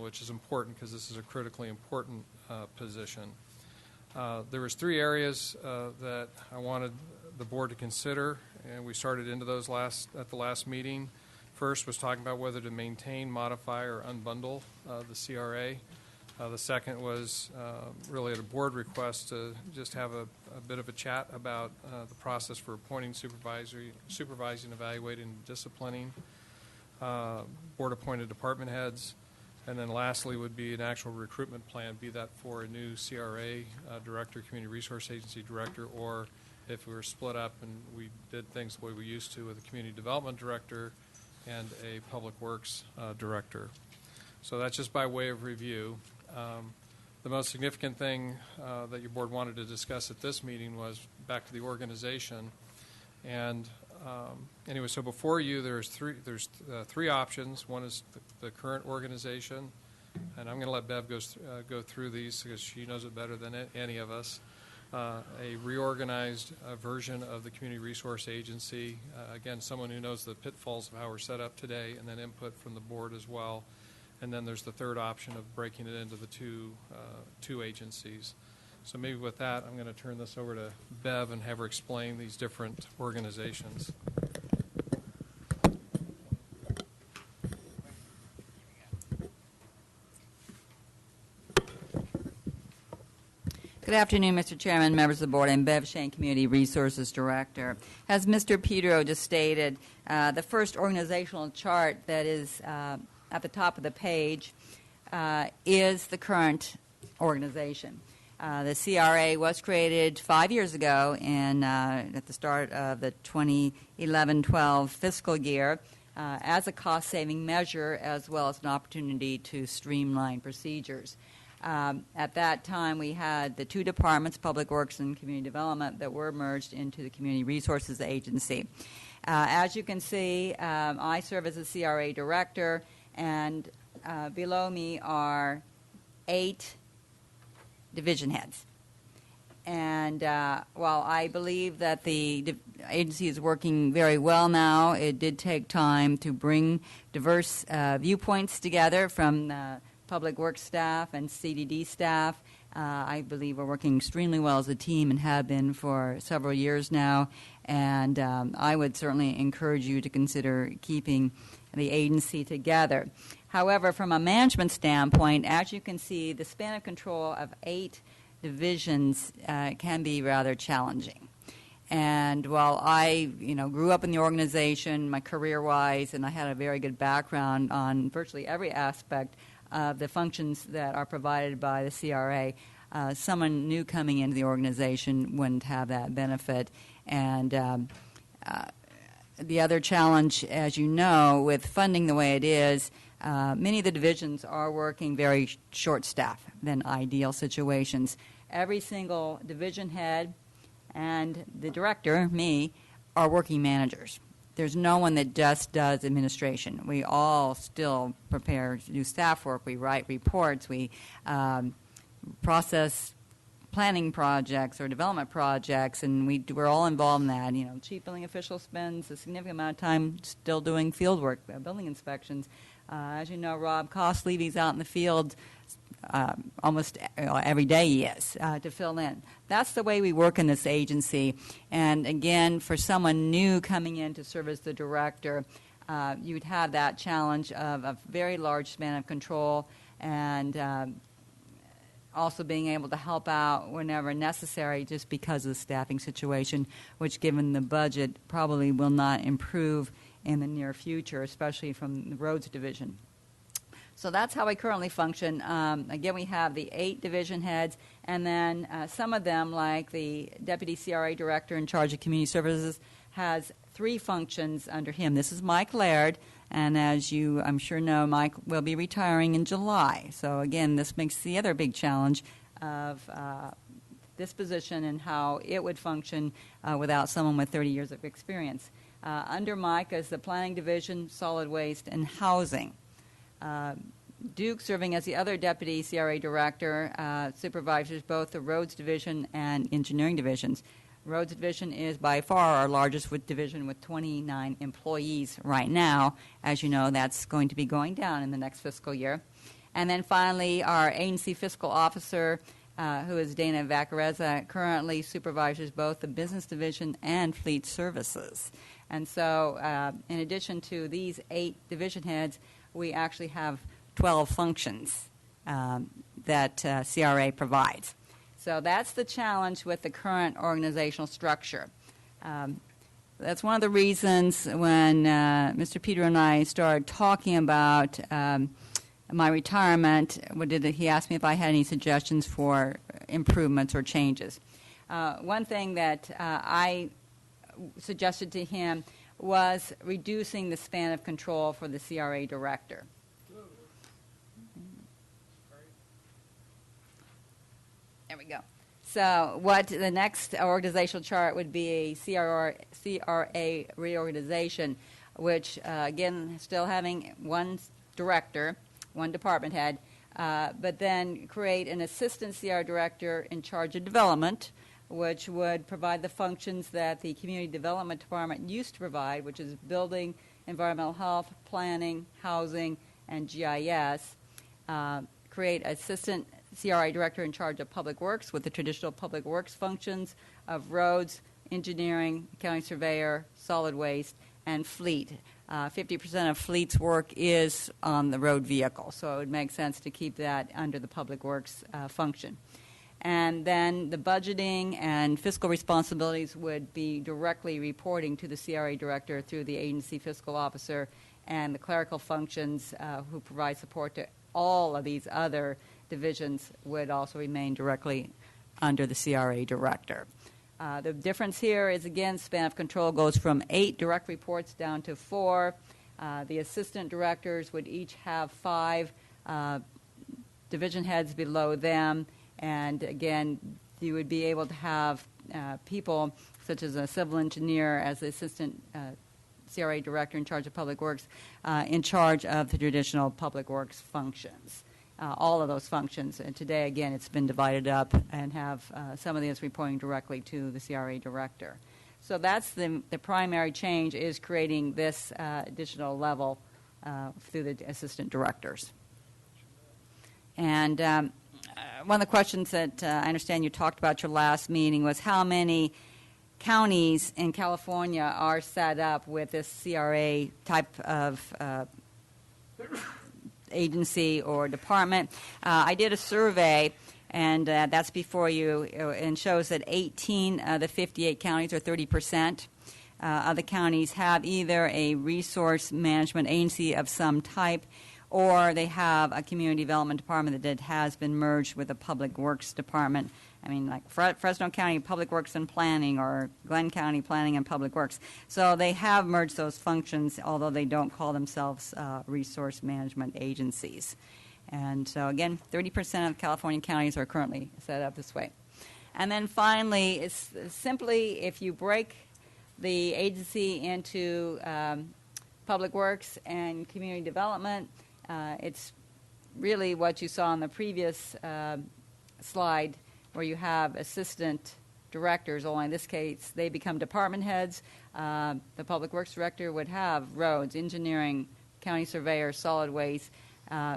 which is important because this is a critically important position. There was 3 areas that I wanted the board to consider, and we started into those at the last meeting. First was talking about whether to maintain, modify, or unbundle the CRA. The second was really at a board request to just have a bit of a chat about the process for appointing supervising, evaluating, and disciplining board-appointed department heads. And then lastly would be an actual recruitment plan, be that for a new CRA director, Community Resource Agency director, or if we were split up and we did things the way we used to with a community development director and a public works director. So that's just by way of review. The most significant thing that your board wanted to discuss at this meeting was back to the organization. And anyway, so before you, there's three options. One is the current organization, and I'm going to let Bev go through these because she knows it better than any of us. A reorganized version of the Community Resource Agency. Again, someone who knows the pitfalls of how we're set up today, and then input from the board as well. And then there's the third option of breaking it into the two agencies. So maybe with that, I'm going to turn this over to Bev and have her explain these different organizations. Good afternoon, Mr. Chairman, members of the board. I'm Bev Shane, Community Resources Director. As Mr. Pedro just stated, the first organizational chart that is at the top of the page is the current organization. The CRA was created 5 years ago at the start of the 2011-12 fiscal year as a cost-saving measure as well as an opportunity to streamline procedures. At that time, we had the two departments, Public Works and Community Development, that were merged into the Community Resources Agency. As you can see, I serve as a CRA director, and below me are 8 division heads. And while I believe that the agency is working very well now, it did take time to bring diverse viewpoints together from Public Works staff and CDD staff. I believe we're working extremely well as a team and have been for several years now. And I would certainly encourage you to consider keeping the agency together. However, from a management standpoint, as you can see, the span of control of 8 divisions can be rather challenging. And while I, grew up in the organization, my career-wise, and I had a very good background on virtually every aspect of the functions that are provided by the CRA, someone new coming into the organization wouldn't have that benefit. And the other challenge, as you know, with funding the way it is, many of the divisions are working very short staff than ideal situations. Every single division head and the director, me, are working managers. There's no one that just does administration. We all still prepare, do staff work. We write reports. We process planning projects or development projects, and we're all involved in that. Chief building official spends a significant amount of time still doing field work, building inspections. As you know, Rob Costlevy's out in the field almost every day he is to fill in. That's the way we work in this agency. And again, for someone new coming in to serve as the director, you would have that challenge of a very large span of control and also being able to help out whenever necessary just because of the staffing situation, which given the budget probably will not improve in the near future, especially from the roads division. So that's how we currently function. Again, we have the 8 division heads, and then some of them, like the Deputy CRA Director in charge of Community Services, has 3 functions under him. This is Mike Laird, and as you, I'm sure, know, Mike will be retiring in July. So again, this makes the other big challenge of this position and how it would function without someone with 30 years of experience. Under Mike is the Planning Division, Solid Waste, and Housing. Duke, serving as the other Deputy CRA Director, supervises both the Roads Division and Engineering Divisions. Roads Division is by far our largest division with 29 employees right now. As you know, that's going to be going down in the next fiscal year. And then finally, our agency fiscal officer, who is Dana Vacareza, currently supervises both the business division and fleet services. And so in addition to these 8 division heads, we actually have 12 functions that CRA provides. So that's the challenge with the current organizational structure. That's one of the reasons when Mr. Peter and I started talking about my retirement, he asked me if I had any suggestions for improvements or changes. One thing that I suggested to him was reducing the span of control for the CRA director. There we go. So what the next organizational chart would be a CRA reorganization, which, again, still having one director, one department head, but then create an assistant CR director in charge of development, which would provide the functions that the Community Development Department used to provide, which is building, environmental health, planning, housing, and GIS. Create assistant CRA director in charge of public works with the traditional public works functions of roads, engineering, county surveyor, solid waste, and fleet. 50% of fleet's work is on the road vehicle, so it would make sense to keep that under the public works function. And then the budgeting and fiscal responsibilities would be directly reporting to the CRA director through the agency fiscal officer, and the clerical functions who provide support to all of these other divisions would also remain directly under the CRA director. The difference here is, again, span of control goes from 8 direct reports down to 4. The assistant directors would each have 5 division heads below them, and again, you would be able to have people such as a civil engineer as the assistant CRA director in charge of public works, in charge of the traditional public works functions. All of those functions. And today, again, it's been divided up and have some of these reporting directly to the CRA director. So that's the primary change, is creating this additional level through the assistant directors. And one of the questions that I understand you talked about your last meeting was how many counties in California are set up with this CRA type of agency or department. I did a survey, and that's before you, and shows that 18 of the 58 counties, or 30%, of the counties have either a resource management agency of some type, or they have a community development department that has been merged with a public works department. I mean, like Fresno County Public Works and Planning, or Glenn County Planning and Public Works. So they have merged those functions, although they don't call themselves resource management agencies. And so, again, 30% of California counties are currently set up this way. And then finally, it's simply, if you break the agency into Public Works and Community Development, it's really what you saw on the previous slide, where you have assistant directors, only in this case they become department heads. The Public Works director would have roads, engineering, county surveyor, solid waste,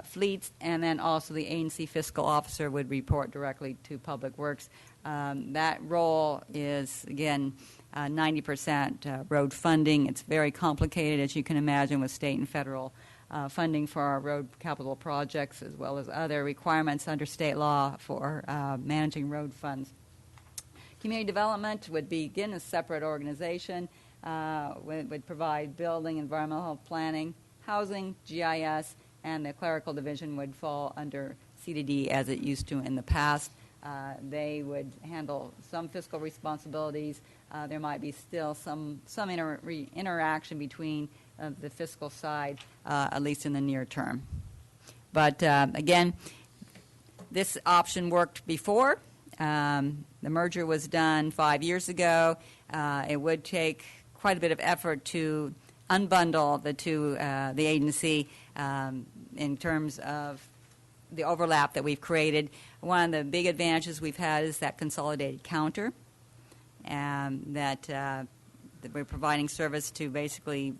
fleets, and then also the agency fiscal officer would report directly to Public Works. That role is, again, 90% road funding. It's very complicated, as you can imagine, with state and federal funding for our road capital projects, as well as other requirements under state law for managing road funds. Community development would begin a separate organization, would provide building, environmental health planning, housing, GIS, and the clerical division would fall under CDD as it used to in the past. They would handle some fiscal responsibilities. There might be still some interaction between the fiscal side, at least in the near term. But again, this option worked before. The merger was done 5 years ago. It would take quite a bit of effort to unbundle the agency in terms of the overlap that we've created. One of the big advantages we've had is that consolidated counter. that we're providing service to basically,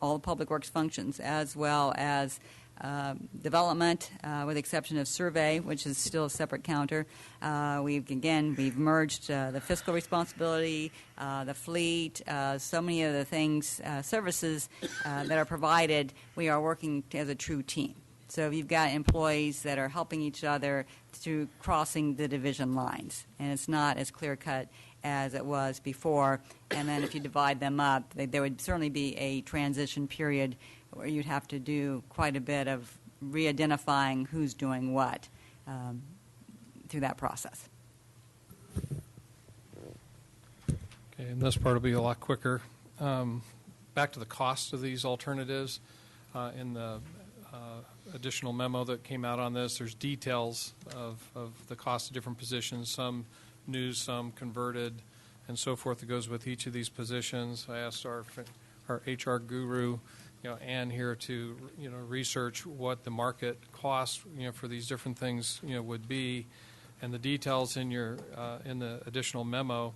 all the public works functions, as well as development, with the exception of survey, which is still a separate counter. We've merged the fiscal responsibility, the fleet, so many of the things, services that are provided. We are working as a true team. So you've got employees that are helping each other through crossing the division lines, and it's not as clear-cut as it was before. And then if you divide them up, there would certainly be a transition period where you'd have to do quite a bit of re-identifying who's doing what through that process. Okay, and this part will be a lot quicker. Back to the cost of these alternatives. In the additional memo that came out on this, there's details of the cost of different positions, some new, some converted, and so forth that goes with each of these positions. I asked our HR guru, Ann here, to research what the market cost for these different things would be, and the details in your in the additional memo.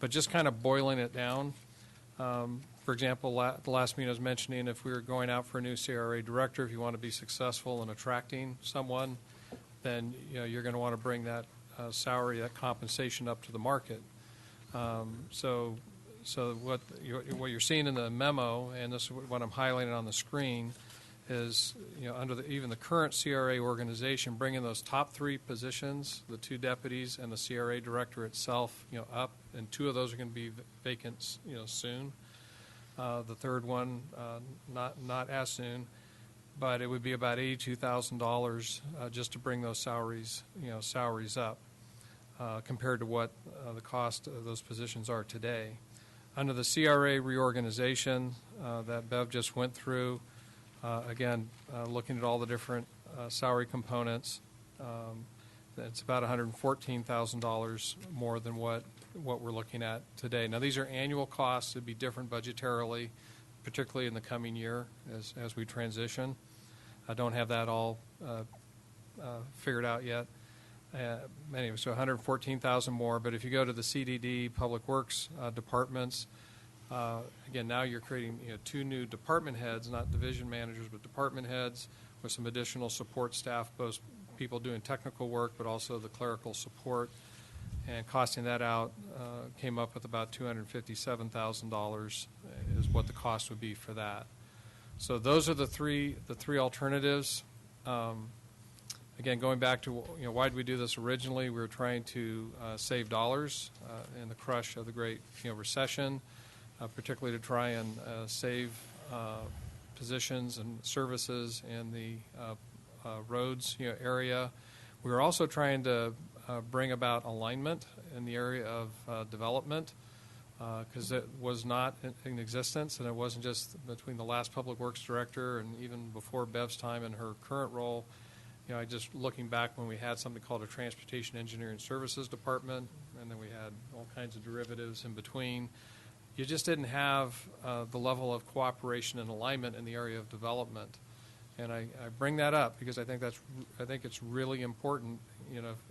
But just kind of boiling it down. For example, the last meeting I was mentioning, if we were going out for a new CRA director, if you want to be successful in attracting someone, then you're going to want to bring that salary, that compensation up to the market. So what you're seeing in the memo, and this is what I'm highlighting on the screen, is under even the current CRA organization, bringing those top 3 positions, the 2 deputies and the CRA director itself, up, and 2 of those are going to be vacant, soon. The third one, not as soon, but it would be about $82,000 just to bring those salaries up compared to what the cost of those positions are today. Under the CRA reorganization that Bev just went through, again, looking at all the different salary components, it's about $114,000 more than what we're looking at today. Now, these are annual costs. It'd be different budgetarily, particularly in the coming year as we transition. I don't have that all figured out yet. Anyway, so $114,000 more. But if you go to the CDD, Public Works departments, again, now you're creating 2 new department heads, not division managers, but department heads with some additional support staff, both people doing technical work, but also the clerical support. And costing that out came up with about $257,000 is what the cost would be for that. So those are the three alternatives. Again, going back to why did we do this originally? We were trying to save dollars in the crush of the Great Recession, particularly to try and save positions and services in the roads area. We were also trying to bring about alignment in the area of development because it was not in existence, and it wasn't just between the last Public Works Director and even before Bev's time in her current role. I just looking back when we had something called a Transportation Engineering Services Department, and then we had all kinds of derivatives in between. You just didn't have the level of cooperation and alignment in the area of development. And I bring that up because I think it's really important.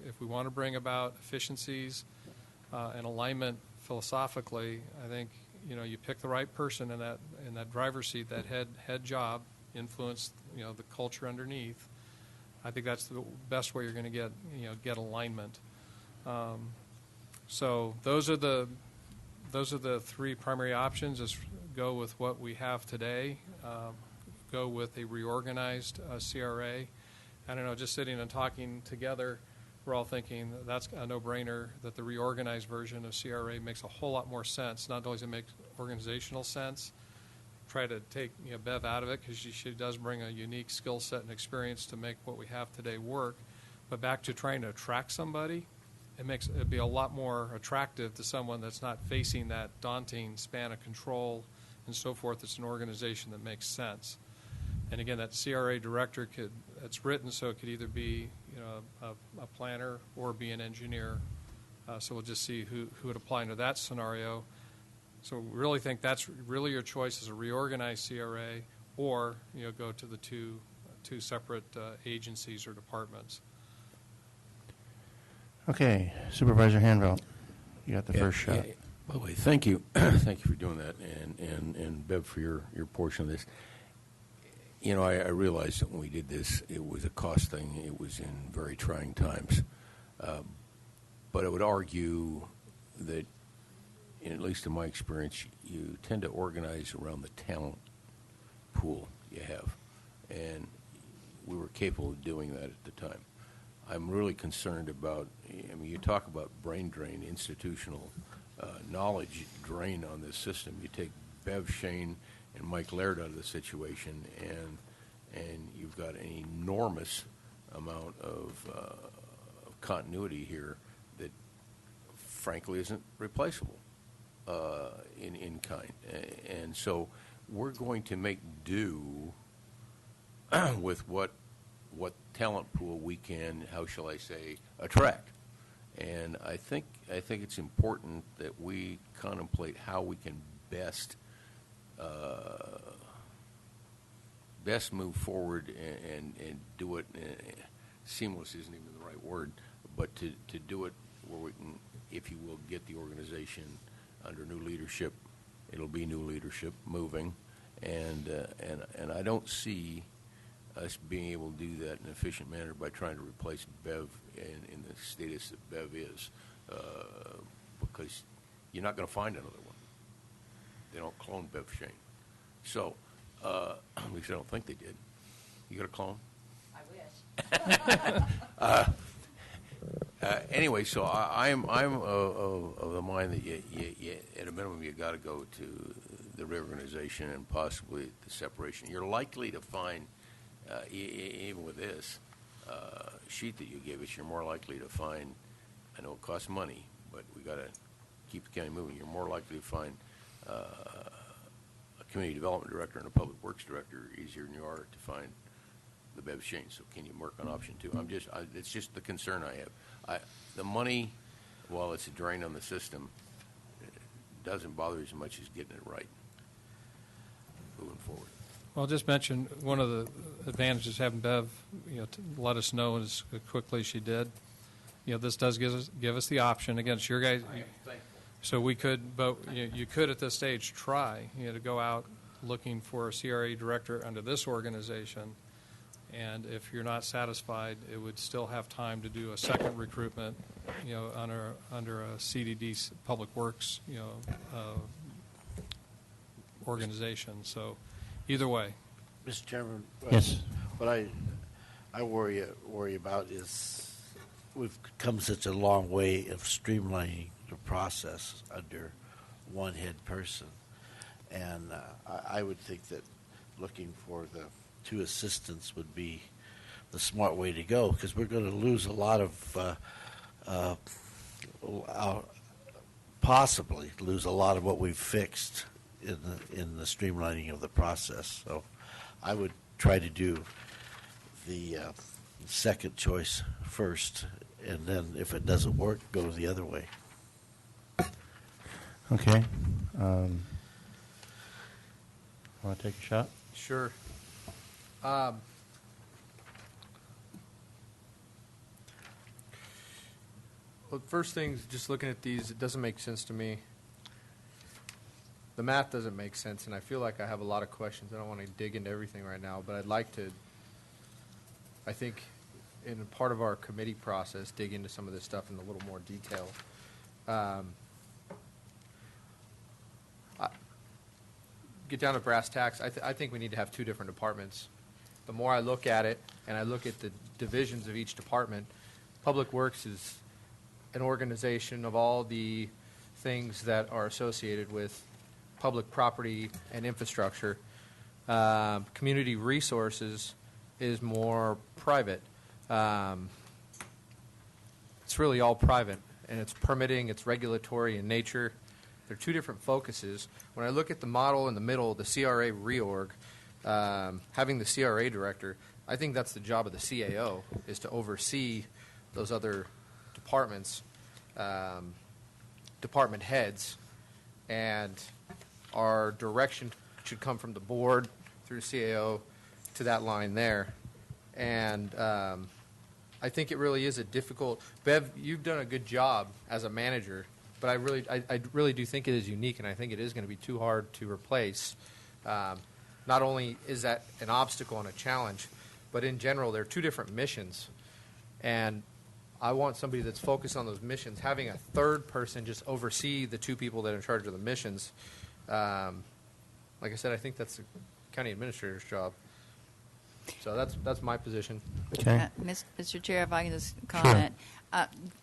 If we want to bring about efficiencies and alignment philosophically, I think you pick the right person in that driver's seat, that head job, influence the culture underneath. I think that's the best way you're going to get alignment. So those are the 3 primary options: is go with what we have today, go with a reorganized CRA. I don't know, just sitting and talking together, we're all thinking that's a no-brainer, that the reorganized version of CRA makes a whole lot more sense. Not only does it make organizational sense, try to take Bev out of it because she does bring a unique skill set and experience to make what we have today work, but back to trying to attract somebody, it'd be a lot more attractive to someone that's not facing that daunting span of control and so forth. It's an organization that makes sense. And again, that CRA director it's written so it could either be a planner or be an engineer. So we'll just see who would apply into that scenario. So we really think that's really your choice, is a reorganized CRA or go to the two separate agencies or departments. Okay, Supervisor Hanvelt, you got the first shot. By the way, thank you. Thank you for doing that, and Bev, for your portion of this. You know, I realized that when we did this, it was a cost thing. It was in very trying times. But I would argue that, at least in my experience, you tend to organize around the talent pool you have. And we were capable of doing that at the time. I'm really concerned about, I mean, you talk about brain drain, institutional knowledge drain on this system. You take Bev, Shane, and Mike Laird out of the situation, and you've got an enormous amount of continuity here that, frankly, isn't replaceable in kind. And so we're going to make do with what talent pool we can, how shall I say, attract. And I think it's important that we contemplate how we can best move forward and do it. Seamless isn't even the right word, but to do it where we can, if you will, get the organization under new leadership. It'll be new leadership moving, and I don't see us being able to do that in an efficient manner by trying to replace Bev in the status that Bev is, because you're not going to find another one. They don't clone Bev Shane. So, at least I don't think they did. You got a clone? I wish. Anyway, so I'm of the mind that you, at a minimum, you got to go to the reorganization and possibly the separation. You're likely to find, even with this sheet that you gave us, you're more likely to find. I know it costs money, but we got to keep the county moving. You're more likely to find a community development director and a public works director easier than you are to find the Bev Shane. So can you work on option 2? It's just the concern I have. The money, while it's a drain on the system, it doesn't bother as much as getting it right moving forward. Well, I'll just mention one of the advantages of having Bev, let us know as quickly as she did. This does give us the option. Again, it's your guys. So we could, but you could at this stage try, to go out looking for a CRA director under this organization. And if you're not satisfied, it would still have time to do a second recruitment, under a CDD, Public Works, organization. So either way. Mr. Chairman, Yes. What I worry about is we've come such a long way of streamlining the process under one head person, and I would think that looking for the 2 assistants would be the smart way to go, because we're going to lose a lot of possibly lose a lot of what we've fixed in the streamlining of the process. So I would try to do the second choice first, and then if it doesn't work, go the other way. Okay. Want to take a shot? Sure. Well, first things, just looking at these, it doesn't make sense to me. The math doesn't make sense, and I feel like I have a lot of questions. I don't want to dig into everything right now, but I'd like to, I think, in part of our committee process, dig into some of this stuff in a little more detail. Get down to brass tacks. I think we need to have 2 different departments. The more I look at it, and I look at the divisions of each department, Public Works is an organization of all the things that are associated with public property and infrastructure. Community Resources is more private. It's really all private, and it's permitting, it's regulatory in nature. They're 2 different focuses. When I look at the model in the middle, the CRA reorg, having the CRA director, I think that's the job of the CAO, is to oversee those other departments, department heads, and our direction should come from the board through CAO to that line there. And I think it really is a difficult. Bev, you've done a good job as a manager but I really do think it is unique, and I think it is going to be too hard to replace. Not only is that an obstacle and a challenge, but in general, there are two different missions, and I want somebody that's focused on those missions. Having a third person just oversee the two people that are in charge of the missions, like I said, I think that's the county administrator's job. So that's my position. Okay. Mr. Chair, if I can just comment.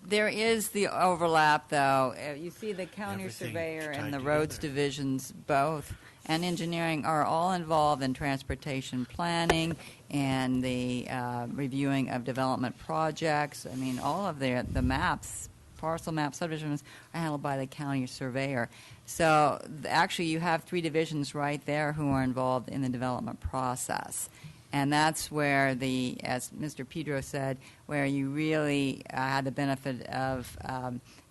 There is the overlap, though. You see the county Everything surveyor tied and the together. roads divisions both, and engineering are all involved in transportation planning and the reviewing of development projects. I mean, all of the maps, parcel maps, subdivisions are handled by the county surveyor. So actually you have three divisions right there who are involved in the development process. And that's where as Mr. Pedro said, where you really had the benefit of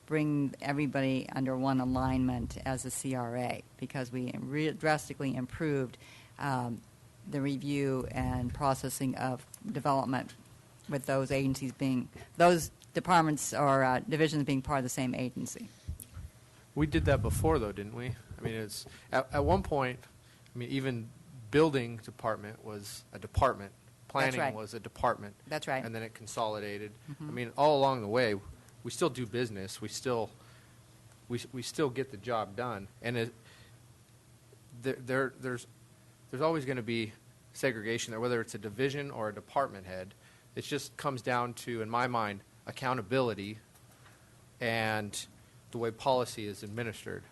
bring everybody under one alignment as a CRA, because we drastically improved the review and processing of development with those departments or divisions being part of the same agency. We did that before, though, didn't we? I mean, it's at one point. I mean, even building department was a department. Planning right. was a department. That's right. And then it consolidated. Mhm. I mean, all along the way, we still do business. We still get the job done. And there's always going to be segregation there, whether it's a division or a department head. It just comes down to, in my mind, accountability and the way policy is administered.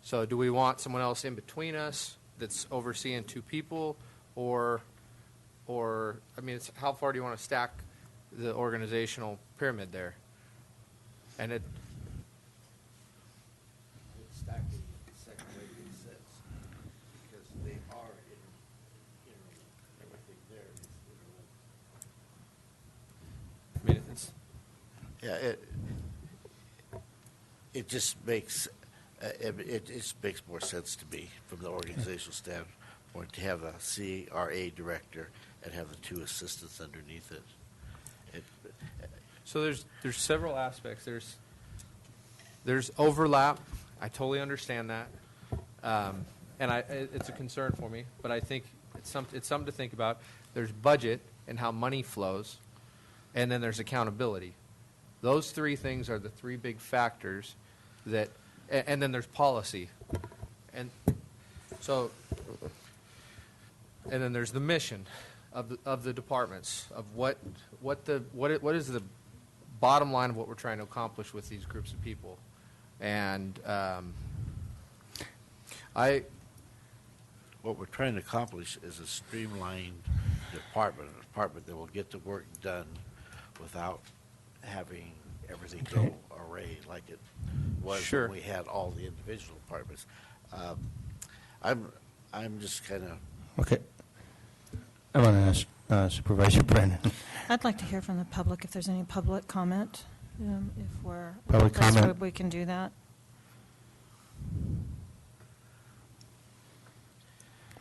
So do we want someone else in between us that's overseeing two people, or I mean, it's, how far do you want to stack the organizational pyramid there? And it Stack it the second way it says, because they are everything there is I mean, it's yeah, it just makes it just makes more sense to me from the organizational standpoint to have a CRA director and have the two assistants underneath it. So there's several aspects. There's overlap. I totally understand that, and it's a concern for me. But I think it's something to think about. There's budget and how money flows, and then there's accountability. Those three things are the three big factors that, and then there's policy, and so, and then there's the mission of the departments of what is the bottom line of what we're trying to accomplish with these groups of people, and what we're trying to accomplish is a streamlined department, a department that will get the work done without having everything go array like it was Sure. when we had all the individual departments. I'm just kind of Okay. I want to ask Supervisor Brennan. I'd like to hear from the public if there's any public comment. If we're Public that's comment. what we can do that.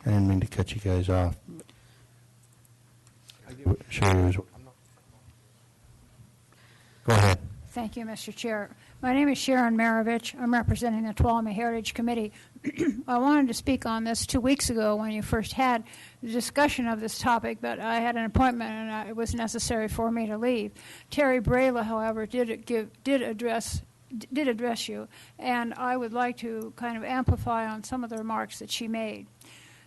I didn't mean to cut you guys off. Sure. Go ahead. Thank you, Mr. Chair. My name is Sharon Marovich. I'm representing the Tuolumne Heritage Committee. I wanted to speak on this 2 weeks ago when you first had the discussion of this topic, but I had an appointment and it was necessary for me to leave. Terry Brayla, however, did address you, and I would like to kind of amplify on some of the remarks that she made.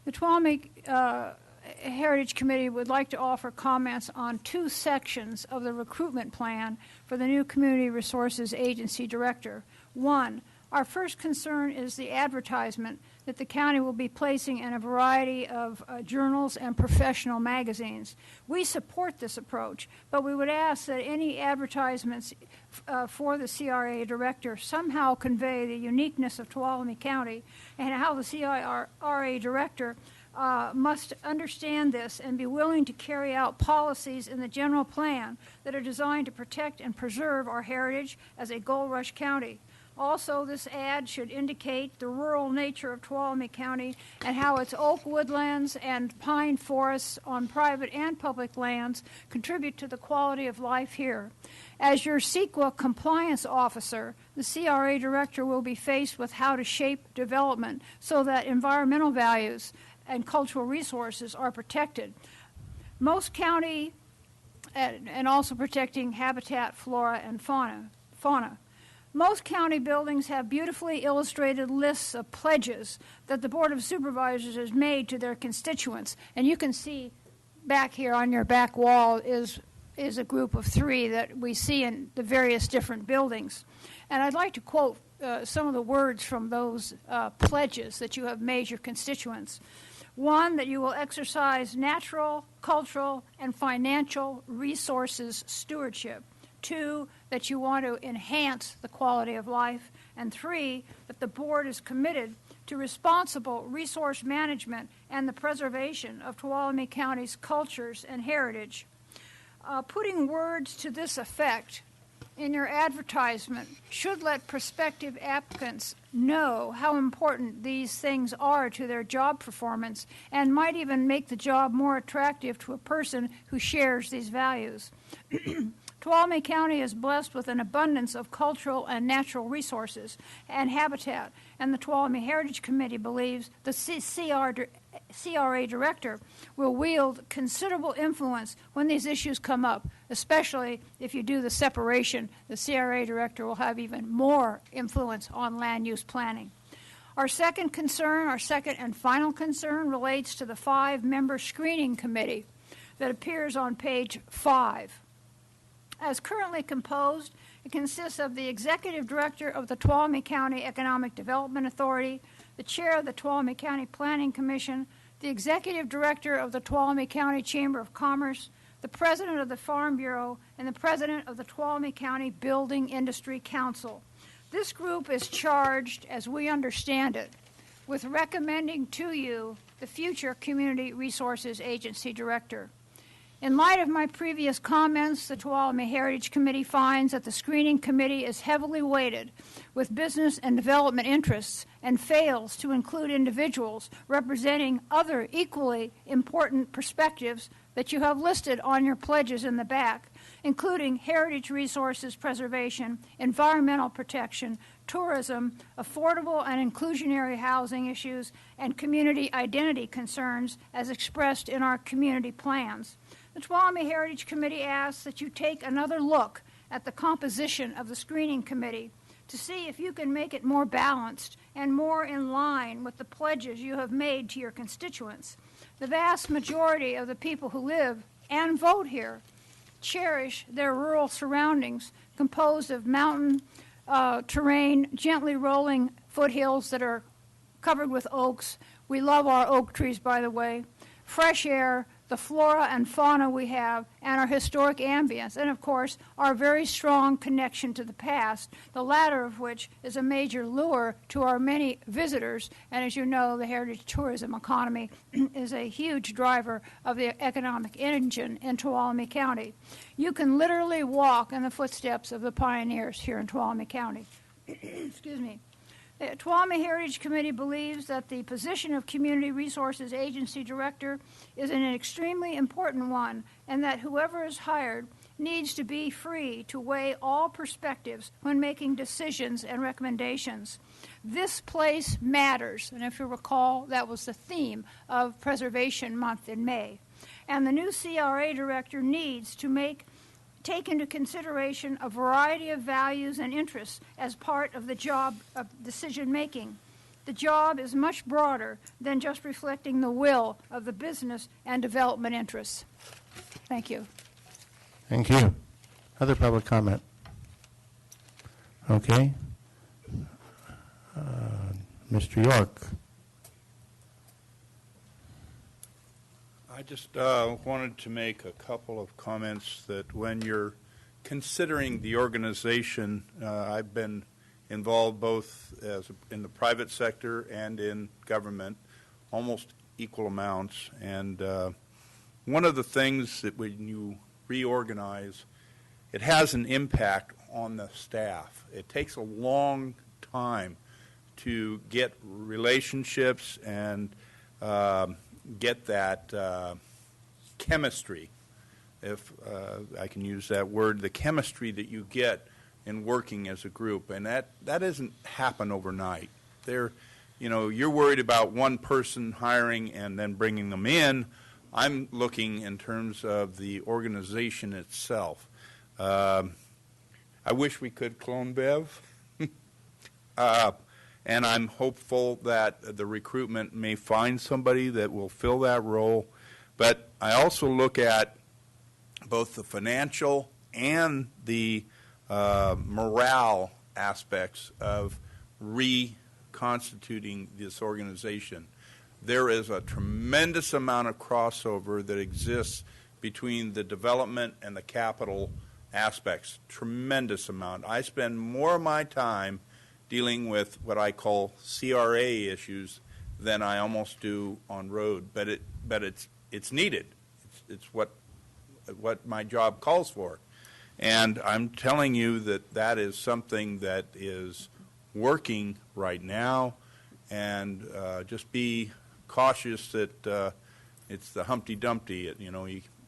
The Tuolumne Heritage Committee would like to offer comments on two sections of the recruitment plan for the new Community Resources Agency Director. One, our first concern is the advertisement that the county will be placing in a variety of journals and professional magazines. We support this approach, but we would ask that any advertisements for the CRA director somehow convey the uniqueness of Tuolumne County and how the CRA director must understand this and be willing to carry out policies in the general plan that are designed to protect and preserve our heritage as a gold rush county. Also, this ad should indicate the rural nature of Tuolumne County and how its oak woodlands and pine forests on private and public lands contribute to the quality of life here. As your CEQA compliance officer, the CRA director will be faced with how to shape development so that environmental values and cultural resources are protected. Most county, and also protecting habitat, flora, and fauna. Most county buildings have beautifully illustrated lists of pledges that the Board of Supervisors has made to their constituents. And you can see back here on your back wall is a group of 3 that we see in the various different buildings. And I'd like to quote some of the words from those pledges that you have made your constituents. 1, that you will exercise natural, cultural, and financial resources stewardship. 2, that you want to enhance the quality of life. And 3, that the board is committed to responsible resource management and the preservation of Tuolumne County's cultures and heritage. Putting words to this effect in your advertisement should let prospective applicants know how important these things are to their job performance and might even make the job more attractive to a person who shares these values. Tuolumne County is blessed with an abundance of cultural and natural resources and habitat, and the Tuolumne Heritage Committee believes the CRA director will wield considerable influence when these issues come up, especially if you do the separation. The CRA director will have even more influence on land use planning. Our second and final concern, relates to the 5-member screening committee that appears on page 5. As currently composed, it consists of the executive director of the Tuolumne County Economic Development Authority, the chair of the Tuolumne County Planning Commission, the executive director of the Tuolumne County Chamber of Commerce, the president of the Farm Bureau, and the president of the Tuolumne County Building Industry Council. This group is charged, as we understand it, with recommending to you the future Community Resources Agency director. In light of my previous comments, the Tuolumne Heritage Committee finds that the screening committee is heavily weighted with business and development interests and fails to include individuals representing other equally important perspectives that you have listed on your pledges in the back, including heritage resources preservation, environmental protection, tourism, affordable and inclusionary housing issues, and community identity concerns as expressed in our community plans. The Tuolumne Heritage Committee asks that you take another look at the composition of the screening committee to see if you can make it more balanced and more in line with the pledges you have made to your constituents. The vast majority of the people who live and vote here cherish their rural surroundings composed of mountain terrain, gently rolling foothills that are covered with oaks. We love our oak trees, by the way. Fresh air, the flora and fauna we have, and our historic ambience, and of course, our very strong connection to the past, the latter of which is a major lure to our many visitors. And as you know, the heritage tourism economy is a huge driver of the economic engine in Tuolumne County. You can literally walk in the footsteps of the pioneers here in Tuolumne County. Excuse me. The Tuolumne Heritage Committee believes that the position of Community Resources Agency Director is an extremely important one, and that whoever is hired needs to be free to weigh all perspectives when making decisions and recommendations. This place matters, and if you recall, that was the theme of Preservation Month in May. And the new CRA Director needs to take into consideration a variety of values and interests as part of the job of decision-making. The job is much broader than just reflecting the will of the business and development interests. Thank you. Thank you. Other public comment? Okay. Mr. York. I just wanted to make a couple of comments that when you're considering the organization, I've been involved both in the private sector and in government, almost equal amounts. And one of the things that when you reorganize it has an impact on the staff. It takes a long time to get relationships and get that chemistry, if I can use that word, the chemistry that you get in working as a group. And that doesn't happen overnight. You're worried about one person hiring and then bringing them in. I'm looking in terms of the organization itself. I wish we could clone Bev. And I'm hopeful that the recruitment may find somebody that will fill that role. But I also look at both the financial and the morale aspects of reconstituting this organization. There is a tremendous amount of crossover that exists between the development and the capital aspects. Tremendous amount. I spend more of my time dealing with what I call CRA issues than I almost do on road. But it's needed. It's what my job calls for. And I'm telling you that is something that is working right now. And just be cautious that it's the Humpty Dumpty.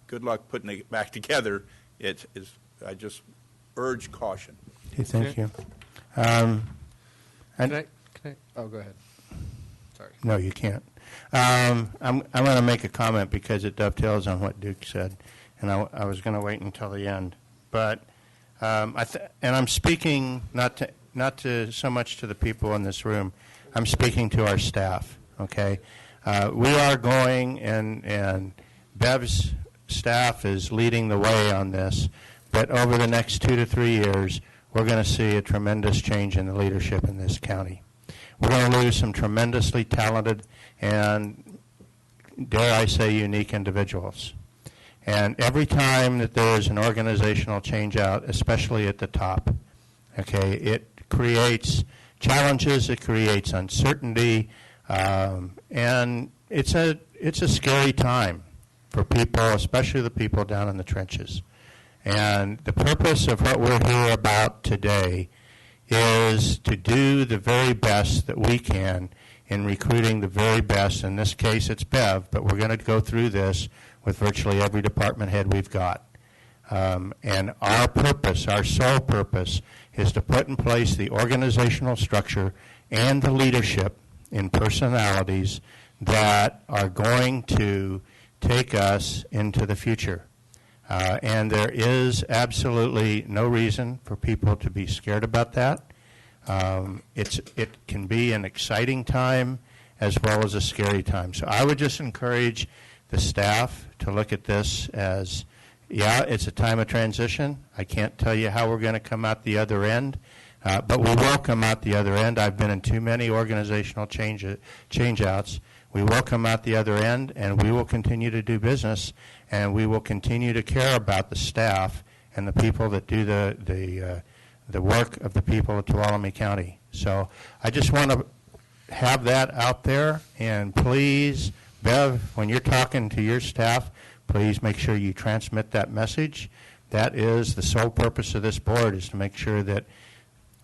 Good luck putting it back together. I just urge caution. Okay, thank you. Can I? Oh, go ahead. Sorry. No, you can't. I'm going to make a comment because it dovetails on what Duke said, and I was going to wait until the end. But and I'm speaking not to so much to the people in this room. I'm speaking to our staff. Okay, we are going, and Bev's staff is leading the way on this. But over the next 2 to 3 years, we're going to see a tremendous change in the leadership in this county. We're going to lose some tremendously talented and, dare I say, unique individuals. And every time that there is an organizational change out, especially at the top, okay, it creates challenges, it creates uncertainty, and it's a scary time for people, especially the people down in the trenches. And the purpose of what we're here about today is to do the very best that we can in recruiting the very best. In this case, it's Bev, but we're going to go through this with virtually every department head we've got. And our purpose, our sole purpose, is to put in place the organizational structure and the leadership in personalities that are going to take us into the future. And there is absolutely no reason for people to be scared about that. It can be an exciting time as well as a scary time. So I would just encourage the staff to look at this as, yeah, it's a time of transition. I can't tell you how we're going to come out the other end, but we will come out the other end. I've been in too many organizational change-outs. We will come out the other end, and we will continue to do business, and we will continue to care about the staff and the people that do the work of the people of Tuolumne County. So I just want to have that out there, and please, Bev, when you're talking to your staff, please make sure you transmit that message. That is the sole purpose of this board, is to make sure that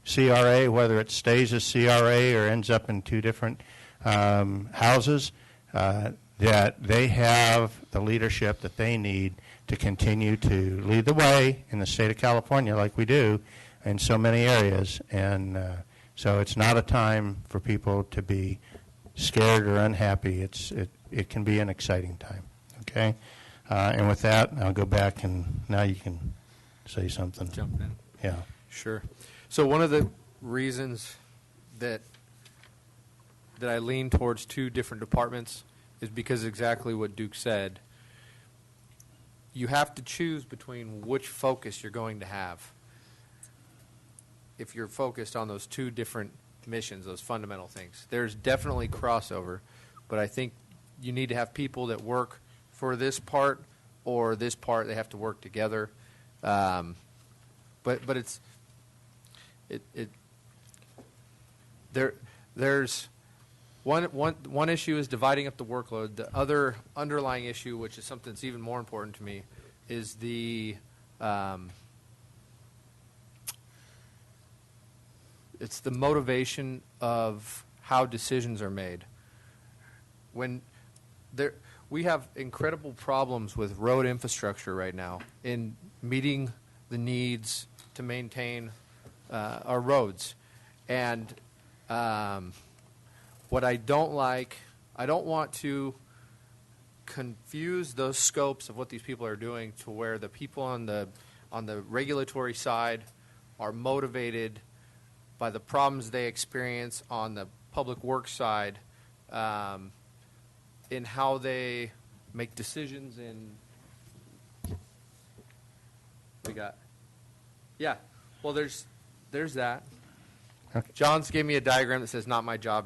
CRA, whether it stays as CRA or ends up in two different houses, that they have the leadership that they need to continue to lead the way in the state of California like we do in so many areas. And so it's not a time for people to be scared or unhappy. It can be an exciting time. Okay? And with that, I'll go back, and now you can say something. Jump in. Yeah. Sure. So one of the reasons that I lean towards two different departments is because exactly what Duke said. You have to choose between which focus you're going to have. If you're focused on those two different missions, those fundamental things, there's definitely crossover, but I think you need to have people that work for this part or this part. They have to work together. But there's one issue is dividing up the workload. The other underlying issue, which is something that's even more important to me, is the It's the motivation of how decisions are made. When we have incredible problems with road infrastructure right now in meeting the needs to maintain our roads. And what I don't like, I don't want to confuse those scopes of what these people are doing to where the people on the regulatory side are motivated by the problems they experience on the public works side in how they make decisions well, there's that. Okay. John's gave me a diagram that says not my job,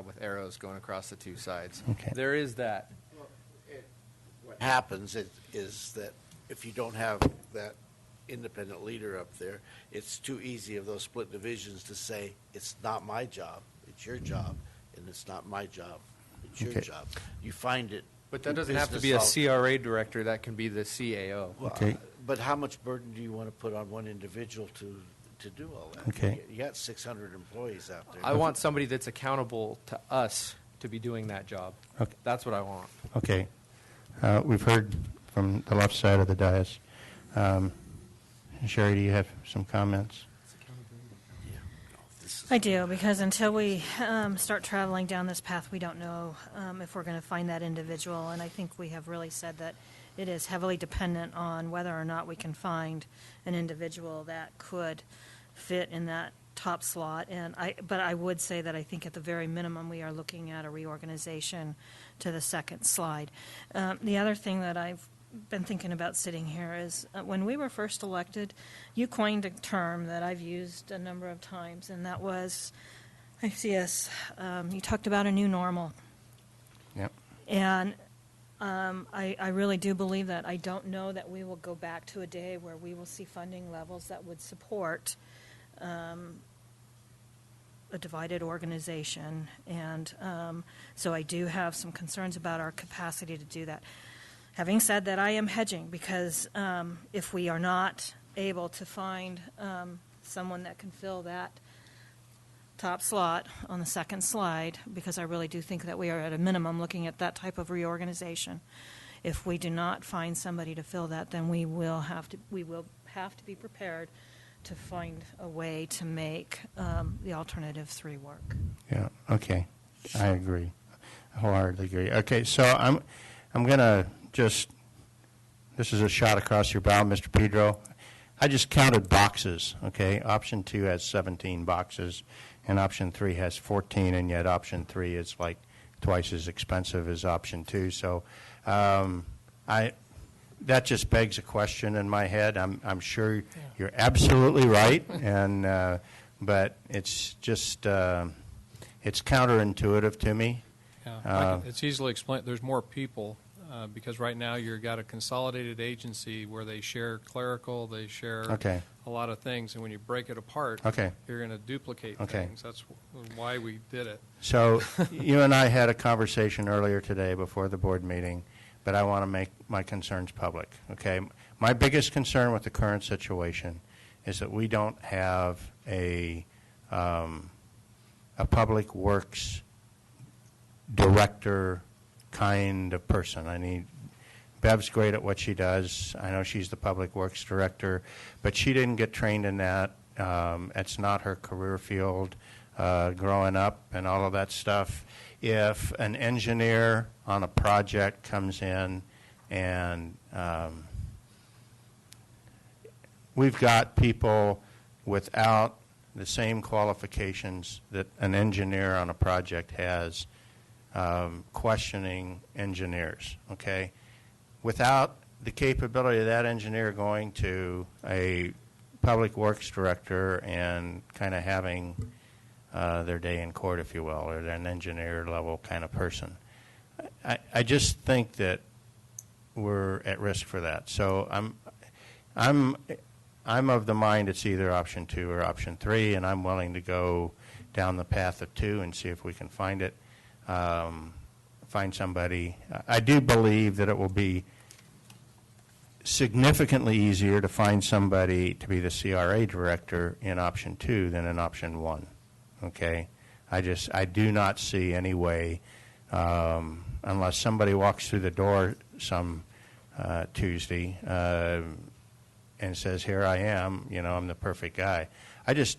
with arrows going across the two sides. Okay. There is that. What happens is that if you don't have that independent leader up there, it's too easy of those split divisions to say, it's not my job, it's your job, and it's not my job, it's your job. You find it. But that doesn't have to be a CRA director. That can be the CAO. Okay. But how much burden do you want to put on one individual to do all that? Okay. You got 600 employees out there. I want somebody that's accountable to us to be doing that job. Okay. That's what I want. Okay. We've heard from the left side of the dais. Sherry, do you have some comments? I do, because until we start traveling down this path, we don't know if we're going to find that individual. And I think we have really said that it is heavily dependent on whether or not we can find an individual that could fit in that top slot. But I would say that I think at the very minimum we are looking at a reorganization to the second slide. The other thing that I've been thinking about sitting here is when we were first elected, you coined a term that I've used a number of times, and that was, I see us, you talked about a new normal. Yep. And I really do believe that. I don't know that we will go back to a day where we will see funding levels that would support a divided organization. And so I do have some concerns about our capacity to do that. Having said that, I am hedging because if we are not able to find someone that can fill that top slot on the second slide, because I really do think that we are at a minimum looking at that type of reorganization. If we do not find somebody to fill that, then we will have to be prepared to find a way to make the alternative 3 work. Yeah. Okay. I agree. I wholeheartedly agree. Okay. So I'm going to just, this is a shot across your bow, Mr. Pedro. I just counted boxes, okay? Option 2 has 17 boxes, and option 3 has 14, and yet option 3 is like twice as expensive as option 2. So that just begs a question in my head. I'm sure you're absolutely right, and but it's just it's counterintuitive to me. Yeah, it's easily explained. There's more people. Because right now you've got a consolidated agency where they share clerical, they share a lot of things, and when you break it apart, you're going to duplicate things. That's why we did it. So you and I had a conversation earlier today before the board meeting, but I want to make my concerns public. Okay, my biggest concern with the current situation is that we don't have a public works director kind of person. I need, Bev's great at what she does. I know she's the public works director, but she didn't get trained in that. It's not her career field growing up and all of that stuff. If an engineer on a project comes in and we've got people without the same qualifications that an engineer on a project has, questioning engineers, okay? Without the capability of that engineer going to a public works director and kind of having their day in court, if you will, or an engineer level kind of person. I just think that we're at risk for that. So I'm of the mind it's either option 2 or option 3, and I'm willing to go down the path of 2 and see if we can find it. Find somebody. I do believe that it will be significantly easier to find somebody to be the CRA director in option 2 than in option 1. okay? I do not see any way, unless somebody walks through the door some Tuesday and says, here I am, I'm the perfect guy.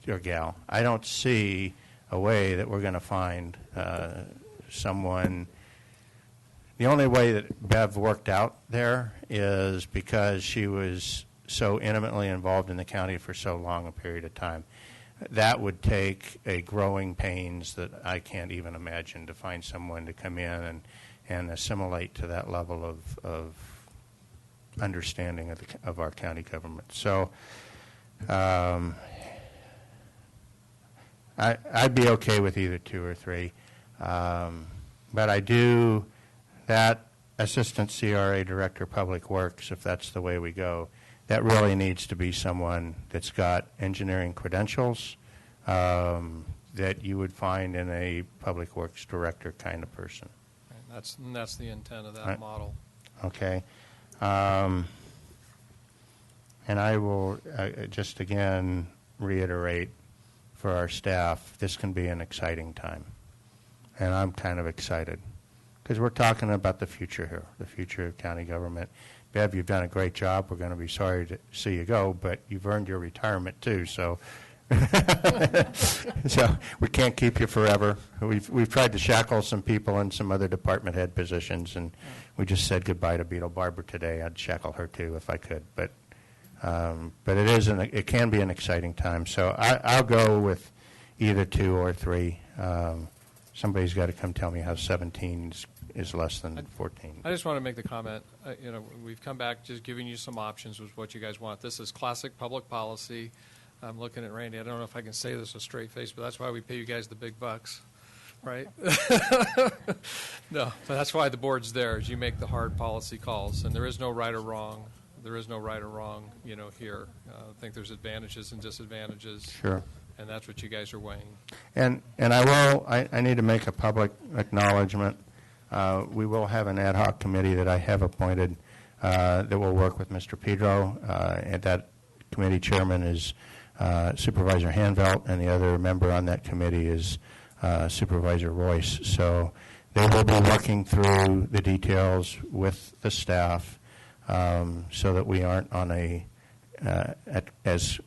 Or gal. I don't see a way that we're going to find someone. The only way that Bev worked out there is because she was so intimately involved in the county for so long a period of time. That would take a growing pains that I can't even imagine to find someone to come in and assimilate to that level of understanding of our county government. So I'd be okay with either 2 or 3. But I do, that Assistant CRA Director Public Works, if that's the way we go, that really needs to be someone that's got engineering credentials that you would find in a Public Works Director kind of person. Right, that's the intent of that model. Okay. And I will just again reiterate for our staff, this can be an exciting time. And I'm kind of excited because we're talking about the future here, the future of county government. Bev, you've done a great job. We're going to be sorry to see you go, but you've earned your retirement too, so so we can't keep you forever. We've tried to shackle some people in some other department head positions, and we just said goodbye to Beetle Barber today. I'd shackle her too if I could, but it can be an exciting time. So I'll go with either 2 or 3. Somebody's got to come tell me how 17 is less than 14. I just want to make the comment, we've come back just giving you some options with what you guys want. This is classic public policy. I'm looking at Randy. I don't know if I can say this with a straight face, but that's why we pay you guys the big bucks, right? No, but that's why the board's there, is you make the hard policy calls, and there is no right or wrong. There is no right or wrong, here. I think there's advantages and disadvantages. Sure. And that's what you guys are weighing. And I need to make a public acknowledgement. We will have an ad hoc committee that I have appointed that will work with Mr. Pedro, and that committee chairman is Supervisor Hanvelt, and the other member on that committee is Supervisor Royce. So they will be working through the details with the staff so that we aren't on as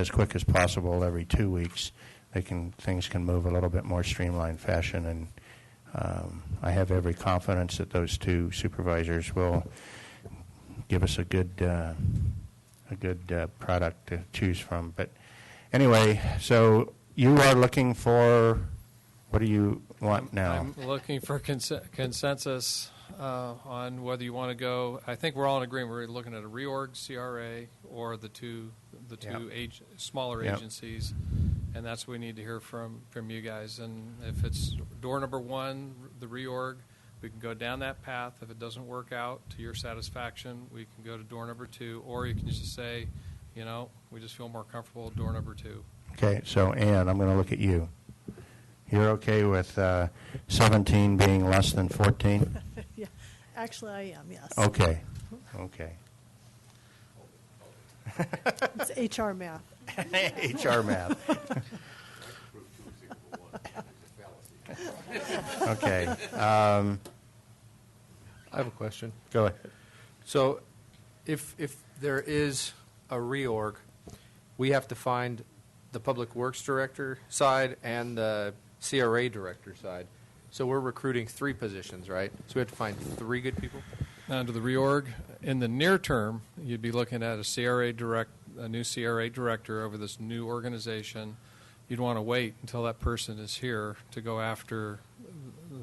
quick as possible every 2 weeks. Things can move a little bit more streamlined fashion, and I have every confidence that those 2 supervisors will give us a good product to choose from. But anyway, so you are looking for, what do you want now? I'm looking for consensus on whether you want to go. I think we're all in agreement. We're looking at a reorg CRA or the two smaller agencies, and that's what we need to hear from you guys. And if it's door number 1, the reorg, we can go down that path. If it doesn't work out to your satisfaction, we can go to door number 2, or you can just say, we just feel more comfortable with door number 2. Okay, so Ann, I'm going to look at you. You're okay with 17 being less than 14? Yeah, actually I am, yes. Okay. It's HR math. HR math. Okay. I have a question. Go ahead. So if there is a reorg, we have to find the Public Works Director side and the CRA Director side. So we're recruiting 3 positions, right? So we have to find 3 good people? Under the reorg, in the near term, you'd be looking at a new CRA director over this new organization. You'd want to wait until that person is here to go after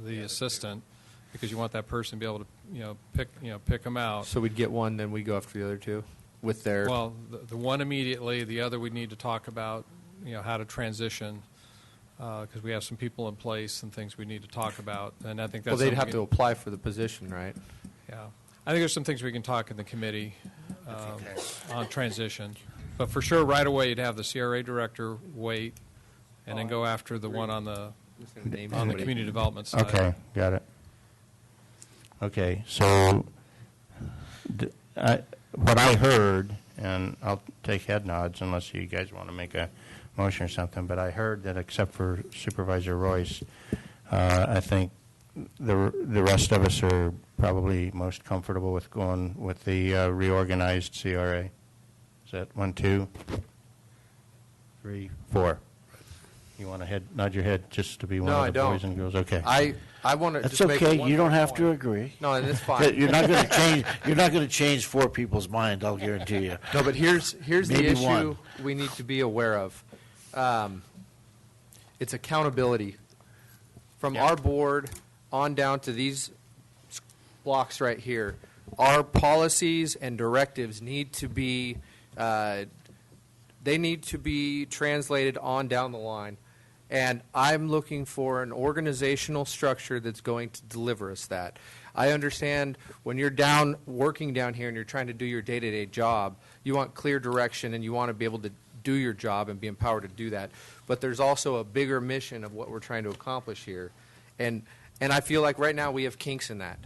the assistant, because you want that person to be able to pick them out. So we'd get one, then we go after the other 2 with their. Well, the one immediately, the other we need to talk about, how to transition, because we have some people in place and things we need to talk about. And I think that's they'd have to apply for the position, right? Yeah, I think there's some things we can talk in the committee on transition. But for sure, right away, you'd have the CRA director wait, and then go after the one on the community development side. Okay, got it. Okay, so what I heard, and I'll take head nods unless you guys want to make a motion or something, but I heard that except for Supervisor Royce, I think the rest of us are probably most comfortable with going with the reorganized CRA. Is that 1, 2, 3, 4? You want to nod your head just to be one No, of I the don't. boys and girls? Okay. I want to That's just make okay. one You don't have point. to agree. No, and it's fine. You're not going to change. You're not going to change 4 people's mind. I'll guarantee you. No, but here's the Maybe issue one. we need to be aware of. It's accountability. From our board on down to these blocks right here, our policies and directives need to be translated on down the line. And I'm looking for an organizational structure that's going to deliver us that. I understand when you're working down here and you're trying to do your day-to-day job, you want clear direction and you want to be able to do your job and be empowered to do that. But there's also a bigger mission of what we're trying to accomplish here. And I feel like right now we have kinks in that.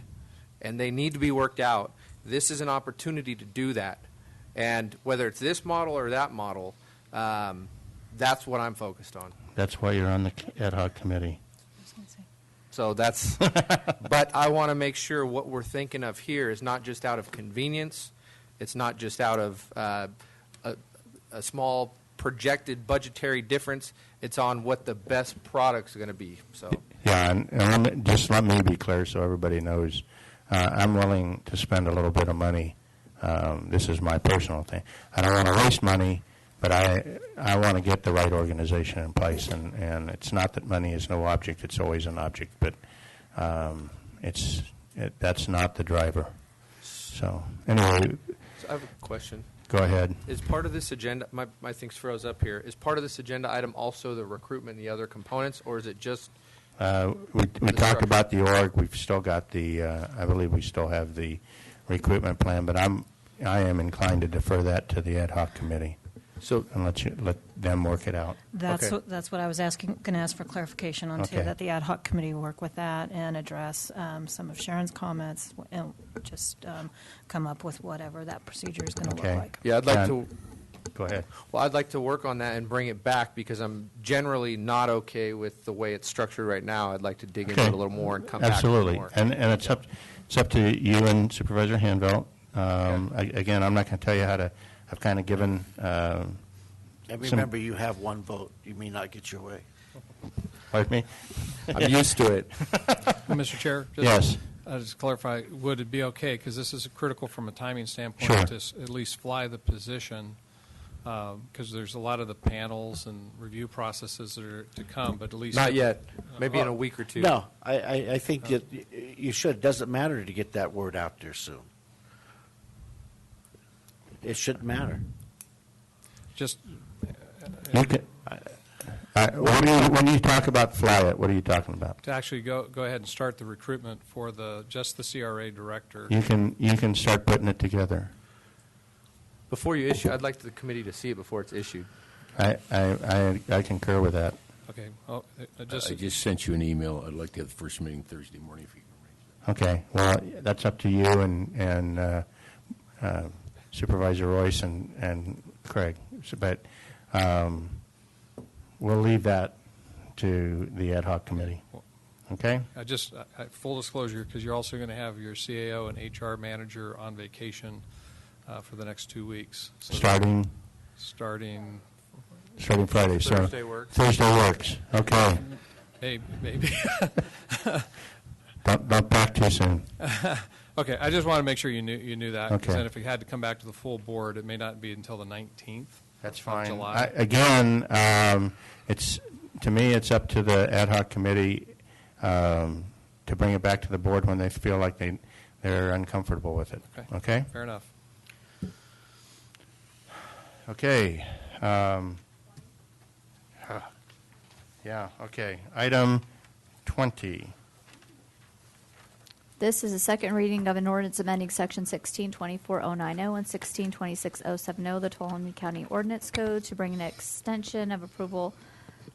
And they need to be worked out. This is an opportunity to do that. And whether it's this model or that model, that's what I'm focused on. That's why you're on the ad hoc committee. So that's, but I want to make sure what we're thinking of here is not just out of convenience. It's not just out of a small projected budgetary difference. It's on what the best products are going to be. So Yeah, and let me be clear so everybody knows. I'm willing to spend a little bit of money. This is my personal thing. I don't want to waste money, but I want to get the right organization in place. And it's not that money is no object. It's always an object. But that's not the driver. So anyway. I have a question. Go ahead. Is part of this agenda, my thing's froze up here, is part of this agenda item also the recruitment and the other components, or is it just? We talked about the org. We've still got I believe we still have the recruitment plan, but I am inclined to defer that to the ad hoc committee. So and let them work it out. That's what I was going to ask for clarification on too. Okay. That the ad hoc committee work with that and address some of Sharon's comments and just come up with whatever that procedure is going to look like. Yeah, I'd like to. Go ahead. Well, I'd like to work on that and bring it back because I'm generally not okay with the way it's structured right now. I'd like to dig into it a little more and come Absolutely. back with more. And it's up to you and Supervisor Hanvelt. Again, I'm not going to tell you how to. I've kind of given. And remember, you have one vote. You may not get your way. Pardon me? I'm used to it. Mr. Chair? Yes. Just to clarify, would it be okay, because this is critical from a timing standpoint, Sure. to at least fly the position, because there's a lot of the panels and review processes that are to come, but at least... Not yet. Maybe in a week or two. No, I think that you should. It doesn't matter to get that word out there soon. It shouldn't matter. Just... You can, when you talk about fly it, what are you talking about? To actually go ahead and start the recruitment for just the CRA director. You can start putting it together. Before you issue, I'd like the committee to see it before it's issued. I concur with that. Okay. Well, I just sent you an email. I'd like to have the first meeting Thursday morning if you can arrange that. Okay. Well, that's up to you and Supervisor Royce and Craig. But we'll leave that to the ad hoc committee. Okay? Full disclosure, because you're also going to have your CAO and HR manager on vacation for the next 2 weeks. So Starting Friday. Thursday works. Thursday works. Okay. Maybe. Don't back too soon. Okay, I just want to make sure you knew that. Okay. Because then if it had to come back to the full board, it may not be until the 19th. That's of fine. July. To me, it's up to the ad hoc committee to bring it back to the board when they feel like they're uncomfortable with it. Okay? Fair enough. Okay. Okay. Item 20. This is a second reading of an ordinance amending Section 1624.090 and 1626.070 of the Tuolumne County Ordinance Code to bring an extension of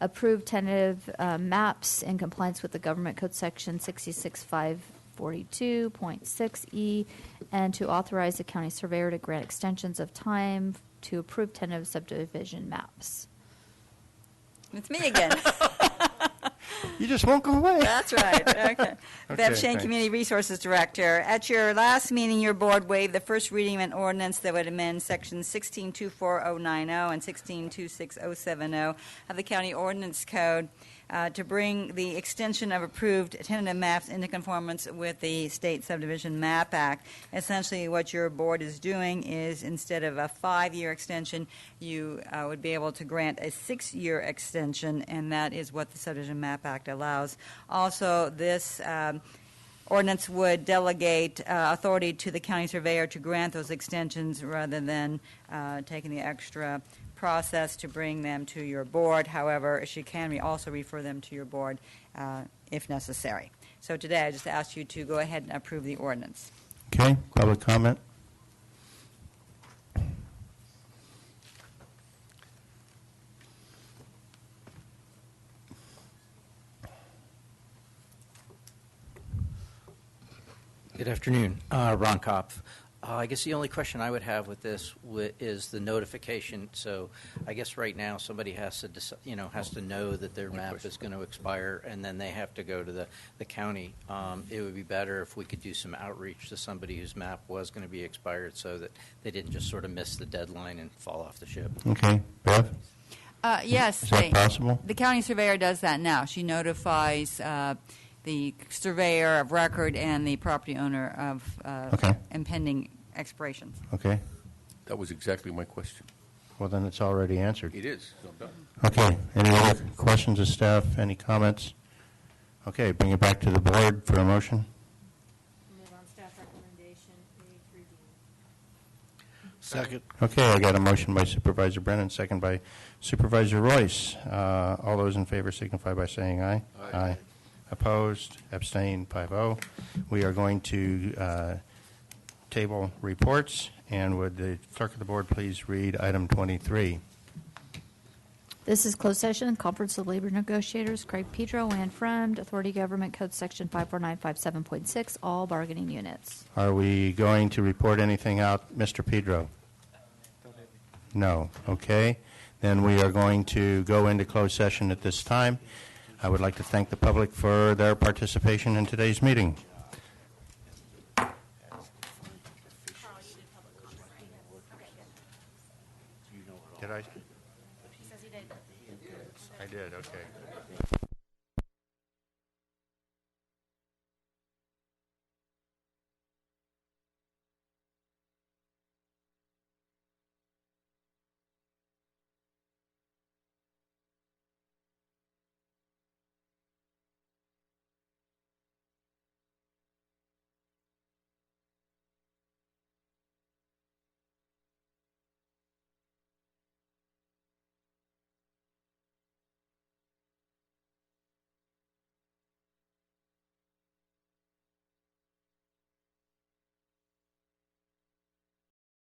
approved tentative maps in compliance with the Government Code Section 66542.6E and to authorize the county surveyor to grant extensions of time to approve tentative subdivision maps. It's me again. You just won't go away. That's right. Okay. Bev Shane, thanks. Community Resources Director. At your last meeting, your board waived the first reading of an ordinance that would amend Sections 1624.090 and 1626.070 of the County Ordinance Code to bring the extension of approved tentative maps into conformance with the State Subdivision Map Act. Essentially, what your board is doing is instead of a 5-year extension, you would be able to grant a 6-year extension, and that is what the Subdivision Map Act allows. Also, this ordinance would delegate authority to the county surveyor to grant those extensions rather than taking the extra process to bring them to your board. However, she can also refer them to your board if necessary. So today, I just asked you to go ahead and approve the ordinance. Okay, public comment? Good afternoon. Ron Kopf. I guess the only question I would have with this is the notification. So I guess right now somebody has to, has to know that their map is going to expire, and then they have to go to the county. It would be better if we could do some outreach to somebody whose map was going to be expired so that they didn't just sort of miss the deadline and fall off the ship. Okay, Bev? Yes. Is that possible? The county surveyor does that now. She notifies the surveyor of record and the property owner of impending expirations. Okay. That was exactly my question. Well, then it's already answered. It is. So done. Okay. Any other questions of staff? Any comments? Okay, bring it back to the board for a motion. Move on staff recommendation A through D. Second. Okay, I got a motion by Supervisor Brennan, second by Supervisor Royce. All those in favor signify by saying aye. Aye. Opposed, abstained, 5-0. We are going to table reports, and would the clerk of the board please read item 23? This is closed session, Conference of Labor Negotiators, Craig Pedro and Friend, Authority Government Code Section 54957.6, all bargaining units. Are we going to report anything out, Mr. Pedro? No. Okay. Then we are going to go into closed session at this time. I would like to thank the public for their participation in today's meeting. Did I? He says he did. I did, okay.